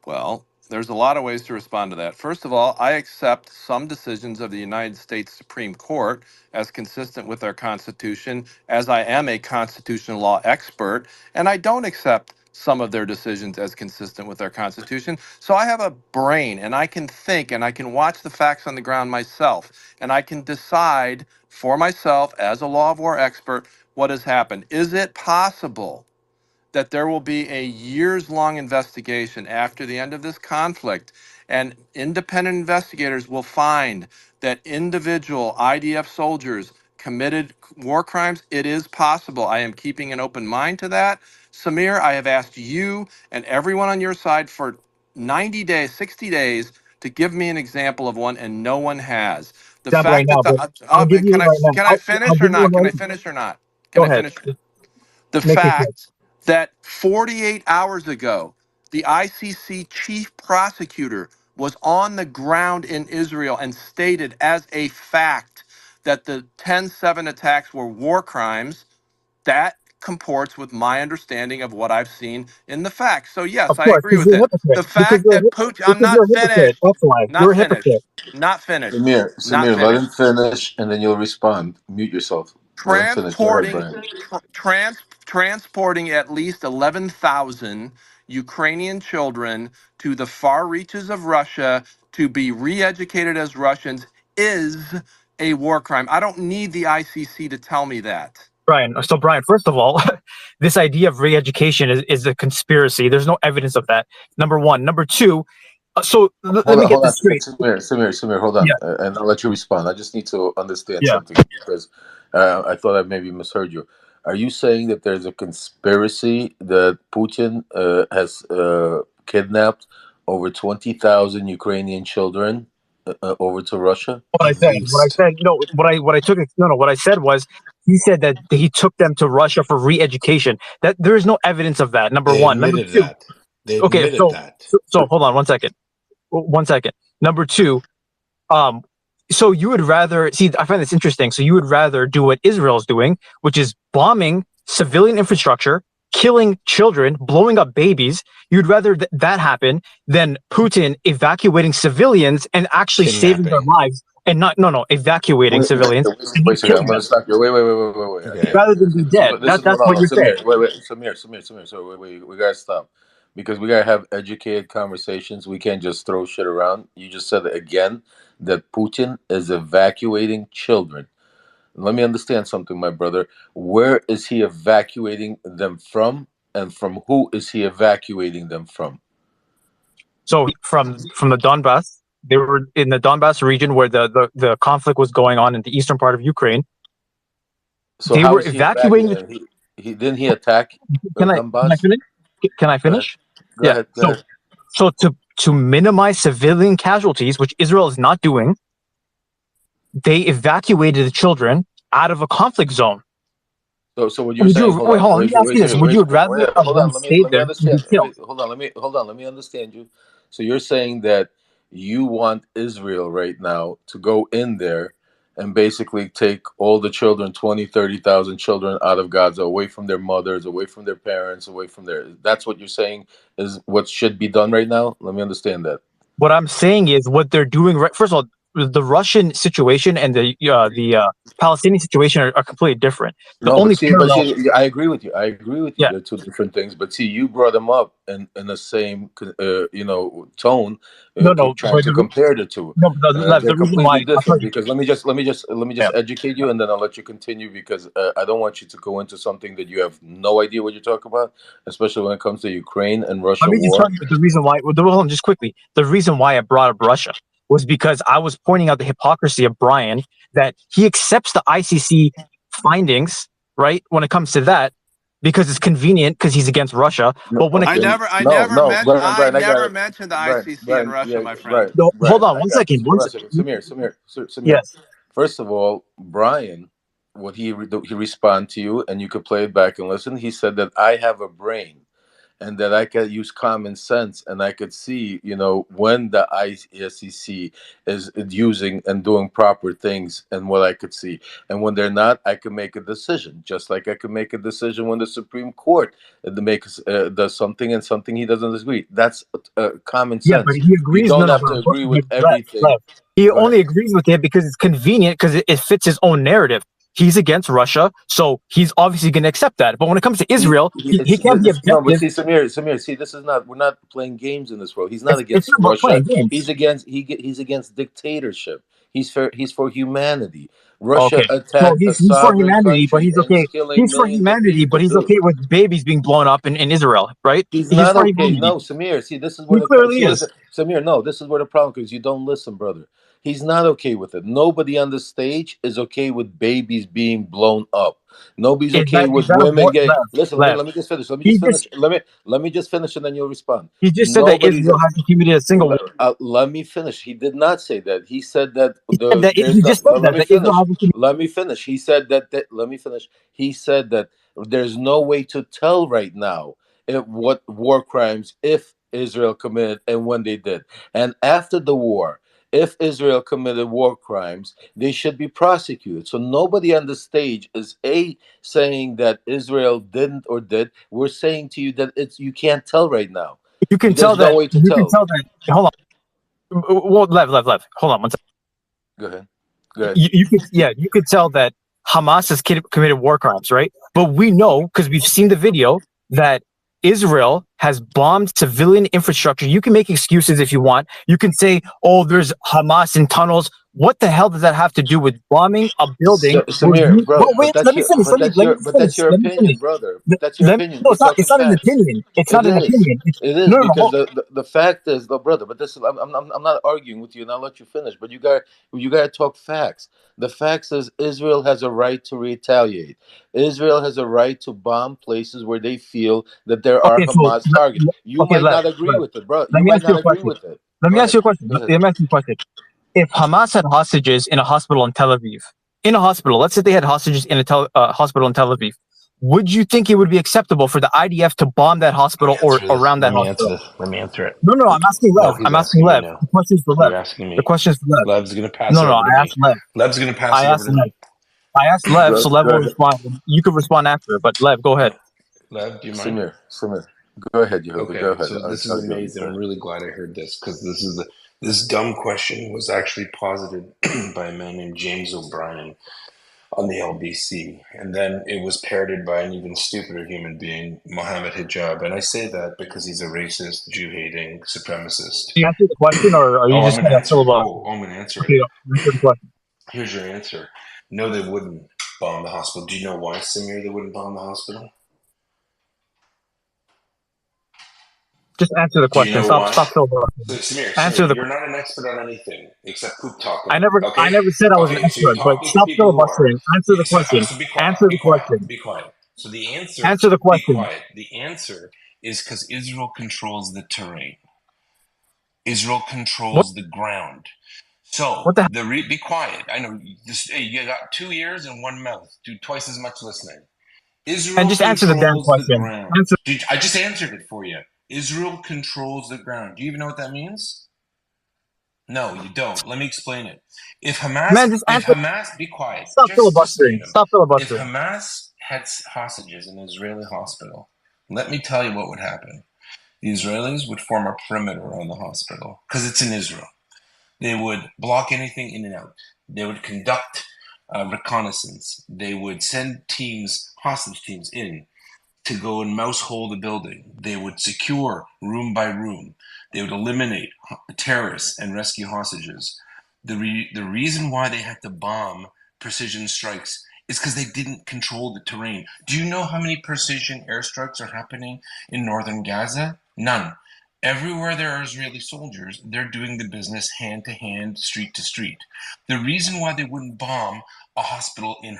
Well, there's a lot of ways to respond to that. First of all, I accept some decisions of the United States Supreme Court as consistent with our Constitution, as I am a constitutional law expert, and I don't accept some of their decisions as consistent with our Constitution. So I have a brain, and I can think, and I can watch the facts on the ground myself, and I can decide for myself as a law of war expert what has happened. Is it possible that there will be a years-long investigation after the end of this conflict, and independent investigators will find that individual IDF soldiers committed war crimes? It is possible. I am keeping an open mind to that. Samir, I have asked you and everyone on your side for 90 days, 60 days to give me an example of one, and no one has. The fact that can I finish or not? Can I finish or not? Can I finish? The fact that 48 hours ago, the ICC chief prosecutor was on the ground in Israel and stated as a fact that the 10/7 attacks were war crimes, that comports with my understanding of what I've seen in the facts. So yes, I agree with it. The fact that Putin, I'm not finished. Not finished. Not finished. Samir, let him finish, and then you'll respond. Mute yourself. Let him finish. Go ahead, Brian. Transporting at least 11,000 Ukrainian children to the far reaches of Russia to be re-educated as Russians is a war crime. I don't need the ICC to tell me that. Brian, first of all, this idea of re-education is a conspiracy. There's no evidence of that. Number one. Number two, let me get this straight. Samir, hold on, and I'll let you respond. I just need to understand something because I thought I maybe misheard you. Are you saying that there's a conspiracy that Putin has kidnapped over 20,000 Ukrainian children over to Russia? What I said was he said that he took them to Russia for re-education. That there is no evidence of that. Number one. Number two. So hold on 1 second. 1 second. Number two, so you would rather see, I find this interesting. So you would rather do what Israel's doing, which is bombing civilian infrastructure, killing children, blowing up babies. You'd rather that happen than Putin evacuating civilians and actually saving their lives, and evacuating civilians. Wait a second, I'm gonna stop you. Wait. Rather than be dead. That's what you're saying. Wait, Samir. So we gotta stop because we gotta have educated conversations. We can't just throw shit around. You just said it again that Putin is evacuating children. let me understand something, my brother. Where is he evacuating them from, and from who is he evacuating them from? So from the Donbass, they were in the Donbass region where the conflict was going on in the eastern part of Ukraine. So They how were is he evacuating. evacuating? He didn't he attack Can I Donbass? finish? Can I Go ahead. finish? Go Yeah. ahead. Go ahead. So to minimize civilian casualties, which Israel is not doing, they evacuated the children out of a conflict zone. So what you're saying? Hold on. Hold on. Let me ask you this: would you rather Wait, have hold them on. stay Let me there and be understand. killed? Hold on. Let me understand you. So you're saying that you want Israel right now to go in there and basically take all the children, 20, 30,000 children out of Gaza, away from their mothers, away from their parents, away from their. That's what you're saying is what should be done right now. Let me understand that. What I'm saying is what they're doing. First of all, the Russian situation and the Palestinian situation are completely different. The No, only parallel. I agree with you. I agree with you. Yeah. They're two different things. But see, you brought them up in the same, tone, No, no. trying to compare the two. No, the They're reason why. completely different. Because let me just educate you, and then I'll let you continue. Because I don't want you to go into something that you have no idea what you're talking about, especially when it comes to Ukraine and Let Russia me just tell war. you the reason why. Hold on, just quickly. The reason why I brought up Russia was because I was pointing out the hypocrisy of Brian, that he accepts the ICC findings, right, when it comes to that, because it's convenient because he's against Russia. No, But when it I okay. never, I No, never no, meant, I Brian, I got never it. mentioned the Brian, ICC in Brian, Russia, yeah, my friend. Brian, no, hold Brian, on I one got second. it. Samir. Yes. First of all, Brian, what he responded to you, and you could play it back and listen. He said that I have a brain, and that I could use common sense, and I could see, when the ICC is using and doing proper things, and what I could see, and when they're not, I could make a decision, just like I could make a decision when the Supreme Court does something and something he doesn't agree. That's common Yeah, but sense. he You agrees. No, don't no, have to agree but with everything. he Go ahead. only agrees with it because it's convenient, because it fits his own narrative. He's against Russia, so he's obviously going to accept that. But when it comes to Israel, he can't be No, but objective. see, Samir, see, this is not. We're not playing games in this world. He's not It's against not about Russia. playing games. He's against dictatorship. He's for humanity. Russia Okay. So attacked a he's for sovereign humanity, but country he's and is okay. killing He's for millions of humanity, but people he's too. okay with babies being blown up in Israel, right? He's He's not for okay. humanity. No, Samir. See, this is He where clearly is. Samir. No, this is where the problem is. You don't listen, brother. He's not okay with it. Nobody on the stage is okay with babies being blown up. Nobody's okay Is with that a women war? getting. Listen, Left. let me just finish. He just Let me just finish, and then you'll respond. he just said that Nobody's. Israel hasn't committed a single war. Let me finish. He did not say that. He said that He just said let me that Israel finish. hasn't committed. Let me finish. He said that let me finish. He said that there's no way to tell right now what war crimes if Israel committed and when they did. And after the war, if Israel committed war crimes, they should be prosecuted. So nobody on the stage is saying that Israel didn't or did. We're saying to you that you can't tell right now. You can tell There's no that. way to You can tell. tell that. Hold on. Well, left. Hold on one second. Go ahead. You could tell that Hamas has committed war crimes, right? But we know, because we've seen the video, that Israel has bombed civilian infrastructure. You can make excuses if you want. You can say, "Oh, there's Hamas in tunnels." What the hell does that have to do with bombing a building? Samir, bro, Wait, let me finish. but that's your Let me opinion, finish. brother. But that's your opinion. No, We're talking it's not an facts. opinion. It's It not an is. opinion. It is No, because the fact is, though, brother. But this, I'm not arguing with you, and I'll let you finish. But you got to talk facts. The facts is Israel has a right to retaliate. Israel has a right to bomb places where they feel that there are Okay, so Hamas targets. You okay, might not agree with it, bro. let You me might ask you not a agree question. with it. Let Go me ask ahead. you a question. Go ahead. Let me ask you a question. If Hamas had hostages in a hospital in Tel Aviv, let's say they had hostages in a hospital in Tel Aviv, would you think it would be acceptable for the IDF to bomb that hospital or around that hospital? Let me answer it. No, I'm asking No, Lev. he's asking me now. The question's for Lev. You're asking The me. question's for Lev. Lev's gonna pass No, it over to I asked me. Lev. Lev's gonna pass I it over asked to Lev. me. I asked Lev, Go so Lev will ahead. respond. You can respond after, but Lev, go ahead. Lev, do you mind? Samir. Go ahead, Yehuda. Go Okay, ahead. so this is I'll give you. amazing. I'm really glad I heard this because this dumb question was actually posited by a man named James O'Brien on the LBC, and then it was parroted by an even stupider human being, Mohammed Hijab. And I say that because he's a racist, Jew-hating supremacist. Can you answer the question, or are you Oh, I'm just gonna going to answer fill it. about? I'm gonna answer it. Okay, answer the question. Here's your answer. No, they wouldn't bomb the hospital. Do you know why, Samir, they wouldn't bomb the hospital? Just answer the Do you question. know Stop why? So, filibustering. Answer Samir, the you're question. not an expert on anything except poop I talking. never I Okay? never said I was an Okay, so you're expert, but talking to stop people who are. filibustering. Answer the question. So be quiet. Answer Be the quiet. question. Be quiet. So the answer, Answer the be question. quiet. The answer is because Israel controls the terrain. Israel What controls the ground. So what the be quiet. I know this. Hey, you got 2 ears and 1 mouth. Do twice as much listening. and Israel just answer the damn controls the question. ground. Answer I just answered it for you. Israel controls the ground. Do you even know what that means? No, you don't. Let me explain it. man, just If answer. Hamas, be quiet. Stop Just name filibustering. them. Stop If filibustering. Hamas had hostages in an Israeli hospital, let me tell you what would happen. The Israelis would form a perimeter around the hospital because it's in Israel. They would block anything in and out. They would conduct reconnaissance. They would send hostage teams in to go and mouse hole the building. They would secure room by room. They would eliminate terrorists and rescue hostages. The reason why they had to bomb precision strikes is because they didn't control the terrain. Do you know how many precision airstrikes are happening in northern Gaza? None. Everywhere there are Israeli soldiers, they're doing the business hand to hand, street to street. The reason why they wouldn't bomb a hospital in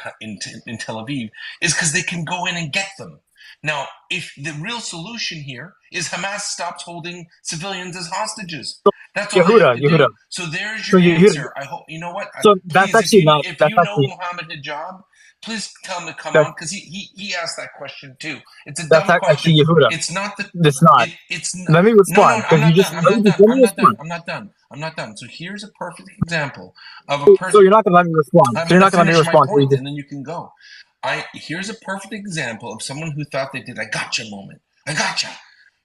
Tel Aviv is because they can go in and get them. Now, if the real solution here is Hamas stops holding civilians as hostages, that's all they have to Yehuda. do. So there's So your Yehuda. answer. I hope you know what. So that's Please, actually not. if That's you know actually Mohammed Hijab, please tell him to come that. on because he asked that question too. It's a That's dumb question. actually Yehuda. It's not the. It's not. It's not. Let me No, respond no, I'm because you not just done. I'm let not me, done. let me I'm not done. respond. I'm not done. I'm not done. So here's a perfect example of a So person. you're not gonna let me respond. I'm So you're going to not gonna let me finish my respond. So you point, just and then you can go. Here's a perfect example of someone who thought they did a gotcha moment. I gotcha.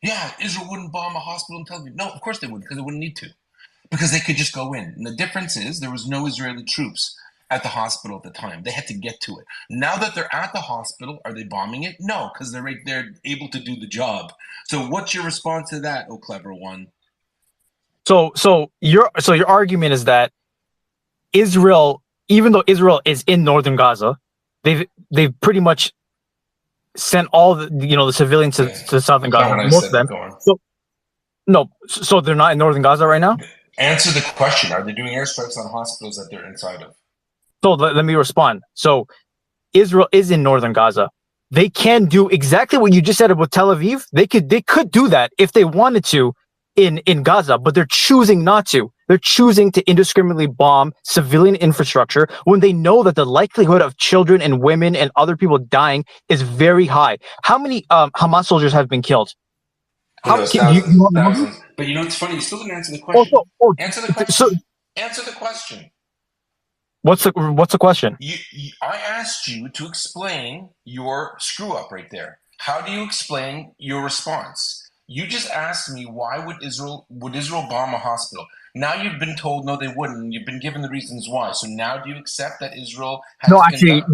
Yeah, Israel wouldn't bomb a hospital in Tel Aviv. No, of course they wouldn't, because they wouldn't need to, because they could just go in. And the difference is there was no Israeli troops at the hospital at the time. They had to get to it. Now that they're at the hospital, are they bombing it? No, because they're able to do the job. So what's your response to that, oh clever one? so your argument is that Israel, even though Israel is in northern Gaza, they've pretty much sent all the civilians to southern That's not Gaza, what I most of said, them. but go on. So no, so they're not in northern Gaza right now. Answer the question. Are they doing airstrikes on hospitals that they're inside of? So let me respond. So Israel is in northern Gaza. They can do exactly what you just said about Tel Aviv. They could do that if they wanted to in Gaza, but they're choosing not to. They're choosing to indiscriminately bomb civilian infrastructure when they know that the likelihood of children and women and other people dying is very high. How many Hamas soldiers have been killed? Who How knows? do you Thousands, know the number? thousands. But you know what's funny? You still didn't answer the question. Answer the So question. Answer the question. what's the question? I asked you to explain your screw up right there. How do you explain your response? You just asked me why would Israel bomb a hospital? Now you've been told no, they wouldn't. You've been given the reasons why. So now do you accept that Israel had No, to actually, conduct?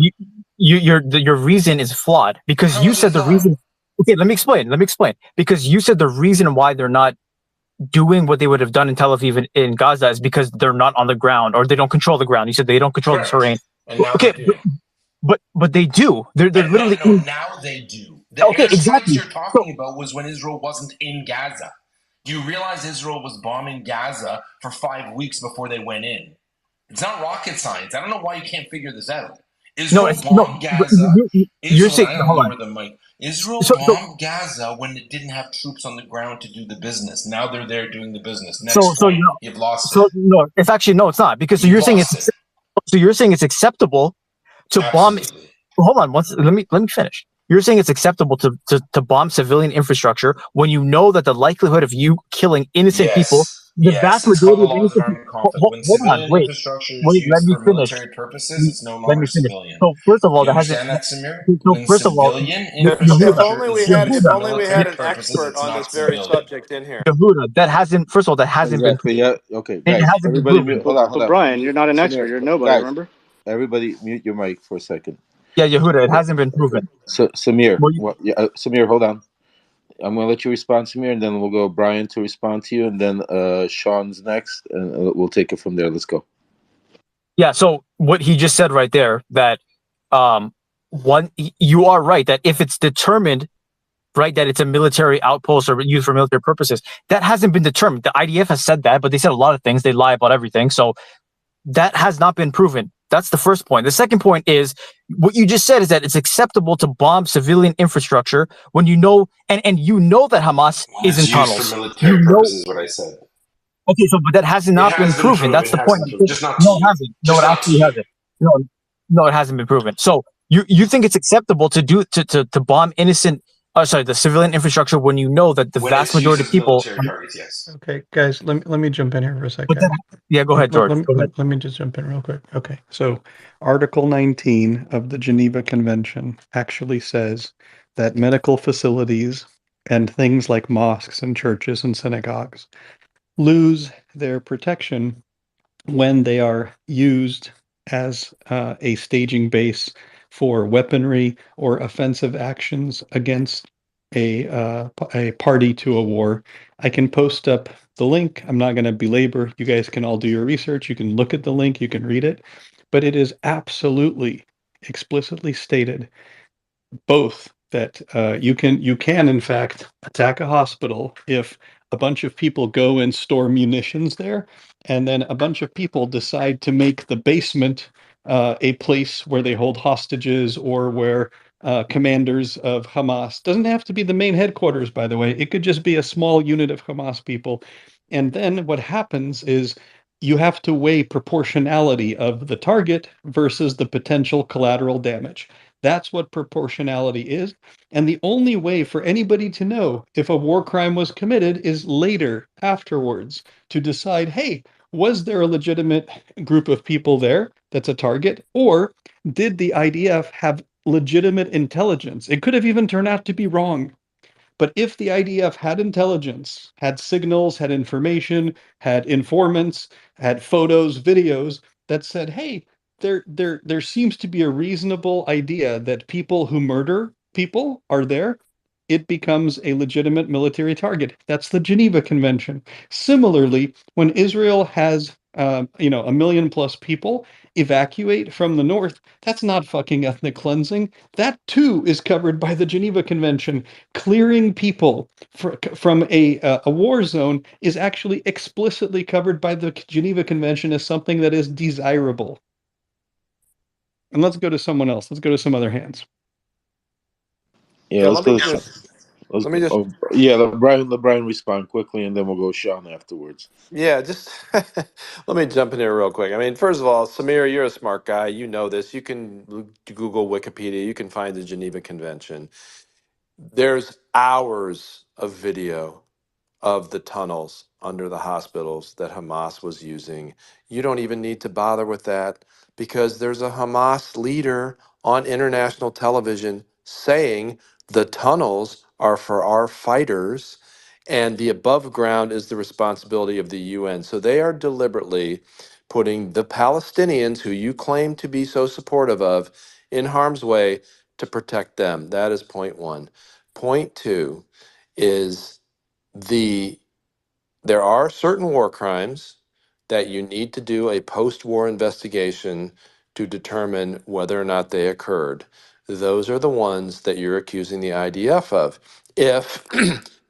your reason is flawed because How you is it said the flawed? reason. Okay, let me explain. Because you said the reason why they're not doing what they would have done in Tel Aviv in Gaza is because they're not on the ground or they don't control the ground. You said they don't control the terrain. And now Okay, they do. but they do. They're And literally in. now they do. The Okay, airstrikes exactly. you're talking about was when Israel wasn't in Gaza. Do you realize Israel was bombing Gaza for 5 weeks before they went in? It's not rocket science. I don't know why you can't figure this out. Israel bombed Gaza. You're saying I gotta hold lower on. the mic. Israel So bombed Gaza when it didn't have troops on the ground to do the business. Now they're there doing the business. Next point. You've lost it. no, it's actually no, it's not because You've you're saying lost it. so you're saying it's acceptable to bomb. Absolutely. Hold on, let me finish. You're saying it's acceptable to bomb civilian infrastructure when you know that the likelihood of you killing innocent people, the vast It's called majority the of laws of innocent armed people. conflict. When Hold on, civilian infrastructure is wait, let used me for finish. military purposes, it's no Let longer me finish. civilian. So first of all, Do you that hasn't. understand that, Samir? So When first of all, civilian If Yehuda, infrastructure only is we had used if for only we had military an purposes, expert it's on not this very civilian. subject in here. Yehuda, that hasn't. First of all, that hasn't been. Exactly. Yeah. Okay, It guys. hasn't been Everybody, mute. proven. Hold on. But Hold on. Brian, you're not an expert. Samir, You're nobody. guys. Remember? Everybody, mute your mic for a second. Yeah, Yehuda, it hasn't been proven. So, Samir, Well, Samir, hold on. I'm gonna let you respond, Samir, and then we'll go Brian to respond to you, and then Sean's next, and we'll take it from there. Let's go. Yeah. So what he just said right there, that you are right that if it's determined, right, that it's a military outpost or used for military purposes, that hasn't been determined. The IDF has said that, but they said a lot of things. They lie about everything. So that has not been proven. That's the first point. The second point is what you just said is that it's acceptable to bomb civilian infrastructure when you know, and you know that Hamas When is in it's used for tunnels. You military know, purposes, is what I said. okay, so but that has It not been has been proven. proven. That's It the has point. been proven. Just not to No, it you. hasn't. No, Just it not to actually you. hasn't. No, no, it hasn't been proven. So you think it's acceptable to do to bomb innocent, the civilian infrastructure when you know that the When vast it's used majority of as people. military targets, yes. Okay, guys, let me jump in here for a But second. then, yeah, go ahead, George. Go ahead. Let me just jump in real quick. Okay, so Article 19 of the Geneva Convention actually says that medical facilities and things like mosques and churches and synagogues lose their protection when they are used as a staging base for weaponry or offensive actions against a party to a war. I can post up the link. I'm not going to belabor. You guys can all do your research. You can look at the link. You can read it. But it is absolutely explicitly stated both that you can in fact attack a hospital if a bunch of people go and store munitions there, and then a bunch of people decide to make the basement a place where they hold hostages or where commanders of Hamas, doesn't have to be the main headquarters, by the way, it could just be a small unit of Hamas people. And then what happens is you have to weigh proportionality of the target versus the potential collateral damage. That's what proportionality is. And the only way for anybody to know if a war crime was committed is later, afterwards, to decide, hey, was there a legitimate group of people there that's a target? Or did the IDF have legitimate intelligence? It could have even turned out to be wrong. But if the IDF had intelligence, had signals, had information, had informants, had photos, videos that said, hey, there seems to be a reasonable idea that people who murder people are there, it becomes a legitimate military target. That's the Geneva Convention. Similarly, when Israel has a million plus people evacuate from the north, that's not fucking ethnic cleansing. That too is covered by the Geneva Convention. Clearing people from a war zone is actually explicitly covered by the Geneva Convention as something that is desirable. And let's go to someone else. Let's go to some other hands. Yeah, Yeah, let's let me go. just Let's let go. me just Yeah, let Brian respond quickly, and then we'll go Sean afterwards. Yeah, just let me jump in here real quick. I mean, first of all, Samir, you're a smart guy. You know this. You can Google Wikipedia. You can find the Geneva Convention. There's hours of video of the tunnels under the hospitals that Hamas was using. You don't even need to bother with that because there's a Hamas leader on international television saying the tunnels are for our fighters and the above ground is the responsibility of the UN. So they are deliberately putting the Palestinians, who you claim to be so supportive of, in harm's way to protect them. That is point one. Point two is the there are certain war crimes that you need to do a post-war investigation to determine whether or not they occurred. Those are the ones that you're accusing the IDF of. If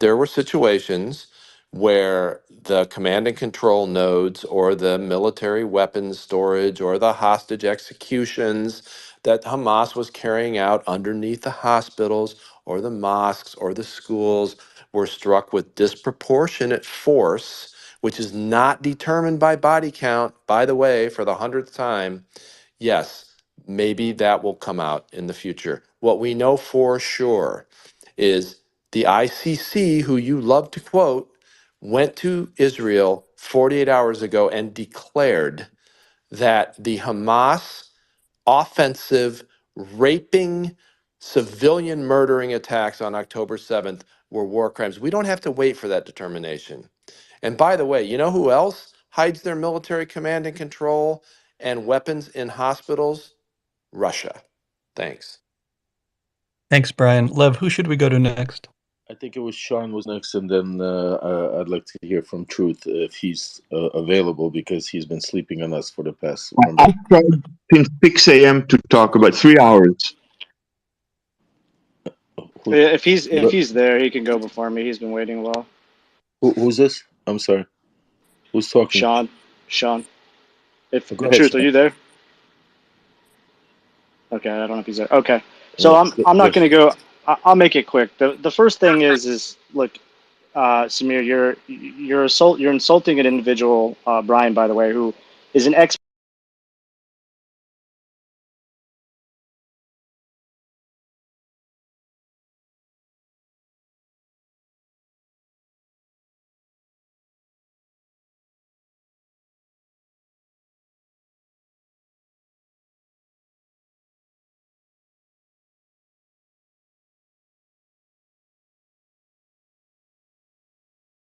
there were situations where the command and control nodes or the military weapons storage or the hostage executions that Hamas was carrying out underneath the hospitals or the mosques or the schools were struck with disproportionate force, which is not determined by body count, by the way, for the 100th time, yes, maybe that will come out in the future. What we know for sure is the ICC, who you love to quote, went to Israel 48 hours ago and declared that the Hamas offensive, raping, civilian murdering attacks on October 7th were war crimes. We don't have to wait for that determination. And by the way, you know who else hides their military command and control and weapons in hospitals? Russia. Thanks. Thanks, Brian. Lev, who should we go to next? I think it was Sean was next, and then I'd like to hear from Truth if he's available because he's been sleeping on us for the past. Remember? I tried since 6 a.m. to talk about 3 hours. If he's there, he can go before me. He's been waiting a while. Who's this? I'm sorry. Who's talking? Sean. If Go ahead, Truth, are Sean. you there? Okay, I don't know if he's there. Okay, so I'm not going to go. I'll make it quick. The first thing is look, Samir, you're insulting an individual, Brian, by the way, who is an ex